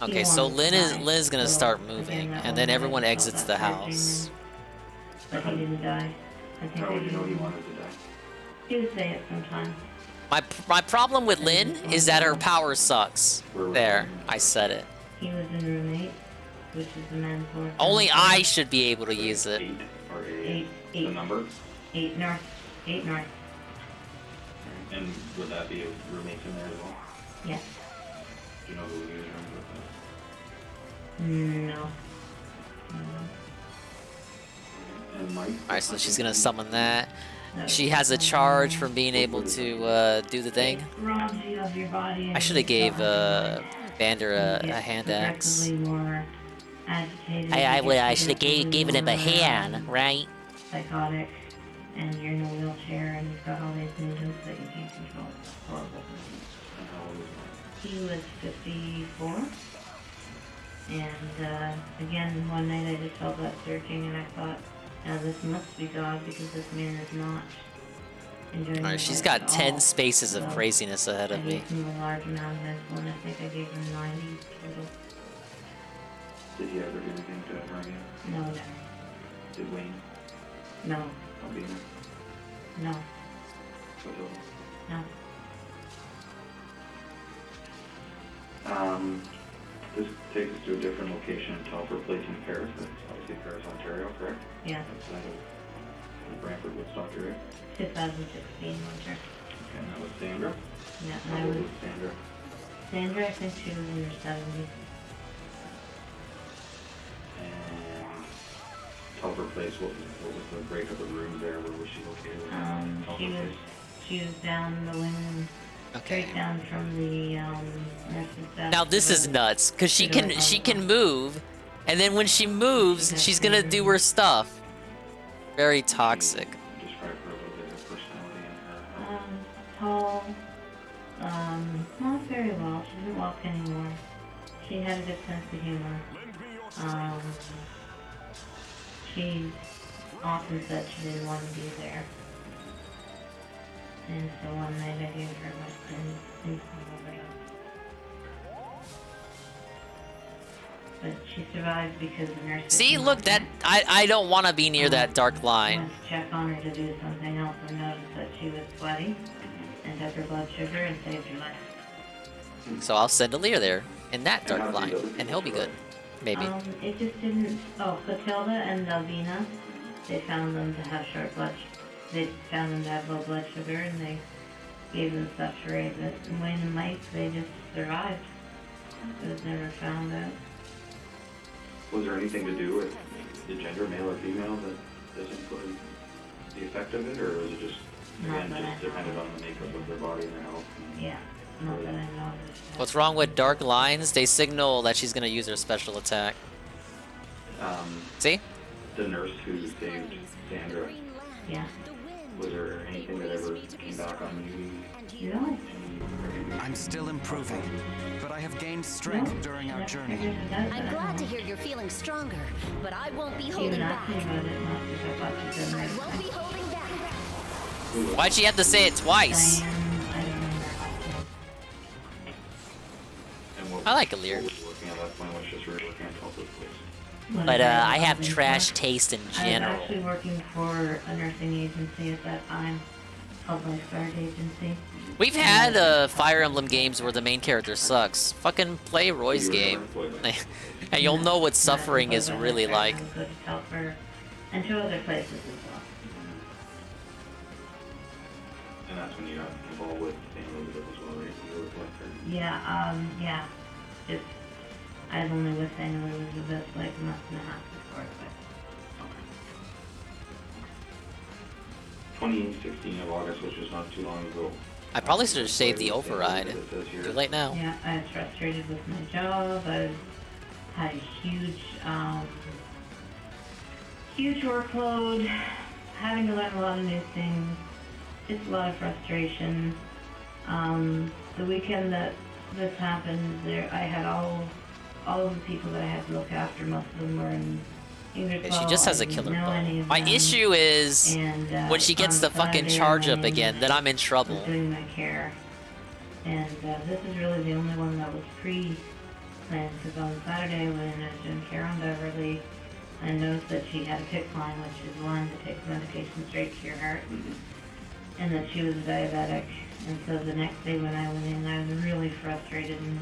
Okay, so Lynn is gonna start moving, and then everyone exits the house. But he didn't die. I think How would you know he wanted to die? he would say it sometime. My problem with Lynn is that her power sucks. There, I said it. He was in room 8, which is the men's ward. Only I should be able to use it. 8. The number? 8 north. 8 north. And would that be roommates in there as well? Yes. Do you know who he was rooming with? No. And Mike? Alright, so she's gonna summon that. She has a charge from being able to do the thing. I should have gave Vander a hand axe. I should have given him a hand, right? Psychotic, and you're in a wheelchair, and you've got all these movements that you can't control. It's horrible. He was 54. And again, one night I just felt that searching, and I thought, now this must be God, because this man is not enjoying Alright, his she's life got at 10 all. spaces of So craziness ahead of I me. gave him a large amount of insulin. I think I gave him 90 total. Did he ever do anything to harm you? No, never. Did Wayne? No. Albina? No. No. This takes us to a different location in Telford Place in Paris. That's obviously Paris, Ontario, correct? Yeah. Outside of the Brantford, Woodstock area. 2016 winter. Okay, and that was Sandra? Yeah, How I old was. was Sandra? Sandra, I think she was in her 70s. And Telford Place, what was the breakup of the rooms there? Where was she located? She was down the wing. Okay. Straight down from the nurse's desk. Now this is nuts, cause she can move, and then when she moves, she's gonna do her stuff. Very toxic. Describe her a little bit of personality and her. Tall. Not very well. She doesn't walk anymore. She had a good sense of humor. She often said she didn't want to be there. And so one night I gave her my sin but she survived because the nurse. See, look, that I don't want to be near that dark line. Went to check on her to do something else and noticed that she was sweaty and took her blood sugar and saved her life. So I'll send Alir there in that dark line, and he'll be good, maybe. It just didn't. Oh, Clotilda and Delvina, they found them to have short blood. They found them to have low blood sugar, and they gave them stuff to raise it. And Wayne and Mike, they just survived. It was never found out. Was there anything to do with the gender, male or female, that influenced the effect of it, or was it just, again, just depended on the makeup of their body and their health? Yeah, not that I know. What's wrong with dark lines? They signal that she's gonna use her special attack. See? The nurse who saved Sandra. Yeah. Was there anything that ever came back on you? No. I'm still improving, but I have gained strength during our journey. I'm glad to hear you're feeling stronger, but I won't be holding Even back. asking about it, not because I thought she didn't. I won't be holding back. Why'd she have to say it twice? I like Alir. But I have trash taste in I was general. actually working for a nursing agency at that time, called Lifeguard Agency. We've had Fire Emblem games where the main character sucks. Fucking play Roy's game. And you'll know what suffering is really like. Good to Telford and to other places as well. And that's when you got involved with St. Elizabeth as well, right? You were with Lifeguard. Yeah, yeah. Just, I was only with St. Elizabeth like a month and a half before, but 2016 of August, which was not too long ago. I probably should have saved the override. Too late now. yeah, I was frustrated with my job. I had a huge workload, having to learn a lot of new things, just a lot of frustration. The weekend that this happened, there I had all of the people that I had to look after. Most of them were in English. Yeah, she just has a killer bow. My issue is when she gets the fucking charge up again, then I'm in trouble. Doing my care, and this is really the only one that was pre-planned because on Saturday when I was doing care on Beverly, I noticed that she had a PICC line, which is one that takes medication straight to your heart, and that she was diabetic. And so the next day when I went in, I was really frustrated, and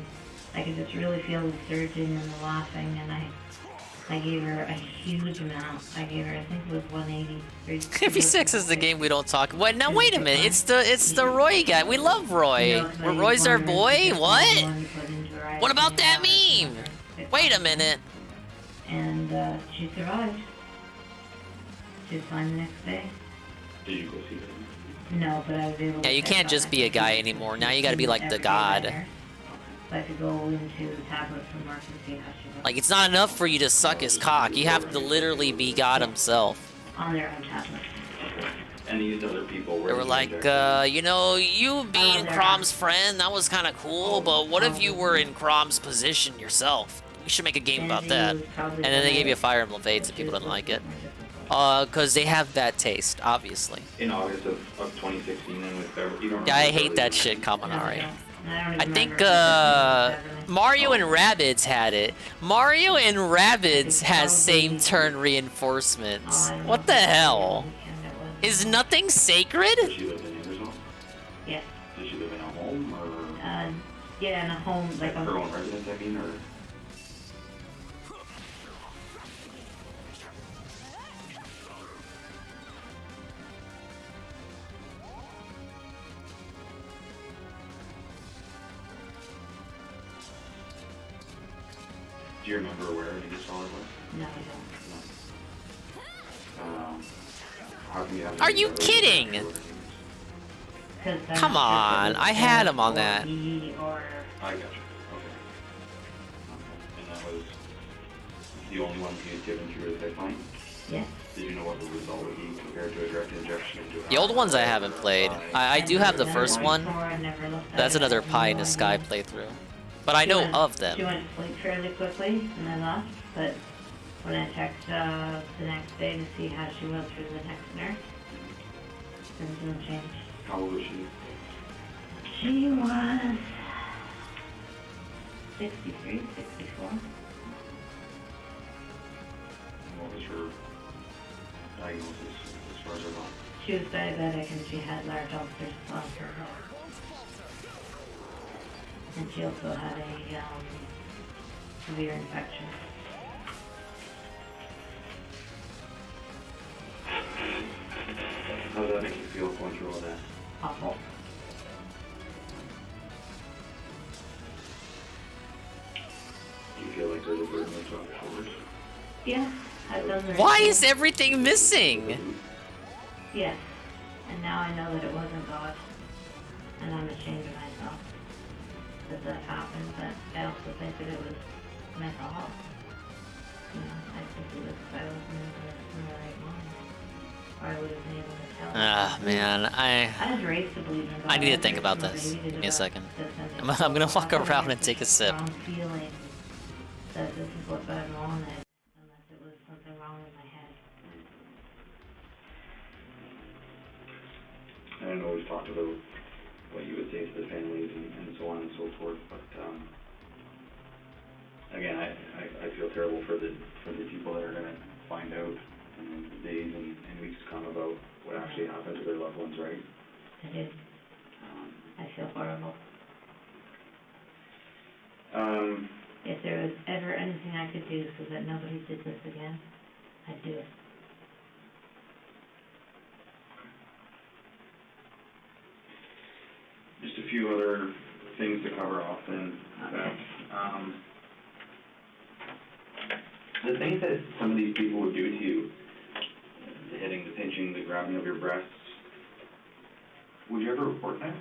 I could just really feel the surging and the laughing, and I gave her a huge amount. I gave her, I think it was 180. 56 is the game we don't talk about. Now wait a minute, it's the Roy guy. We love Roy. Roy's our boy? What? What about that meme? Wait a minute. And she survived. She was fine the next day. Did you go see her? No, but I was able to. Yeah, you can't just be a guy anymore. Now you gotta be like the god. So I could go into the tablet from work and see how she was. Like, it's not enough for you to suck his cock. You have to literally be God himself. On their own tablet. And these other people were. They were like, you know, you being Crom's friend, that was kind of cool, but what if you were in Crom's position yourself? We should make a game about that. And then they gave you Fire Emblem Fates and people didn't like it. Because they have bad taste, obviously. In August of 2016, and with Beverly. Yeah, I hate that shit, Kaminari. I think Mario and Rabbids had it. Mario and Rabbids has same turn reinforcements. What the hell? Is nothing sacred? Yeah, in a home, like a... Her own residence, I mean, or... Do you remember where you saw it was? No, I don't. How can you have... Are you kidding? Come on, I had him on that. I got you. Okay. And that was the only one he had given through his pipeline? Yeah. Did you know what the result would be compared to a direct injection into The old ones I haven't played. I do have the first one. That's another Pie in the Sky playthrough. But I know of them. She went to sleep fairly quickly and then left, but when I texted the next day to see how she was through the next nurse, there was no change. How old was she? She was 63, 64. What was her diagnosis as far as I know? She was diabetic and she had large ulcers on her heart. And she also had a severe infection. How does that make you feel going through all that? Awful. Do you feel like there's a burden that's on your shoulders? Yeah, I've done the Why right is thing. everything missing? Yes, and now I know that it wasn't God, and I'm ashamed of myself that happened, but I also think that it was mental health. You know, I think it was because I wasn't in the right mind, or I would have been able to tell. Ah, man, I was raised to believe in God. I need to think about this. Give me a second. I'm gonna walk around and take a sip. Strong feeling that this is what God wanted, unless it was something wrong in my head. I know we've talked about what you would say to the families and so on and so forth, but again, I feel terrible for the people that are going to find out in the days and weeks to come about what actually happened to their loved ones, right? I do. I feel horrible. If there was ever anything I could do so that nobody did this again, I'd do it. Just a few other things to cover off then. The things that some of these people would do to you, the hitting, the pinching, the grabbing of your breasts, would you ever report that?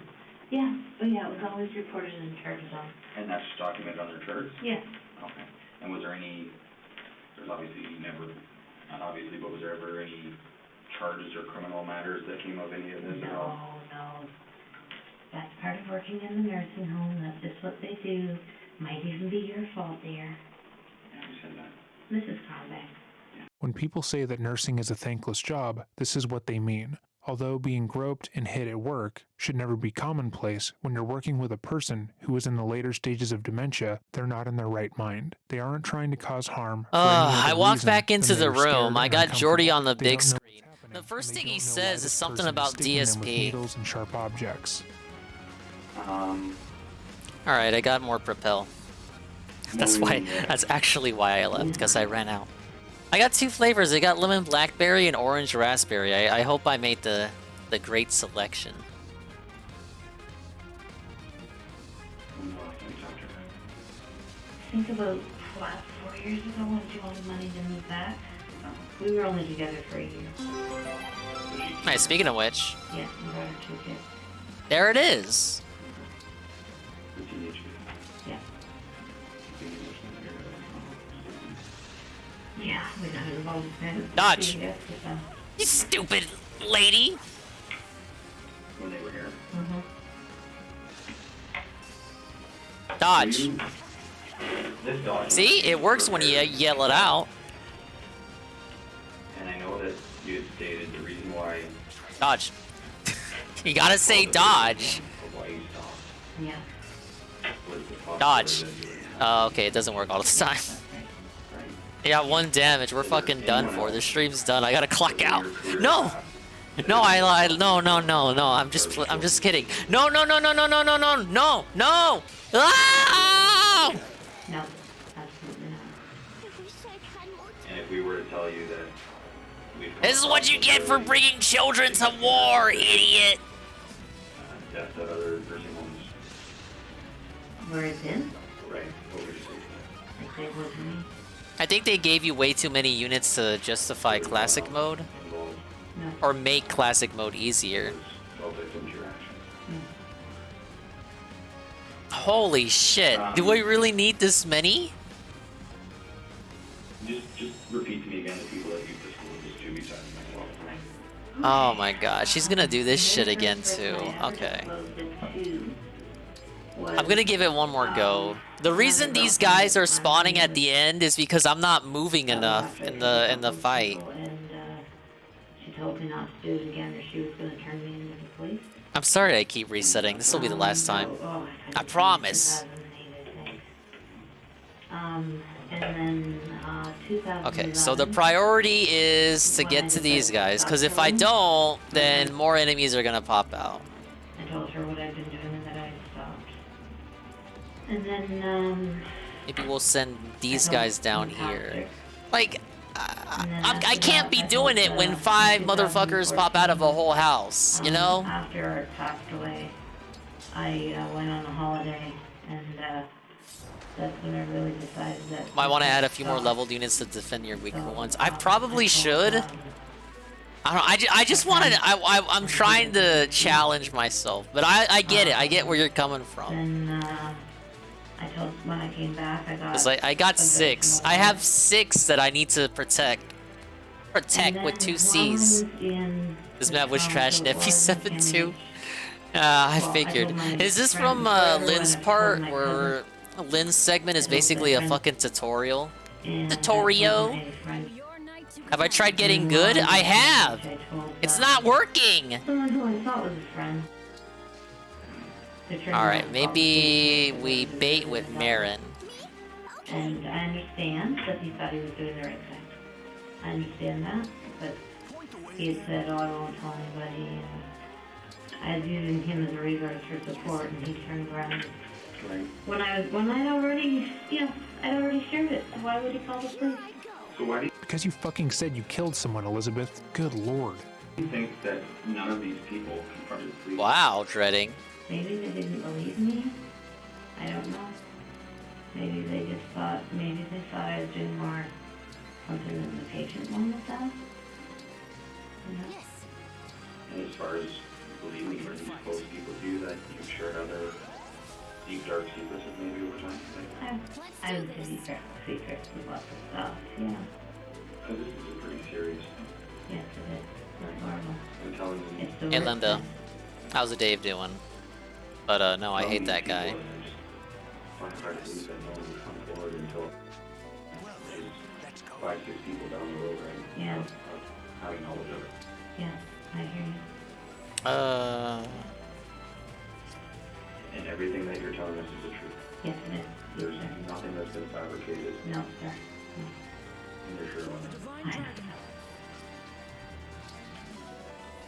Yeah, but yeah, it was always reported in charges on. And that's documented on their charts? Yeah. Okay. And was there any, there's obviously never, not obviously, but was there ever any charges or criminal matters that came of any of this at all? No. That's part of working in the nursing home. That's just what they do. Might even be your fault, dear. Yeah, who said that? Mrs. Conbeck. When people say that nursing is a thankless job, this is what they mean. Although being groped and hit at work should never be commonplace, when you're working with a person who is in the later stages of dementia, they're not in their right mind. They aren't trying to cause harm. I walked back into the room. I got Jordy on the big screen. The first thing he says is something about DSP. Needles and sharp objects. Alright, I got more Propel. That's actually why I left, because I ran out. I got two flavors. I got lemon blackberry and orange raspberry. I hope I made the great selection. Think about, 4 years ago when she wanted money to move back. We were only together for a year. Alright, speaking of which. Yes, we brought her 2 kids. There it is. Yeah. Yeah, we got involved with Dodge! You stupid lady! When they were here. Dodge. This dodge. See? It works when you yell it out. And I know that you had stated the reason why. Dodge. You gotta say dodge. Why you stopped. Yeah. Dodge. Oh, okay, it doesn't work all the time. I got 1 damage. We're fucking done for. The stream's done. I gotta clock out. No! No, no. I'm just kidding. No. Ah! No, absolutely not. And if we were to tell you that we've This is what you get for bringing children to war, idiot! deaths at other nursing homes, Where it's in? right, overseas. Like they would me. I think they gave you way too many units to justify classic mode. Or make classic mode easier. Holy shit, do we really need this many? Just repeat to me again the people that you've disclosed this to besides myself. Oh my god, she's gonna do this shit again too. Okay. I'm gonna give it one more go. The reason these guys are spawning at the end is because I'm not moving enough in the fight. She told me not to do it again or she was going to turn me into the police. I'm sorry I keep resetting. This will be the last time. I promise. And then 2011. Okay, so the priority is to get to these guys, because if I don't, then more enemies are gonna pop out. I told her what I'd been doing and that I stopped. And then, Maybe we'll send these guys down here. Like, I can't be doing it when 5 motherfuckers pop out of a whole house, you know? After Art passed away, I went on a holiday, and that's when I really decided that... Might want to add a few more leveled units to defend your weaker ones. I probably should. I don't know, I just wanted... I'm trying to challenge myself, but I get it. I get where you're coming from. Then, I told when I came back, It's like, I got 6. I have 6 that I need to protect. Protect with 2 C's. This map was trash in FP7 too. I figured. Is this from Lynn's part, where Lynn's segment is basically a fucking tutorial? Tutorial? Have I tried getting good? I have! It's not working! Someone who I thought was a friend. Alright, maybe we bait with Marin. And I understand that he thought he was doing the right thing. I understand that, but he had said, oh, I won't tell anybody. And I was using him as a resource for support, and he turned around. When I'd already, I'd already shared it, so why would he call the police? So why do Because you fucking said you killed someone, Elizabeth. Good lord. you think that none of these people confronted the police? Wow, dreading. Maybe they didn't believe me. I don't know. Maybe they just thought, I was doing more something than the patient wanted that. And as far as believing or these close people do that you've shared other deep dark secrets with maybe over time? I was pretty secrets with lots of stuff, yeah. Because this is a pretty serious thing. Yes, it is. It's not normal. I'm telling you. It's the Hey worst Linda, thing. how's the Dave doing? But no, I hate that guy. I find it hard to believe that no one would come forward until there's 5-6 people down the road, right? Yeah. Of having knowledge of it. Yes, I hear you. And everything that you're telling us is the truth. Yes, it is. There's nothing that's been fabricated. No, sir. And you're sure on it. I know.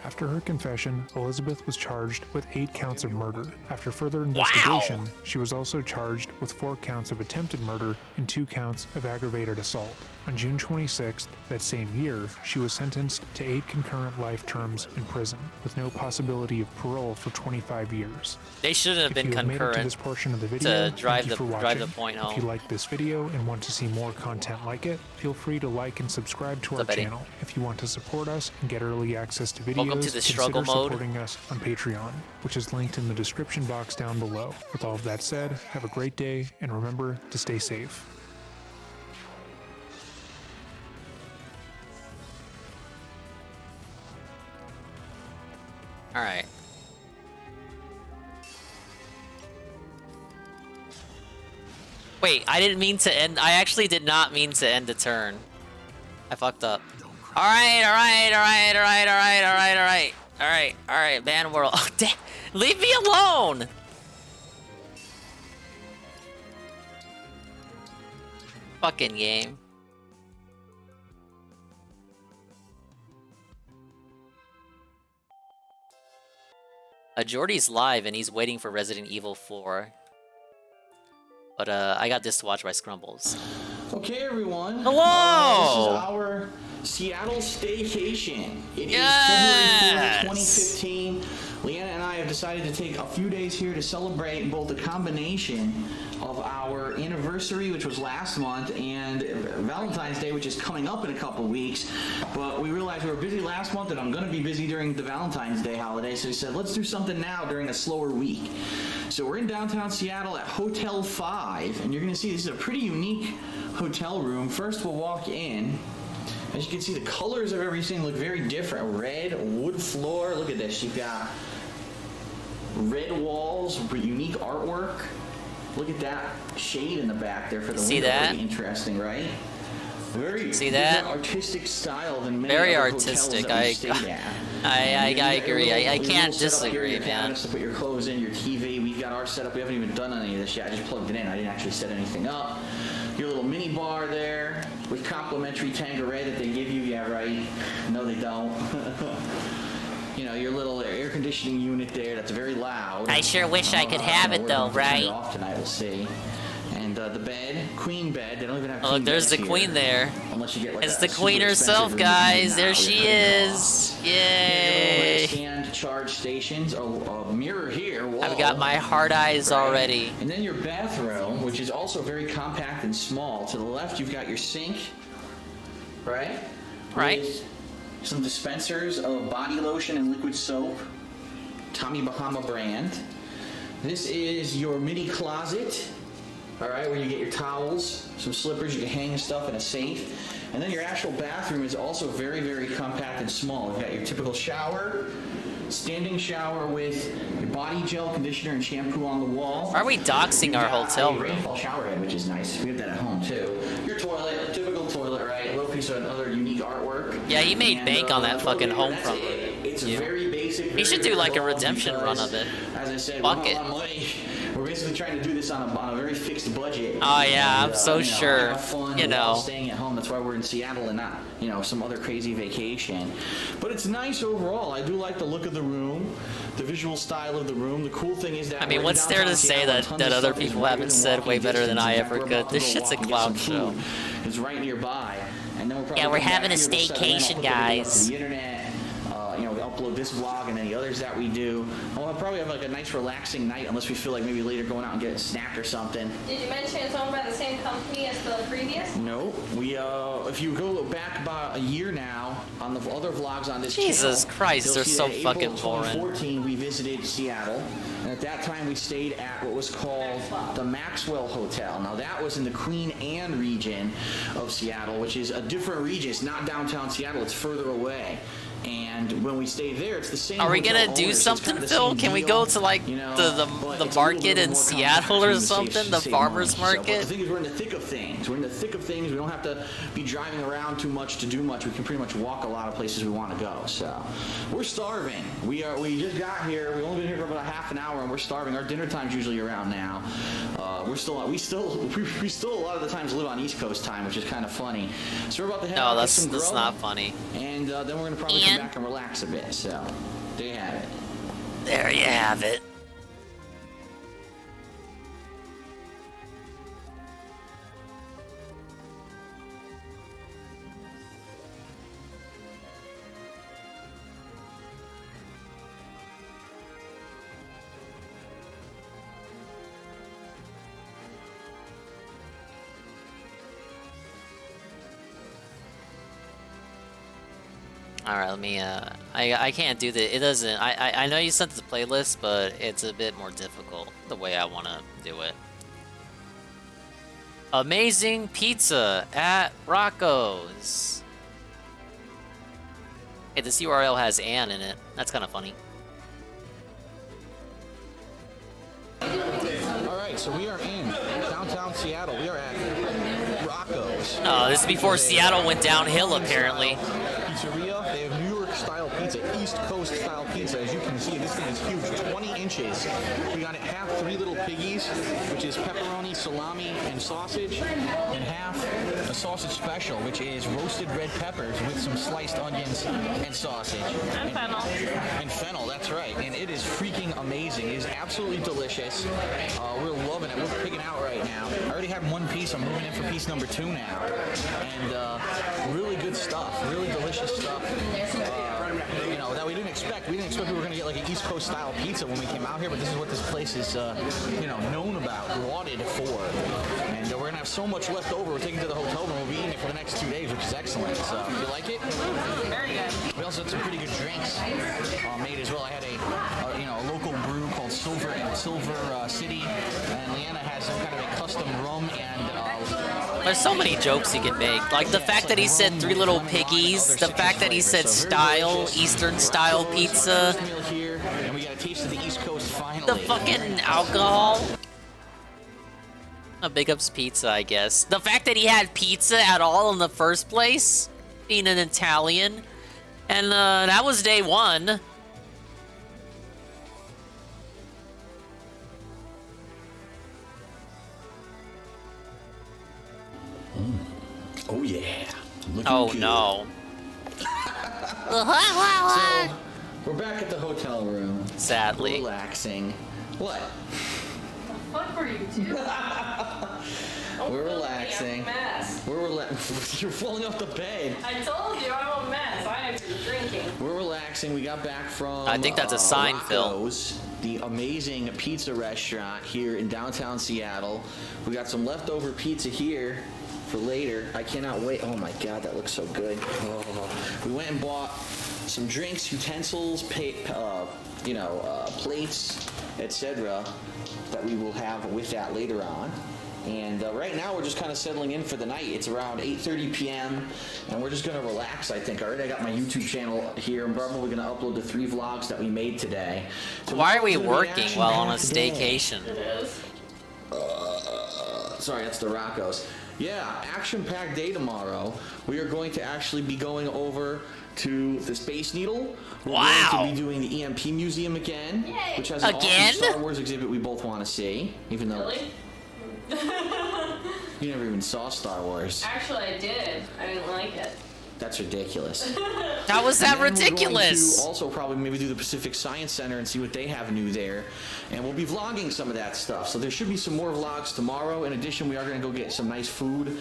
After her confession, Elizabeth was charged with 8 counts of murder. After further investigation, she was also charged with 4 counts of attempted murder and 2 counts of aggravated assault. On June 26th, that same year, she was sentenced to 8 concurrent life terms in prison, with no possibility of parole for 25 years. They shouldn't have been If you have made it to concurrent this portion of the video, to drive thank you the for drive watching. the point If you home. like this video and want to see more content like it, feel free to like and subscribe to our What's up, Eddie? channel. If you want to support us and get early access to videos, Welcome to the struggle consider mode. supporting us on Patreon, which is linked in the description box down below. With all of that said, have a great day and remember to stay safe. All right. Wait, I didn't mean to end. I actually did not mean to end the turn. I fucked up. All right, man world. Oh, damn. Leave me alone. Fucking game. Jordy's live and he's waiting for Resident Evil 4. But I got this to watch by Scrumbles. Okay, everyone. Hello! This is our Seattle staycation. It is February 4th, 2015. Leanna and I have decided to take a few days here to celebrate both the combination of our anniversary, which was last month, and Valentine's Day, which is coming up in a couple weeks. But we realized we were busy last month, and I'm going to be busy during the Valentine's Day holiday, so we said, let's do something now during a slower week. So we're in downtown Seattle at Hotel 5, and you're going to see this is a pretty unique hotel room. First, we'll walk in. As you can see, the colors of everything look very different. Red, wood floor. Look at this. You've got red walls, unique artwork. Look at that shade in the back there for the See window. that? Pretty interesting, right? Very See that? artistic style than many Very other artistic. hotels that we've stayed at. I agree. I can't disagree, your man. cabinets to put your clothes in, your TV. We've got our setup. We haven't even done any of this yet. I just plugged it in. I didn't actually set anything up. Your little mini bar there with complimentary Tanqueray that they give you. Yeah, right. No, they don't. You know, your little air conditioning unit there that's very loud. I sure wish I could have it though, right? Turn it off tonight, we'll see. And the bed, queen bed. They don't even have queen Look, there's the beds queen here. there. Unless you get like It's a the queen super herself, expensive guys. room. There Now she we're cutting it is. off. Yay! Stand charge stations. A mirror here. Whoa. I've got my hard eyes already. And then your bathroom, which is also very compact and small. To the left, you've got your sink. Right? Right. With some dispensers of body lotion and liquid soap. Tommy Bahama brand. This is your mini closet. All right, where you get your towels, some slippers, you can hang stuff in a safe. And then your actual bathroom is also very, very compact and small. You've got your typical shower, standing shower with your body gel, conditioner, and shampoo on the wall. Why are we doxing our hotel room? Rainfall shower head, which is nice. We have that at home too. Your toilet, typical toilet, right? A little piece of another unique artwork. Yeah, he made And, bank on that fucking home from It's you. very basic. He should do like a redemption run of it. As I said, Fuck we it. don't have a lot of money. We're basically trying to do this on a very fixed budget. Oh yeah, And, I'm so you know, sure. have fun You while know. staying at home. That's why we're in Seattle and not, you know, some other crazy vacation. But it's nice overall. I do like the look of the room, the visual style of the room. The cool thing is that I mean, we're what's there downtown to say Seattle, that tons that of other stuff is people right haven't within said walking way better than distance. I In fact, ever we're could? about to This go shit's a walk and get clown some show. food. It's right nearby. And then we're probably Yeah, we're come back having a here, we'll settle in, I'll staycation, put everything up to guys. the internet. You know, we upload this vlog and any others that we do. We'll probably have like a nice relaxing night unless we feel like maybe later going out and get a snack or something. Did you mention it's owned by the same company as the previous? No, we if you go back about a year now on the other vlogs on this Jesus channel, Christ, you'll they're see so that fucking April boring. 2014 we visited Seattle, and at that time we stayed at what was called the Maxwell Hotel. Now that was in the Queen Anne region of Seattle, which is a different region. It's not downtown Seattle, it's further away. And when we stay there, it's the same. Are we hotel gonna do owners, so it's something, kinda the Phil? same Can we deal, go to like you know, but the it's a little market bit in more Seattle compact or to something? The save farmers money. So, but the market? thing is, we're in the thick of things. We're in the thick of things. We don't have to be driving around too much to do much. We can pretty much walk a lot of places we want to go. So we're starving. We just got here. We've only been here for about a half an hour, and we're starving. Our dinner time's usually around now. We still a lot of the times live on East Coast time, which is kind of funny. So we're about to head out, get some that's grub, not funny. and then we're gonna probably come back and relax a bit. So there you have it. There you have it. All right, let me. I can't do that. It doesn't. I know you sent the playlist, but it's a bit more difficult the way I want to do it. Amazing pizza at Rocco's. Hey, this URL has Ann in it. That's kind of funny. All right, so we are in downtown Seattle. We are at Rocco's. Oh, this is before Seattle went downhill, apparently. Pizzeria. They have New York style pizza, East Coast style pizza. As you can see, this thing is huge, 20 inches. We got it half 3 little piggies, which is pepperoni, salami, and sausage, and half a sausage special, which is roasted red peppers with some sliced onions and sausage. And fennel. And fennel, that's right. And it is freaking amazing. It is absolutely delicious. We're loving it. We're picking out right now. had one piece. I'm moving in for piece number 2 now. And really good stuff. Really delicious stuff. You know, that we didn't expect. We didn't expect we were going to get like an East Coast style pizza when we came out here, but this is what this place is, you know, known about, lauded for. And we're going to have so much left over. We're taking it to the hotel room. We'll be eating it for the next 2 days, which is excellent. So, you like it? Very good. We also had some pretty good drinks made as well. I had a you know, a local brew called Silver City, and Leanna has some kind of a custom rum and. There's so many jokes you can make. Like the fact that he said 3 little piggies, the fact that he said style, Eastern style pizza, And we got a taste of the East Coast finally. the fucking alcohol. Big ups pizza, I guess. The fact that he had pizza at all in the first place, being an Italian, and that was day 1. Oh yeah. Oh no. So, we're back at the hotel room. Sadly. Relaxing. What? What were you two? We're relaxing. We're You're falling off the bed. I told you I'm a mess. I have been drinking. We're relaxing. We got back from I think that's a sign, Rocco's, the amazing pizza restaurant here in downtown Seattle. We got some leftover pizza here for later. I cannot wait. Oh my god, that looks so good. Oh. We went and bought some drinks, utensils, you know, plates, etc. that we will have with that later on. And right now we're just kind of settling in for the night. It's around 8:30 p.m. and we're just going to relax, I think. Already I got my YouTube channel here. I'm probably going to upload the 3 vlogs that we made today. So why are we working while on a staycation? It is. Sorry, that's the Rocco's. Yeah, action-packed day tomorrow. We are going to actually be going over to the Space Needle. We're going to be doing the EMP Museum again, which has an awesome Star Wars exhibit we both want to see, even though you never even saw Star Wars. Actually, I did. I didn't like it. That's ridiculous. How was that ridiculous? We're going to also probably maybe do the Pacific Science Center and see what they have new there. And we'll be vlogging some of that stuff. So there should be some more vlogs tomorrow. In addition, we are going to go get some nice food.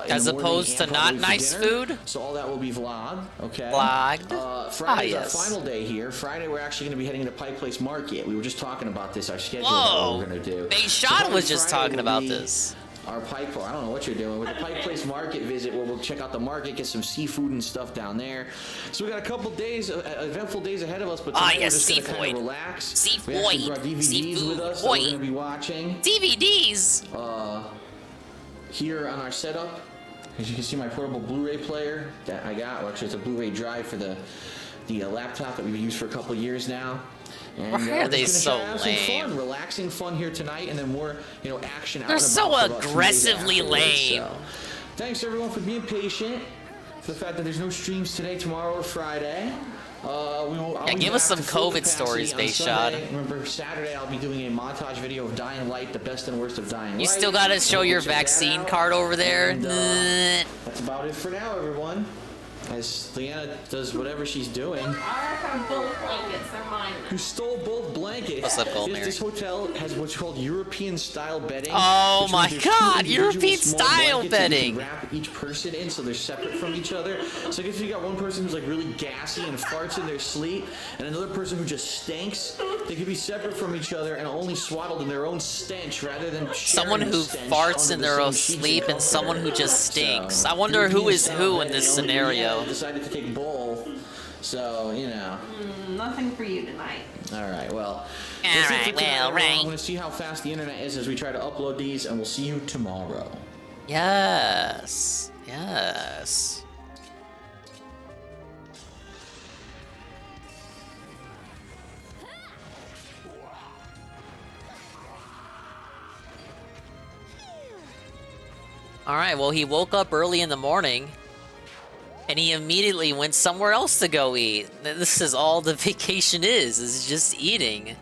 As opposed to not nice food? So all that will be vlogged, okay? Vlogged? Friday's our final day here. Friday, we're actually going to be heading to Pike Place Market. We were just talking about this, our schedule, what we're going to do. Sean was just talking about this. Our Pike, I don't know what you're doing. With the Pike Place Market visit, where we'll check out the market, get some seafood and stuff down there. So we got a couple days, eventful days ahead of us, but tonight we're just going to kind of relax. We actually brought DVDs with us that we're going to be watching. DVDs? Here on our setup, as you can see, my portable Blu-ray player that I got. Well, actually, it's a Blu-ray drive for the laptop that we've used for a couple years now. And why are they so lame? Fun, relaxing fun here tonight, and then more, you know, action. They're so aggressively lame. So, thanks everyone for being patient. For the fact that there's no streams today, tomorrow, or Friday. Give us some COVID stories, Bayshad. Remember, Saturday I'll be doing a montage video of Dying Light, the best and worst of Dying Light. You still gotta show your vaccine card over there. And, that's about it for now, everyone. As Leanna does whatever she's doing. I have both blankets. They're mine. You stole both blankets. What's up, Gold Mary? This hotel has what's called European-style bedding. Oh my God! European-style bedding. You can wrap each person in so they're separate from each other. So I guess you got one person who's like really gassy and farts in their sleep, and another person who just stinks. They could be separate from each other and only swaddled in their own stench rather than someone who farts in their own sleep and someone who just stinks. I wonder who is who in this scenario. Decided to take both, so you know. Nothing for you tonight. All right, well. Alright, well, right. I'm gonna see how fast the internet is as we try to upload these, and we'll see you tomorrow. Yes. Yes. All right, well, he woke up early in the morning. And he immediately went somewhere else to go eat. This is all the vacation is just eating.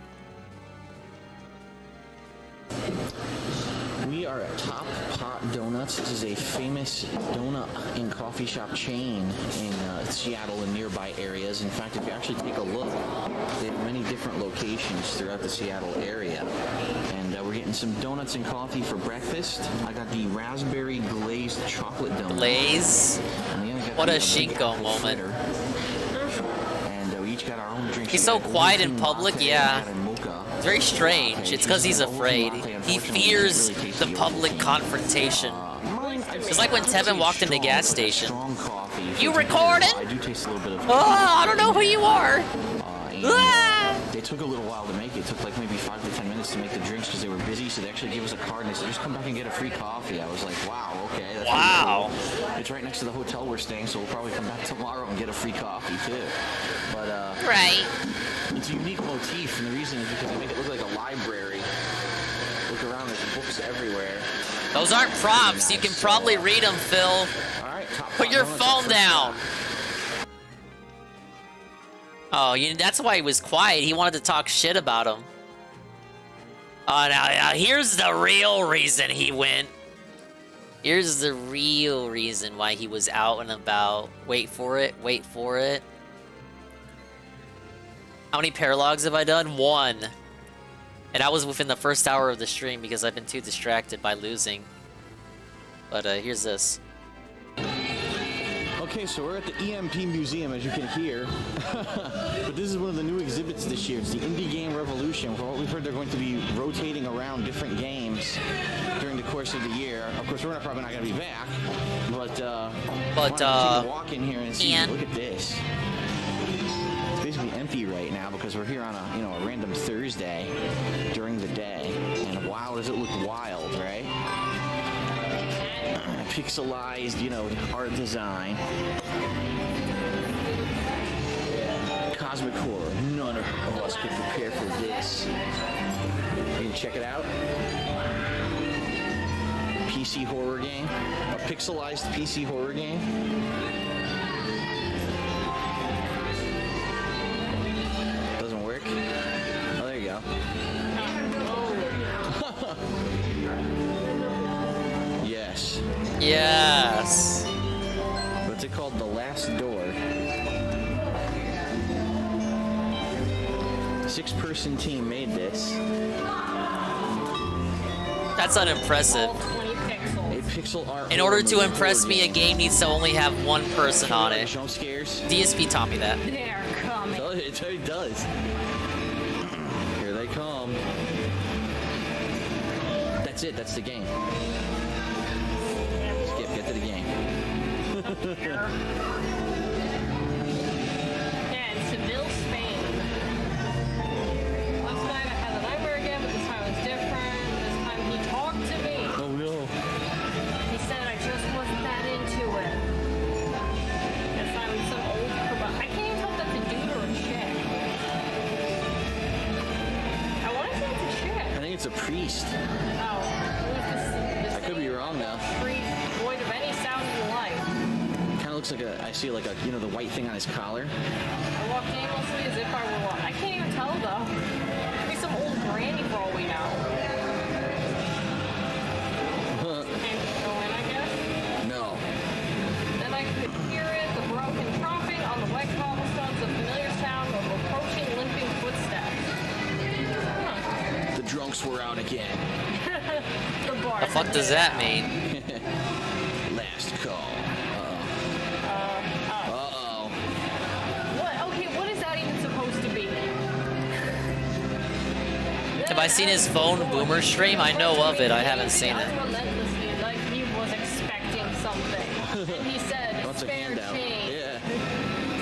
We are at Top Pot Donuts. This is a famous donut and coffee shop chain in Seattle and nearby areas. In fact, if you actually take a look, they have many different locations throughout the Seattle area. And we're we're getting some donuts and coffee for breakfast. I got the raspberry glazed chocolate donut. Glaze? What a Shinko moment. And we each got our own drinks. He's so quiet in public, yeah. It's very strange. It's because he's afraid. He fears the public confrontation. It's like when Tevin walked in the gas station. You recording? Oh, I don't know who you are. They took a little while to make it. It took like maybe 5 to 10 minutes to make the drinks because they were busy. So they actually gave us a card and they said, just come back and get a free coffee. I was like, wow, okay. That's wow. Really cool. It's right next to the hotel we're staying, so we'll probably come back tomorrow and get a free coffee too. But right. It's a unique motif, and the reason is because they make it look like a library. Look around, there's books everywhere. Those aren't prompts. You can probably read them, Phil. All right, put your phone down. Oh, that's why he was quiet. He wanted to talk shit about him. Oh, now here's the real reason he went. Here's the real reason why he was out and about. Wait for it. Wait for it. How many paralogues have I done? 1. And I was within the first hour of the stream because I've been too distracted by losing. But here's this. Okay, so we're at the EMP Museum, as you can hear. But this is one of the new exhibits this year. It's the Indie Game Revolution. From what we've heard, they're going to be rotating around different games during the course of the year. Of course, we're probably not going to be back. But take a walk in here and see. Look at this. It's basically empty right now because we're here on a random Thursday during the day. And wow, does it look wild, right? Pixelized, art design. Cosmic horror. None of us could prepare for this. You can check it out. PC horror game. A pixelized PC horror game. Doesn't work. Oh, there you go. Yes. Yes. What's it called? The Last Door. 6-person team made this. That's unimpressive. A pixel art. In order to impress me, a game needs to only have 1 person on it. Jump scares. DSP taught me that. They're coming. It does. Here they come. That's it. That's the game. Skip. Get to the game. Yeah, in Seville, Spain. Last night I had a nightmare again, but this time was different. This time he talked to me. Oh no. He said I just wasn't that into it. Guess I'm some old kebab. I can't even tell if that's a dude or a chick. I want to say it's a chick. I think it's a priest. Oh. I could be wrong now. Priest, void of any sound in life. Kind of looks like I see like the white thing on his collar. I walked aimlessly as if I were one. I can't even tell though. Maybe some old granny for all we know. Can't go in, I guess? No. Then I could hear it, the broken tromping on the wet cobblestones, the familiar sound of approaching limping footsteps. The drunks were out again. The bar. The fuck does that mean? Last call. Uh-oh. What? Okay, what is that even supposed to be? Have I seen his phone boomer stream? I know of it. I haven't seen it. Relentlessly, like he was expecting something. And he said, Wants a spare handout. change. Yeah.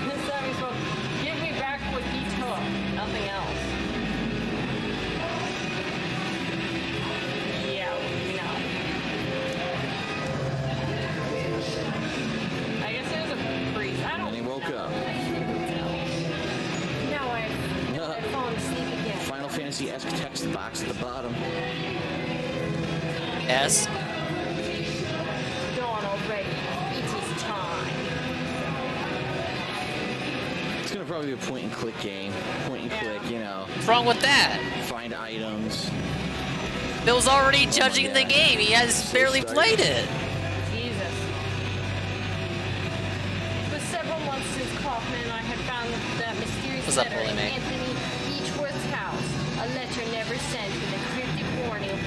This time he spoke, give me back what he took. Nothing else. Yeah, no. I guess it was a priest. I don't And he woke up. know. I've fallen asleep again. Final Fantasy-esque text box at the bottom. S. Dawn already. It is time. It's gonna probably be a point-and-click game. Point-and-click, What's wrong with that? Find items. Bill's already judging the game. He has barely played it. Jesus. It was several months since Kaufman and I had found that mysterious What's up, letter Holy in May? Anthony Beechworth's house. A letter never sent with a cryptic warning of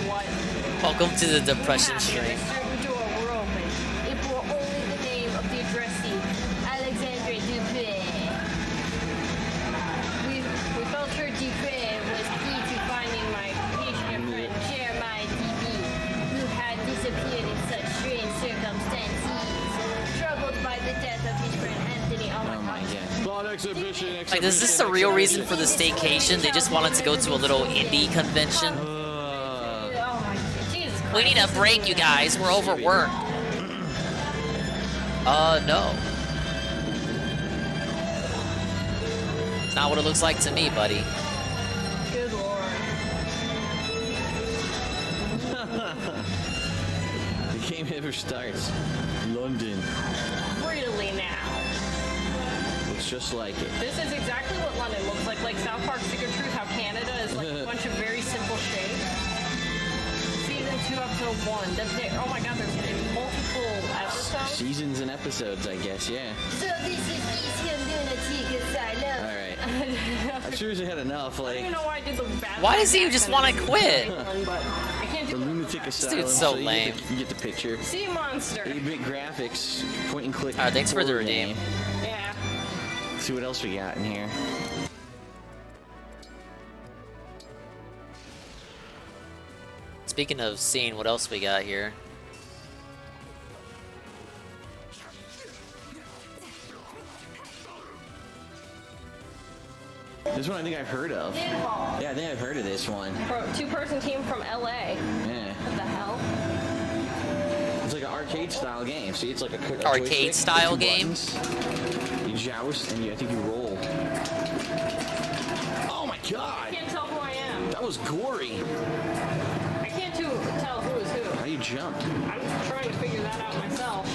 Welcome to the depression stream. Into a room. It bore only the name of the addressee, Alexandre Dupre. We felt her Dupre was key to finding my patient friend Jeremiah DB, who had disappeared in such strange circumstances, troubled by the death of his friend Anthony. Oh my God. Like, is this the real reason for the staycation? They just wanted to go to a little indie convention? We need a break, you guys. We're overworked. No. It's not what it looks like to me, buddy. Good lord. The game ever starts. London. Really now. Looks just like it. This is exactly what London looks like. Like South Park Secret Truth, how Canada is like a bunch of very simple shapes. Season 2, episode 1. Oh my god, there's multiple episodes. Seasons and episodes, I guess, yeah. So this is East Lunatic Asylum. Alright. I'm sure he had enough, I don't like... even know why I did the bad. Why does he just want to quit? I can't do The Lunatic Asylum. dude's so lame. You get the picture. Sea monster. 8-bit graphics, point and click. Alright, thanks for the horror redeem. game. Yeah. Let's see what else we got in here. Speaking of seeing what else we got here. This one I think I've heard of. Pinball. Yeah, I think I've heard of this one. Two-person team from LA. Yeah. What the hell? It's like an arcade style game. See, it's like a Arcade joystick, style two game? buttons. You joust and I think you roll. Oh my god! I can't tell who I am. That was gory. I can't tell who is who. How do you jump? I'm trying to figure that out myself.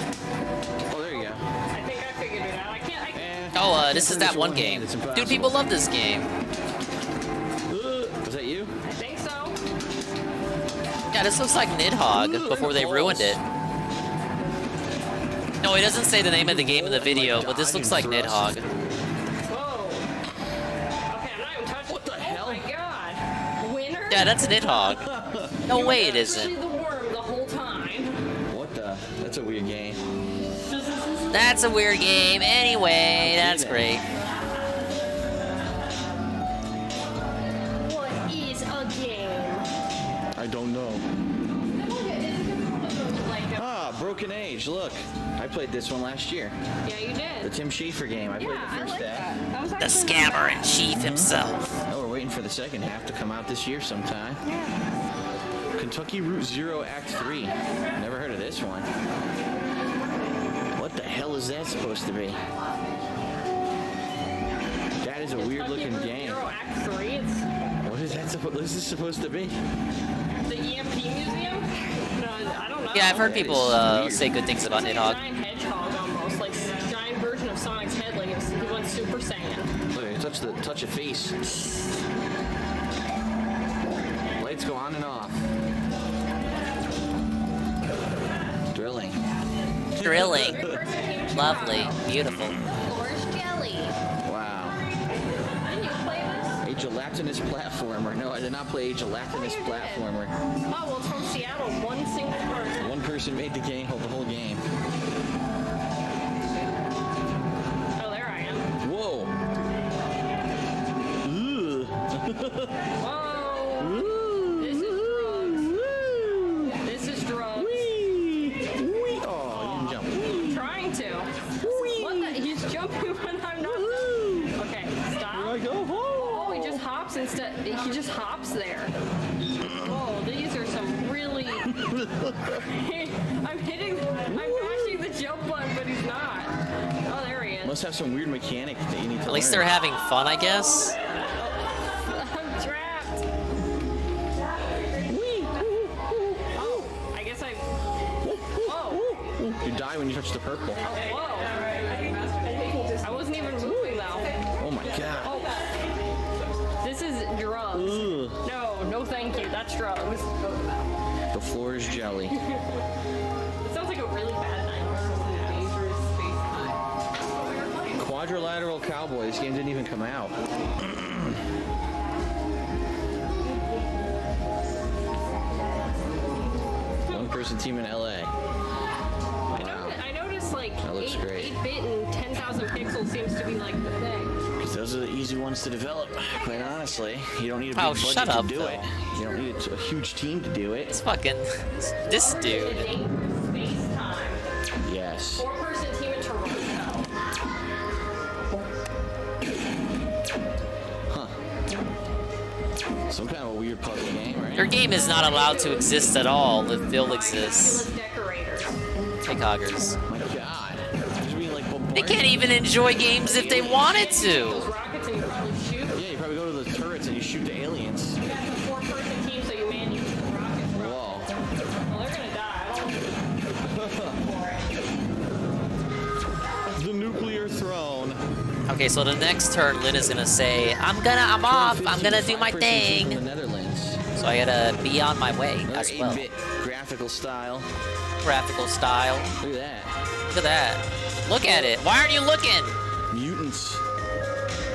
Oh, there you go. I think I figured it out. I can't. Oh, this is that one game. Dude, people love this game. Was that you? I think so. Yeah, this looks like Nidhogg before they ruined it. No, it doesn't say the name of the game in the video, but this looks like Nidhogg. Whoa. Okay, I'm not even touching. What the hell? Oh my god. Winner? Yeah, that's Nidhogg. No way it Actually isn't. the worm the whole time. What the? That's a weird game. That's a weird game. Anyway, that's great. What is a game? I don't know. Ah, Broken Age. Look, I played this one last year. Yeah, you did. The Tim Schafer game. I played the first half. That was The scammer in chief himself. Oh, we're waiting for the second half to come out this year sometime. Kentucky Route Zero Act 3. Never heard of this one. What the hell is that supposed to be? That is a weird looking game. Act 3? It's What is that supposed? What is this supposed to be? the EMP museum? No, I don't know. Yeah, I've heard people say good things about It's like a Nidhogg. giant hedgehog almost, like giant version of Sonic's head, like he went Super Saiyan. Look, touch a face. Lights go on and off. Drilling. Drilling. Lovely. Beautiful. Orange jelly. Wow. Didn't you play this? A gelatinous platformer. No, I did not play a gelatinous platformer. Oh, well, it's from Seattle. One single person. One person made the game, the whole game. Oh, there I am. Whoa. Whoa. This is drugs. Oh, you can jump. I'm trying to. What the? He's jumping when I'm not. Okay, stop. Here I go. Oh, he just hops instead. He just hops there. Oh, these are some really. I'm mashing the jump button, but he's not. Oh, there he is. Must have some weird mechanic that you need to At least learn. they're having fun, I guess. I'm trapped. Oh, I guess I. Whoa. You die when you touch the purple. Whoa. I wasn't even moving though. Oh my god. Oh. This is drugs. Ugh. No, thank you. That's drugs. The floor is jelly. It sounds like a really bad night. Quadrilateral Cowboy. This game didn't even come out. 6-person team in LA. I noticed like That looks great. 8-bit and 10,000 pixels seems to be like the thing. Because those are the easy ones to develop, quite honestly. You don't need a big Oh, budget shut up, to do Phil. it. You don't need a huge team to do it. It's fucking this dude. Yes. 4-person team in Toronto. Some kind of a weird puzzle game, right? Your game is not allowed to exist at all if Phil exists. Take hoggers. My God. There's being like bombarded. They can't even enjoy games if they wanted to. Yeah, you probably go to the turrets and you shoot the aliens. You got the 4-person team, so you man use the rockets. Whoa. Well, they're gonna die. I don't The nuclear throne. Okay, so the next turn, Lynn is gonna say, I'm off, I'm gonna do my thing. From the Netherlands. So I gotta be on my way Another as well. 8-bit graphical style. Graphical style. Look at that. Look at that. Look at it. Why aren't you looking? Mutants.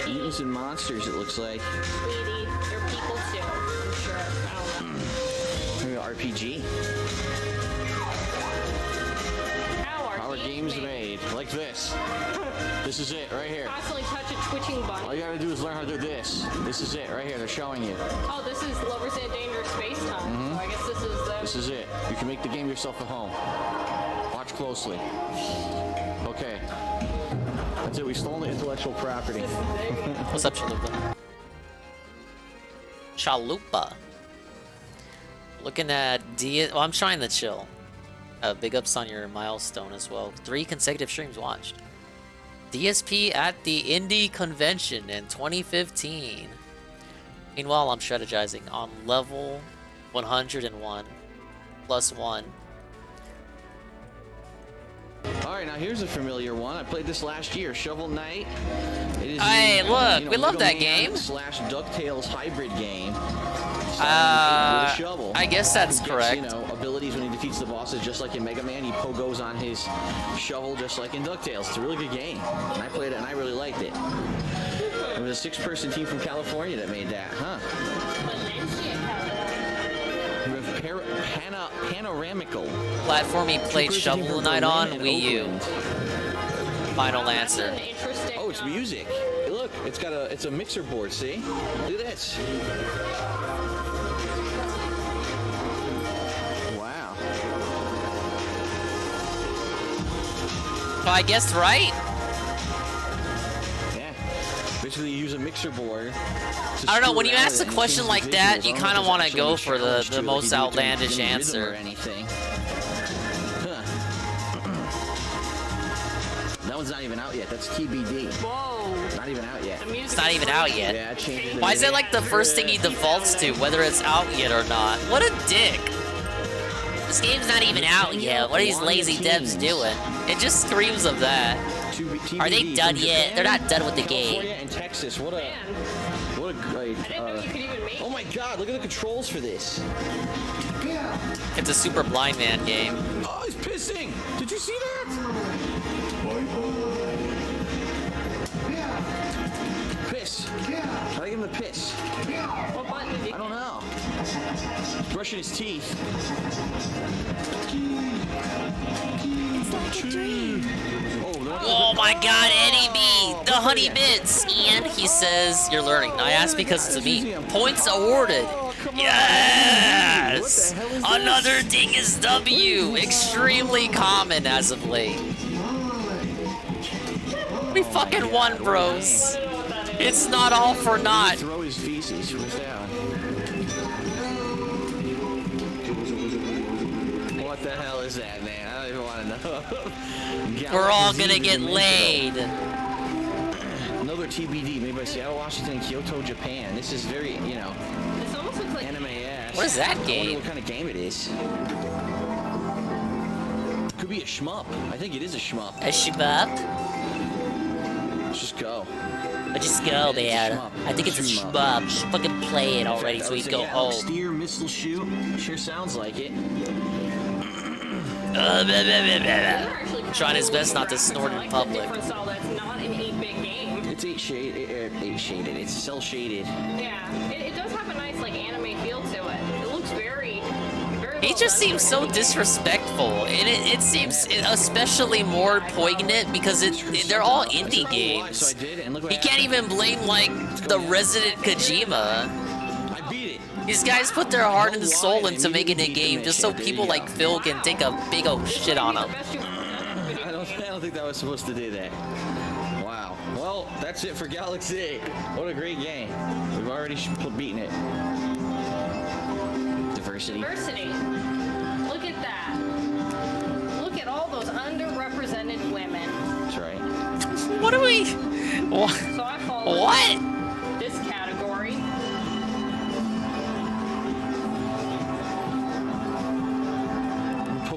Mutants and monsters, it looks like. Sweetie, they're people too. I'm sure. I don't know. Maybe RPG. How are games made? Like this. This is it, right here. Constantly touch a twitching button. All you gotta do is learn how to do this. This is it, right here. They're showing you. Oh, this is Lovers in a Dangerous Space Time. So I guess this is the... This is it. You can make the game yourself at home. Watch closely. Okay. That's it. We stole the intellectual property. What's up, Chalupa? Chalupa. Looking at well, I'm trying to chill. Big ups on your milestone as well. 3 consecutive streams watched. DSP at the Indie Convention in 2015. Meanwhile, I'm strategizing on level 101 plus 1. Alright, now here's a familiar one. I played this last year, Shovel Knight. It is Hey, look, we love that game. Slash DuckTales hybrid game. With a shovel. I guess that's He gets, correct. You know, abilities when he defeats the bosses, just like in Mega Man. He pogos on his shovel, just like in DuckTales. It's a really good game. And I played it, and I really liked it. It was a 6-person team from California that made that, huh? We have panoramical. Platform he played Shovel Knight on Wii U. Final answer. Oh, it's music. Hey, look, it's a mixer board. See? Look at this. Wow. So I guessed right. Yeah. Basically, you use a mixer board. I don't know. When you ask a question like that, you kind of want to go for the most outlandish answer. That one's not even out yet. That's TBD. Whoa. Not even out yet. It's not even out yet. Yeah, I changed it. Why is it like the first thing he defaults to, whether it's out yet or not? What a dick. This game's not even out yet. What are these lazy devs doing? It just screams of that. Are they done yet? They're not done with the game. California and Texas. What a great. Oh my God! Look at the controls for this. It's a Super Blind Man game. Oh, he's pissing! Did you see that? Piss. How do I give him the piss? What button did you I don't know. Brushing his teeth. It's like a dream. Oh my God, Eddie B, the honey bits. And he says, you're learning. I asked because it's a me. Points awarded. Yes! Another Dingus W. Extremely common as of late. We fucking won, bros. It's not all for naught. Throw his feces. Who's down? What the hell is that, man? I don't even want to know. We're all gonna get laid. Another TBD made by Seattle, Washington, and Kyoto, Japan. This is very, you know, This almost looks like anime-esque. What is that I wonder game? what kind of game it is. Could be a shmup. I think it is a shmup. A shmup? Let's just go. Let's just go, man. I think it's a shmup. Just fucking play it already so we can go home. Steer, missile, shoot. Sure sounds like it. Trying his best not to snort in public. different style that's not an 8-bit game. It's 8 shaded. It's cell shaded. Yeah, it does have a nice like anime feel to it. It looks very, very He just seems so disrespectful, and it seems especially more poignant because they're all indie games. He can't even blame like the resident Kojima. These guys put their heart and soul into making a game just so people like Phil can take a big old shit on them. I don't think that was supposed to do that. Wow. Well, that's it for Galaxy. What a great game. We've already beaten it. Diversity. Diversity. Look at that. Look at all those underrepresented women. That's right. What are we? What? So I follow What? this category.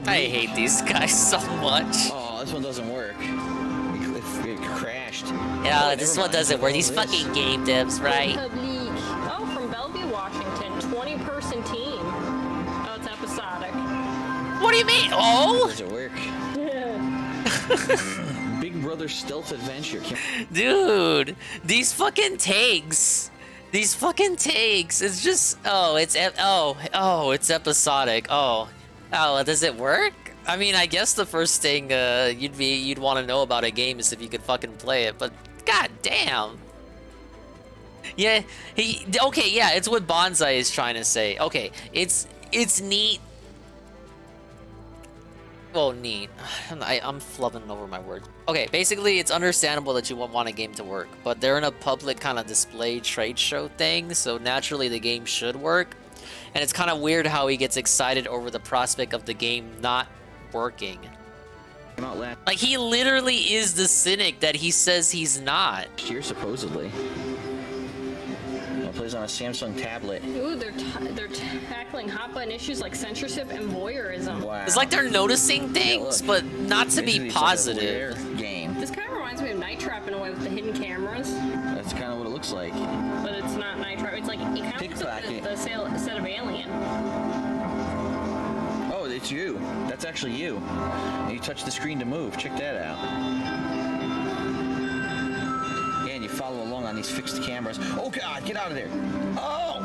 I hate these guys so much. Oh, this one doesn't work. It crashed. Yeah, Oh, this never one mind. doesn't work. These fucking game devs, right? Oh, from Bellevue, Washington. 20-person team. Oh, it's episodic. What do you mean? Oh? Does it work? Big Brother Stealth Adventure. Dude, these fucking tags. These fucking tags. It's just it's episodic. Oh, does it work? I mean, I guess the first thing you'd want to know about a game is if you could fucking play it, but god damn. Yeah, it's what Bonsai is trying to say. Okay, it's neat. Well, neat. I'm flubbing over my words. Okay, basically, it's understandable that you won't want a game to work, but they're in a public kind of display trade show thing, so naturally the game should work. And it's kind of weird how he gets excited over the prospect of the game not working. Like, he literally is the cynic that he says he's not. Here, supposedly. It plays on a Samsung tablet. Ooh, they're tackling hot button issues like censorship and voyeurism. Wow. It's like they're noticing things, but not to be positive. Game. This kind of reminds me of Night Trap in a way with the hidden cameras. That's kind of what it looks like. But it's not Night Trap. It's like it kind of looks like the set of Alien. Oh, it's you. That's actually you. And you touch the screen to move. Check that out. Yeah, and you follow along on these fixed cameras. Oh God, get out of there! Oh,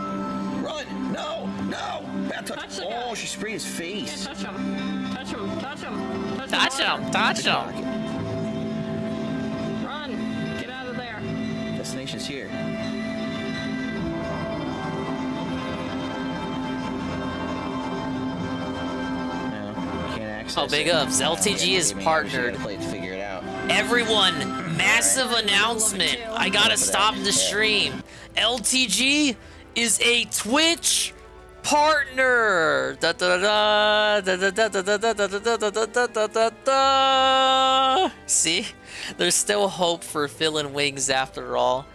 run! No, no! Bad touch. Oh, she sprayed his face. Yeah, touch him. Touch him. Touch him. Touch him. Touch him. Run! Get out of there. Destination's here. Oh, big ups. LTG is partnered. Figure it out. Everyone, massive announcement. I gotta stop the stream. LTG is a Twitch partner. See? There's still hope for Phil and Wings after all.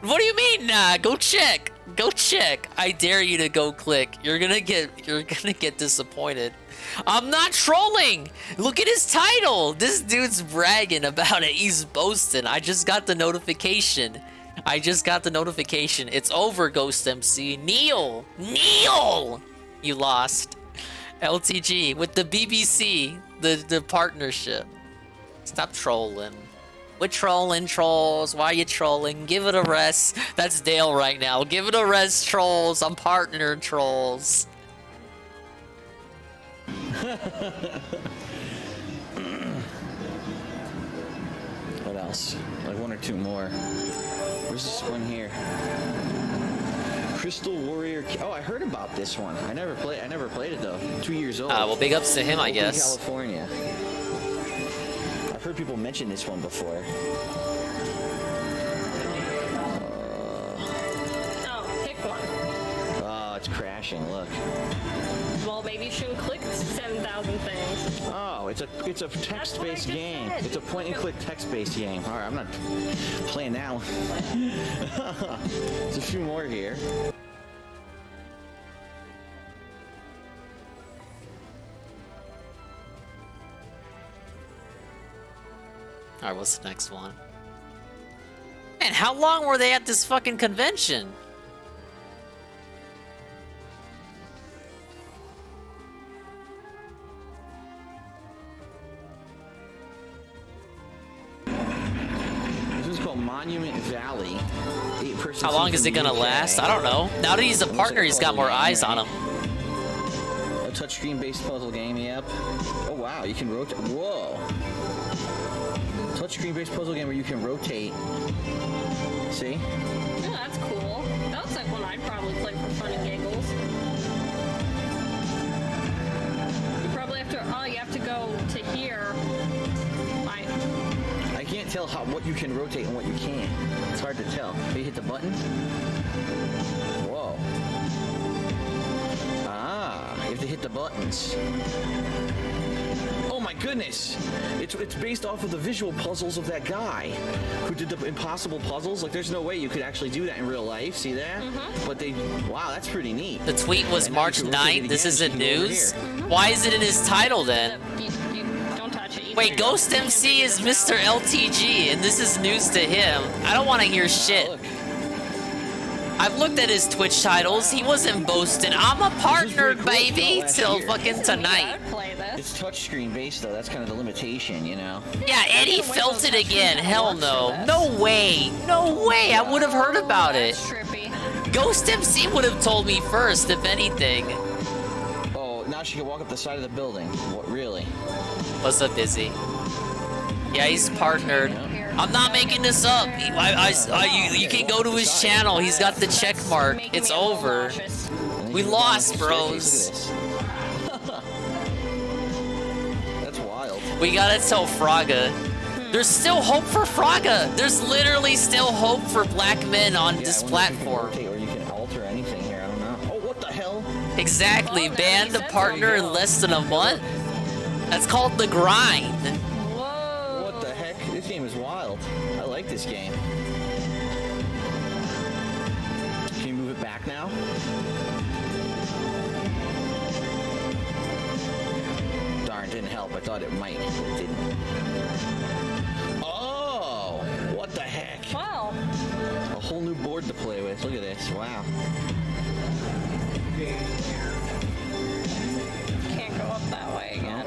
What do you mean? Nah, go check. Go check. I dare you to go click. You're gonna get disappointed. I'm not trolling. Look at his title. This dude's bragging about it. He's boasting. I just got the notification. It's over, Ghost MC. Neil. You lost. LTG with the BBC, the partnership. Stop trolling. We're trolling, trolls. Why are you trolling? Give it a rest. That's Dale right now. Give it a rest, trolls. I'm partner, trolls. What else? Like one or two more. Where's this one here? Crystal Warrior. Oh, I heard about this one. I never played it though. 2 years old. Well, big ups to him, I Oakland, guess. California. I've heard people mention this one before. Oh, pick one. Oh, it's crashing. Look. Well, maybe you shouldn't click 7,000 things. Oh, it's a text-based game. It's a point-and-click text-based game. All right, I'm not playing that one. There's a few more here. All right, what's the next one? Man, how long were they at this fucking convention? This is called Monument Valley. How long is it gonna last? I don't know. Now that he's a partner, he's got more eyes on him. touchscreen-based puzzle game, yep. Oh wow, you can rotate. Whoa. Touchscreen-based puzzle game where you can rotate. See? Yeah, that's cool. That looks like one I'd probably play for fun and giggles. You probably have to. Oh, you have to go to here. I can't tell what you can rotate and what you can't. It's hard to tell. But you hit the button. Whoa. Ah, you have to hit the buttons. Oh my goodness! It's based off of the visual puzzles of that guy who did the impossible puzzles. Like, there's no way you could actually do that in real life. See that? But wow, that's pretty neat. The tweet was March 9th. This isn't news. Why is it in his title then? Don't touch it. Wait, Ghost MC is Mr. LTG, and this is news to him. I don't want to hear shit. I've looked at his Twitch titles. He wasn't boasting. I'm a partner, baby, till fucking tonight. It's touchscreen based though. That's kind of the limitation, you know. Yeah, Eddie felt it again. Hell no. No way. No way. I would have heard about it. Ghost MC would have told me first, if anything. Oh, now she can walk up the side of the building. What, really? What's up, Izzy? Yeah, he's partnered. I'm not making this up. You can go to his channel. He's got the check mark. It's over. We lost, bros. That's wild. We gotta tell Fraga. There's still hope for Fraga. There's literally still hope for black men on this platform. Or you can alter anything here. I don't know. Oh, what the hell? Exactly. Banned a partner in less than a month. That's called the grind. What the heck? This game is wild. I like this game. Can you move it back now? Darn, didn't help. I thought it might. It didn't. Oh! What the heck? Wow. A whole new board to play with. Look at this. Wow. Can't go up that way again.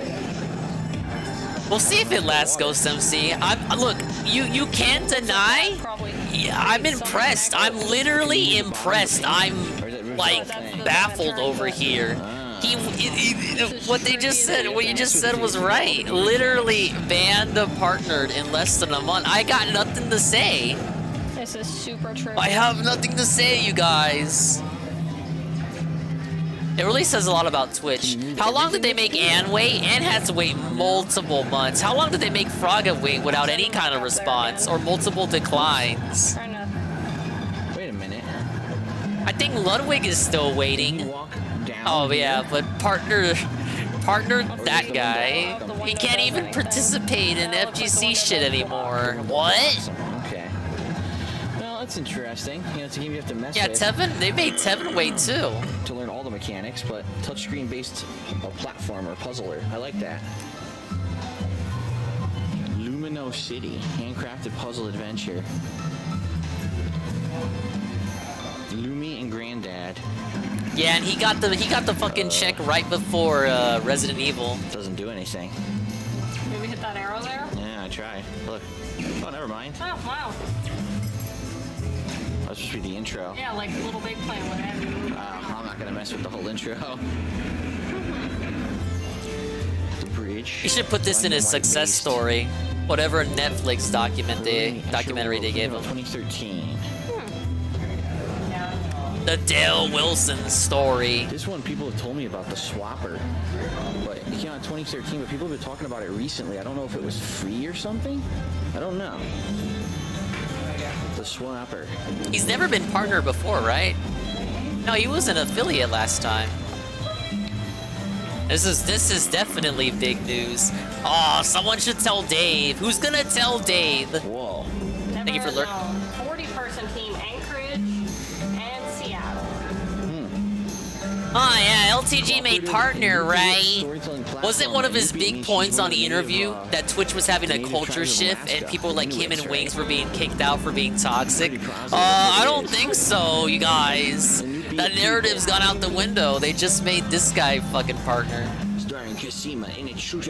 We'll see if it lasts, Ghost MC. Look, you can't deny. Yeah, I'm impressed. I'm literally impressed. I'm like baffled over here. What they just said, what you just said was right. Literally banned a partnered in less than a month. I got nothing to say. This is super true. I have nothing to say, you guys. It really says a lot about Twitch. How long did they make Ann wait? Ann had to wait multiple months. How long did they make Fraga wait without any kind of response or multiple declines? Wait a minute. I think Ludwig is still waiting. Oh yeah, but partner that guy. He can't even participate in FGC shit anymore. What? Okay. Well, that's interesting. You know, it's a game you have to mess Yeah, with. Tevin, they made Tevin wait too. To learn all the mechanics, but touchscreen based platformer, puzzler. I like that. Lumino City, handcrafted puzzle adventure. Lumi and Granddad. Yeah, and he got the fucking check right before Resident Evil. Doesn't do anything. Maybe hit that arrow there? Yeah, I tried. Look. Oh, never mind. Oh, wow. That's supposed to be the intro. Yeah, like Little Big Planet, what have you. I'm not gonna mess with the whole intro. The bridge. You should put this in his success story. Whatever Netflix documentary they gave him. 2013. The Dale Wilson story. This one, people have told me about the Swapper, but it came out in 2013. But people have been talking about it recently. I don't know if it was free or something. I don't know. The Swapper. He's never been partner before, right? No, he was an affiliate last time. This is definitely big news. Oh, someone should tell Dave. Who's gonna tell Dave? Whoa. Thank you for lurking. 40-person team, Anchorage and Seattle. Oh yeah, LTG made partner, right? Wasn't one of his big points on the interview that Twitch was having a culture shift and people like him and Wings were being kicked out for being toxic? I don't think so, you guys. That narrative's gone out the window. They just made this guy fucking partner. Starring Kasima in its The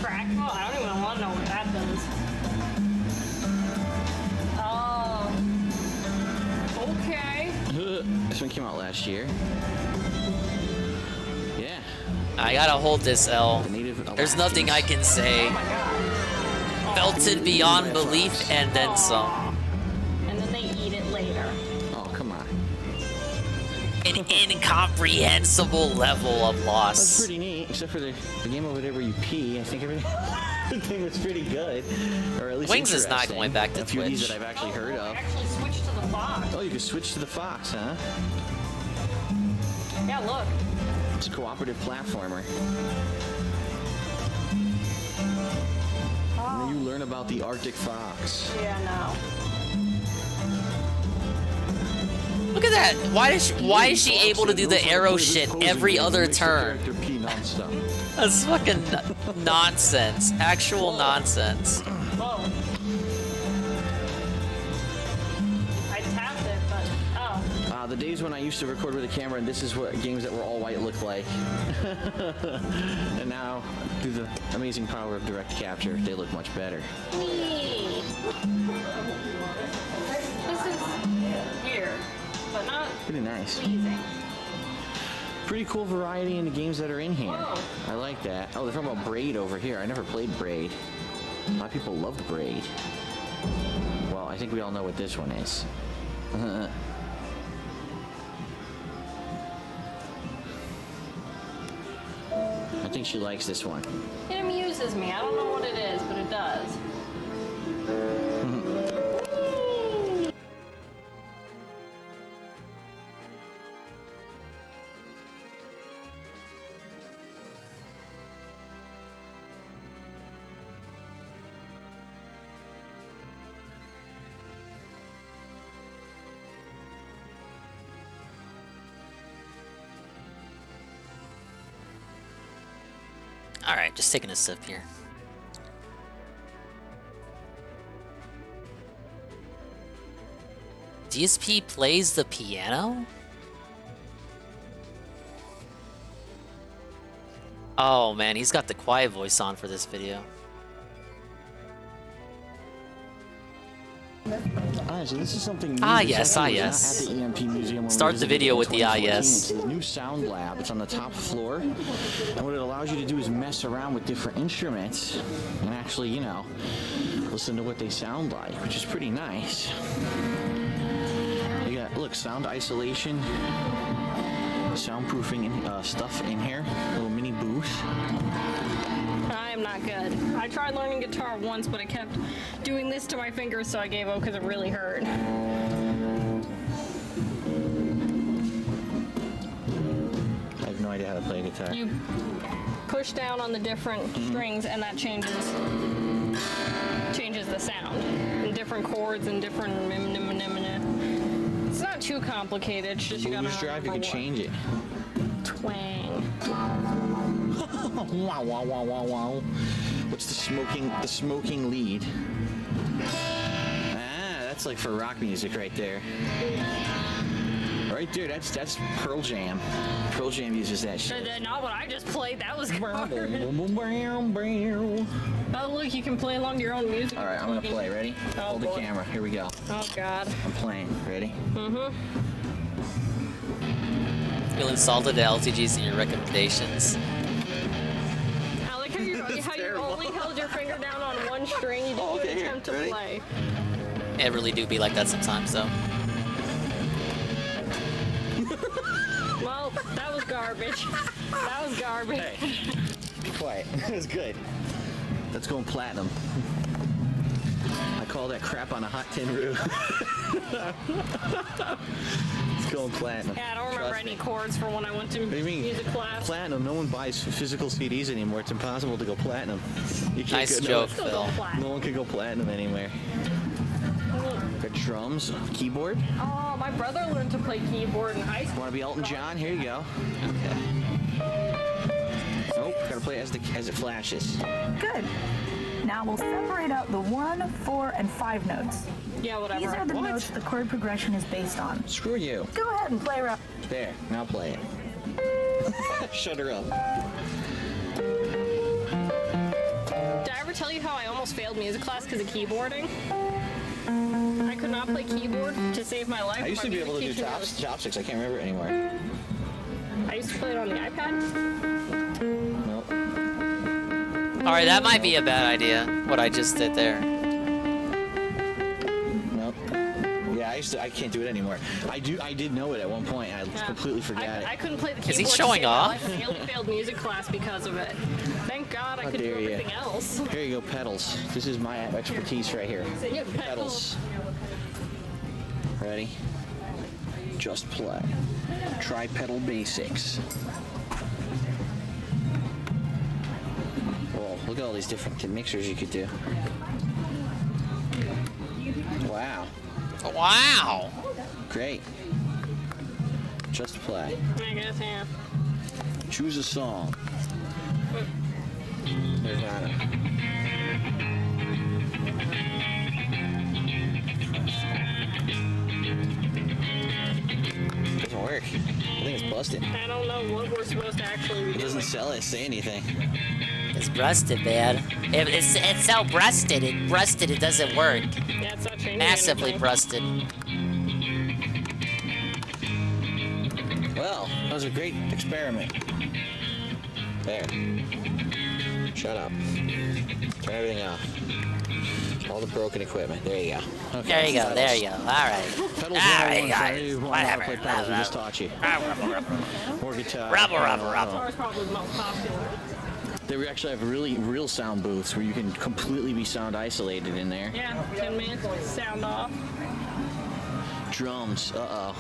track? Oh, I don't even want to know what that does. Oh. Okay. This one came out last year. Yeah. I gotta hold this L. There's nothing I can say. Belted beyond belief and then some. And then they eat it later. Oh, come on. An incomprehensible level of loss. That's pretty neat, except for the game over there where you pee. I think everything was pretty good. Or at least Wings is not going back to a few of these Twitch. that I've actually heard of. Actually switch to the Fox. Oh, you can switch to the Fox, huh? Yeah, look. It's a cooperative platformer. And then you learn about the Arctic fox. Yeah, no. Look at that. Why is she able to do the arrow shit every other turn? That's fucking nonsense. Actual nonsense. Whoa. I tapped it, but oh. The days when I used to record with a camera and this is what games that were all white looked like. And now, through the amazing power of direct capture, they look much better. This is weird, but not Pretty nice. pleasing. Pretty cool variety in the games that are in here. Whoa. I like that. Oh, they're talking about Braid over here. I never played Braid. A lot of people love Braid. Well, I think we all know what this one is. I think she likes this one. It amuses me. I don't know what it is, but it does. Alright, just taking a sip here. DSP plays the piano? Oh man, he's got the quiet voice on for this video. So this is something new. Yes, yes. At the EMP Museum when Start we the visited video in with the 2014. yes. It's the new sound lab. It's on the top floor. And what it allows you to do is mess around with different instruments and actually, you know, listen to what they sound like, which is pretty nice. You got, look, sound isolation, soundproofing stuff in here. Little mini booth. I am not good. I tried learning guitar once, but I kept doing this to my fingers, so I gave up because it really hurt. I have no idea how to play guitar. You push down on the different strings, and that changes the sound. And different chords and different. It's not too complicated. It's just you gotta drive, you can change it. Twang. Wow, wow, wow, wow, wow. What's the smoking lead? Ah, that's like for rock music right there. Right there, that's Pearl Jam. Pearl Jam uses that shit. Not what I just played. That was garbage. Oh, look, you can play along to your own music. All right, I'm gonna play. Ready? Oh, Hold boy. the camera. Here we go. Oh, God. I'm playing. Ready? Mm-hmm. Feel insulted at LTGs in your recommendations. I like how you only held your finger down on one string. You didn't even attempt to play. I really do be like that sometimes, though. Well, that was garbage. That was garbage. Hey, be quiet. It was good. Let's go platinum. I call that crap on a hot tin roof. Let's go platinum. Yeah, I don't remember any chords for when I went to What do you mean? music class. Platinum? No one buys physical CDs anymore. It's impossible to go platinum. You can't Nice joke, Phil. No one can go platinum anywhere. Got drums, keyboard. Oh, my brother learned to play keyboard in high school. Want to be Elton John? Here you go. Okay. Nope. Gotta play as it flashes. Good. Now we'll separate out the 1, 4, and 5 notes. Yeah, whatever. These are the notes the chord progression is based on. Screw you. Go ahead and play around. There. Now play it. Shut her up. Did I ever tell you how I almost failed music class because of keyboarding? I could not play keyboard to save my life. I used to be able to do chopsticks. I can't remember it anymore. I used to play it on the iPad. Nope. Alright, that might be a bad idea, what I just did there. Nope. Yeah, I can't do it anymore. I did know it at one point, and I completely forgot it. I couldn't play the keyboard. Is he to showing save my off? life, and I nearly failed music class because of it. Thank God I How could do dare you. everything else. Here you go, pedals. This is my expertise right here. Yeah, Pedals. Ready? Just play. Tri-pedal basics. Whoa, look at all these different mixers you could do. Wow. Wow. Great. Just play. I guess, yeah. Choose a song. Nirvana. Doesn't work. I think it's busted. I don't know what we're supposed to actually be It doesn't doing. say anything. It's rusted, man. It's so rusted. It doesn't work. Yeah, it's not changing Massively anything. rusted. Well, that was a great experiment. There. Shut up. Turn everything off. All the broken equipment. There you go. Okay. There you go. There you go. All right. Pedals All right, 101 for guys. any who want to play Whatever. pedals. We just taught you. More guitar. Guitar's probably the most popular. They actually have real sound booths where you can completely be sound isolated in there. Yeah, 10 minutes, sound off. Drums. Uh-oh.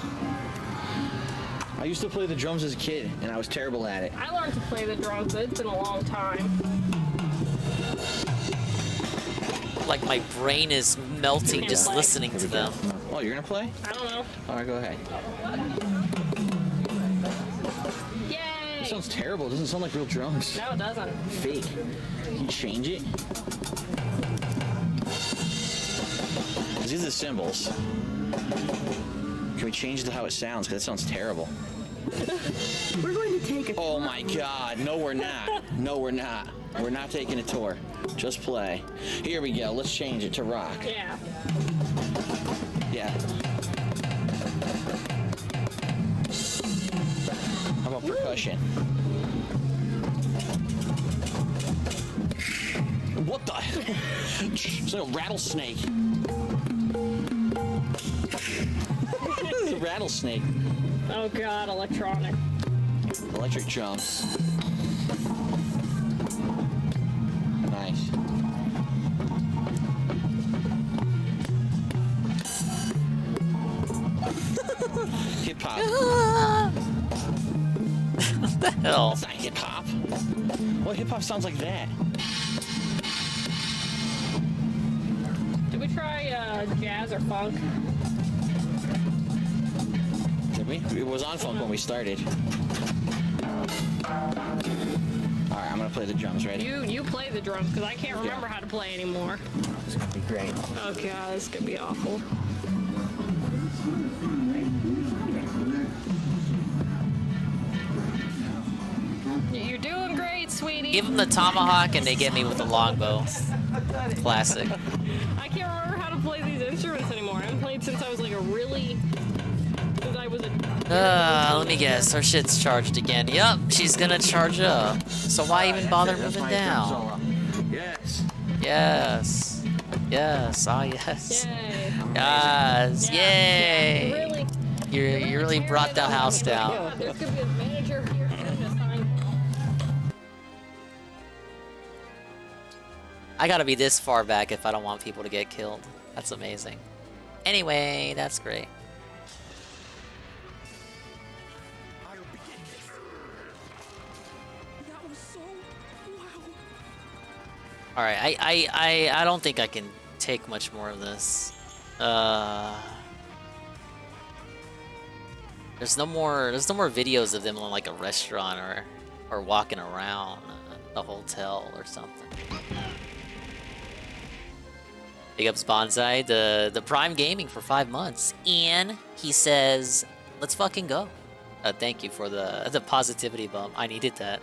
I used to play the drums as a kid, and I was terrible at it. I learned to play the drums, but it's been a long time. Like my brain is melting just listening to them. Oh, you're gonna play? I don't know. All right, go ahead. Yay! It sounds terrible. It doesn't sound like real drums. No, it doesn't. Fake. Can you change it? These are the cymbals. Can we change it to how it sounds? Because that sounds terrible. We're going to take a Oh my god. No, we're not. No, we're not. We're not taking a tour. Just play. Here we go. Let's change it to rock. Yeah. Yeah. How about percussion? What the? It's like a rattlesnake. It's a rattlesnake. Oh god, electronic. Electric drums. Nice. Hip hop. What the hell? That's not hip hop. What hip hop sounds like that? Did we try jazz or funk? Did we? It was on funk when we started. Alright, I'm gonna play the drums. Ready? You play the drums because I can't remember how to play anymore. It's gonna be great. Oh god, this could be awful. You're doing great, sweetie. Give them the tomahawk and they get me with the longbow. Classic. I can't remember how to play these instruments anymore. I haven't played since I was like since I was a... Let me guess. Her shit's charged again. Yup, she's gonna charge up. So why even bother moving down? Yes. Yes. Yes. Ah, yes. Yay. Yes. Yay. Really, You really brought the house down. there's gonna be a manager here soon this time. I gotta be this far back if I don't want people to get killed. That's amazing. Anyway, that's great. Alright, I don't think I can take much more of this. There's no more videos of them in like a restaurant or walking around a hotel or something. Big ups Bonsai, the Prime Gaming for 5 months. And he says, let's fucking go. Thank you for the positivity bump. I needed that.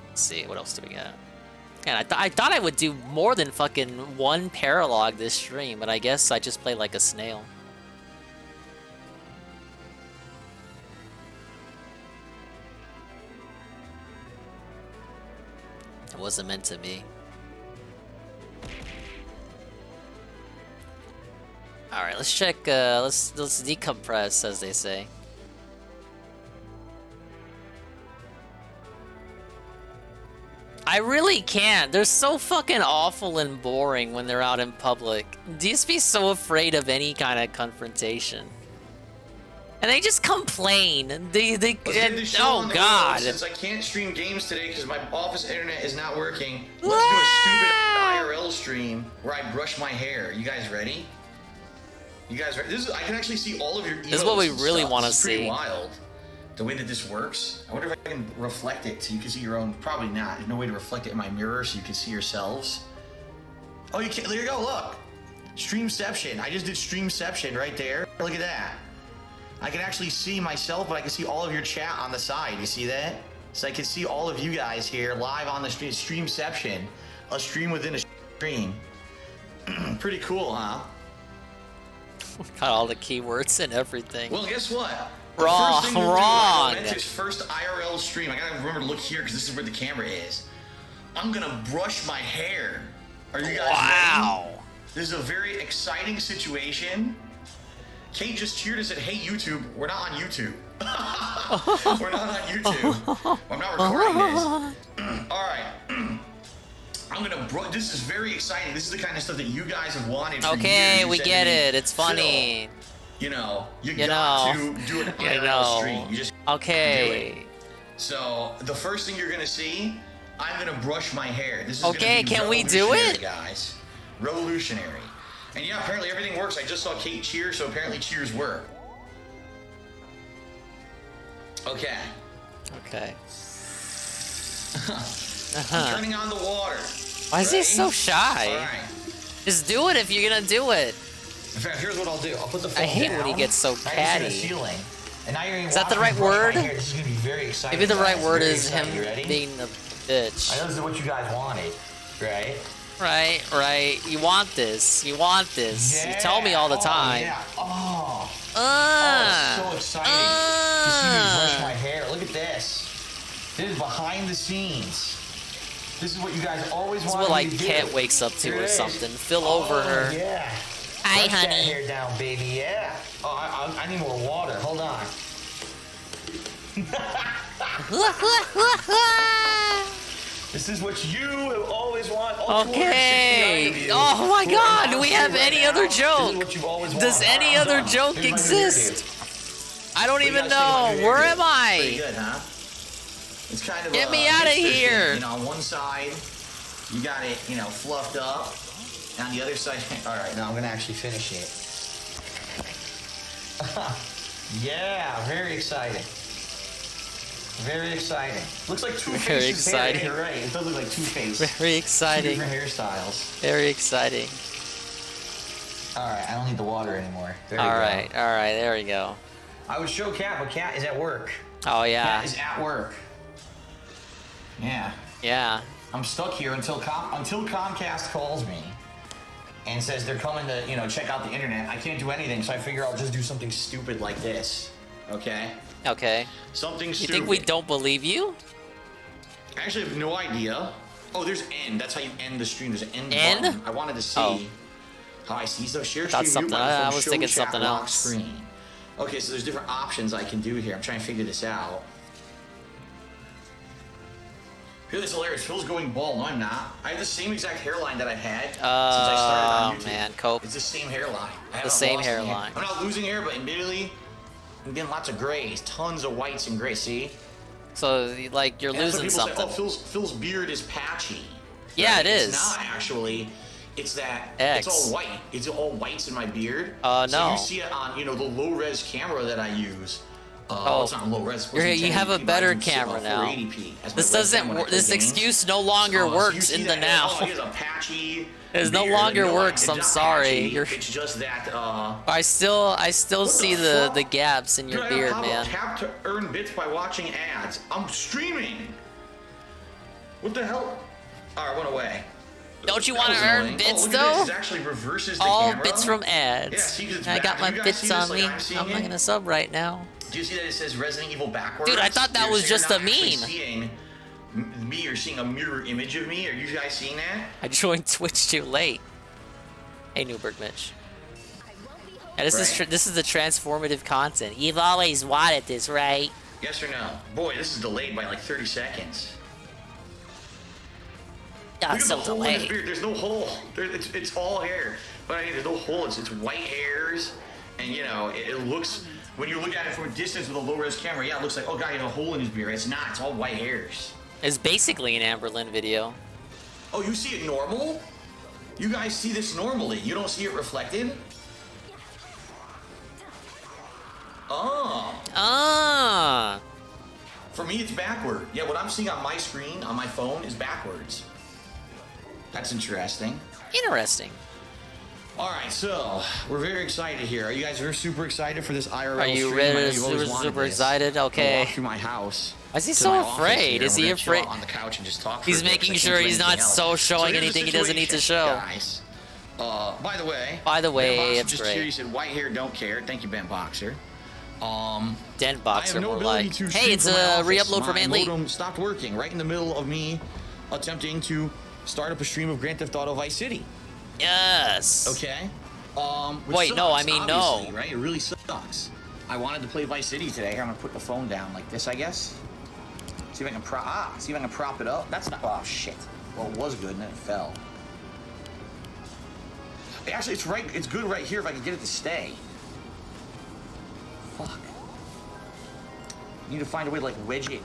Let's see, what else do we got? And I thought I would do more than fucking one paralogue this stream, but I guess I just play like a snail. It wasn't meant to be. All right, let's check. Let's decompress, as they say. I really can't. They're so fucking awful and boring when they're out in public. They just be so afraid of any kind of confrontation. And they just complain. Oh god. Since I can't stream games today because my office internet is not working, let's do a stupid IRL stream where I brush my hair. You guys ready? You guys ready? I can actually see all of your emotes. This is what we really want to see. Pretty wild. The way that this works. I wonder if I can reflect it so you can see your own. Probably not. There's no way to reflect it in my mirror so you can see yourselves. Oh, you can. There you go. Look. Streamception. I just did Streamception right there. Look at that. I can actually see myself, but I can see all of your chat on the side. You see that? So I can see all of you guys here live on the stream. Streamception. A stream within a stream. Pretty cool, huh? Got all the keywords and everything. Well, guess what? Wrong. I went to his first IRL stream. I gotta remember to look here because this is where the camera is. I'm gonna brush my hair. Are you guys ready? This is a very exciting situation. Kate just cheered and said, "Hey YouTube, we're not on YouTube." We're not on YouTube. I'm not recording this. All right. I'm gonna. This is very exciting. This is the kind of stuff that you guys have wanted for years. Okay, we get it. It's funny. You know, you got to do an IRL stream. You just do it. So the first thing you're gonna see, I'm gonna brush my hair. This is okay. Can we do it, guys? Revolutionary. And yeah, apparently everything works. I just saw Kate cheer, so apparently cheers work. Okay. Okay. I'm turning on the water. Why is he so shy? All right. Just do it if you're gonna do it. In fact, here's what I'll do. I'll put the phone I hate down. when he gets so catty. And now you're is that the right word? This is gonna be very exciting. Maybe the right word is exciting. him being a bitch. I know this is what you guys wanted, right? Right. You want this. You want this. Yeah. You tell me all the time. Yeah. Oh, it's so exciting to see me brush my hair. Look at this. This is behind the scenes. This is what you guys always wanted. This is what like me to Cat do. wakes up to or something. Fill over her. Yeah. Hi, Brush honey. that hair down, baby. Yeah. Oh, I need more water. Hold on. This is what you have always wanted. Okay. Oh my God. Do we have any other joke? Does any other joke exist? I don't even know. Where am I? Pretty good, huh? It's kind of get me out of here. You know, on one side, you got it, fluffed up. On the other side, all right. Now I'm gonna actually finish it. Yeah, very exciting. Very exciting. Looks like Two-Face's very exciting. hair. You're right. It does look like Two-Face. Very exciting. 2 different hairstyles. Very exciting. All right, I don't need the water anymore. All right, there we go. I would show Kat, but Kat is at work. Oh yeah. Kat is at work. Yeah. Yeah. I'm stuck here until Comcast calls me and says they're coming to, check out the internet. I can't do anything, so I figure I'll just do something stupid like this. Okay? Okay. Something stupid. You think we don't believe you? I actually have no idea. Oh, there's end. That's how you end the stream. There's an end. End? Button. I wanted to see how I see stuff. Share That's stream. something. I was thinking something else. Screen. Okay, so there's different options I can do here. I'm trying to figure this out. Feel this hilarious. Phil's going bald. No, I'm not. I have the same exact hairline that I've had since I started on YouTube. Oh man, Cope. It's the same hairline. The same hairline. I'm not losing hair, but admittedly, I'm getting lots of grays, tons of whites and grays. See? So like you're losing something. Say, oh, Phil's beard is patchy. Yeah, it is. It's not actually. It's that X. it's all white. It's all whites in my beard. No. So you see it on the low res camera that I use. It's not low res. You have a better camera now. 480p This doesn't work. This excuse no longer works in the now. Oh, here's a patchy. It no longer works. I'm sorry. It's just that. I still see the gaps in your beard, man. Tap to earn bits by watching ads. I'm streaming. What the hell? Alright, went away. Don't you want to earn bits though? This actually reverses the All camera. bits from ads. Yeah, see, 'cause it's I got back. my You guys bits see this on like me. I'm seeing I'm not it? gonna sub right now. Do you see that it says Resident Evil backwards? Dude, I thought that was just a meme. Seeing me, you're seeing a mirror image of me. Are you guys seeing that? I joined Twitch too late. Hey, Newberg Mitch. Yeah, this is the transformative content. You've always wanted this, right? Yes or no? Boy, this is delayed by like 30 seconds. Yeah, Look it's at so the hole in his delayed. beard. There's no hole. It's all hair. But I mean, there's no hole. It's white hairs. And, you know, it looks... When you look at it from a distance with a low-res camera, yeah, it looks like, oh, God, he has a hole in his beard. It's not. It's all white hairs. It's basically an Amberlin video. Oh, you see it normal? You guys see this normally. You don't see it reflected? Oh. Ah. For me, it's backward. Yeah, what I'm seeing on my screen, on my phone, is backwards. That's interesting. Interesting. All right, so we're very excited here. Are you guys super excited for this IRL Are you stream? ready? I know you've always wanted Super this. excited? Okay. I'll walk through my house. Why is he to so my office afraid? here, Is and he we're gonna chill afraid? out on the couch and just talk. He's for a bit, making 'cause I sure can't do he's not anything else. so showing here's the anything he doesn't need to situation, show. Guys, by the way, it's just great. Here, he said white hair don't care. Thank you, Ben Boxer. Den Boxer, I have no more ability like. to Hey, stream it's from my a office. re-upload from My Aunt Lee. modem stopped working right in the middle of me attempting to start up a stream of Grand Theft Auto Vice City. Yes. Okay. Which Wait, no, sucks, I mean, obviously, no. Right? It really sucks. I wanted to play Vice City today. Here, I'm gonna put the phone down like this, I guess. See if I can see if I can prop it up. That's not. Oh shit. Well, it was good and then it fell. Actually, it's right. It's good right here if I can get it to stay. Fuck. Need to find a way to like wedge it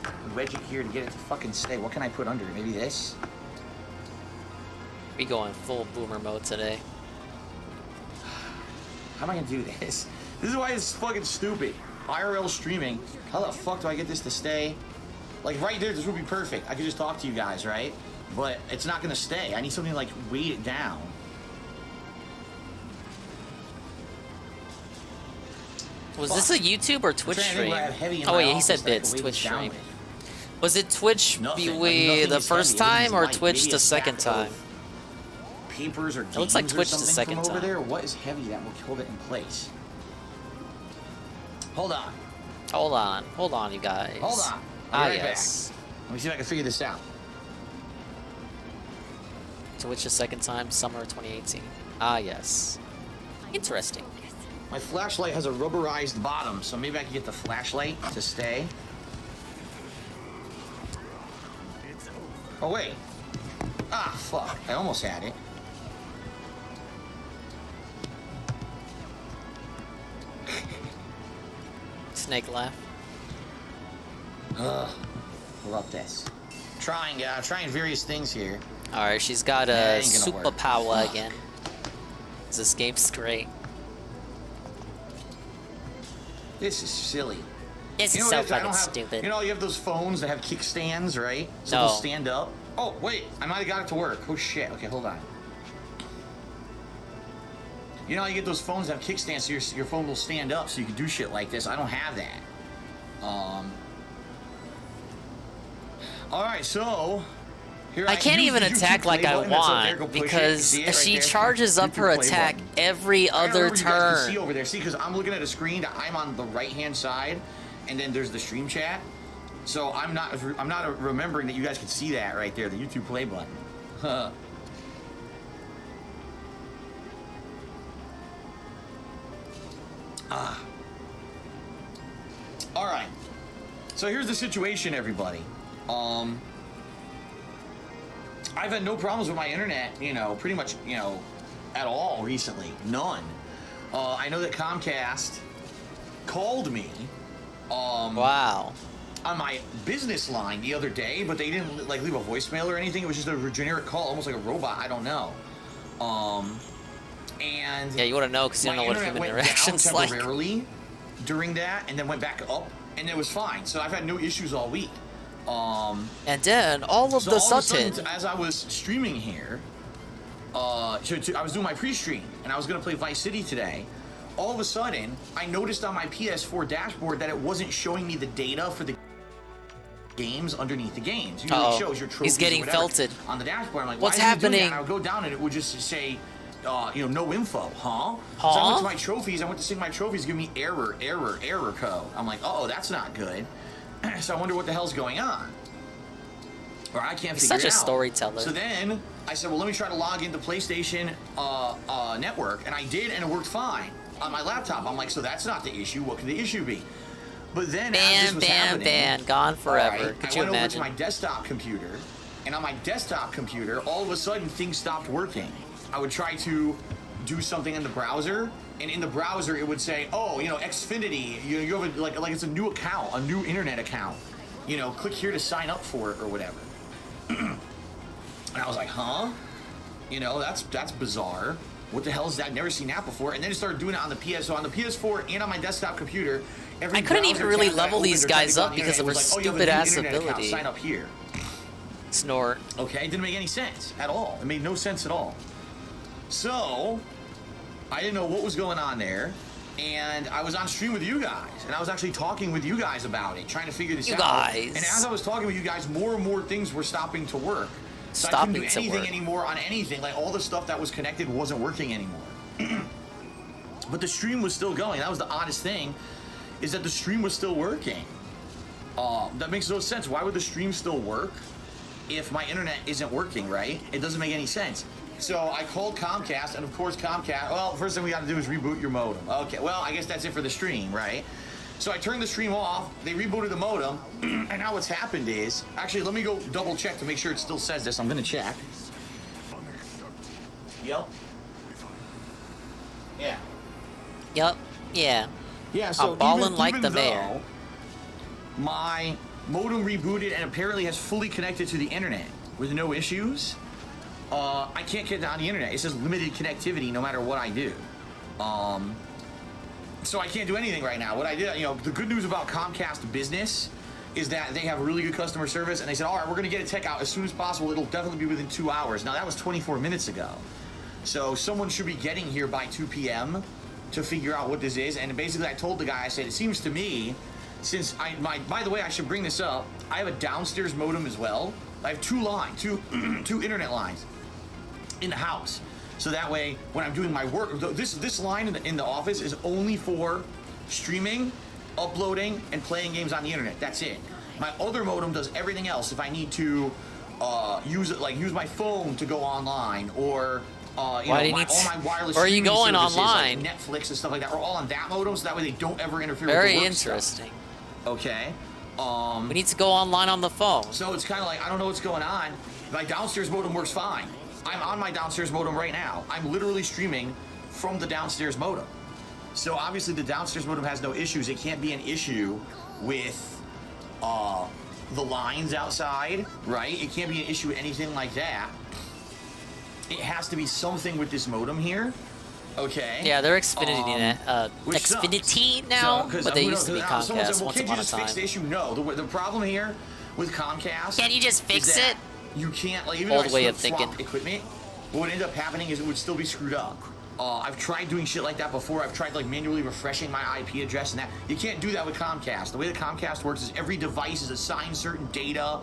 here to get it to fucking stay. What can I put under it? Maybe this. We going full boomer mode today. How am I gonna do this? This is why it's fucking stupid. IRL streaming. How the fuck do I get this to stay? Like right there, this would be perfect. I could just talk to you guys, right? But it's not gonna stay. I need something to like weight it down. Was this a YouTube or Twitch I'm trying to think stream? what I have heavy in Oh my yeah, he office said that I can bits. weight Twitch it down stream. with. Was it Twitch Nothing. the Nothing is first heavy. time Everything's or light. Twitch Maybe the a second stack of time? Papers or It looks like games or Twitch the something second from over time. there. What is heavy that will hold it in place? Hold on. Hold on, you guys. Hold on. Ah, I'll be right yes. back. Let me see if I can figure this out. Twitch the second time, summer 2018. Ah, yes. Interesting. My flashlight has a rubberized bottom, so maybe I can get the flashlight to stay. Oh, wait. Ah, fuck. I almost had it. Snake laugh. Ugh. Love this. Trying various things here. Alright, she's got Yeah, a ain't gonna work. superpower again. This game's great. This is silly. This You is know so what it is? I fucking don't have- stupid. You know, you have those phones that have kickstands, right? So No. they'll stand up. Oh, wait. I might have got it to work. Oh, shit. Okay, hold on. You know, you get those phones that have kickstands so your phone will stand up so you can do shit like this. I don't have that. Alright, so... Here I can't use even the YouTube attack like play I button that's up there. Go want push it. because You see it right she there? charges up her YouTube play attack button. every I don't other know if you guys can see turn. over there. See, because I'm looking at a screen that I'm on the right-hand side, and then there's the stream chat. So I'm not remembering that you guys can see that right there, the YouTube play button. All right. So here's the situation, everybody. I've had no problems with my internet, pretty much, at all recently. None. I know that Comcast called me. Wow. On my business line the other day, but they didn't leave a voicemail or anything. It was just a generic call, almost like a robot. I don't know. And Yeah, you want to know because you don't know what internet human went interaction's down like. temporarily during that, and then went back up, and it was fine. So I've had no issues all week. And then all of So the all of a sudden, sudden, as I was streaming here, I was doing my pre-stream, and I was gonna play Vice City today. All of a sudden, I noticed on my PS4 dashboard that it wasn't showing me the data for the games underneath the games. Usually it shows your trophies. He's getting or whatever felted on the dashboard. I'm like, what's why is he doing happening? that? And I would go down and it would just say, no info, huh? So I went to my trophies. I went to see my trophies give me error code. I'm like, oh, that's not good. So I wonder what the hell's going on. Or I can't figure it out. Such a storyteller. So then I said, well, let me try to log into PlayStation Network, and I did, and it worked fine on my laptop. I'm like, so that's not the issue. What could the issue be? But then as this was happening, gone forever. Right, Could I you went imagine? over to my desktop computer, and on my desktop computer, all of a sudden things stopped working. I would try to do something in the browser, and in the browser it would say, oh, Xfinity, you have like it's a new account, a new internet account. Click here to sign up for it or whatever. And I was like, huh? That's bizarre. What the hell is that? I've never seen that before. And then it started doing it on the PS. So on the PS4 and on my desktop computer, I couldn't even really level these guys up because of her stupid ass ability. Sign up here. Snort. Okay, it didn't make any sense at all. It made no sense at all. So I didn't know what was going on there. And I was on stream with you guys, and I was actually talking with you guys about it, trying to figure this out. And as I was talking with you guys, more and more things were stopping to work. So I couldn't do anything anymore on anything. Like all the stuff that was connected wasn't working anymore. But the stream was still going. That was the oddest thing, is that the stream was still working. That makes no sense. Why would the stream still work if my internet isn't working, right? It doesn't make any sense. So I called Comcast, and of course Comcast, well, first thing we got to do is reboot your modem. Okay, well, I guess that's it for the stream, right? So I turned the stream off, they rebooted the modem, and now what's happened is, actually, let me go double check to make sure it still says this. I'm gonna check. Yep. Yeah. Yep. Yeah. Yeah, so I'm balling like the mayor. My modem rebooted and apparently has fully connected to the internet with no issues. I can't get on the internet. It says limited connectivity no matter what I do. So I can't do anything right now. What I did, the good news about Comcast Business is that they have really good customer service, and they said, all right, we're going to get a tech out as soon as possible. It'll definitely be within 2 hours. Now, that was 24 minutes ago. So someone should be getting here by 2 p.m. to figure out what this is. And basically, I told the guy, I said, it seems to me, since by the way, I should bring this up, I have a downstairs modem as well. I have two internet lines in the house, so that way when I'm doing my work, this line in the office is only for streaming, uploading, and playing games on the internet. That's it. My other modem does everything else. If I need to use my phone to go online, or all my wireless. Where are you going online? Like Netflix and stuff like that, or all on that modem, so that way they don't ever interfere with Very the work interesting. stuff. Okay. We need to go online on the phone. So it's kind of like, I don't know what's going on. My downstairs modem works fine. I'm on my downstairs modem right now. I'm literally streaming from the downstairs modem. So obviously the downstairs modem has no issues. It can't be an issue with the lines outside, right? It can't be an issue with anything like that. It has to be something with this modem here. Okay. Yeah, they're Xfinity Xfinity now, but they used to be Comcast said, well, once can't you upon a just time. fix the issue? No, the problem here with Comcast. Can't you just fix it? You can't, like, even Old if way I of thinking. swap equipment, what would end up happening is it would still be screwed up. I've tried doing shit like that before. I've tried like manually refreshing my IP address and that. You can't do that with Comcast. The way that Comcast works is every device is assigned certain data,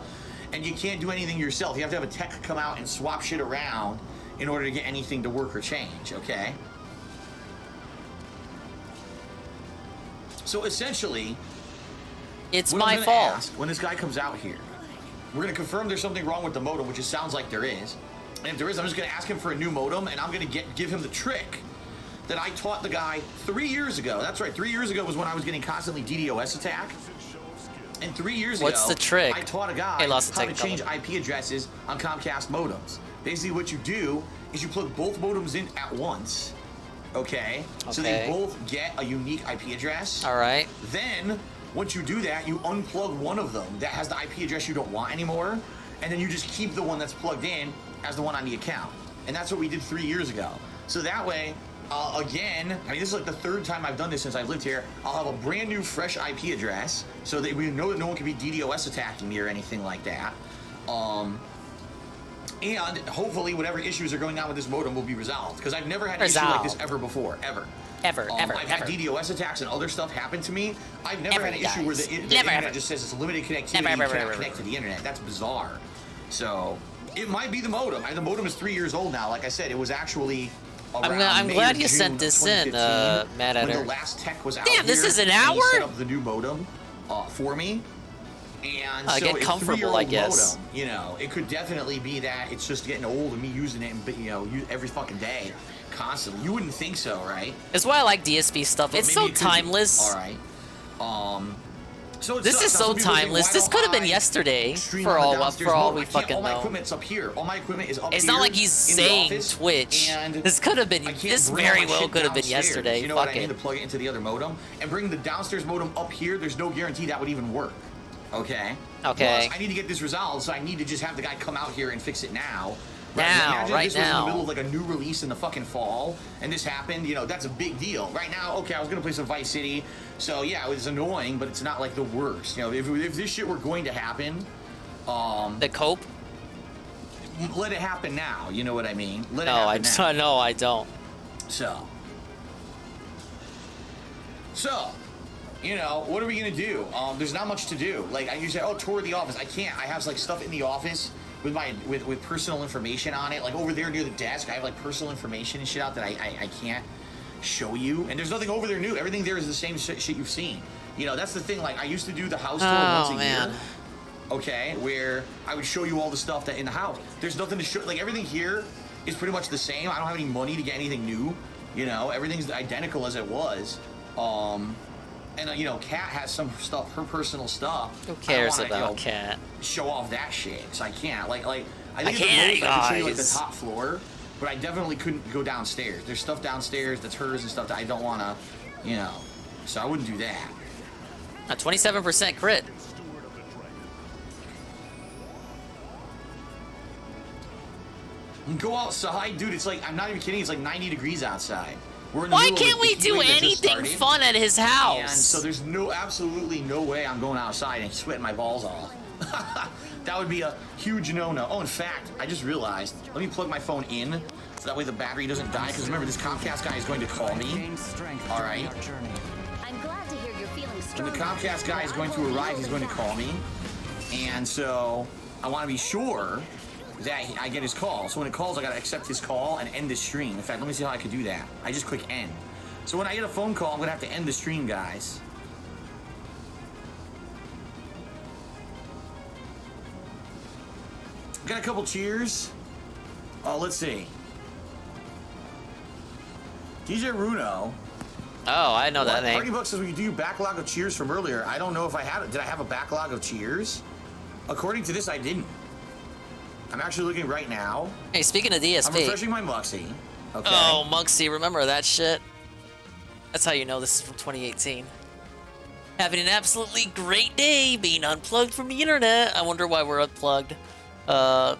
and you can't do anything yourself. You have to have a tech come out and swap shit around in order to get anything to work or change, okay? So essentially, it's my fault. When this guy comes out here, we're going to confirm there's something wrong with the modem, which it sounds like there is. And if there is, I'm just going to ask him for a new modem, and I'm going to give him the trick that I taught the guy 3 years ago. That's right, 3 years ago was when I was getting constantly DDoS attack. And 3 years ago, what's the trick? I taught a guy how to change IP addresses on Comcast modems. Basically, what you do is you plug both modems in at once, okay? So they both get a unique IP address. All right. Then, once you do that, you unplug one of them that has the IP address you don't want anymore, and then you just keep the one that's plugged in as the one on the account. And that's what we did 3 years ago. So that way, again, I mean, this is like the third time I've done this since I've lived here. I'll have a brand new, fresh IP address, so that we know that no one can be DDoS attacking me or anything like that. And hopefully, whatever issues are going on with this modem will be resolved, because I've never had an issue like this ever before, ever. Ever. I've had DDoS attacks and other stuff happen to me. I've never had an issue where the internet just says it's limited connectivity, you cannot connect to the internet. That's bizarre. So, it might be the modem. The modem is 3 years old now. Like I said, it was actually around I'm May glad or you June sent of this in, 2015, Matt when Editor. the last tech was out Damn, this here, is an and hour? he set up the new modem for me. And so get a comfortable, 3-year-old I guess. modem, you know, it could definitely be that it's just getting old and me using it, and every fucking day, constantly. You wouldn't think so, right? That's why I like DSP stuff. But It's maybe so it could be. timeless. All right. So it This sucks. is Now, so some people think, timeless. why This don't could have been I yesterday stream for on the all downstairs we modem? I can't. fucking All my know. equipment's up here. All my equipment is up It's here not like he's in the saying office, Twitch. and This could have been. I can't This bring all very my well shit could have been downstairs. yesterday. You know Fuck what I mean? it. To plug it into the other modem and bring the downstairs modem up here. There's no guarantee that would even work. Okay. Okay. Plus, I need to get this resolved, so I need to just have the guy come out here and fix it now. Now, Imagine right this was in now. the middle of like a new release in the fucking fall, and this happened. You know, that's a big deal. Right now, okay, I was gonna play some Vice City, so yeah, it was annoying, but it's not like the worst. You know, if this shit were going to happen, the cope. Let it happen now. You know what I mean? Let it No, I happen now. no, I don't. So, you know, what are we gonna do? There's not much to do. Like, you say, oh, tour the office. I can't. I have like stuff in the office with my with personal information on it. Like over there near the desk, I have like personal information and shit out that I can't show you. And there's nothing over there new. Everything there is the same shit you've seen. You know, that's the thing. Like, I used to do the house tour once a year. Okay, where I would show you all the stuff that in the house. There's nothing to show. Like, everything here is pretty much the same. I don't have any money to get anything new. You know, everything's identical as it was. And you know, Kat has some stuff, her personal stuff. Who cares I don't wanna, about Kat? Show off that shit, so I can't. Like I I think can't, at the most I could show you like the guys. top floor, but I definitely couldn't go downstairs. There's stuff downstairs that's hers and stuff that I don't want to, you know. So I wouldn't do that. A 27% crit. Go outside, dude. It's like, I'm not even kidding. It's like 90 degrees outside. We're in the Why middle of can't the we heat do wave that just anything started. fun at his house? And so there's absolutely no way I'm going outside and sweating my balls off. That would be a huge no-no. Oh, in fact, I just realized, let me plug my phone in so that way the battery doesn't die. Because remember, this Comcast guy is going to call me. All right. I'm glad to hear you're feeling When strong. the Comcast guy is going to arrive, he's going to call me. And so I want to be sure that I get his call. So when it calls, I got to accept his call and end the stream. In fact, let me see how I could do that. I just click end. So when I get a phone call, I'm going to have to end the stream, guys. Got a couple cheers. Let's see. DJ Runo. Oh, I know that name. Party Buck says we do backlog of cheers from earlier. I don't know if I had it. Did I have a backlog of cheers? According to this, I didn't. I'm actually looking right now. Hey, speaking of DSP. I'm refreshing my Muxie. Okay. Oh, Muxie, remember that shit? That's how you know this is from 2018. Having an absolutely great day being unplugged from the internet. I wonder why we're unplugged.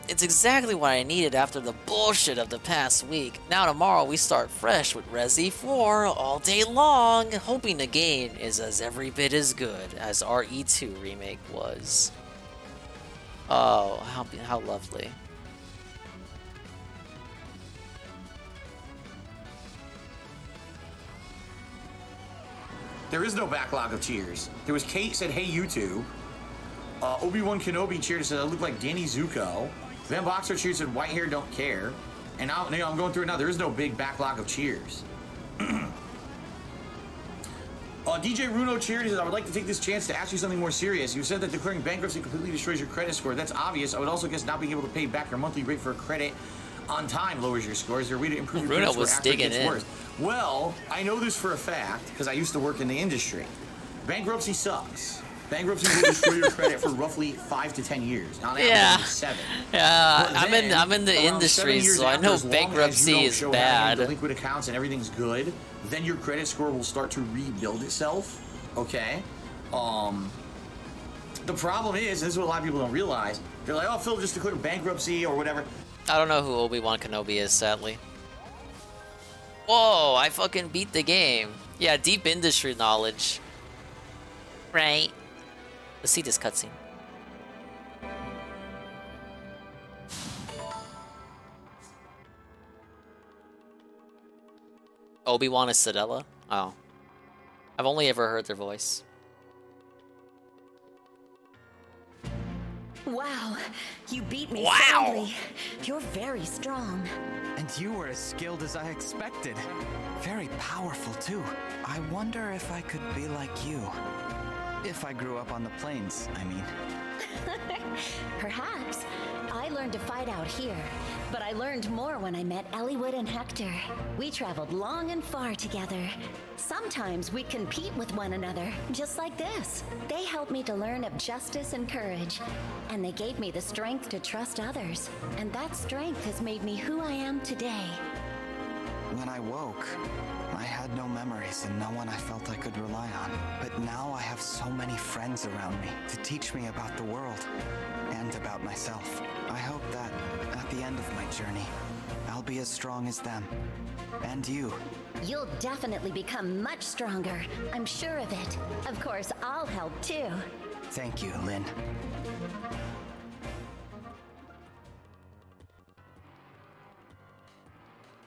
It's exactly what I needed after the bullshit of the past week. Now tomorrow we start fresh with Resi 4 all day long, hoping the game is as every bit as good as RE2 remake was. Oh, how lovely. There is no backlog of cheers. There was Kate said, hey, YouTube. Obi-Wan Kenobi cheered said, I look like Danny Zuko. Van Boxer cheered said, white hair don't care. And now, you know, I'm going through it now. There is no big backlog of cheers. DJ Runo cheered. He says, I would like to take this chance to ask you something more serious. You said that declaring bankruptcy completely destroys your credit score. That's obvious. I would also guess not being able to pay back your monthly rate for a credit on time lowers your score. Is there a way to improve your credit score after it gets worse? Well, I know this for a fact because I used to work in the industry. Bankruptcy sucks. Bankruptcy will destroy your credit for roughly 5 to 10 years. On average, 7. Yeah, But I'm in the around 7 industry, years so I after, know as long as you bankruptcy don't is show bad. having delinquent accounts and everything's good, then your credit score will start to rebuild itself. Okay. The problem is, this is what a lot of people don't realize. They're like, oh, Phil just declared bankruptcy or whatever. I don't know who Obi-Wan Kenobi is, sadly. Whoa, I fucking beat the game. Yeah, deep industry knowledge. Right. Let's see this cutscene. Obi-Wan is Sedella? Oh. I've only ever heard their voice. Wow, you beat me Wow. soundly. You're very strong. And you were as skilled as I expected. Very powerful, too. I wonder if I could be like you. If I grew up on the plains, I mean. Perhaps. I learned to fight out here, but I learned more when I met Eliwood and Hector. We traveled long and far together. Sometimes we compete with one another, just like this. They helped me to learn of justice and courage, and they gave me the strength to trust others. And that strength has made me who I am today. When I woke, I had no memories and no one I felt I could rely on. But now I have so many friends around me to teach me about the world and about myself. I hope that at the end of my journey, I'll be as strong as them. And you. You'll definitely become much stronger. I'm sure of it. Of course, I'll help too. Thank you, Lynn.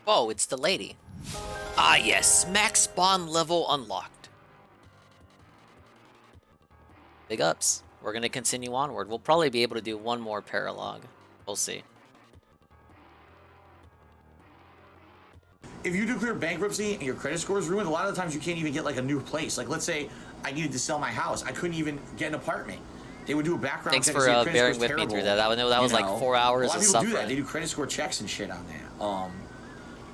Whoa, it's the lady. Ah yes, max spawn level unlocked. Big ups. We're gonna continue onward. We'll probably be able to do one more paralogue. We'll see. If you declare bankruptcy and your credit score is ruined, a lot of the times you can't even get like a new place. Like let's say I needed to sell my house. I couldn't even get an apartment. They would do a background Thanks check. for and say your credit bearing score's with me through terrible. that. That was like 4 hours a lot of of people do suffering. that. They do credit score checks and shit on that.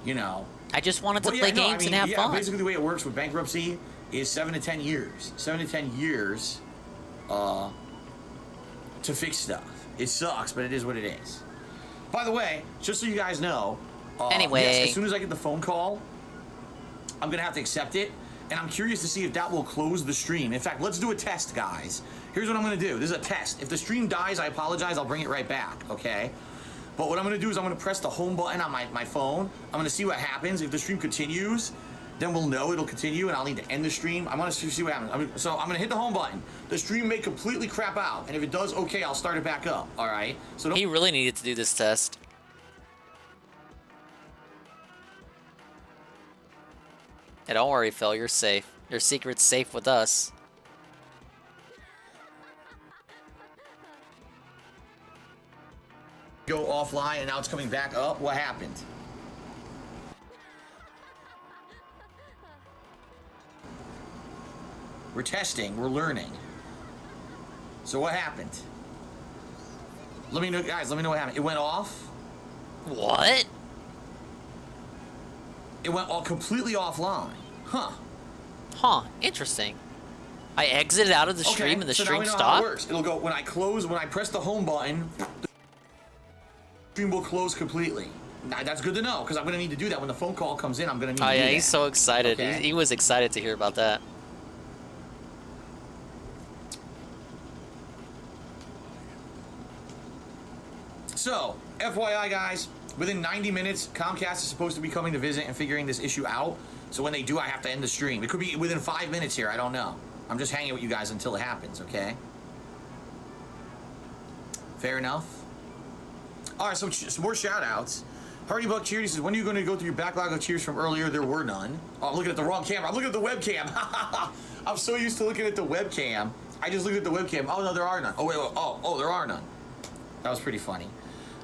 You know. I just wanted to But play yeah, no, games and have fun. Basically the way it works with bankruptcy is 7 to 10 years. 7 to 10 years to fix stuff. It sucks, but it is what it is. By the way, just so you guys know, anyway, yes, as soon as I get the phone call, I'm gonna have to accept it, and I'm curious to see if that will close the stream. In fact, let's do a test, guys. Here's what I'm gonna do. This is a test. If the stream dies, I apologize. I'll bring it right back, okay? But what I'm gonna do is I'm gonna press the home button on my phone. I'm gonna see what happens. If the stream continues, then we'll know it'll continue, and I'll need to end the stream. I want to see what happens. So I'm gonna hit the home button. The stream may completely crap out, and if it does, okay, I'll start it back up. All right. So he really needed to do this test. Hey, don't worry, Phil. You're safe. Your secret's safe with us. Go offline, and now it's coming back up. What happened? We're testing. We're learning. So what happened? Let me know, guys. Let me know what happened. It went off. What? It went all completely offline. Huh. Huh. Interesting. I exited out of the stream and the stream stopped. It works. It'll go when I press the home button. The stream will close completely. Now, that's good to know because I'm gonna need to do that when the phone call comes in. I'm gonna need. Oh to yeah, do he's that. so excited. Okay. He was excited to hear about that. So, FYI, guys, within 90 minutes, Comcast is supposed to be coming to visit and figuring this issue out. So when they do, I have to end the stream. It could be within 5 minutes here. I don't know. I'm just hanging with you guys until it happens, okay? Fair enough. All right, so some more shout-outs. Hardy Buck Cheers says, when are you going to go through your backlog of cheers from earlier? There were none. Oh, I'm looking at the wrong camera. I'm looking at the webcam. I'm so used to looking at the webcam. I just looked at the webcam. Oh, no, there are none. Oh, wait. Oh, there are none. That was pretty funny.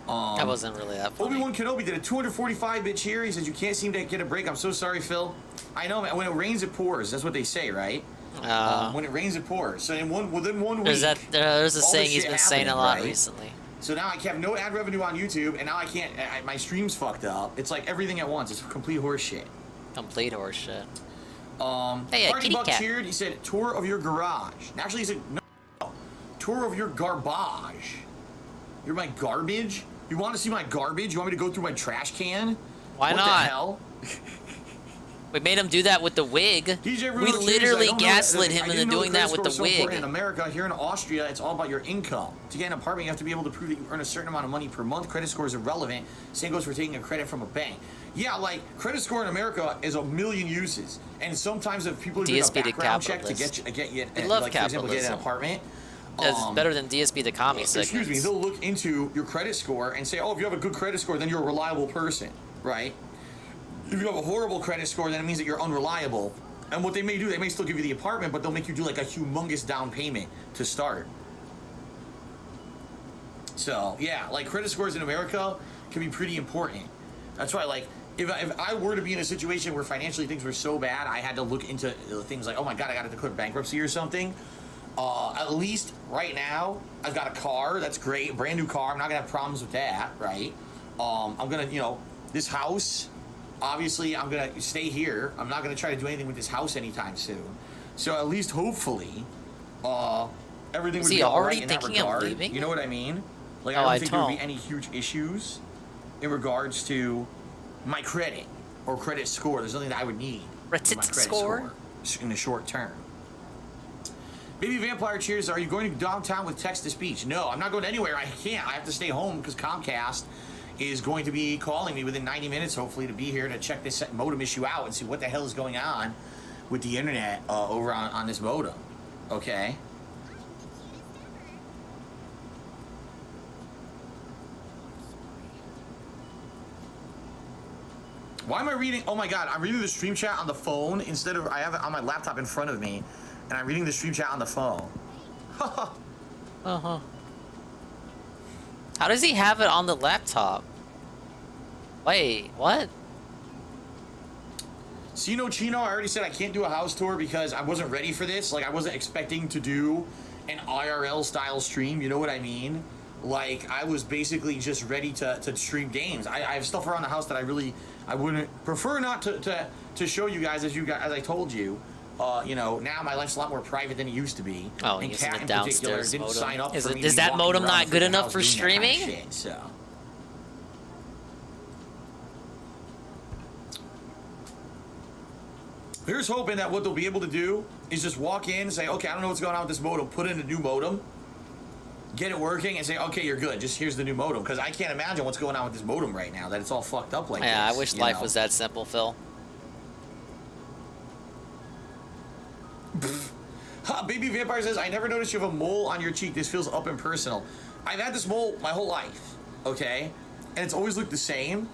That wasn't really that funny. Obi-Wan Kenobi did a 245-bit cheer. He says, you can't seem to get a break. I'm so sorry, Phil. I know, man. When it rains, it pours. That's what they say, right? When it rains, it pours. So within 1 week, there's a saying he's been saying a lot recently. So now I have no ad revenue on YouTube, and now I can't. My stream's fucked up. It's like everything at once. It's complete horseshit. Complete horseshit. Hey, Hardy Buck cheered. He said, tour of your garage. Actually, he said, no. Tour of your garbage. You're my garbage? You want to see my garbage? You want me to go through my trash can? Why not? What the hell? We made him do that with the wig. We literally gaslit him into doing that with the wig. In America, here in Austria, it's all about your income. To get an apartment, you have to be able to prove that you earn a certain amount of money per month. Credit score is irrelevant. Same goes for taking a credit from a bank. Yeah, like, credit score in America is a million uses. And sometimes if people do a background check to get you, like, for example, get an apartment. It's better than DSP the commie segments. Excuse me, they'll look into your credit score and say, oh, if you have a good credit score, then you're a reliable person, right? If you have a horrible credit score, then it means that you're unreliable. And what they may do, they may still give you the apartment, but they'll make you do like a humongous down payment to start. So, yeah, like credit scores in America can be pretty important. That's why, like, if I were to be in a situation where financially things were so bad, I had to look into things like, oh my God, I got to declare bankruptcy or something. At least right now, I've got a car. That's great. Brand new car. I'm not going to have problems with that, right? I'm going to, you know, this house, obviously, I'm going to stay here. I'm not going to try to do anything with this house anytime soon. So at least, hopefully, everything would be all right in that regard. Of leaving? You know what I mean? Like, I don't think there would be any huge issues in regards to my credit or credit score. There's nothing that I would need for my credit score in the short term. Baby Vampire Cheers, are you going to downtown with text-to-speech? No, I'm not going anywhere. I can't. I have to stay home because Comcast is going to be calling me within 90 minutes, hopefully, to be here to check this modem issue out and see what the hell is going on with the internet over on this modem. Okay? Why am I reading? Oh my God, I'm reading the stream chat on the phone instead of I have it on my laptop in front of me, and I'm reading the stream chat on the phone. Uh-huh. How does he have it on the laptop? Wait, what? Sino Chino, I already said I can't do a house tour because I wasn't ready for this. Like, I wasn't expecting to do an IRL style stream, you know what I mean? Like, I was basically just ready to stream games. I have stuff around the house that I wouldn't prefer not to show you guys as I told you. You know, now my life's a lot more private than it used to be. Oh, and using Cat the in downstairs particular didn't modem. sign up for me to Is be that walking modem around not the good freaking enough house for doing that kind of streaming? shit, so. Here's hoping that what they'll be able to do is just walk in and say, okay, I don't know what's going on with this modem, put in a new modem, get it working, and say, okay, you're good, just here's the new modem. Because I can't imagine what's going on with this modem right now, that it's all fucked up like this. Yeah, I wish life was that simple, Phil. Baby Vampire says, I never noticed you have a mole on your cheek. This feels up and personal. I've had this mole my whole life, okay? And it's always looked the same,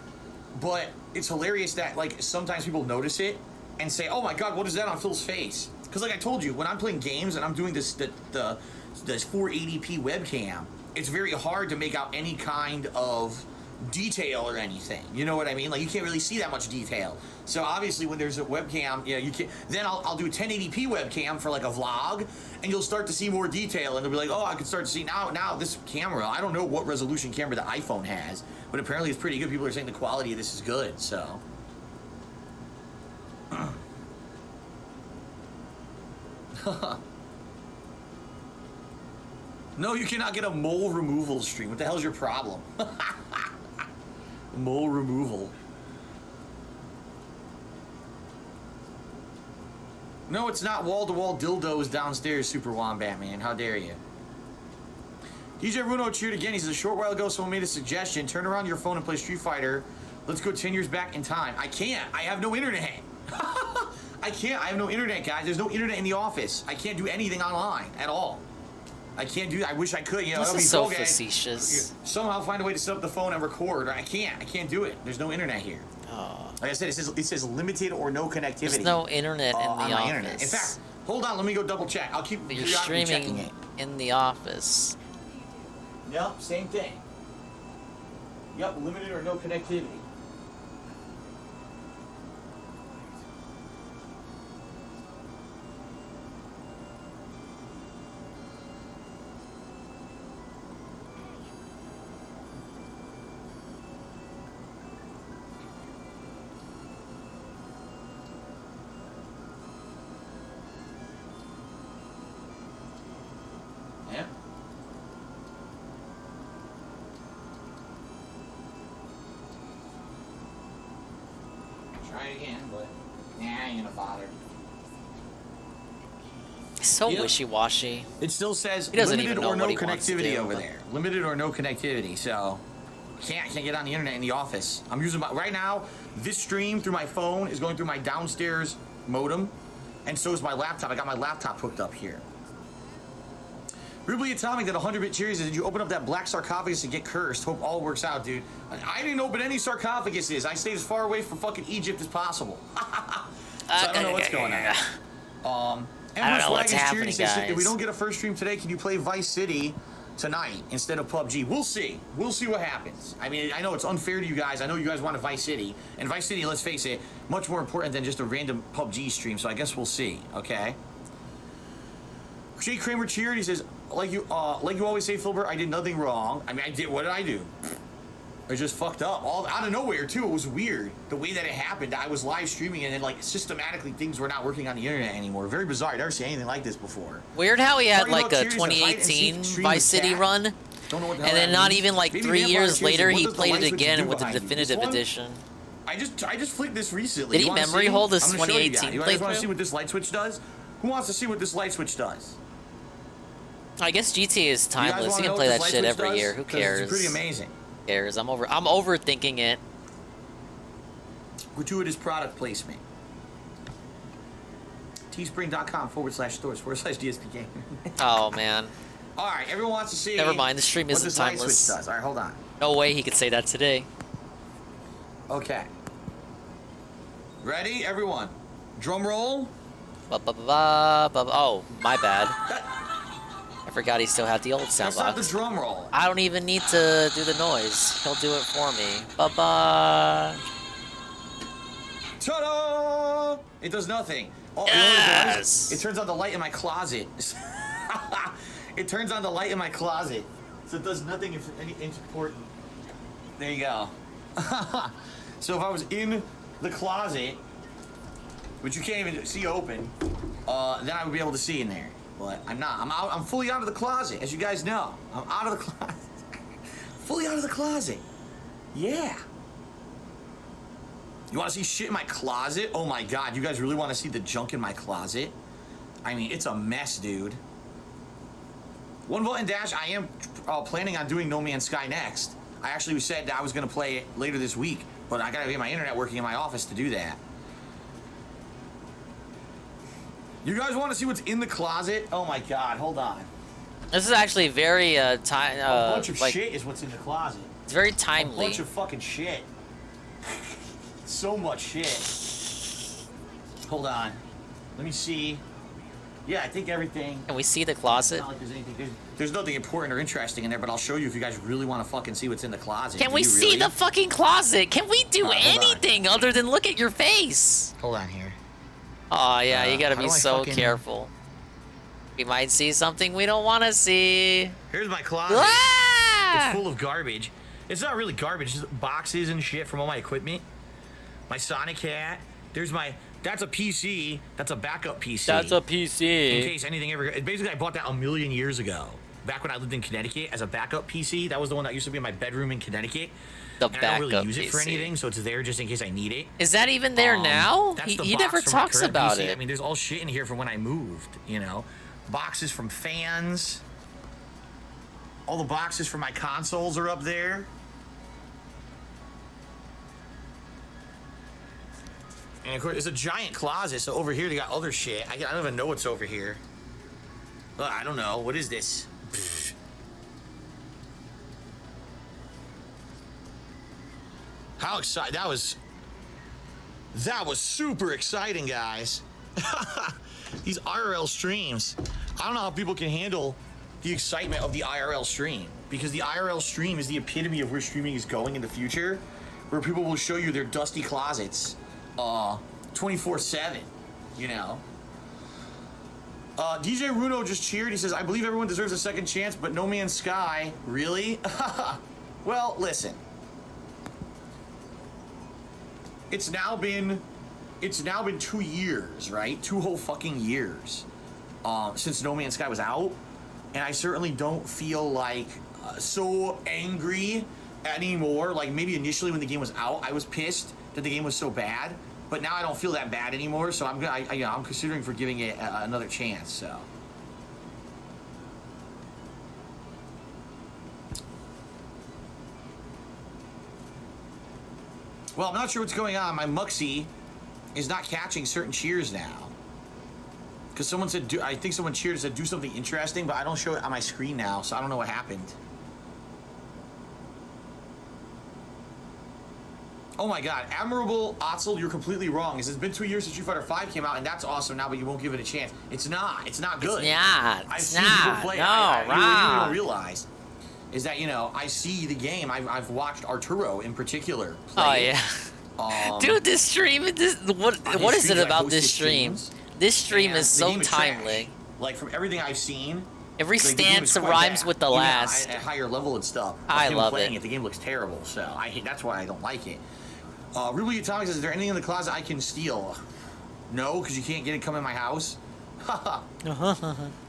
but it's hilarious that, like, sometimes people notice it and say, oh my God, what is that on Phil's face? Because like I told you, when I'm playing games and I'm doing this 480p webcam, it's very hard to make out any kind of detail or anything. You know what I mean? Like, you can't really see that much detail. So obviously when there's a webcam, you know, you can't. Then I'll do a 1080p webcam for like a vlog, and you'll start to see more detail, and they'll be like, oh, I can start to see now this camera. I don't know what resolution camera the iPhone has, but apparently it's pretty good. People are saying the quality of this is good. So. No, you cannot get a mole removal stream. What the hell's your problem? Mole removal. No, it's not wall-to-wall dildos downstairs, Super Wombat Man. How dare you? DJ Bruno cheered again. He says, a short while ago, someone made a suggestion. Turn around your phone and play Street Fighter. Let's go 10 years back in time. I can't. I have no internet. I can't. I have no internet, guys. There's no internet in the office. I can't do anything online at all. I can't do that. I wish I could. You know, this is so facetious. Somehow find a way to set up the phone and record. I can't. I can't do it. There's no internet here. Oh. Like I said, it says limited or no connectivity. There's no internet in the on office. My internet. In fact, hold on. Let me go double check. I'll keep You're checking streaming it. in the office. Yep, same thing. Yep, limited or no connectivity. Yeah. Try it again, but nah, I ain't gonna bother. It's so wishy-washy. It still says he doesn't limited even know or no what he wants to connectivity do, over but- there. Limited or no connectivity. So can't get on the internet in the office. I'm using my right now. This stream through my phone is going through my downstairs modem, and so is my laptop. I got my laptop hooked up here. Ruby Atomic did 100-bit cheers. Did you open up that black sarcophagus and get cursed? Hope all works out, dude. I didn't open any sarcophaguses. I stayed as far away from fucking Egypt as possible. So I don't know what's going on. I don't know what's happening, guys. If we don't get a first stream today, can you play Vice City tonight instead of PUBG? We'll see. We'll see what happens. I mean, I know it's unfair to you guys. I know you guys want a Vice City. And Vice City, let's face it, much more important than just a random PUBG stream. So I guess we'll see, okay? Jay Kramer cheered. He says, like you always say, Filbert, I did nothing wrong. I mean, what did I do? I just fucked up. All out of nowhere, too. It was weird. The way that it happened, I was live streaming and then, like, systematically things were not working on the internet anymore. Very bizarre. I've never seen anything like this before. Weird how he had, like, a 2018 Vice City run. Don't know what the and hell then not means. even, like, Maybe 3 Vampire years Cheers later, is, he what does the played light it switch again do with the behind you? definitive This one? edition. I just flicked this recently. Did he memory hold this 2018 You guys want playthrough? to see what this light switch does? Who wants to see what this light switch does? I guess GTA is You guys timeless. wanna You know can play what that this shit light every switch year. does? Who 'Cause cares? It's pretty amazing. Who cares? I'm overthinking it. Gratuitous product placement. Teespring.com/stores/DSP game. Oh, man. All right, everyone wants to see. Never mind, the stream what isn't this light timeless. switch does. All right, hold on. No way he could say that today. Okay. Ready, everyone? Drum roll. Oh, my bad. I forgot he still had the old sound That's not box. the drum roll. I don't even need to do the noise. He'll do it for me. Bye-bye. Ta-da! It does nothing. Oh, you know what it does? It turns on the light in my closet. It turns on the light in my closet. So it does nothing if any important. There you go. So if I was in the closet, which you can't even see open, then I would be able to see in there. But I'm not. I'm out. I'm fully out of the closet, as you guys know. I'm out of the closet. Fully out of the closet. Yeah. You want to see shit in my closet? Oh my god, you guys really want to see the junk in my closet? I mean, it's a mess, dude. One Vote and Dash, I am planning on doing No Man's Sky next. I actually said that I was going to play it later this week, but I got to get my internet working in my office to do that. You guys want to see what's in the closet? Oh my god, hold on. This is actually very a bunch of shit is what's in the closet. It's very timely. A bunch of fucking shit. So much shit. Hold on. Let me see. Yeah, I think everything. Can we see the closet? It's not like there's anything. There's nothing important or interesting in there, but I'll show you if you guys really want to fucking see what's in the closet. Can we see the fucking closet? Can we do anything other than look at your face? Hold on here. Oh yeah, you gotta how be do I so fucking- careful. We might see something we don't want to see. Here's my closet. Ah! It's full of garbage. It's not really garbage, it's just boxes and shit from all my equipment. My Sonic hat. There's my. That's a PC. That's a backup PC. That's a PC. In case anything ever. Basically, I bought that a million years ago. Back when I lived in Connecticut as a backup PC. That was the one that used to be in my bedroom in Connecticut. The and I don't really backup use it for PC. anything, so it's there just in case I need it. Is that even there now? That's the He box never from my talks current about PC. it. I mean, there's all shit in here from when I moved, you know? Boxes from fans. All the boxes from my consoles are up there. And of course, it's a giant closet, so over here they got other shit. I don't even know what's over here. I don't know. What is this? Pfft. How excited. That was super exciting, guys. These IRL streams. I don't know how people can handle the excitement of the IRL stream, because the IRL stream is the epitome of where streaming is going in the future, where people will show you their dusty closets 24/7, you know. DJ Runo just cheered. He says, I believe everyone deserves a second chance, but No Man's Sky, really? Well, listen. It's now been 2 years, right? 2 whole fucking years since No Man's Sky was out, and I certainly don't feel like so angry anymore. Like maybe initially when the game was out, I was pissed that the game was so bad, but now I don't feel that bad anymore. So I'm considering for giving it another chance. So. Well, I'm not sure what's going on. My Muxie is not catching certain cheers now. Because someone said, I think someone cheered and said, do something interesting, but I don't show it on my screen now, so I don't know what happened. Oh my god, Admirable Otzel, you're completely wrong. It says, it's been 2 years since Street Fighter 5 came out, and that's awesome now, but you won't give it a chance. It's not. It's not good. It's not. I've It's seen not. people play it. No, You wrong. don't realize is that, you know, I see the game. I've watched Arturo in particular play. Oh, yeah. Dude, this stream, what is it about this stream? This stream is so timely. Like, from everything I've seen, every like, the game is stance quite rhymes bad. with the Even last. at higher level and stuff. I Like, love playing it. The game looks terrible, so that's why I don't like it. Ruby Atomic says, is there anything in the closet I can steal? No, because you can't get it come in my house.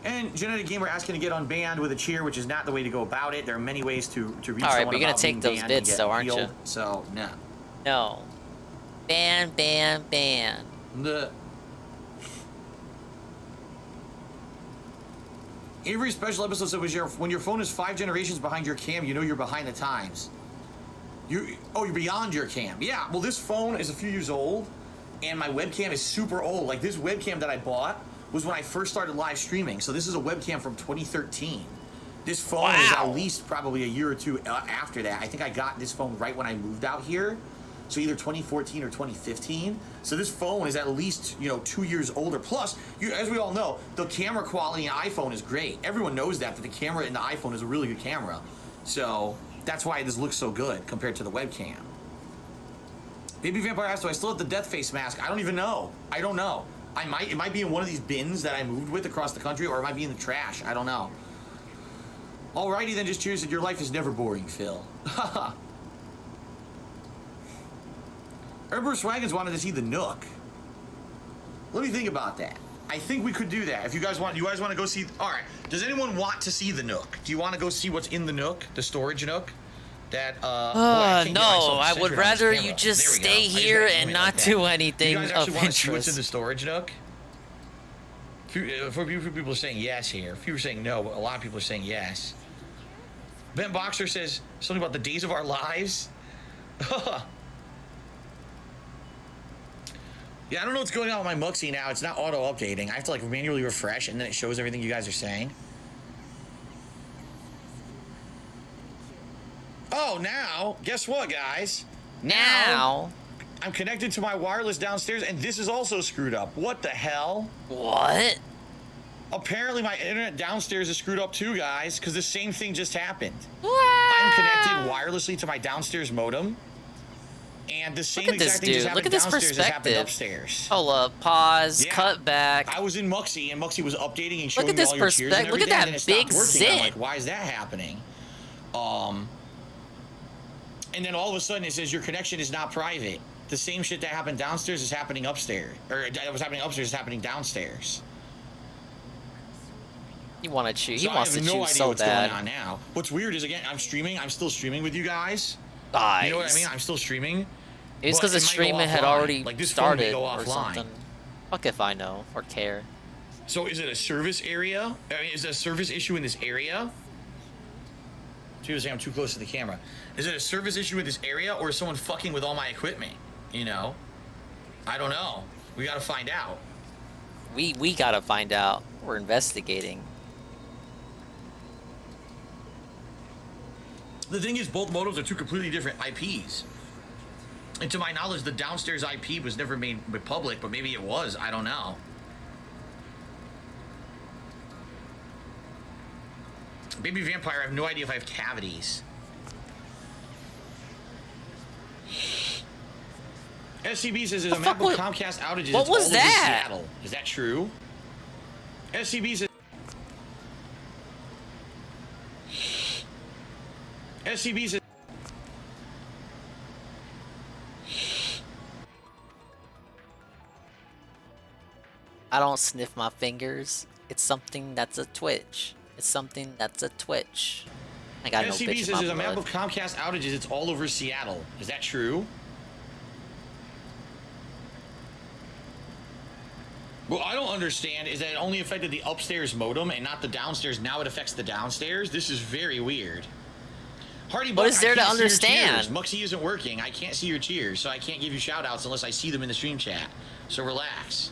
And Genetic Gamer asking to get unbanned with a cheer, which is not the way to go about it. There are many ways to reach All right, someone but you're gonna about take being those banned and bits get though, aren't you? appealed. So, no. No. Ban, ban, ban. Avery's special episode said, when your phone is 5 generations behind your cam, you know you're behind the times. You're beyond your cam. Yeah, well, this phone is a few years old, and my webcam is super old. Like, this webcam that I bought was when I first started live streaming. So this is a webcam from 2013. This phone is at least probably a year or two after that. I think I got this phone right when I moved out here. So either 2014 or 2015. So this phone is at least, 2 years older. Plus, as we all know, the camera quality in iPhone is great. Everyone knows that the camera in the iPhone is a really good camera. So that's why this looks so good compared to the webcam. Baby Vampire asked, do I still have the death face mask? I don't even know. I don't know. It might be in one of these bins that I moved with across the country, or it might be in the trash. I don't know. Alrighty then, just cheers that your life is never boring, Phil. Haha. Herbert's Wagons wanted to see the Nook. Let me think about that. I think we could do that. If you guys want to go see. All right. Does anyone want to see the Nook? Do you want to go see what's in the Nook, the storage Nook? That. No, I would rather you just stay here and not do anything you guys actually of want to see what's in interest. the storage Nook? For people are saying yes here. A few are saying no, but a lot of people are saying yes. Ben Boxer says something about the days of our lives. Yeah, I don't know what's going on with my Muxie now. It's not auto-updating. I have to, like, manually refresh, and then it shows everything you guys are saying. Oh, now, guess what, guys? Now, I'm connected to my wireless downstairs, and this is also screwed up. What the hell? What? Apparently, my internet downstairs is screwed up, too, guys, because the same thing just happened. I'm connected wirelessly to my downstairs modem. And the same exact thing just happened downstairs as happened upstairs. Hold up, pause, cut back. I was in Muxie, and Muxie was updating and showing Look at me this all your cheers and perspective. Look everything, at that and then it big stopped working. I'm zit. like, why is that happening? And then all of a sudden it says your connection is not private. The same shit that happened downstairs is happening upstairs, or that was happening upstairs is happening downstairs. You want to choose? So He wants I to have no choose idea so what's bad. going on now. What's weird is, again, I'm streaming. I'm still streaming with you guys. Nice. You know what I mean? I'm still streaming. It's but because the it might go streaming had offline. already Like, this phone may started go or offline. something. Fuck if I know or care. So is it a service area? I mean, is it a service issue in this area? People say I'm too close to the camera. Is it a service issue in this area, or is someone fucking with all my equipment? You know? I don't know. We gotta find out. We gotta find out. We're investigating. The thing is, both modems are two completely different IPs. And to my knowledge, the downstairs IP was never made public, but maybe it was. I don't know. Baby Vampire, I have no idea if I have cavities. SCB says there's a map of Comcast outages. What It's was all over that? Seattle. Is that true? SCB says. SCB says. I don't sniff my fingers. It's something that's a twitch. It's something that's a twitch. I got no SCB bitch says in my there's a map blood. of Comcast outages. It's all over Seattle. Is that true? What I don't understand is that it only affected the upstairs modem and not the downstairs. Now it affects the downstairs. This is very weird. Hardy What Buck, is there I to can't see your understand? cheers. Muxie isn't working. I can't see your cheers, so I can't give you shout outs unless I see them in the stream chat. So relax.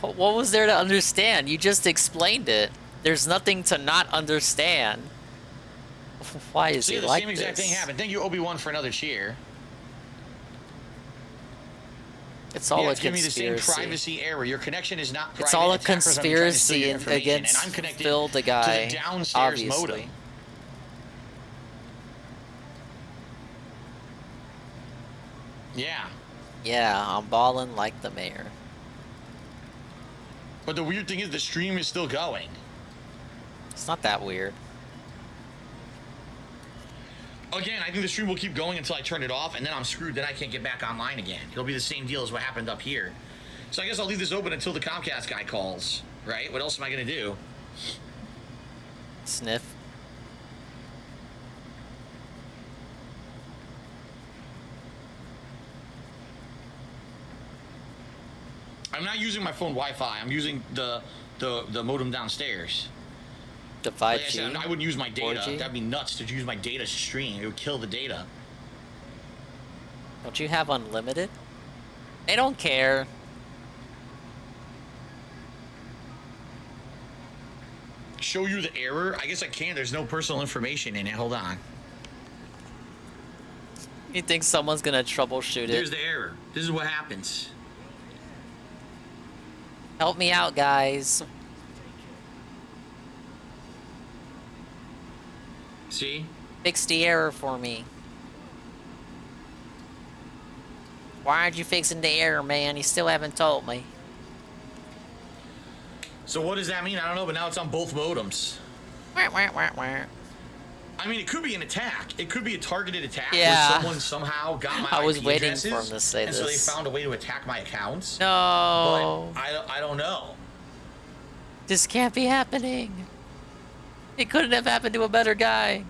What was there to understand? You just explained it. There's nothing to not understand. Why is he the like same exact this? thing happened. Thank you, Obi-Wan, for another cheer. It's all a it's giving me the same conspiracy. privacy error. Your connection is not private. It's all a Attackers are trying to steal your conspiracy information, against and I'm connected Phil the guy, to the downstairs obviously. modem. Yeah. Yeah, I'm balling like the mayor. But the weird thing is the stream is still going. It's not that weird. Again, I think the stream will keep going until I turn it off, and then I'm screwed. Then I can't get back online again. It'll be the same deal as what happened up here. So I guess I'll leave this open until the Comcast guy calls, right? What else am I going to do? Sniff. I'm not using my phone Wi-Fi. I'm using the modem downstairs. The 5G? Like I said, I wouldn't use my data. 4G? That'd be nuts to use my data to stream. It would kill the data. Don't you have unlimited? They don't care. Show you the error? I guess I can. There's no personal information in it. Hold on. You think someone's gonna troubleshoot There's it? the error. This is what happens. Help me out, guys. See? Fix the error for me. Why aren't you fixing the error, man? You still haven't told me. So what does that mean? I don't know, but now it's on both modems. Wah, wah, wah, wah. I mean, it could be an attack. It could be a targeted attack Yeah. where someone somehow got my I was IP waiting addresses, for him to say and so they this. found a way to attack my accounts. No. But I don't know. This can't be happening. It couldn't have happened to a better guy.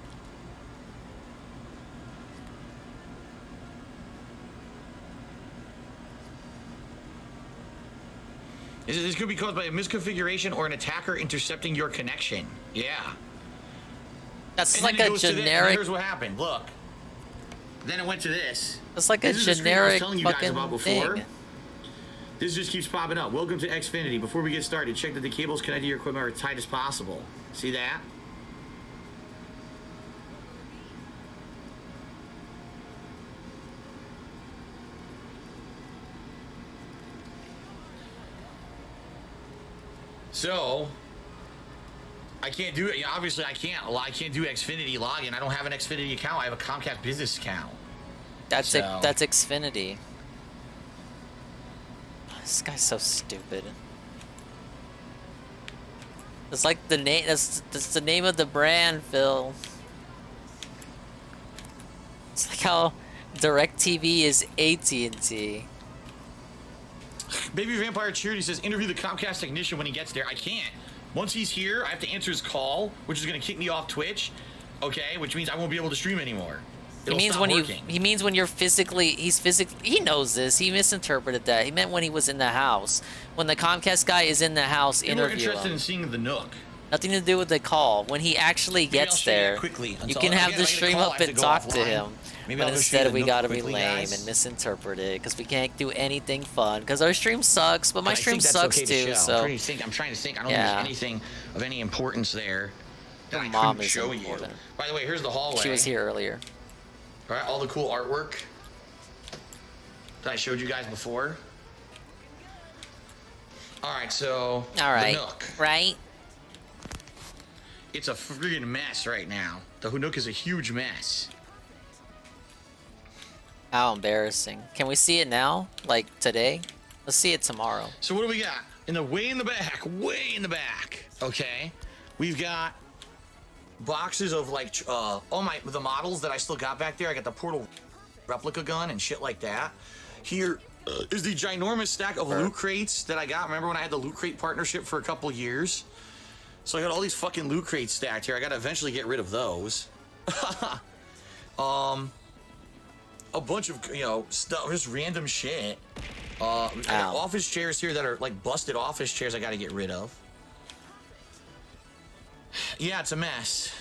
This could be caused by a misconfiguration or an attacker intercepting your connection. Yeah. That's And like then it a goes to this, and generic. here's what happened. Look. Then it went to this. It's like a This is the screen I was generic telling you guys fucking about before. thing. This just keeps popping up. Welcome to Xfinity. Before we get started, check that the cables connected to your equipment are as tight as possible. See that? So, I can't do it. Obviously, I can't do Xfinity login. I don't have an Xfinity account. I have a Comcast business account. That's So- that's Xfinity. This guy's so stupid. It's like the name. That's the name of the brand, Phil. It's like how DirecTV is AT&T. Baby Vampire Charity says, interview the Comcast technician when he gets there. I can't. Once he's here, I have to answer his call, which is going to kick me off Twitch. Okay, which means I won't be able to stream anymore. It'll He means stop when working. he means when you're physically. He knows this. He misinterpreted that. He meant when he was in the house. When the Comcast guy is in the house, People are interview interested him. in seeing the Nook. Nothing to do with the call. When he actually Maybe I'll gets show you there, quickly you until- can have again, the if I get a stream call, I up have to and go talk to offline. him. Maybe But I'll go show you instead the we Nook gotta be quickly, lame guys. and misinterpret it because we can't do anything fun because our stream sucks. But my I stream think that's sucks okay to too. show. So I'm trying to think. I don't Yeah. think there's anything of any importance there that I Mom couldn't is show important. you. By the way, here's the hallway. She was here earlier. All right, all the cool artwork that I showed you guys before. All right, so All right, the Nook. right? It's a friggin' mess right now. The Nook is a huge mess. How embarrassing. Can we see it now? Like today? Let's see it tomorrow. So what do we got? Way in the back. Okay, we've got boxes of like the models that I still got back there. I got the Portal replica gun and shit like that. Here is the ginormous stack of loot crates that I got. Remember when I had the loot crate partnership for a couple years? So I got all these fucking loot crates stacked here. I gotta eventually get rid of those. A bunch of stuff, just random shit. I got office chairs here that are like busted office chairs I gotta get rid of. Yeah, it's a mess.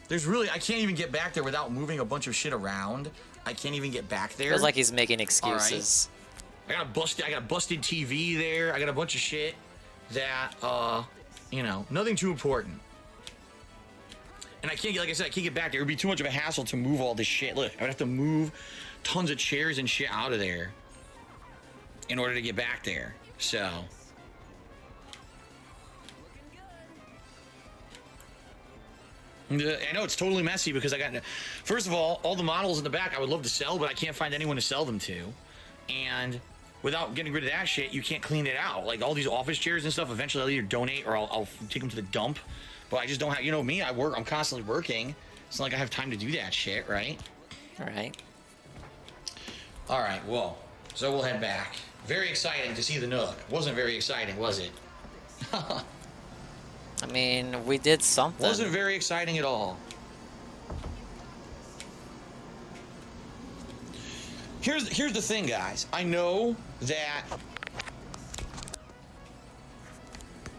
I can't even get back there without moving a bunch of shit around. I can't even get back there. Feels like he's making excuses. I got a busted TV there. I got a bunch of shit that, you know, nothing too important. And I can't get, like I said, I can't get back there. It would be too much of a hassle to move all this shit. Look, I would have to move tons of chairs and shit out of there in order to get back there. So. I know it's totally messy because I got, first of all the models in the back I would love to sell, but I can't find anyone to sell them to. And without getting rid of that shit, you can't clean it out. Like all these office chairs and stuff, eventually I'll either donate or I'll take them to the dump. But I just don't have, you know me, I'm constantly working. It's not like I have time to do that shit, right? All right. All right, well, so we'll head back. Very exciting to see the Nook. Wasn't very exciting, was it? I mean, we did something. Wasn't very exciting at all. Here's the thing, guys. I know that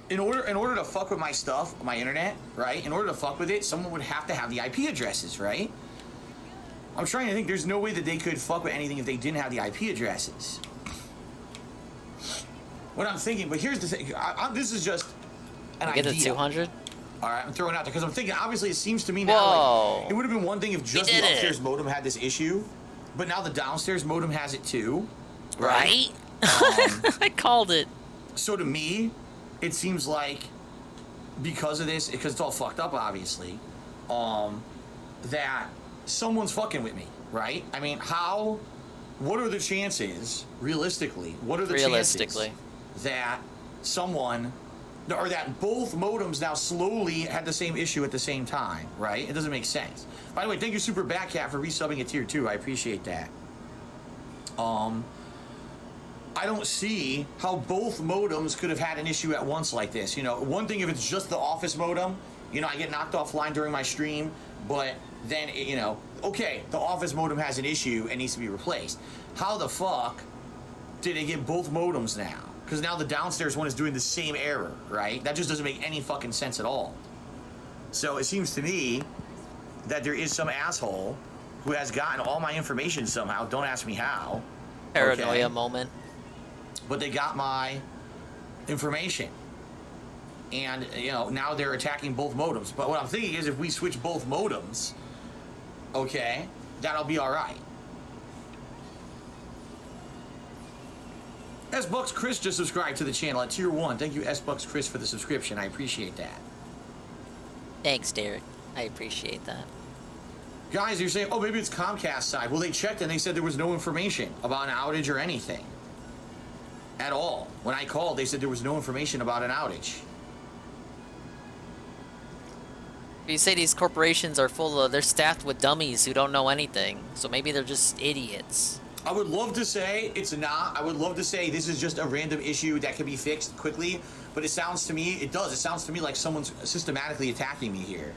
in order to fuck with my stuff, my internet, right? In order to fuck with it, someone would have to have the IP addresses, right? I'm trying to think. There's no way that they could fuck with anything if they didn't have the IP addresses. What I'm thinking, but here's the thing. this is just an idea. Get the 200? All right, I'm throwing it out there because I'm thinking, obviously, it seems to me now like it would have been one thing if just the upstairs modem had this issue, but now the downstairs modem has it too. Right? I called it. So to me, it seems like because of this, because it's all fucked up, obviously, that someone's fucking with me, right? I mean, what are the chances, realistically, chances that someone, or that both modems now slowly had the same issue at the same time, right? It doesn't make sense. By the way, thank you, Super Batcat, for resubbing at tier 2. I appreciate that. I don't see how both modems could have had an issue at once like this. You know, one thing if it's just the office modem, you know, I get knocked offline during my stream, but then, you know, okay, the office modem has an issue and needs to be replaced. How the fuck did they get both modems now? Because now the downstairs one is doing the same error, right? That just doesn't make any fucking sense at all. So it seems to me that there is some asshole who has gotten all my information somehow. Don't ask me how. Paranoia moment. But they got my information. And, you know, now they're attacking both modems. But what I'm thinking is if we switch both modems, okay, that'll be all right. S-Bucks Chris just subscribed to the channel at tier 1. Thank you, S-Bucks Chris, for the subscription. I appreciate that. Thanks, Derek. I appreciate that. Guys, you're saying, oh, maybe it's Comcast side. Well, they checked and they said there was no information about an outage or anything. At all. When I called, they said there was no information about an outage. You say these corporations are they're staffed with dummies who don't know anything. So maybe they're just idiots. I would love to say it's not. I would love to say this is just a random issue that can be fixed quickly. But it sounds to me, it sounds to me like someone's systematically attacking me here.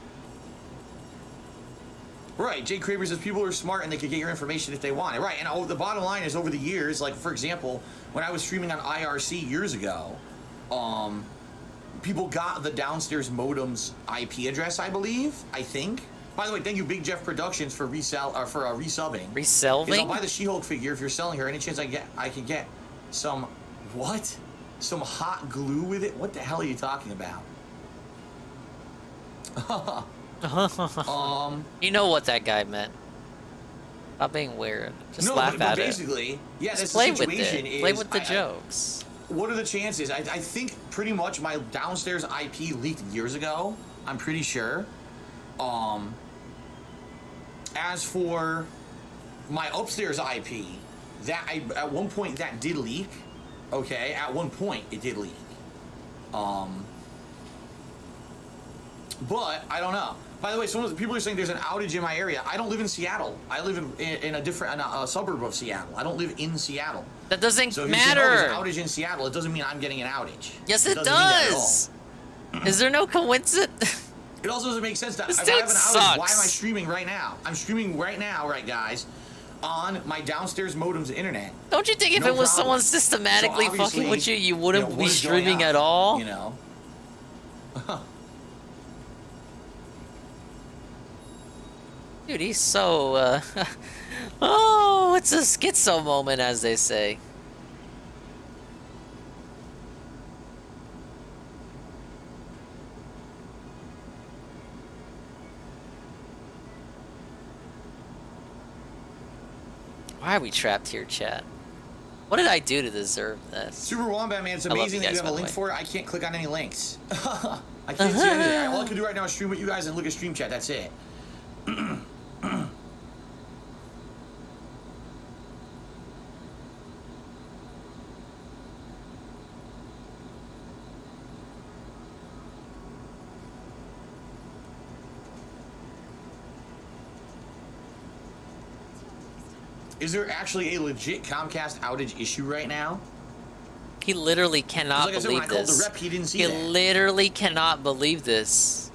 Right, Jay Kramer says people are smart and they could get your information if they want it. Right, and the bottom line is over the years, like for example, when I was streaming on IRC years ago, people got the downstairs modem's IP address, I think. By the way, thank you, Big Jeff Productions, for resubbing. Reselling? I'll buy the She-Hulk figure if you're selling her. Any chance I can get some what? Some hot glue with it? What the hell are you talking about? You know what that guy meant. Stop being weird. Just laugh at it. Basically, yeah, that's play the situation. With it. Play with the jokes. What are the chances? I think pretty much my downstairs IP leaked years ago. I'm pretty sure. As for my upstairs IP, at one point that did leak. Okay, at one point it did leak. But I don't know. By the way, people are saying there's an outage in my area. I don't live in Seattle. I live in a suburb of Seattle. I don't live in Seattle. That doesn't so matter. Saying, there's an outage in Seattle. It doesn't mean I'm getting an outage. Yes, it does. Is there no coincidence? It also doesn't make sense that this if I have an outage, sucks. why am I streaming right now? I'm streaming right now, right, guys, on my downstairs modem's internet. Don't you think if it was someone systematically fucking with you, you wouldn't be streaming at all? You know. Dude, he's so, oh, it's a schizo moment, as they say. Why are we trapped here, chat? What did I do to deserve this? Super Wombat Man, it's I love amazing that you guys, have a by the link way. for it. I can't click on any links. I can't see anything. All I can do right now is stream with you guys and look at stream chat. That's it. Is there actually a legit Comcast outage issue right now? He literally cannot Like I said, believe when I called this. the rep, he didn't see He that. literally cannot believe this.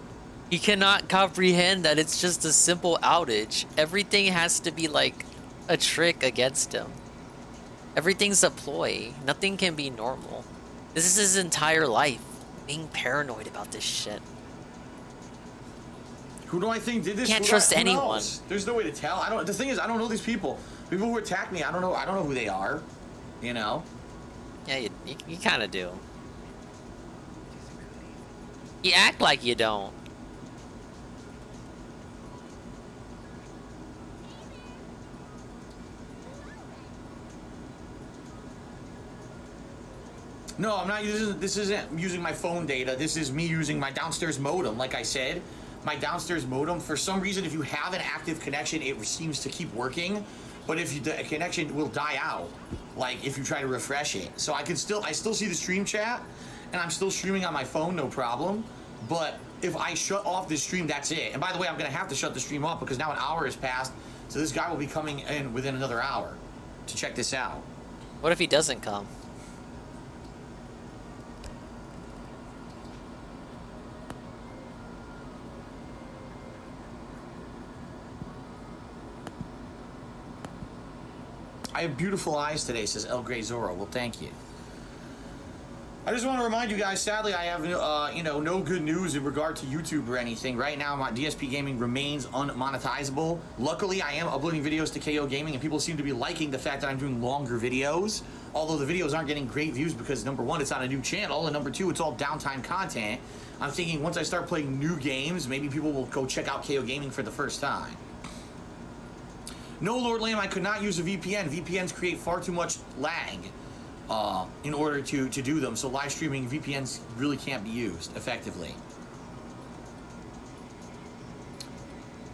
He cannot comprehend that it's just a simple outage. Everything has to be like a trick against him. Everything's a ploy. Nothing can be normal. This is his entire life, being paranoid about this shit. Who do I think did this? Can't Who trust who anyone. knows? There's no way to tell. I don't. The thing is, I don't know these people. People who attack me, I don't know. I don't know who they are. You know. Yeah, you kind of do. You act like you don't. No, I'm not using. This isn't using my phone data. This is me using my downstairs modem. Like I said, my downstairs modem. For some reason, if you have an active connection, it seems to keep working. But if the connection will die out, like if you try to refresh it. So I still see the stream chat, and I'm still streaming on my phone, no problem. But if I shut off this stream, that's it. And by the way, I'm gonna have to shut the stream off because now an hour has passed. So this guy will be coming in within another hour to check this out. What if he doesn't come? I have beautiful eyes today, says El Grey Zorro. Well, thank you. I just want to remind you guys, sadly, I have no good news in regard to YouTube or anything. Right now, my DSP Gaming remains unmonetizable. Luckily, I am uploading videos to KO Gaming, and people seem to be liking the fact that I'm doing longer videos. Although the videos aren't getting great views because, number one, it's on a new channel, and number two, it's all downtime content. I'm thinking once I start playing new games, maybe people will go check out KO Gaming for the first time. No, Lord Lamb, I could not use a VPN. VPNs create far too much lag in order to do them, so live streaming VPNs really can't be used effectively.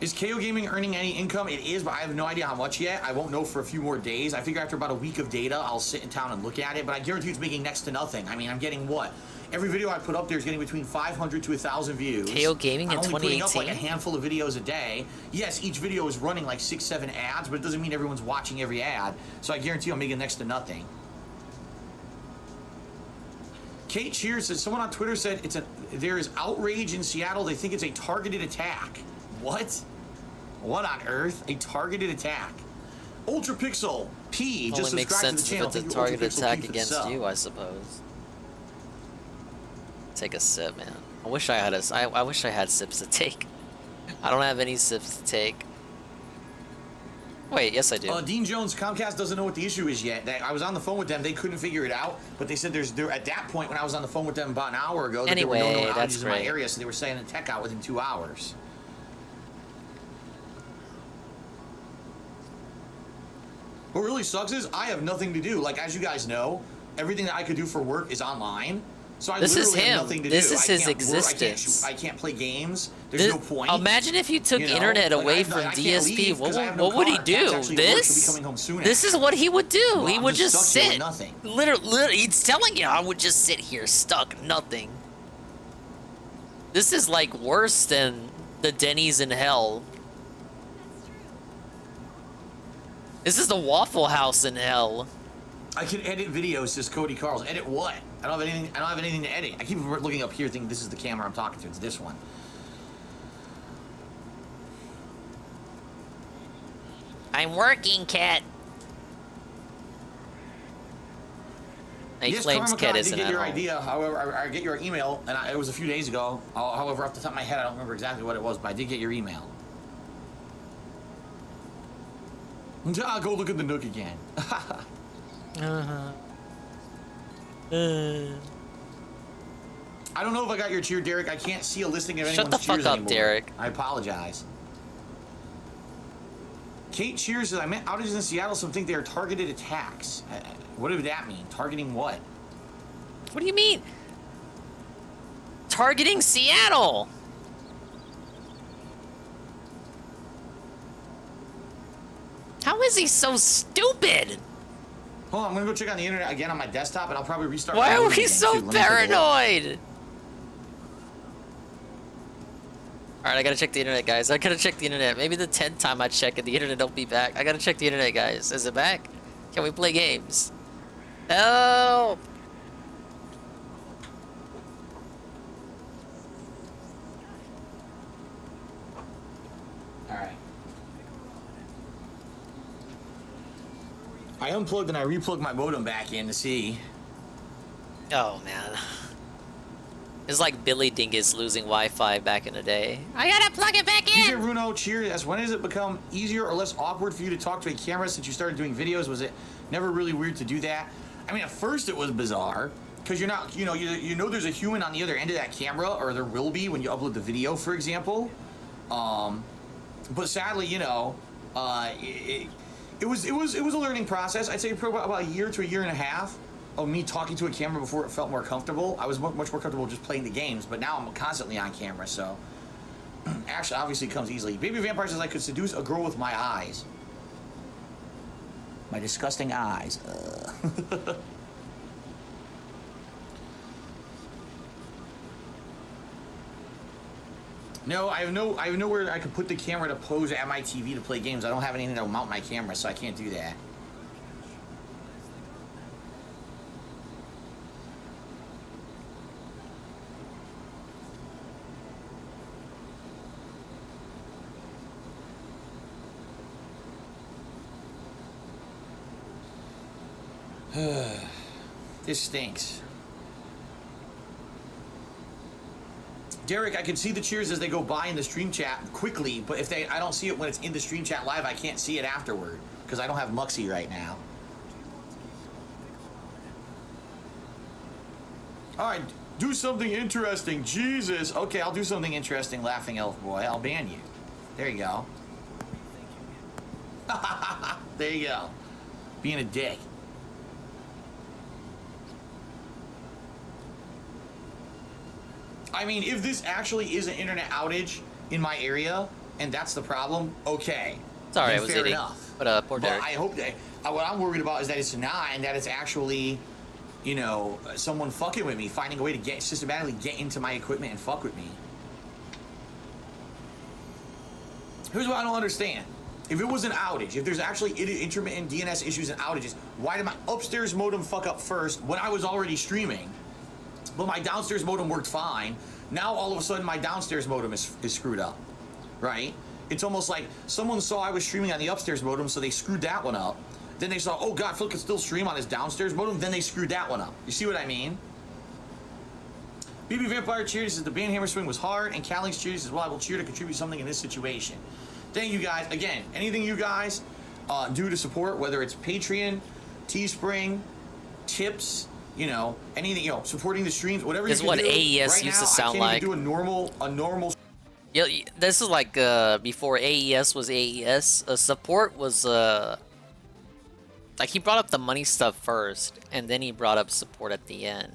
Is KO Gaming earning any income? It is, but I have no idea how much yet. I won't know for a few more days. I figure after about a week of data, I'll sit in town and look at it, but I guarantee it's making next to nothing. I mean, I'm getting what? Every video I put up there is getting between 500 to 1,000 views. KO Gaming in I'm only putting 2018? up like a handful of videos a day. Yes, each video is running like 6-7 ads, but it doesn't mean everyone's watching every ad. So I guarantee I'm making next to nothing. Kate Cheers says, someone on Twitter said there is outrage in Seattle. They think it's a targeted attack. What? What on earth? A targeted attack. Ultra Pixel P just Only makes subscribed to sense the channel. if it's a Thank you, targeted Ultra Pixel attack P, for the against sub. you, I suppose. Take a sip, man. I wish I had I wish I had sips to take. I don't have any sips to take. Wait, yes I do. Dean Jones, Comcast doesn't know what the issue is yet. I was on the phone with them. They couldn't figure it out, but they said there at that point when I was on the phone with them about an hour ago, that Anyway, there were no known that's outages in my great. area, so they were saying a tech out within 2 hours. What really sucks is I have nothing to do. Like, as you guys know, everything that I could do for work is online. So I This is literally have him. nothing to This do. is I his can't work, existence. I can't play games. There's no point. Imagine if you took You know? internet Like, away I from can't DSP. leave 'cause I have no What would he car. Cat's do? actually at work. She'll be This? coming home soon This is after. what he would do. Well, he I'm would just just stuck here with sit. nothing. Literally, he's telling you, I would just sit here stuck, nothing. This is like worse than the Denny's in hell. This is the Waffle House in hell. I can edit videos, says Cody Carls. Edit what? I don't have anything to edit. I keep looking up here thinking this is the camera I'm talking to. It's this one. I'm working, cat. He Yes, claims Karma cat Con, I isn't did get at your home. idea. However, I get your email, and it was a few days ago. However, off the top of my head, I don't remember exactly what it was, but I did get your email. I'll go look at the Nook again. I don't know if I got your cheer, Derek. I can't see a listing of Shut anyone's the fuck cheers up, anymore. Derek. I apologize. Kate Cheers says, I meant outages in Seattle, some think they are targeted attacks. What would that mean? Targeting what? What do you mean? Targeting Seattle. How is he so stupid? Hold on, I'm gonna go check on the internet again on my desktop, and I'll probably restart. Why my are game we so too. Let me take a look. paranoid? Alright, I gotta check the internet, guys. I gotta check the internet. Maybe the 10th time I check it, the internet don't be back. I gotta check the internet, guys. Is it back? Can we play games? Help! Alright. I unplugged and I replugged my modem back in to see. Oh, man. It's like Billy Dingus losing Wi-Fi back in the day. I gotta plug it back in! DJ Bruno, cheers. When has it become easier or less awkward for you to talk to a camera since you started doing videos? Was it never really weird to do that? I mean, at first it was bizarre, because you're not, you know there's a human on the other end of that camera, or there will be when you upload the video, for example. But sadly, you know, it was a learning process. I'd say probably about a year to a year and a half of me talking to a camera before it felt more comfortable. I was much more comfortable just playing the games, but now I'm constantly on camera, so actually, obviously, it comes easily. Baby Vampire says I could seduce a girl with my eyes. My disgusting eyes. No, I have nowhere I could put the camera to pose at my TV to play games. I don't have anything to mount my camera, so I can't do that. This stinks. Derek, I can see the cheers as they go by in the stream chat quickly, but if I don't see it when it's in the stream chat live, I can't see it afterward because I don't have Muxy right now. All right, do something interesting. Jesus. Okay, I'll do something interesting, Laughing Elf Boy. I'll ban you. There you go. There you go. Being a dick. I mean, if this actually is an internet outage in my area, and that's the problem, okay. Sorry, I was fair eating. enough. But poor Derek. I hope that what I'm worried about is that it's not, and that it's actually, you know, someone fucking with me, finding a way to systematically get into my equipment and fuck with me. Here's what I don't understand. If it was an outage, if there's actually intermittent DNS issues and outages, why did my upstairs modem fuck up first when I was already streaming? But my downstairs modem worked fine. Now all of a sudden my downstairs modem is screwed up, right? It's almost like someone saw I was streaming on the upstairs modem, so they screwed that one up. Then they saw, oh God, Phil can still stream on his downstairs modem. Then they screwed that one up. You see what I mean? BB Vampire cheers says the Banhammer swing was hard, and Callings cheers says, well, I will cheer to contribute something in this situation. Thank you guys. Again, anything you guys do to support, whether it's Patreon, Teespring, tips, you know, anything, you know, supporting the streams, whatever you can do. This is what AES right used now, to sound I can't like. even do a normal. Yeah, this is like before AES was AES. Support was like he brought up the money stuff first, and then he brought up support at the end.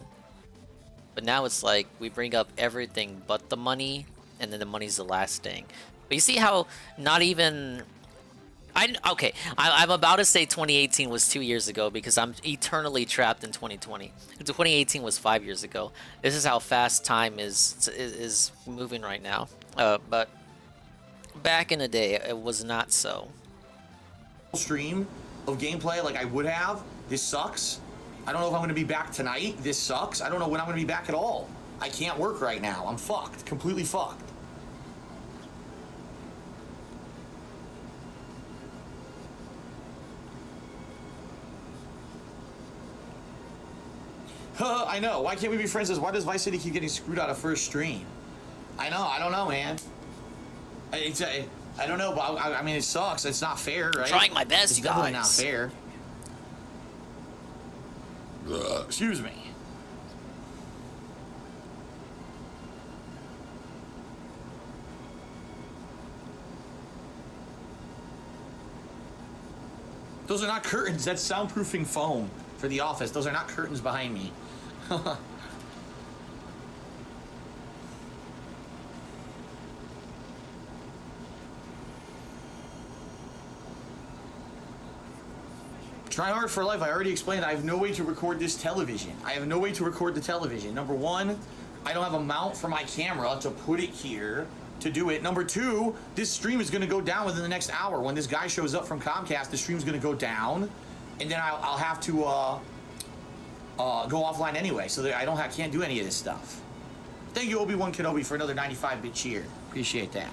But now it's like we bring up everything but the money, and then the money's the last thing. But you see how not even. I'm about to say 2018 was 2 years ago because I'm eternally trapped in 2020. 2018 was 5 years ago. This is how fast time is moving right now. But back in the day, it was not so. Stream of gameplay like I would have. This sucks. I don't know if I'm going to be back tonight. This sucks. I don't know when I'm going to be back at all. I can't work right now. I'm fucked. Completely fucked. I know. Why can't we be friends? Why does Vice City keep getting screwed out of first stream? I know. I don't know, man. I don't know, but I mean, it sucks. It's not fair, right? I'm trying my best, it's you definitely guys. not fair. Excuse me. Those are not curtains. That's soundproofing foam for the office. Those are not curtains behind me. Try hard for life. I already explained I have no way to record this television. I have no way to record the television. Number one, I don't have a mount for my camera to put it here to do it. Number two, this stream is going to go down within the next hour. When this guy shows up from Comcast, the stream's going to go down, and then I'll have to go offline anyway, so that I can't do any of this stuff. Thank you, Obi-Wan Kenobi, for another 95-bit cheer. Appreciate that.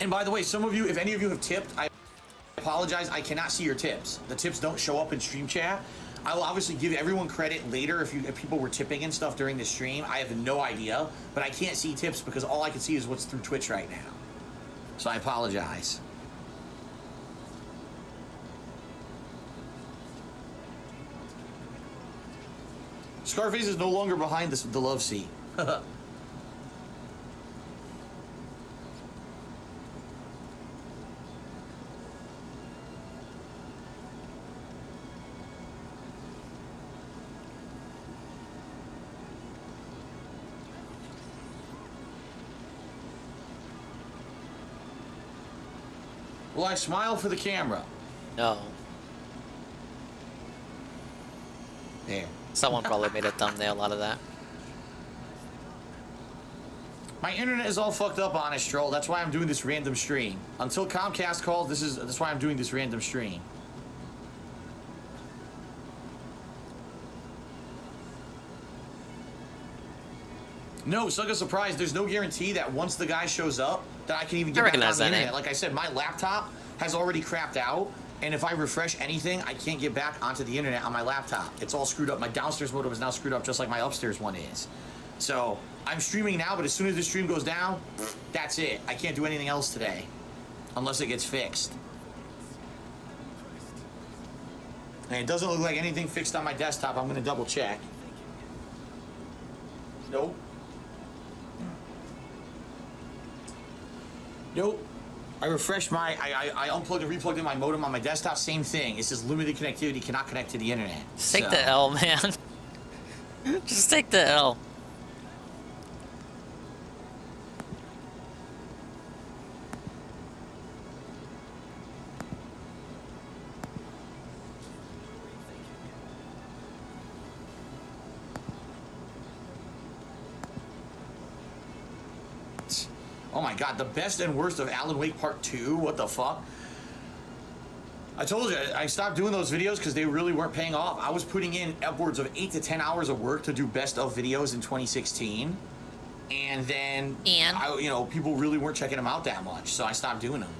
And by the way, some of you, if any of you have tipped, I apologize, I cannot see your tips. The tips don't show up in stream chat. I will obviously give everyone credit later if people were tipping and stuff during the stream. I have no idea, but I can't see tips because all I can see is what's through Twitch right now. So I apologize. Scarface is no longer behind the love seat. Will I smile for the camera? No. There. Someone probably made a thumbnail out of that. My internet is all fucked up, Honest Troll. That's why I'm doing this random stream. Until Comcast calls, that's why I'm doing this random stream. No, Suck a Surprise, there's no guarantee that once the guy shows up, that I can even get back on the internet. Like I said, my laptop has already crapped out, and if I refresh anything, I can't get back onto the internet on my laptop. It's all screwed up. My downstairs modem is now screwed up just like my upstairs one is. So, I'm streaming now, but as soon as the stream goes down, that's it. I can't do anything else today, unless it gets fixed. And it doesn't look like anything fixed on my desktop. I'm gonna double check. Nope. Nope. I refreshed I unplugged and replugged in my modem on my desktop. Same thing. It says limited connectivity, cannot connect to the internet. Just take the L, man. Just take the L. Oh my god, the best and worst of Alan Wake Part 2? What the fuck? I told you, I stopped doing those videos because they really weren't paying off. I was putting in upwards of 8 to 10 hours of work to do best of videos in 2016. And then, people really weren't checking them out that much, so I stopped doing them.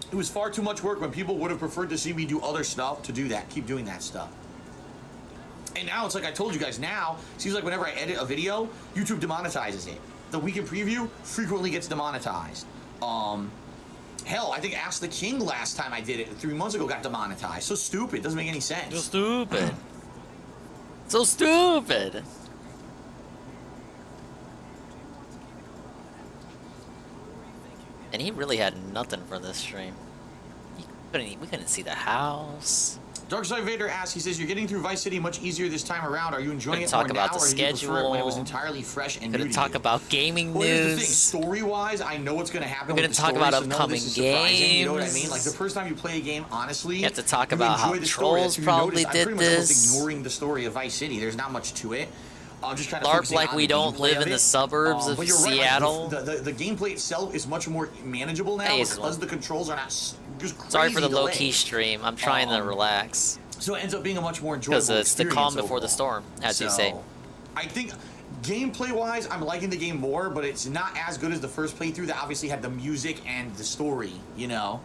It was far too much work when people would have preferred to see me do other stuff to do that, keep doing that stuff. And now it's like I told you guys, now it seems like whenever I edit a video, YouTube demonetizes it. The weekend preview frequently gets demonetized. Hell, I think Ask the King last time I did it 3 months ago got demonetized. So stupid, doesn't make any sense. So stupid. So stupid. And he really had nothing for this stream. We couldn't see the house. Darkside Vader asks, he says, you're getting through Vice City much easier this time around. Are you enjoying it more talk about now, the or did you prefer it when it was schedule. entirely fresh and new Gonna to talk you? about gaming Well, here's the thing. news. Story-wise, I know what's going to happen We're with the gonna talk about story, so none of upcoming this is surprising, you know what I mean? games. Like, the first time you play a game, honestly, You have to talk you about how enjoy the story. Trolls That's what you probably notice. I'm did pretty much almost this. ignoring the story of Vice City. There's not much to it. I'm just trying to LARP focus like on we the don't gameplay live of in the it. suburbs of But you're right, like, Seattle. the gameplay itself is much more manageable now Hey, because the controls are not just crazy Sorry for the delayed. low-key stream. I'm trying to relax. So it ends up being a much more enjoyable Because it's the calm experience before the storm, as you say. I think gameplay-wise, I'm liking the game more, but it's not as good as the first playthrough that obviously had the music and the story, you know?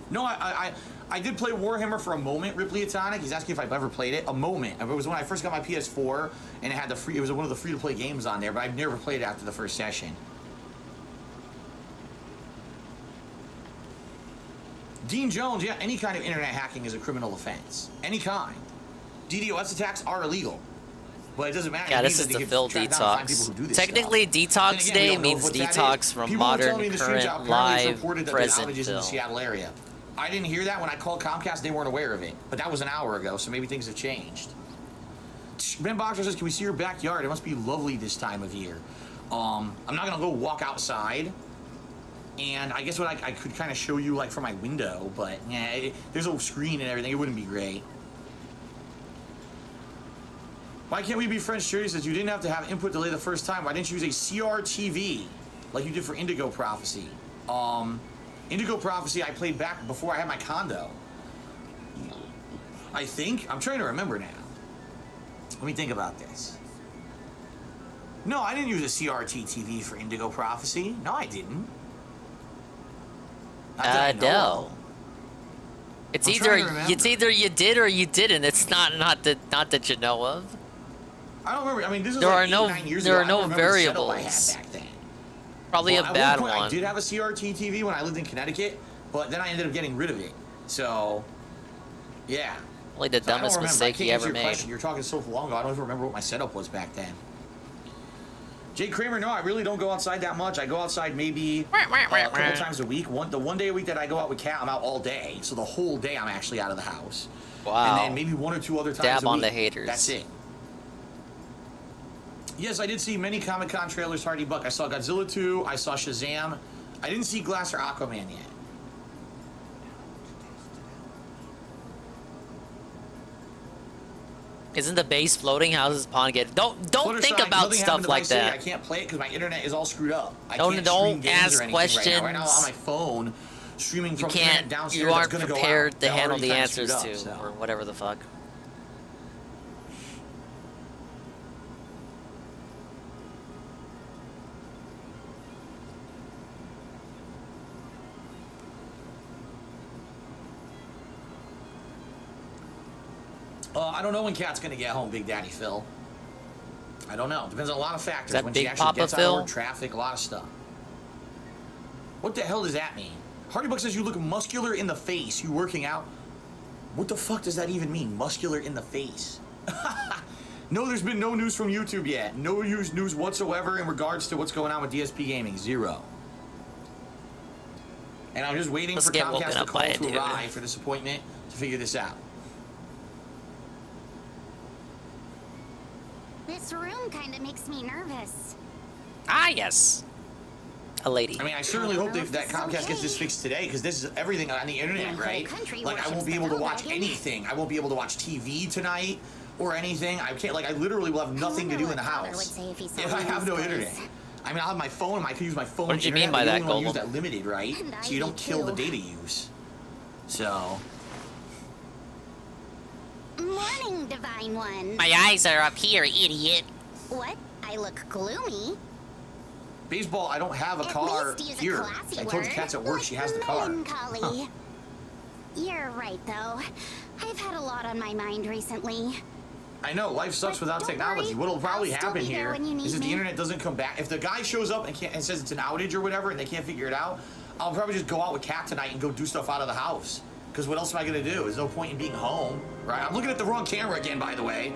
No, I did play Warhammer for a moment, Ripley Atonic. He's asking if I've ever played it. A moment. It was when I first got my PS4, and it had it was one of the free-to-play games on there, but I've never played it after the first session. Dean Jones, yeah, any kind of internet hacking is a criminal offense. Any kind. DDoS attacks are illegal. But it doesn't matter. Yeah, It this means is that the they can Phil track down and find people detox. who do this Technically, stuff. detox Then again, we day don't know means what that detox is. from People were telling me modern, in the stream chat, current, apparently it's live, reported that there's present outages in Phil. the Seattle area. I didn't hear that when I called Comcast. They weren't aware of it. But that was an hour ago, so maybe things have changed. Ben Boxer says, can we see your backyard? It must be lovely this time of year. I'm not going to go walk outside. And I guess what I could kind of show you like from my window, but yeah, there's a screen and everything. It wouldn't be great. Why can't we be friends? Shirley says, you didn't have to have input delay the first time. Why didn't you use a CRTV like you did for Indigo Prophecy? Indigo Prophecy I played back before I had my condo. I think. I'm trying to remember now. Let me think about this. No, I didn't use a CRT TV for Indigo Prophecy. No, I didn't. No. It's either you did or you didn't. It's not that you know of. I don't remember. I mean, this is There like are no 9 years there ago. are I no don't remember the setup I variables. had back then. Probably Well, a at bad one point, one. I did have a CRT TV when I lived in Connecticut, but then I ended up getting rid of it. So, yeah. Probably the So I don't dumbest remember. mistake I can't he answer ever your made. question. You're talking so long ago. I don't even remember what my setup was back then. Jay Kramer, no, I really don't go outside that much. I go outside maybe a couple times a week. The one day a week that I go out with Kat, I'm out all day. So the whole day I'm actually out of the house. Wow. And then maybe 1 or 2 other times Dab a on week. the haters. That's it. Yes, I did see many Comic-Con trailers, Hardy Buck. I saw Godzilla 2. I saw Shazam. I didn't see Glass or Aquaman yet. Isn't the base floating? How does this pond get? Don't think Fluttershy, about nothing stuff happened to like Vice City. that. I can't play it because my internet is all screwed up. I Don't can't stream games ask or anything right now. Right now, I'm questions. on my phone, streaming You from can't. internet downstairs. You that's aren't gonna go prepared out. to They're handle already the kinda screwed answers up, to, so. or whatever the fuck. I don't know when Kat's gonna get home, Big Daddy Phil. I don't know. Depends on a lot of factors. Is that when Big she actually Papa gets out Phil? of work, traffic, a lot of stuff. What the hell does that mean? Hardy Buck says you look muscular in the face. You working out? What the fuck does that even mean? Muscular in the face? No, there's been no news from YouTube yet. No news whatsoever in regards to what's going on with DSP Gaming. Zero. And I'm just waiting Let's for get woken Comcast to up call by it, to dude. arrive for this appointment to figure this out. This room kind of makes me nervous. Ah, yes. A lady. I mean, I certainly hope that Comcast gets this fixed today, because this is everything on the internet, right? Like, I won't be able to watch anything. I won't be able to watch TV tonight or anything. I can't, like, I literally will have nothing to do in the house if I have no internet. I mean, I'll have my phone. I can use my phone. What did you internet, mean by but that, you only use Golem? that limited, right? So you don't kill the data use. So. Morning, Divine One. My eyes are up here, idiot. What? I look gloomy. Baseball, I don't have a car least use a here. classy I told word, Kat's at work. She has the car. Melancholy. Huh. You're right, though. I've had a lot on my mind recently. I know, life sucks without technology. What'll probably happen be there here when you need is if the me. internet doesn't come back. If the guy shows up and says it's an outage or whatever and they can't figure it out, I'll probably just go out with Kat tonight and go do stuff out of the house. Because what else am I going to do? There's no point in being home, right? I'm looking at the wrong camera again, by the way.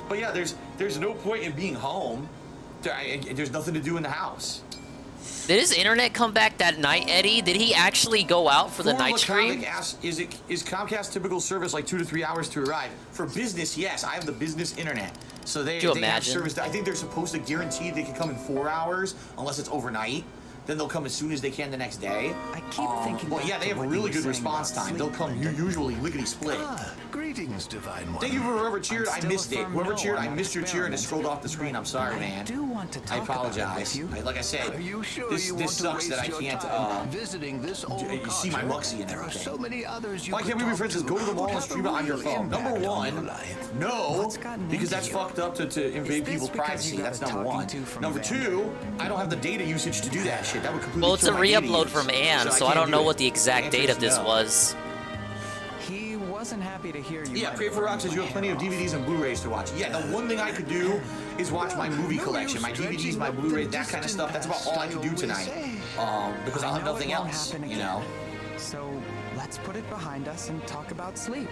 But yeah, there's no point in being home. There's nothing to do in the house. Did his internet come back that night, Eddie? Did he actually go out for the night stream? Asks, is Comcast typical service like 2 to 3 hours to arrive? For business, yes. I have the business internet. So they have imagine? service. I think they're supposed to guarantee they can come in 4 hours unless it's overnight. Then they'll come as soon as they can the next day. I keep thinking Well, back yeah, they to have what really you good were response saying time. about They'll come sleep, usually lickety split. Greetings, Divine One. Thank you for whoever cheered. I still missed a it. firm Whoever no cheered, on I that missed your cheer and it experiment. scrolled off the screen. I'm sorry, man. I do want to I talk about it apologize. with you. Like I said, Are you sure this you want sucks to that I waste your can't time visiting this old you see my culture? muxie and There are everything. so many others you Why can't we could be friends? talk Just go to the who mall and have a stream it on your real phone. Number impact on one, your life. no, What's gotten because into that's you? fucked up to invade this people's because privacy. you got That's a number talking one. to from Number Van? two, I don't have the data usage to do that shit. That would completely Well, it's a kill my data re-upload use. from Anne, so I can't don't do know it. what the exact The date answer of is this no. was. He wasn't happy to hear you. Yeah, might Pray have for Rock burned says you have my plenty of hair DVDs and Blu-rays to watch. Yeah, the one thing I could do is watch my movie collection, my DVDs, my Blu-rays, that kind of stuff. That's about all I can do tonight. Because I'll have nothing else, you know. So let's put it behind us and talk about sleep.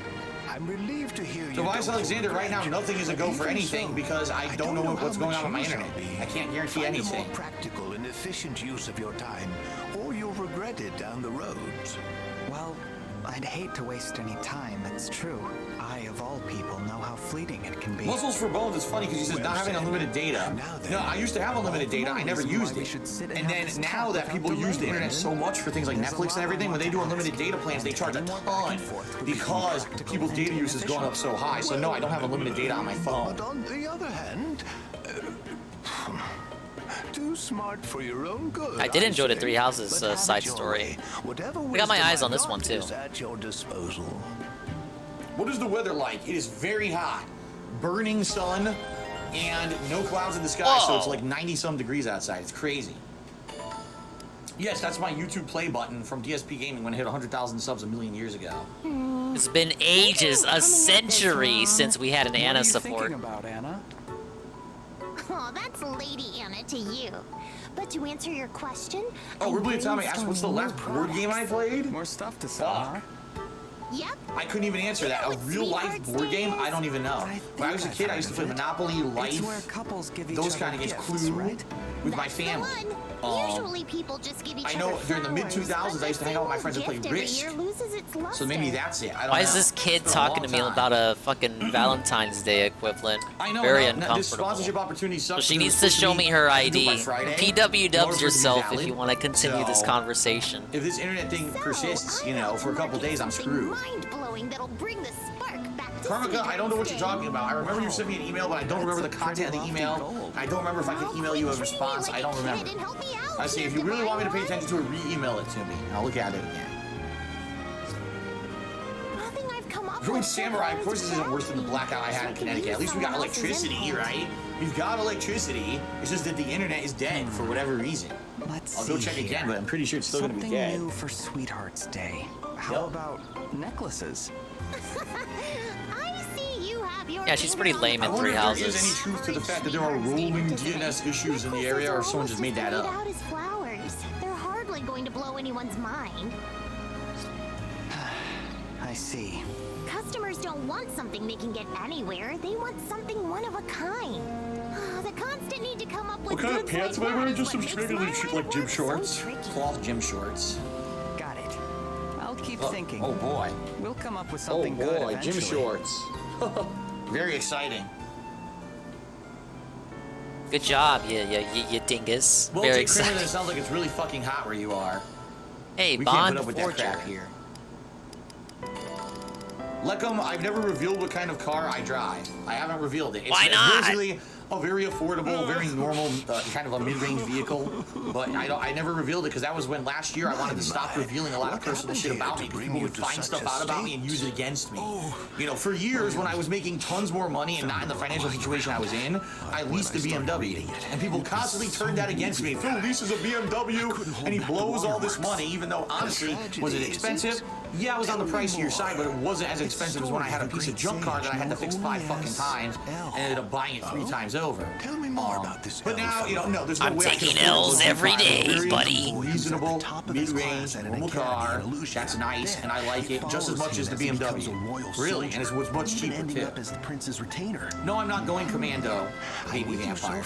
I'm relieved to hear you. Tobias don't Alexander, regret. right now, nothing is a go for Even anything so, because I don't know what's going on with my internet. I can't guarantee Find anything. a more practical and efficient use of your time, or you'll regret it down the road. Well, I'd hate to waste any time, it's true. I, of all people, know how fleeting it can be. Muscles for Bones is funny because he says not having unlimited data. No, I used to have unlimited data. I never used it. And then now that people use the internet so much for things like Netflix and everything, when they do unlimited data plans, they charge a ton because people's data use has gone up so high. So no, I don't have unlimited data on my phone. But on the other hand, too smart for your own good. I did enjoy the say. Three Houses But have side it your story. way. Whatever I got my wisdom eyes on I've this one got too. is at your disposal. What is the weather like? It is very hot. Burning sun and no clouds in the sky, so it's like 90-some degrees outside. It's crazy. Yes, that's my YouTube play button from DSP Gaming when it hit 100,000 subs a million years ago. It's been ages, a century since we had an Anna support. About Anna? Oh, that's Lady Anna to you. But to answer your question, Oh, Ripley Tommy asked what's the last board game I played? More stuff to sell, huh? Yep. I couldn't even answer that. A real-life board game? I don't even know. When I was a kid, I used to play Monopoly, Life, those kind of games, Clue, with my family. Usually people just give each I know other during the flowers, mid-2000s, I used to hang out with my friends and play gift every Risk. year loses its luster. So maybe that's it. I don't know. Why is this kid It's been a talking long to me time. about a fucking Valentine's Day equivalent? I know. Very This uncomfortable. sponsorship opportunity So sucks. she because needs it to was show supposed me be her due ID. by Friday, PW in order dubs for it to be yourself valid. if you want to continue this So, conversation. If this internet thing persists, you know, for a couple days, I'm screwed. Mind-blowing that'll bring the spark back to Karmika, I don't know what you're talking about. I remember you sent me an email, but I don't remember the content of the email. I don't remember if I can email you a response. I don't remember. I say, if you really want me to pay attention to it, re-email it to me. I'll look at it again. Nothing I've come up Ruined with Samurai, of course, this isn't worse than the blackout I had in Connecticut. At least we got electricity, right? We've got electricity. It's just that the internet is dead for whatever reason. I'll go check again, but I'm pretty sure it's still going to be dead. Something new for Sweetheart's Day. How about necklaces? I see you have your Yeah, she's pretty lame I in wonder Three if there is Houses. any truth to the fact that there are rolling DNS issues in the area, or if someone just made that up. out as flowers. They're hardly going to blow anyone's mind. I see. Customers don't want something they can get anywhere. They want something one of a kind. The constant need to come up with What kind of goods pants am like I that wearing? is Just some what makes regular, my line like of gym work so shorts? tricky. Cloth gym shorts. Got it. I'll keep Oh, thinking. oh boy. We'll come up with Oh something good boy, eventually. gym shorts. Very exciting. Good job, you dingus. Well, Very Jake Kramer, excited. it sounds like it's really fucking hot where you are. Hey, We Bond can't put up with that Forger. crap here. Leckham, I've never revealed what kind of car I drive. I haven't revealed it. Why not? Basically a very affordable, very normal, kind of a mid-range vehicle. But I never revealed it because that was when last year I wanted to stop revealing a lot of personal shit about me. People would find stuff out about me and use it against me. You know, for years when I was making tons more money and not in the financial situation I was in, I leased a BMW. And people constantly turned that against me. Phil leases a BMW and he blows all this money, even though honestly, was it expensive? Yeah, it was on the pricier side, but it wasn't as expensive as when I had a piece of junk car that I had to fix 5 fucking times and ended up buying it 3 times over. Tell me more about this. But now, you know, no, there's no I'm way I taking can afford L's a every car. day, Very buddy. Reasonable, mid-range, normal car. That's nice, and I like it just as much as the BMW. Really, and it's much cheaper too. Up as the prince's retainer. No, I'm not going commando, baby vampire.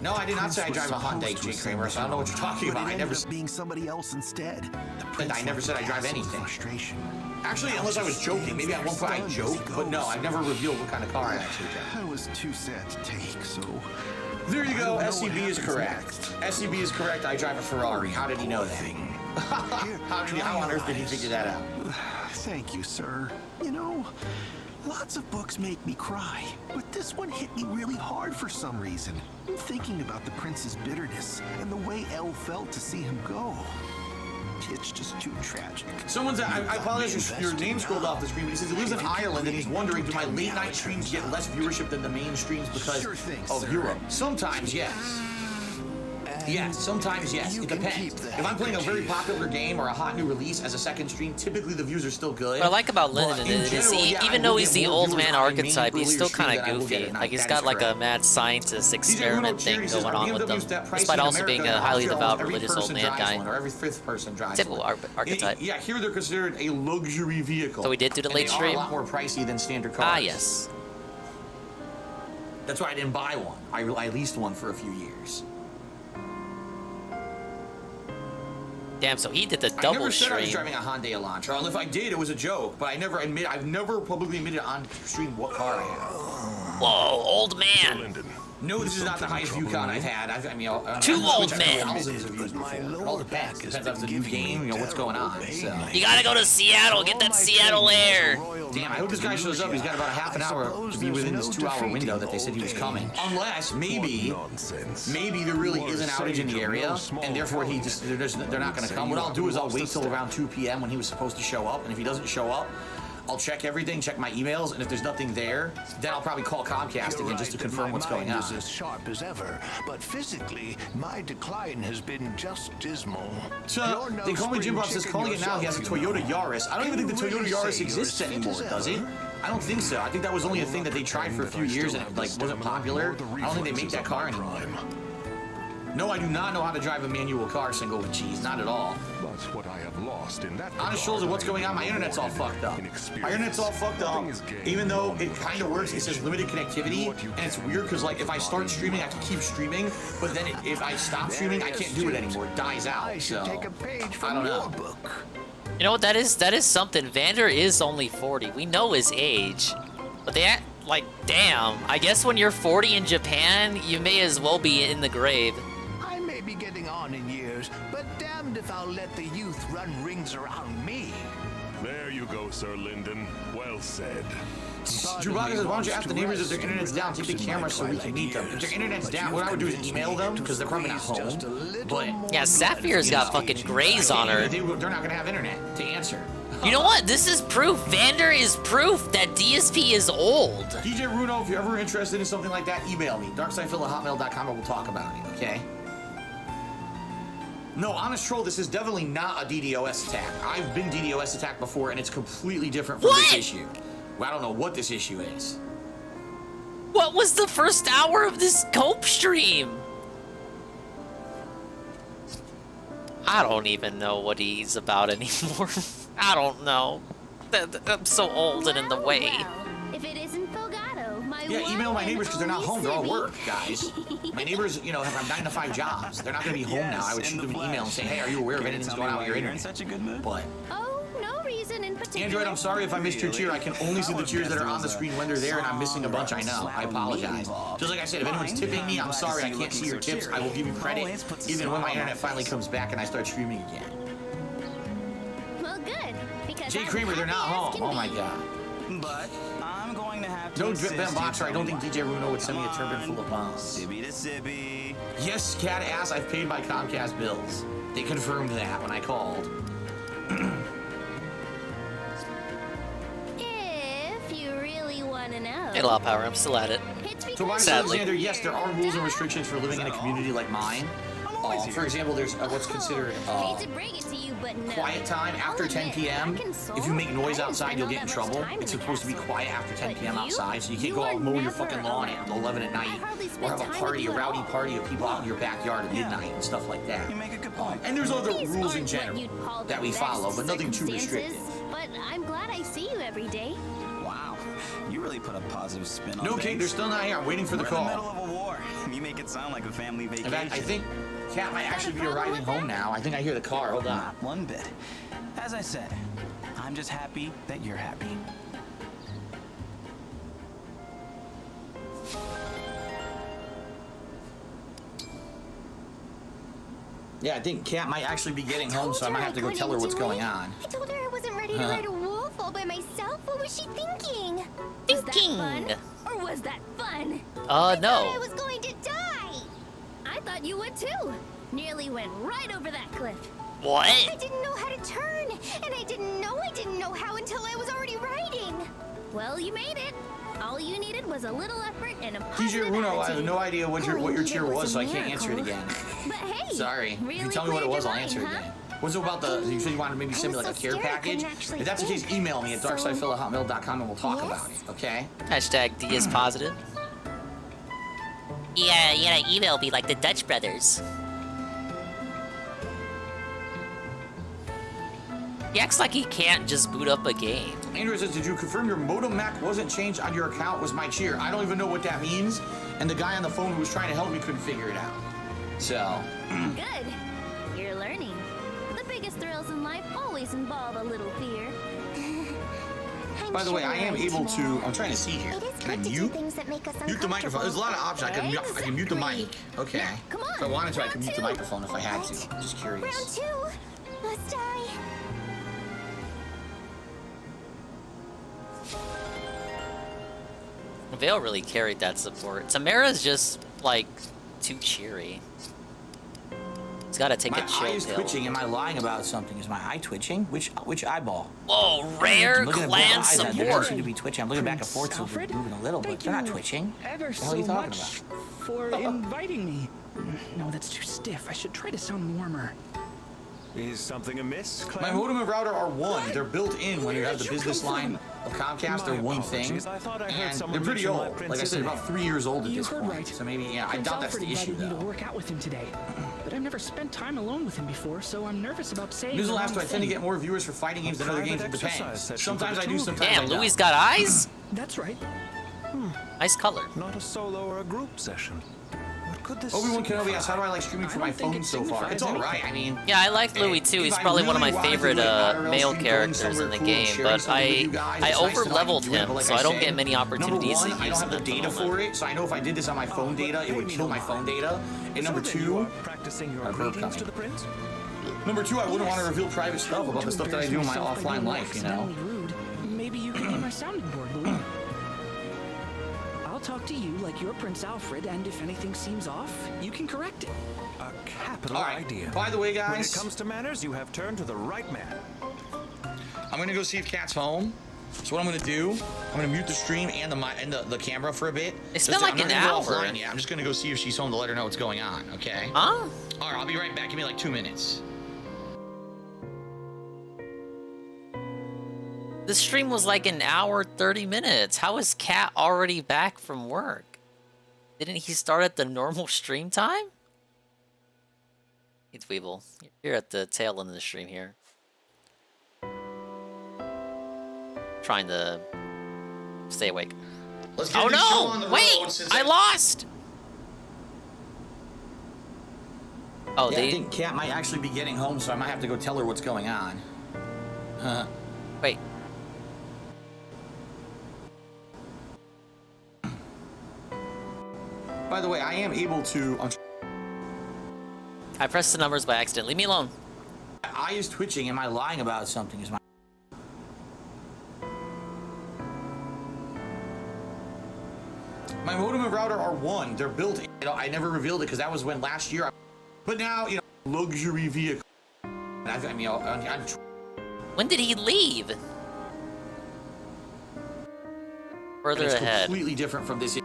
No, I did not say I drive a Hyundai, Jake Kramer, so I don't know what you're talking about. I never being somebody else instead. I never said I drive anything. Actually, unless I was joking. Maybe at one point I joked, but no, I've never revealed what kind of car I actually drive. I was too sad to take, so... There you go, SCB is correct. SCB is correct, I drive a Ferrari. How did he know that? How on earth did he figure that out? Thank you, sir. You know, lots of books make me cry, but this one hit me really hard for some reason. I'm thinking about the prince's bitterness and the way Elle felt to see him go. It's just too tragic. Someone's, I apologize, your name scrolled off the screen, but he says he lives in Ireland and he's wondering, do my late night streams get less viewership than the main streams because of Europe? Sometimes, yes. Yes, sometimes yes. It depends. If I'm playing a very popular game or a hot new release as a second stream, typically the views are still good. What I like about Lyndon is even though he's the old man archetype, he's still kind of goofy. Like he's got like a mad scientist experiment thing going on with them, despite also being a highly devout religious old man guy. Or every fifth person drives typical one. archetype. Yeah, here they're considered a luxury vehicle. So we did do the late stream. They are a lot more pricey than standard cars. Ah, yes. That's why I didn't buy one. I leased one for a few years. Damn, so he did the double I never said stream. I was driving a Hyundai Elantra, and if I did, it was a joke. But I've never publicly admitted on stream what car I have. Whoa, old man. No, this is not the highest view count I've had. Too old, man. Thousands of views before. It all depends. Depends on the new game, what's going on. So. You gotta go to Seattle, get that Seattle air. Damn, I hope this guy shows up. He's got about a half an hour to be within this 2-hour window that they said he was coming. Unless, maybe there really is an outage in the area, and therefore they're not gonna come. What I'll do is I'll wait till around 2 p.m. when he was supposed to show up, and if he doesn't show up, I'll check everything, check my emails, and if there's nothing there, then I'll probably call Comcast again just to confirm what's going on. Is as sharp as ever, but physically, my decline has been just dismal. So, they call me Jim Bob says calling it now. He has a Toyota Yaris. I don't even think the Toyota Yaris exists anymore, does it? I don't think so. I think that was only a thing that they tried for a few years and it wasn't popular. I don't think they make that car anymore. No, I do not know how to drive a manual car single with cheese. Not at all. That's what I have lost in that. Honest shoulder, what's going on? My internet's all fucked up. My internet's all fucked up. Even though it kind of works, it says limited connectivity, and it's weird because like if I start streaming, I have to keep streaming, but then if I stop streaming, I can't do it anymore. It dies out. So I don't know. You know what that is? That is something. Vander is only 40. We know his age, but they act like, damn. I guess when you're 40 in Japan, you may as well be in the grave. I may be getting on in years, but damned if I'll let the youth run rings around me. There you go, Sir Lyndon. Well said. Chewbacca says, why don't you ask the neighbors if their internet's down, take the camera so we can meet them. If their internet's down, what I would do is email them, because they're probably not home. But yeah, Sapphire's got fucking grays on her. They're not going to have internet to answer. You know what? This is proof. Vander is proof that DSP is old. DJ Runo, if you're ever interested in something like that, email me. darksidefil@hotmail.com and we'll talk about it, okay? No, honest troll, this is definitely not a DDoS attack. I've been DDoS attacked before, and it's completely different from this issue. Well, I don't know what this issue is. What was the first hour of this Cope stream? I don't even know what he's about anymore. I don't know. I'm so old and in the way. If it isn't Fogado, my email my neighbors because they're not home. They're all work, guys. My neighbors, have 9 to 5 jobs. They're not going to be home now. I would shoot them an email and say, hey, are you aware of anything that's going on with your internet? Such a good mood. But oh, no reason in particular. Android, I'm sorry if I missed your cheer. I can only see the cheers that are on the screen when they're there, and I'm missing a bunch. I know. I apologize. Just like I said, if anyone's tipping me, I'm sorry. I can't see your tips. I will give you credit, even when my internet finally comes back and I start streaming again. Well, good. Because Jay Kramer, they're not home. Oh my god. But I'm going to have to. No drip Ben Boxer. I don't think DJ Runo would send me a turban full of bombs. Sibby to Sibby. Yes, cat ass. I've paid my Comcast bills. They confirmed that when I called. If you really want to know. Hey, Law Power, I'm still at it. So, Alexander, yes, there are rules and restrictions for living in a community like mine. For example, there's what's considered quiet time after 10 p.m. If you make noise outside, you'll get in trouble. It's supposed to be quiet after 10 p.m. outside, so you can't go out and mow your fucking lawn at 11 at night or have a rowdy party of people out in your backyard at midnight and stuff like that. And there's other rules in general that we follow, but nothing too restrictive. But I'm glad I see you every day. Wow, you really put a positive spin on No, Kate, they're still not here. I'm waiting for the call. We're in the middle of a war. You make it sound like a family vacation. In fact, I think Cat might actually be arriving home now. I think I hear the car. Hold on. Not one bit. As I said, I'm just happy that you're happy. Yeah, I think Cat might actually be getting home, so I might have to go tell her what's going on. I told her I wasn't ready to ride a wolf all by myself. What was she thinking? Thinking. Was that fun? Or was that fun? No. I thought I was going to die. I thought you would too. Nearly went right over that cliff. What? I didn't know how to turn, and I didn't know how until I was already riding. Well, you made it. All you needed was a little effort and a positive DJ Runo, I have attitude. no idea what your cheer was, so I can't answer it miracle. again. But hey, Sorry. really If you tell me what it was, I'll played answer your it line, again. What's it about the? You said you wanted to maybe send me like a care package. If that's the case, email me at darksidephil@hotmail.com and we'll talk about it. Okay? Hashtag D is positive. Yeah, you gotta email me like the Dutch brothers. He acts like he can't just boot up a game. Andrew says, did you confirm your modem Mac wasn't changed on your account? Was my cheer? I don't even know what that means. And the guy on the phone who was trying to help me couldn't figure it out. So. Good. You're learning. The biggest thrills in life always involve a little fear. By the way, I am able to. I'm trying to see here. Can I mute? Mute the microphone. There's a lot of options. I can mute the mic. Okay. Yeah, come on. If I wanted to, I could mute the Round microphone if I had to. Just curious. Round 2. Must I? Vale really carried that support. Tamara's just, like, too cheery. He's gotta take a chill My eye is pill. twitching. Am I lying about something? Is my eye twitching? Which eyeball? Whoa, rare I'm looking at both clan eyes, and They support. seem to be twitching. I'm looking back and forth, so they're moving a little, but they're not twitching. Ever What the hell are you so talking much about? for inviting me. No, that's too stiff. I should try to sound warmer. Is something amiss, Clem? My modem and router are one. They're built in when you have the business line of Comcast. They're one thing, I thought I heard and someone they're pretty mention my old. Like I prince's said, name. about 3 years old at You this heard point. right. So maybe, yeah, I Prince doubt that's Alfred the issue invited me though. to work out with him today, but I've never spent time alone with him before, so I'm nervous about saying. News the will wrong ask, do I tend to thing. get more viewers for fighting games than other games? It depends. Sometimes I do, sometimes I Damn, don't. Louis got eyes? That's right. Nice color. Not a solo or a group session. What could this Obi-Wan Kenobi asks, how do I like streaming from my phone so far? It's alright, I mean... Yeah, I like Louis too. He's probably one of my favorite male characters in the game, but I over-leveled him, so I don't get many opportunities to Number one, I use don't have him the at the data moment. for it, so I know if I did this on my phone data, it would kill my phone data. And number two, practicing your I've heard greetings to coming. the prince? Number two, I wouldn't want to reveal private stuff about the stuff that I do in my Myself by offline being life, you know? accidentally rude. Maybe you can be my sounding board, Louis. I'll talk to you like you're Prince Alfred, and if anything seems off, you can correct it. A capital All right. idea. By the way, When it guys, comes to manners, you have turned to the right man. I'm gonna go see if Kat's home. So what I'm gonna do, I'm gonna mute the stream and the camera for a bit. It's been like I'm not an gonna hour. go offline yet. I'm just gonna go see if she's home to let her know what's going on. Okay? Huh? All right, I'll be right back. Give me like 2 minutes. The stream was like an hour, 30 minutes. How is Cat already back from work? Didn't he start at the normal stream time? It's Weeble. You're at the tail end of the stream here. Trying to stay awake. Let's get Oh this show on no! the Wait! road since I lost! Oh, yeah, I they... think Kat might actually be getting home, so I might have to go tell her what's going on. Wait. By the way, I am able to... I pressed the numbers by accident. Leave me alone. My eye is twitching. Am I lying about something? Is my... My modem and router are one. They're built in. I never revealed it because that was when last year. But now, you know, luxury vehicle. I mean, I'm When did he leave? Further it's ahead. completely different from this.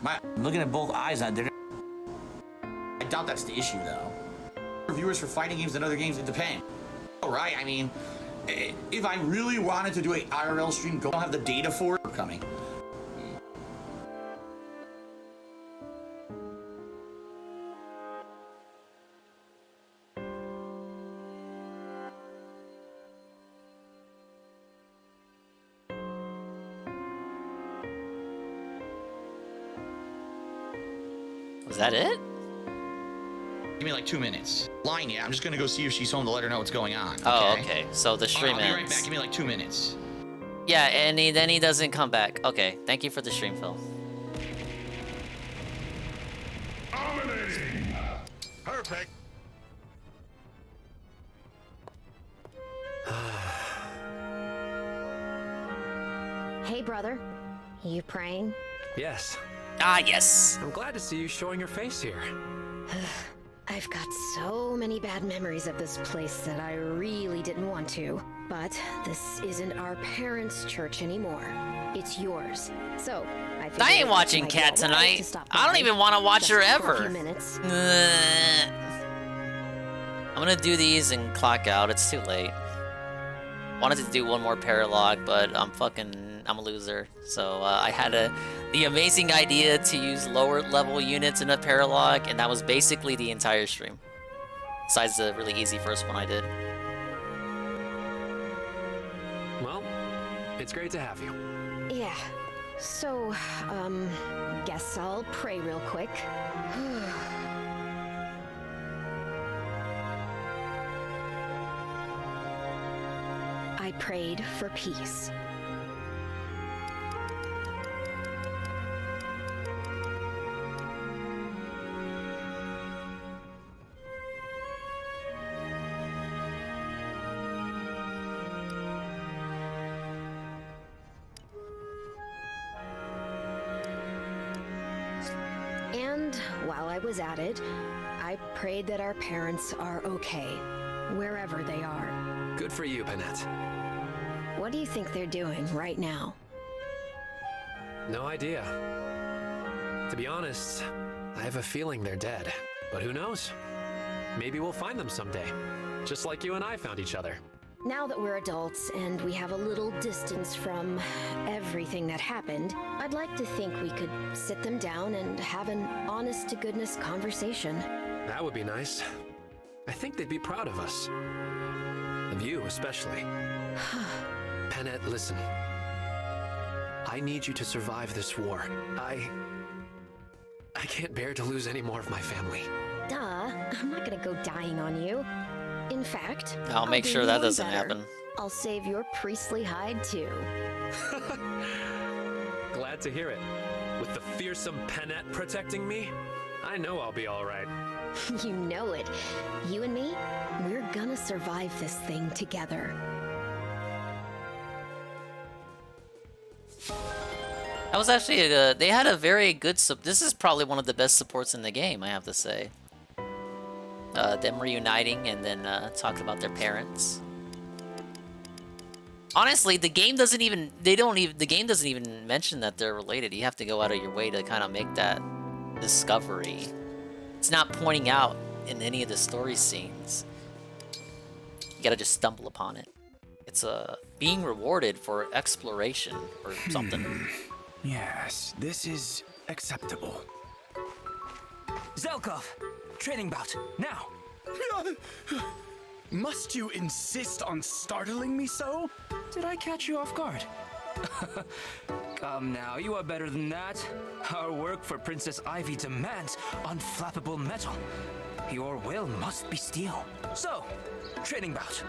I'm looking at both eyes. I doubt that's the issue, though. Reviewers for fighting games and other games, it depends. All right, I mean, if I really wanted to do an IRL stream, don't have the data for it coming. Was that it? Give me like 2 minutes. Line yet. I'm just gonna go see if she's home to let her know what's going on. Oh, okay. So the stream I'll be right ends. back. Give me like 2 minutes. Yeah, and then he doesn't come back. Okay, thank you for the stream, Phil. Dominating. Perfect. Hey, brother. You praying? Yes. Ah, yes. I'm glad to see you showing your face here. I've got so many bad memories of this place that I really didn't want to. But this isn't our parents' church anymore. It's yours. So, I ain't watching Cat tonight. I don't even want to watch her ever. I'm gonna do these and clock out. It's too late. Wanted to do one more paralogue, but I'm a loser. So I had the amazing idea to use lower level units in a paralogue, and that was basically the entire stream. Besides the really easy first one I did. Well, it's great to have you. Yeah. So, guess I'll pray real quick. I prayed for peace. And while I was at it, I prayed that our parents are okay, wherever they are. Good for you, Panette. What do you think they're doing right now? No idea. To be honest, I have a feeling they're dead. But who knows? Maybe we'll find them someday. Just like you and I found each other. Now that we're adults and we have a little distance from everything that happened, I'd like to think we could sit them down and have an honest-to-goodness conversation. That would be nice. I think they'd be proud of us. Of you, especially. Panette, listen. I need you to survive this war. I can't bear to lose any more of my family. Duh, I'm not gonna go dying on you. In fact, I'll make sure that doesn't happen. I'll save your priestly hide too. Glad to hear it. With the fearsome Panette protecting me, I know I'll be all right. You know it. You and me, we're gonna survive this thing together. That was actually they had a very good this is probably one of the best supports in the game, I have to say. Them reuniting and then talking about their parents. Honestly, the game doesn't even the game doesn't even mention that they're related. You have to go out of your way to kind of make that discovery. It's not pointing out in any of the story scenes. You gotta just stumble upon it. It's being rewarded for exploration or something. Yes, this is acceptable. Zelkov, training bout, now! Must you insist on startling me so? Did I catch you off guard? Come now, you are better than that. Our work for Princess Ivy demands unflappable metal. Your will must be steel. So, training bout,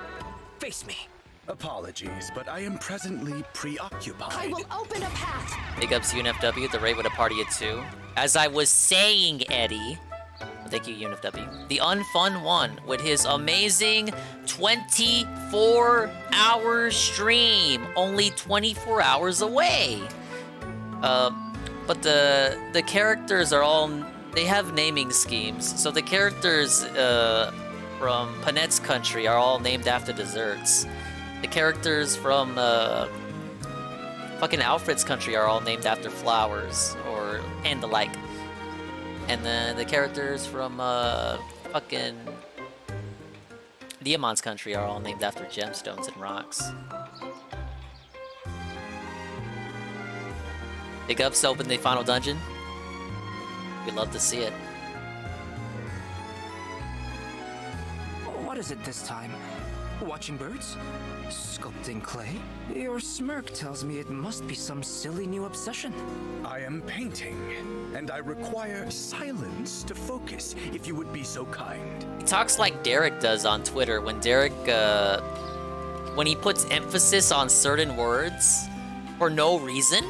face me. Apologies, but I am presently preoccupied. I will open a path! Big ups UNFW, the raid with a party of 2. As I was saying, Eddie, thank you UNFW, the unfun one with his amazing 24-hour stream, only 24 hours away. But the characters are all, they have naming schemes. So the characters from Panette's country are all named after desserts. The characters from fucking Alfred's country are all named after flowers and the like. And then the characters from fucking Diamant's country are all named after gemstones and rocks. Big ups to open the final dungeon. We'd love to see it. What is it this time? Watching birds? Sculpting clay? Your smirk tells me it must be some silly new obsession. I am painting, and I require silence to focus, if you would be so kind. He talks like Derek does on Twitter when Derek, when he puts emphasis on certain words for no reason.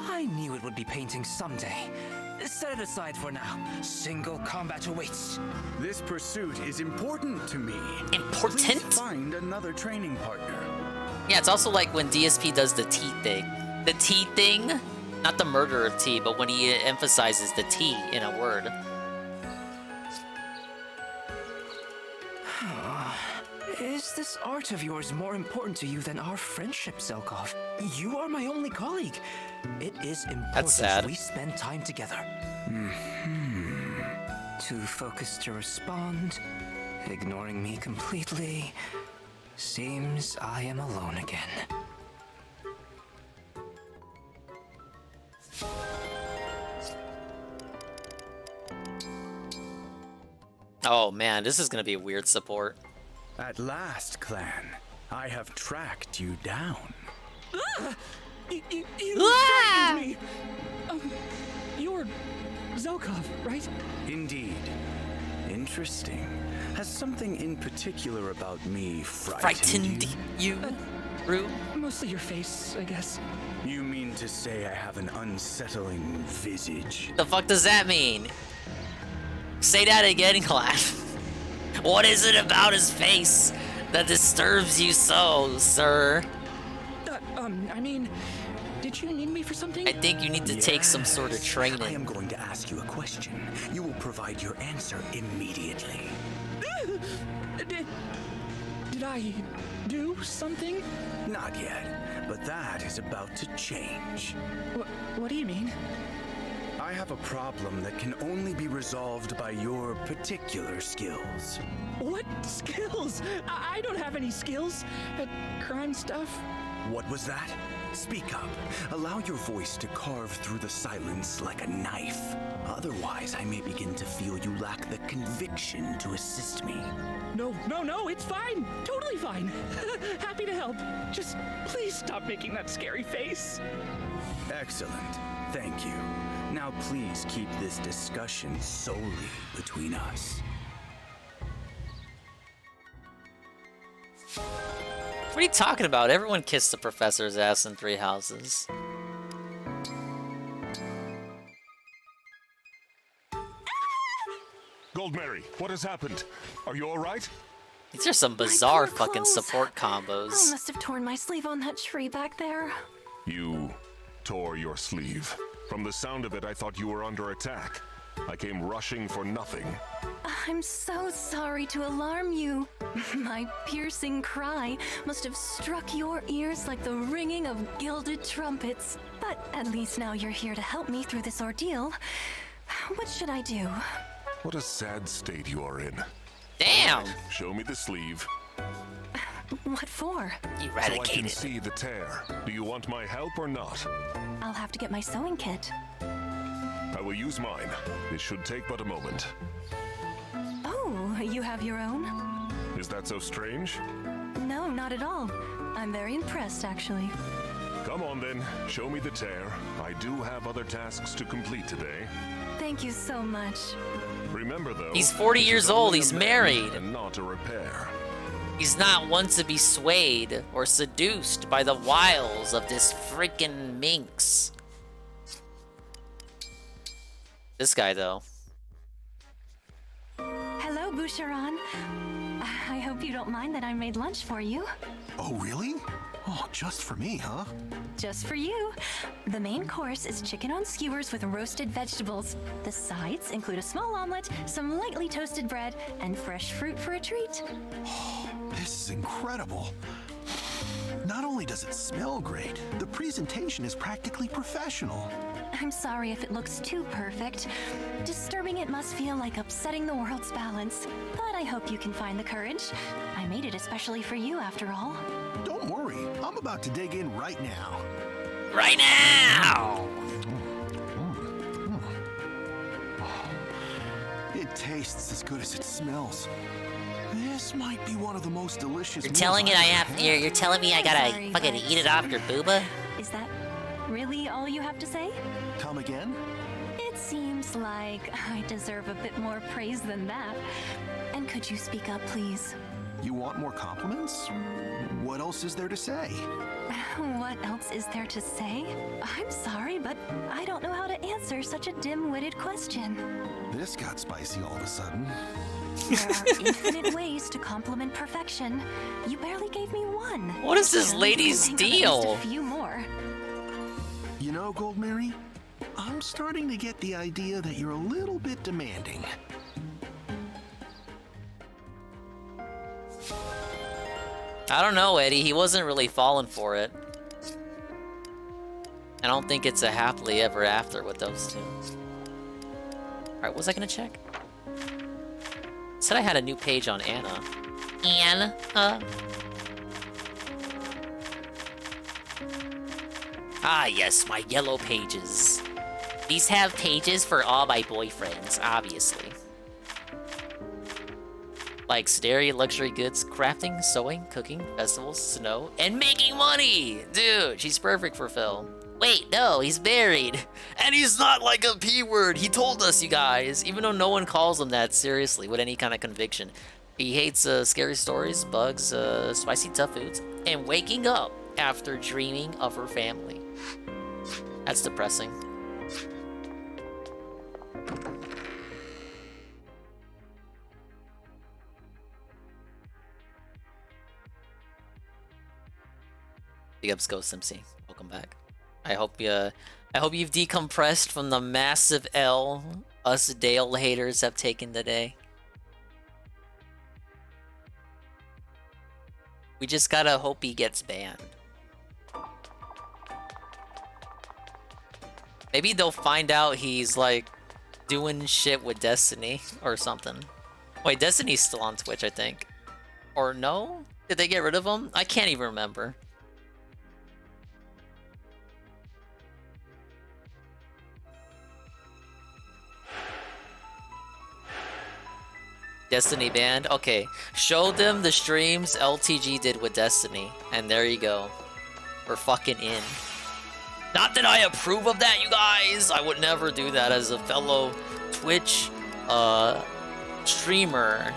I knew it would be painting someday. Set it aside for now. Single combat awaits. This pursuit is important to me. Important? Please find another training partner. Yeah, it's also like when DSP does the T thing. The T thing, not the murder of T, but when he emphasizes the T in a word. Is this art of yours more important to you than our friendship, Zelkov? You are my only colleague. It is important sad. we spend time together. Too focused to respond, ignoring me completely. Seems I am alone again. Oh man, this is gonna be a weird support. At last, clan, I have tracked you down. You Ah! frightened me! You're Zelkov, right? Indeed. Interesting. Has something in particular about me Frightened you? Rue? Mostly your face, I guess. You mean to say I have an unsettling visage? The fuck does that mean? Say that again, class. What is it about his face that disturbs you so, sir? I mean, did you need me for something? I think you need to take some sort of training. I am going to ask you a question. You will provide your answer immediately. Did I do something? Not yet, but that is about to change. What do you mean? I have a problem that can only be resolved by your particular skills. What skills? I don't have any skills at crime stuff. What was that? Speak up. Allow your voice to carve through the silence like a knife. Otherwise, I may begin to feel you lack the conviction to assist me. No, it's fine. Totally fine. Happy to help. Just please stop making that scary face. Excellent. Thank you. Now please keep this discussion solely between us. What are you talking about? Everyone kissed the professor's ass in 3 Houses. Goldmary, what has happened? Are you alright? These are some bizarre poor fucking clothes. support I combos. must have torn my sleeve on that tree back there. You tore your sleeve. From the sound of it, I thought you were under attack. I came rushing for nothing. I'm so sorry to alarm you. My piercing cry must have struck your ears like the ringing of gilded trumpets. But at least now you're here to help me through this ordeal. What should I do? What a sad state you are in. Damn! Show me the sleeve. What for? So I can see the tear. Do you want my help or not? I'll have to get my sewing kit. I will use mine. It should take but a moment. Oh, you have your own? Is that so strange? No, not at all. I'm very impressed, actually. Come on then, show me the tear. I do have other tasks to complete today. Thank you so much. Remember though, He's 40 this years is old, only he's a married. and not a repair. He's not one to be swayed or seduced by the wiles of this freaking minx. This guy, though. Hello, Boucheron. I hope you don't mind that I made lunch for you. Oh, really? Oh, just for me, huh? Just for you. The main course is chicken on skewers with roasted vegetables. The sides include a small omelet, some lightly toasted bread, and fresh fruit for a treat. This is incredible. Not only does it smell great, the presentation is practically professional. I'm sorry if it looks too perfect. Disturbing it must feel like upsetting the world's balance. But I hope you can find the courage. I made it especially for you, after all. Don't worry, I'm about to dig in right now. Right now! It tastes as good as it smells. This might be one of the most delicious. You're telling it I have. You're telling me I gotta Sorry, fucking but- eat it off your booba? Is that really all you have to say? Come again? It seems like I deserve a bit more praise than that. And could you speak up, please? You want more compliments? What else is there to say? What else is there to say? I'm sorry, but I don't know how to answer such a dim-witted question. This got spicy all of a sudden. There are infinite ways to compliment perfection. You barely gave me one. What is this Surely you can lady's think of at least deal? a few more. You know, Goldmary, I'm starting to get the idea that you're a little bit demanding. I don't know, Eddie. He wasn't really falling for it. I don't think it's a happily ever after with those two. Alright, what was I gonna check? Said I had a new page on Anna. Anna? Ah, yes, my yellow pages. These have pages for all my boyfriends, obviously. Like Sedary, luxury goods, crafting, sewing, cooking, festivals, snow, and making money! Dude, she's perfect for Phil. Wait, no, he's married. And he's not like a P word. He told us, you guys. Even though no one calls him that seriously with any kind of conviction. He hates scary stories, bugs, spicy tough foods, and waking up after dreaming of her family. That's depressing. Big ups, Ghost MC. Welcome back. I hope you've decompressed from the massive L us Dale haters have taken today. We just gotta hope he gets banned. Maybe they'll find out he's like doing shit with Destiny or something. Wait, Destiny's still on Twitch, I think. Or no? Did they get rid of him? I can't even remember. Destiny banned? Okay. Show them the streams LTG did with Destiny. And there you go. We're fucking in. Not that I approve of that, you guys! I would never do that as a fellow Twitch streamer.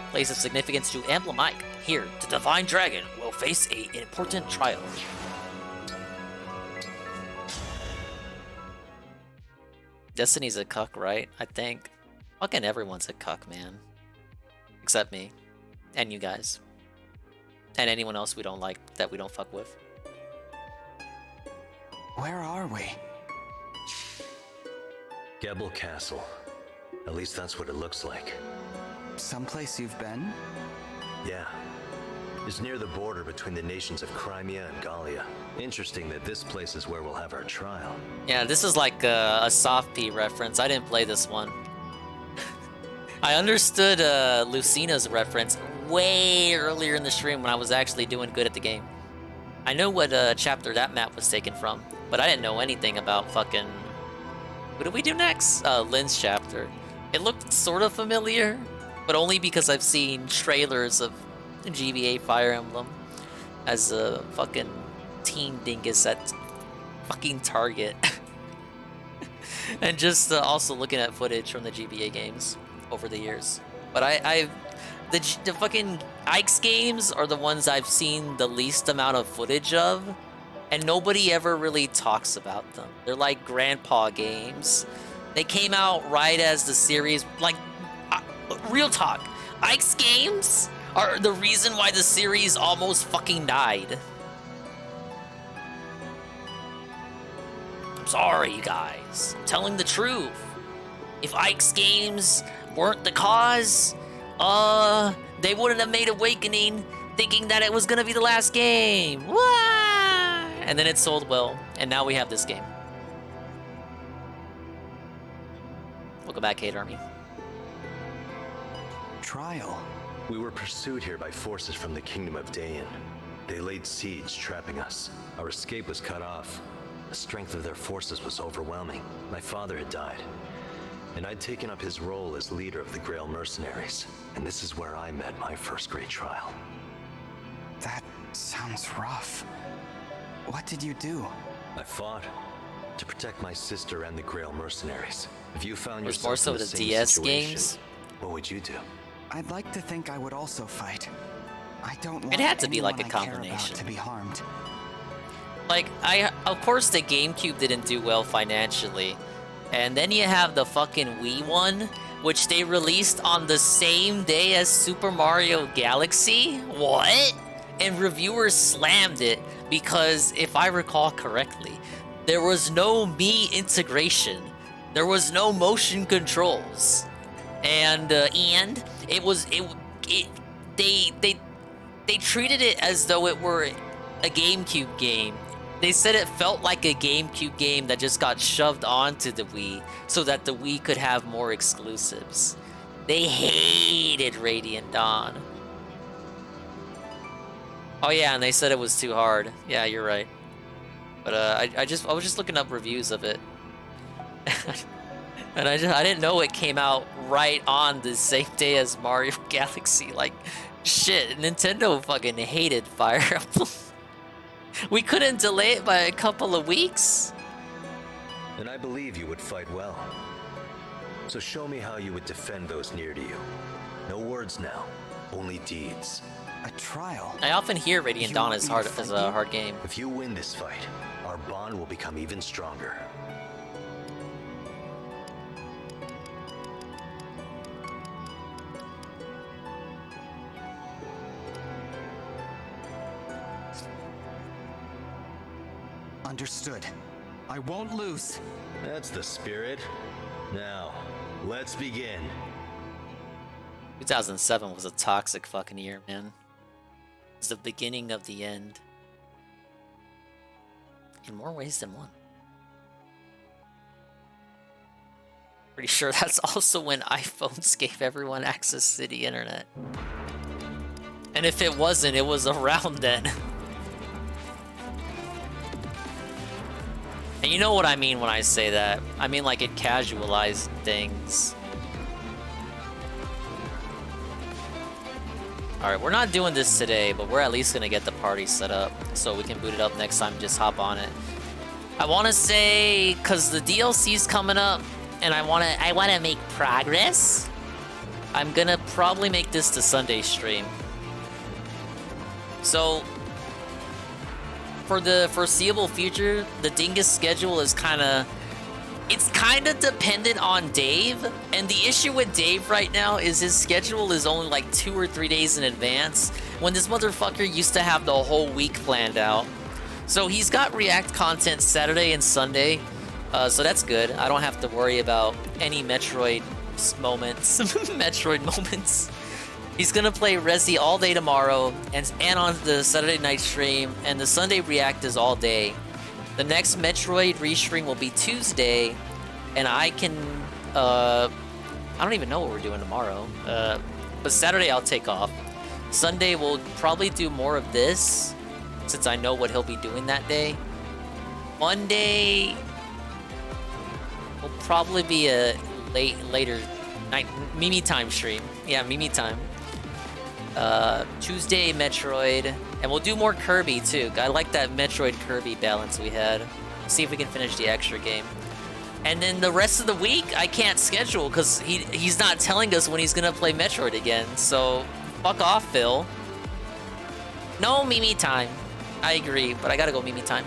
Place of significance to Emblem Mike. Here, the Divine Dragon will face an important trial. Destiny's a cuck, right? I think. Fucking everyone's a cuck, man. Except me. And you guys. And anyone else we don't like, that we don't fuck with. Where are we? Gebel Castle. At least that's what it looks like. Someplace you've been? Yeah. It's near the border between the nations of Crimea and Gallia. Interesting that this place is where we'll have our trial. Yeah, this is like a soft P reference. I didn't play this one. I understood Lucina's reference way earlier in the stream when I was actually doing good at the game. I know what chapter that map was taken from, but I didn't know anything about fucking... What do we do next? Lynn's chapter. It looked sort of familiar, but only because I've seen trailers of GBA Fire Emblem as a fucking teen dingus at fucking Target. And just also looking at footage from the GBA games over the years. But the fucking Ike's games are the ones I've seen the least amount of footage of, and nobody ever really talks about them. They're like grandpa games. They came out right as the series, like, real talk, Ike's games are the reason why the series almost fucking died. I'm sorry, you guys. I'm telling the truth. If Ike's games weren't the cause, they wouldn't have made Awakening thinking that it was gonna be the last game. Wah! And then it sold well, and now we have this game. Welcome back, Hate Army. Trial. We were pursued here by forces from the Kingdom of Dayan. They laid siege, trapping us. Our escape was cut off. The strength of their forces was overwhelming. My father had died, and I'd taken up his role as leader of the Grail mercenaries. And this is where I met my first great trial. That sounds rough. What did you do? I fought to protect my sister and the Grail mercenaries. If you found There's yourself more so in the the same DS situation, games. what would you do? I'd like to think I would also fight. I don't want It had to be like a anyone I care combination. about to be harmed. Like, of course the GameCube didn't do well financially. And then you have the fucking Wii one, which they released on the same day as Super Mario Galaxy? What? And reviewers slammed it because, if I recall correctly, there was no Mii integration. There was no motion controls. and they treated it as though it were a GameCube game. They said it felt like a GameCube game that just got shoved onto the Wii so that the Wii could have more exclusives. They hated Radiant Dawn. Oh yeah, and they said it was too hard. Yeah, you're right. But I was just looking up reviews of it, and I didn't know it came out right on the same day as Mario Galaxy. Like, shit, Nintendo fucking hated Fire Emblem. We couldn't delay it by a couple of weeks. And I believe you would fight well. So show me how you would defend those near to you. No words now, only deeds. A trial? I often hear Radiant Dawn is a hard game. If you win this fight, our bond will become even stronger. Understood. I won't lose. That's the spirit. Now, let's begin. 2007 was a toxic fucking year, man. It was the beginning of the end. In more ways than one. Pretty sure that's also when iPhones gave everyone access to the internet. And if it wasn't, it was around then. And you know what I mean when I say that. I mean like it casualized things. Alright, we're not doing this today, but we're at least gonna get the party set up so we can boot it up next time, just hop on it. I wanna say, cause the DLC's coming up and I wanna make progress. I'm gonna probably make this the Sunday stream. So for the foreseeable future, the Dingus schedule is it's kind of dependent on Dave, and the issue with Dave right now is his schedule is only like 2 or 3 days in advance, when this motherfucker used to have the whole week planned out. So he's got React content Saturday and Sunday, so that's good. I don't have to worry about any Metroid moments. Metroid moments. He's gonna play Resi all day tomorrow, and on the Saturday night stream, and the Sunday React is all day. The next Metroid restream will be Tuesday, and I can, I don't even know what we're doing tomorrow, but Saturday I'll take off. Sunday we'll probably do more of this, since I know what he'll be doing that day. Monday will probably be a later night, Mimi time stream. Yeah, Mimi time. Tuesday, Metroid, and we'll do more Kirby too. I like that Metroid Kirby balance we had. See if we can finish the extra game. And then the rest of the week, I can't schedule because he's not telling us when he's gonna play Metroid again. So, fuck off, Phil. No Mimi time. I agree, but I gotta go Mimi time.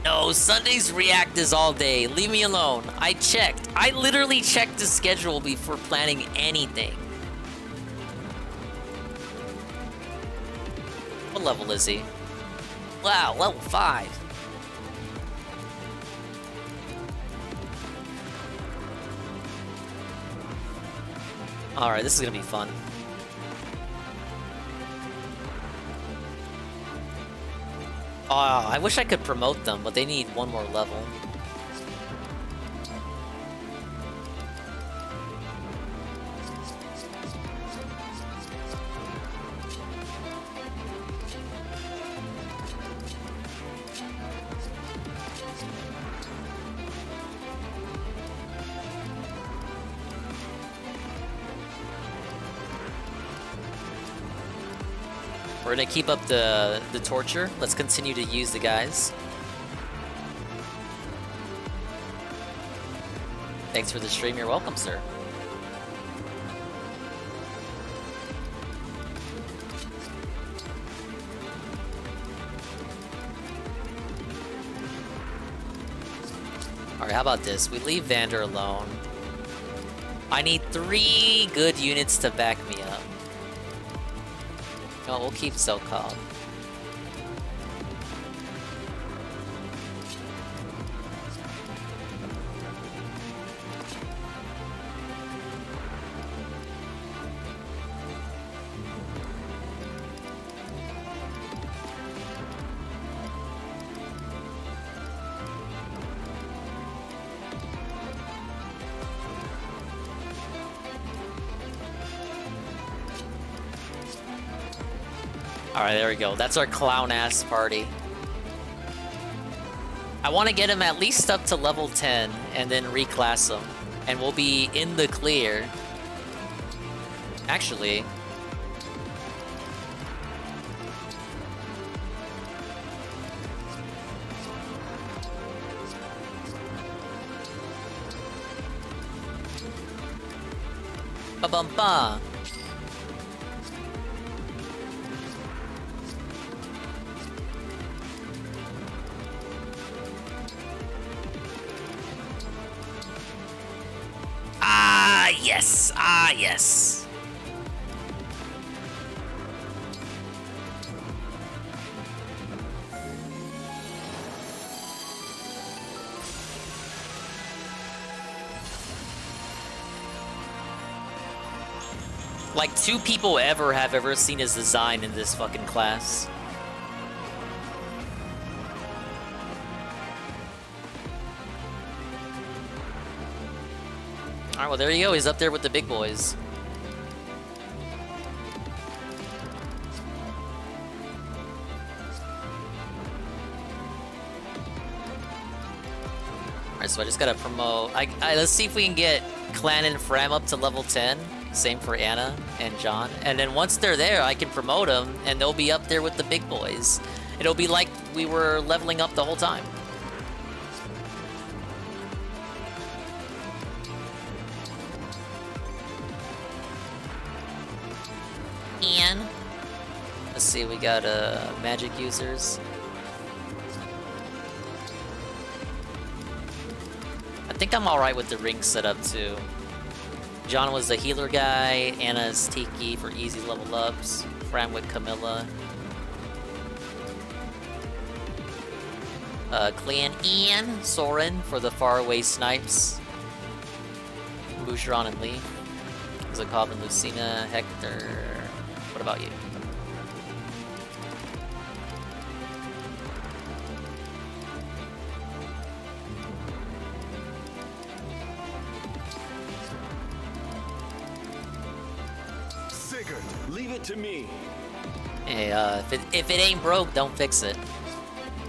No, Sunday's React is all day. Leave me alone. I checked. I literally checked the schedule before planning anything. What level is he? Wow, level 5. Alright, this is gonna be fun. I wish I could promote them, but they need one more level. We're gonna keep up the torture. Let's continue to use the guys. Thanks for the stream. You're welcome, sir. Alright, how about this? We leave Vander alone. I need 3 good units to back me up. No, we'll keep SoCal. Alright, there we go. That's our clown-ass party. I want to get him at least up to level 10 and then reclass him. And we'll be in the clear. Actually... Ba-bum-ba! Ah, yes! Ah, yes! Like, 2 people have ever seen his design in this fucking class. Alright, well there you go, he's up there with the big boys. Alright, so I just gotta promote... let's see if we can get Clan and Fram up to level 10. Same for Anna and John. And then once they're there, I can promote them, and they'll be up there with the big boys. It'll be like we were leveling up the whole time. And let's see, we got magic users. I think I'm alright with the ring setup too. John was the healer guy, Anna's Tiki for easy level ups, Fram with Camilla. Clan Ian, Soren for the faraway snipes. Boucheron and Lee. Zakov and Lucina, Hector. What about you? Sigurd, leave it to me. Hey, if it ain't broke, don't fix it.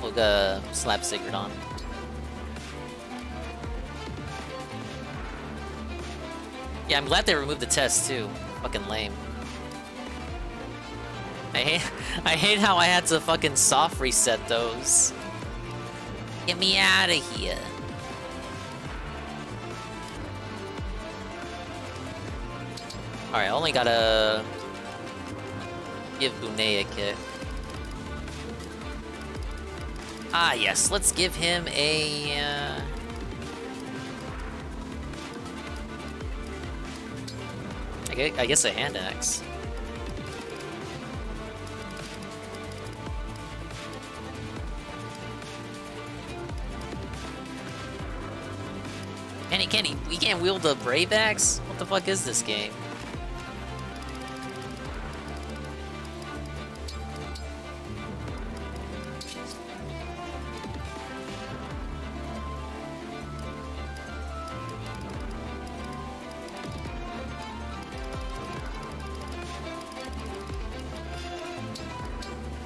We'll slap Sigurd on. Yeah, I'm glad they removed the test too. Fucking lame. I hate how I had to fucking soft reset those. Get me out of here. Alright, I only gotta give Bonet a kick. Ah, yes, let's give him a... I guess a hand axe. We can't wield the Brave Axe? What the fuck is this game?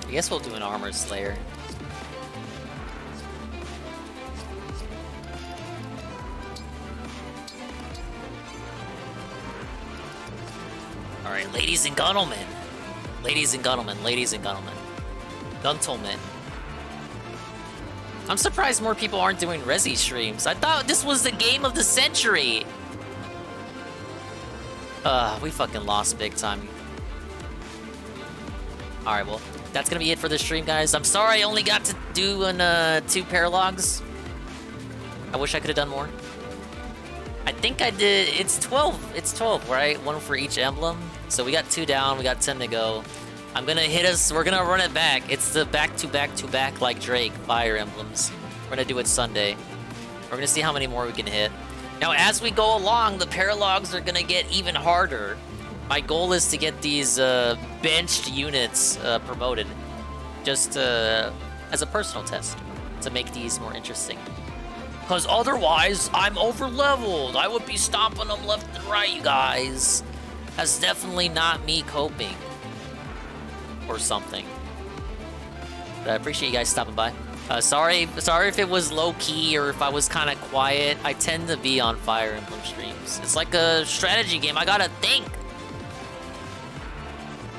I guess we'll do an Armor Slayer. Alright, ladies and gentlemen. Ladies and gentlemen, ladies and gentlemen. Gentlemen. I'm surprised more people aren't doing Resi streams. I thought this was the game of the century. We fucking lost big time. Alright, well, that's gonna be it for the stream, guys. I'm sorry I only got to do 2 Paralogues. I wish I could have done more. I think I did... It's 12. It's 12, right? 1 for each emblem. So we got 2 down. We got 10 to go. I'm gonna hit us. We're gonna run it back. It's the back-to-back-to-back like Drake fire emblems. We're gonna do it Sunday. We're gonna see how many more we can hit. Now, as we go along, the Paralogues are gonna get even harder. My goal is to get these benched units promoted. Just as a personal test. To make these more interesting. Because otherwise, I'm over-leveled. I would be stomping them left and right, you guys. That's definitely not me coping. or something. But I appreciate you guys stopping by. Sorry if it was low-key or if I was kind of quiet. I tend to be on Fire Emblem streams. It's like a strategy game. I gotta think.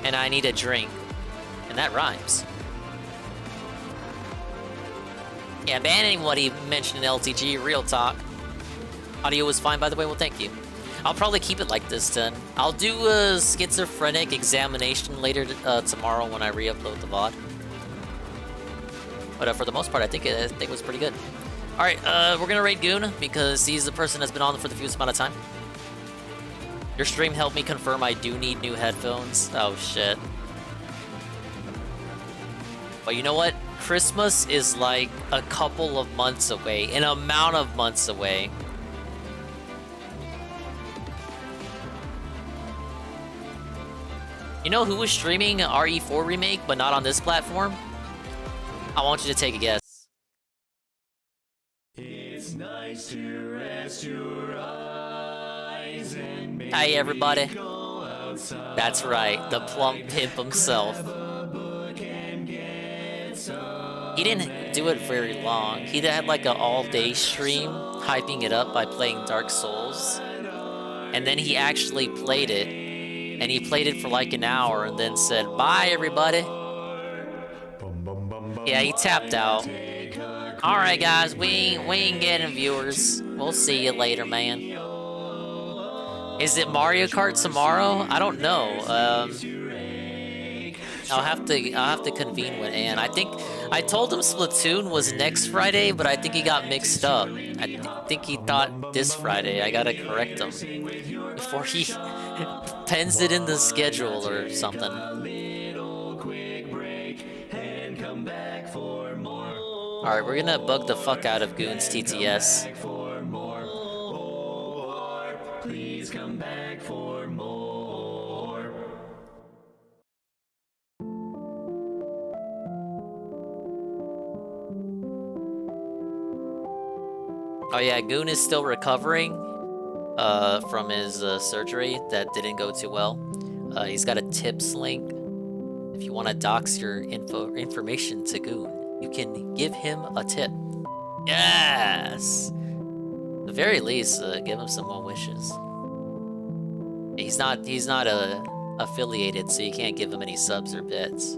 And I need a drink. And that rhymes. Yeah, banning what he mentioned in LTG, real talk. Audio was fine, by the way. Well, thank you. I'll probably keep it like this then. I'll do a schizophrenic examination later tomorrow when I re-upload the VOD. But for the most part, I think it was pretty good. All right, we're gonna raid Goon because he's the person that's been on for the fewest amount of time. Your stream helped me confirm I do need new headphones. Oh shit. But you know what? Christmas is like a couple of months away, an amount of months away. You know who was streaming RE4 Remake, but not on this platform? I want you to take a guess. It's nice to rest your eyes and Hi, everybody. That's right, the plump pimp himself. He didn't do it very long. He had like an all-day stream, hyping it up by playing Dark Souls. And then he actually played it. And he played it for like an hour and then said, bye, everybody. Yeah, he tapped out. Alright, guys, we ain't getting viewers. We'll see you later, man. Is it Mario Kart tomorrow? I don't know. I'll have to convene with Ann. I think I told him Splatoon was next Friday, but I think he got mixed up. I think he thought this Friday. I gotta correct him before he pens it in the schedule or something. Alright, we're gonna bug the fuck out of Goon's TTS. Please come back for more. Oh yeah, Goon is still recovering from his surgery that didn't go too well. He's got a tips link. If you want to dox your information to Goon, you can give him a tip. Yes! At the very least, give him some more wishes. He's not affiliated, so you can't give him any subs or bits.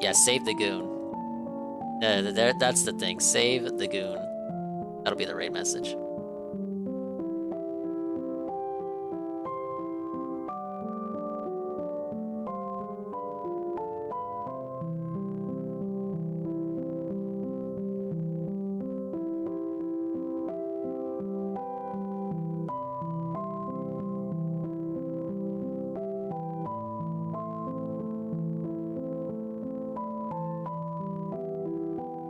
Yeah, save the Goon. That's the thing. Save the Goon. That'll be the raid message.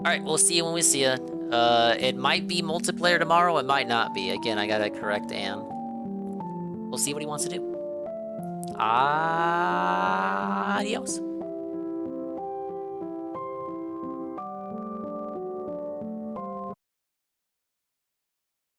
Alright, we'll see you when we see you. It might be multiplayer tomorrow, it might not be. Again, I gotta correct Ann. We'll see what he wants to do. Adios.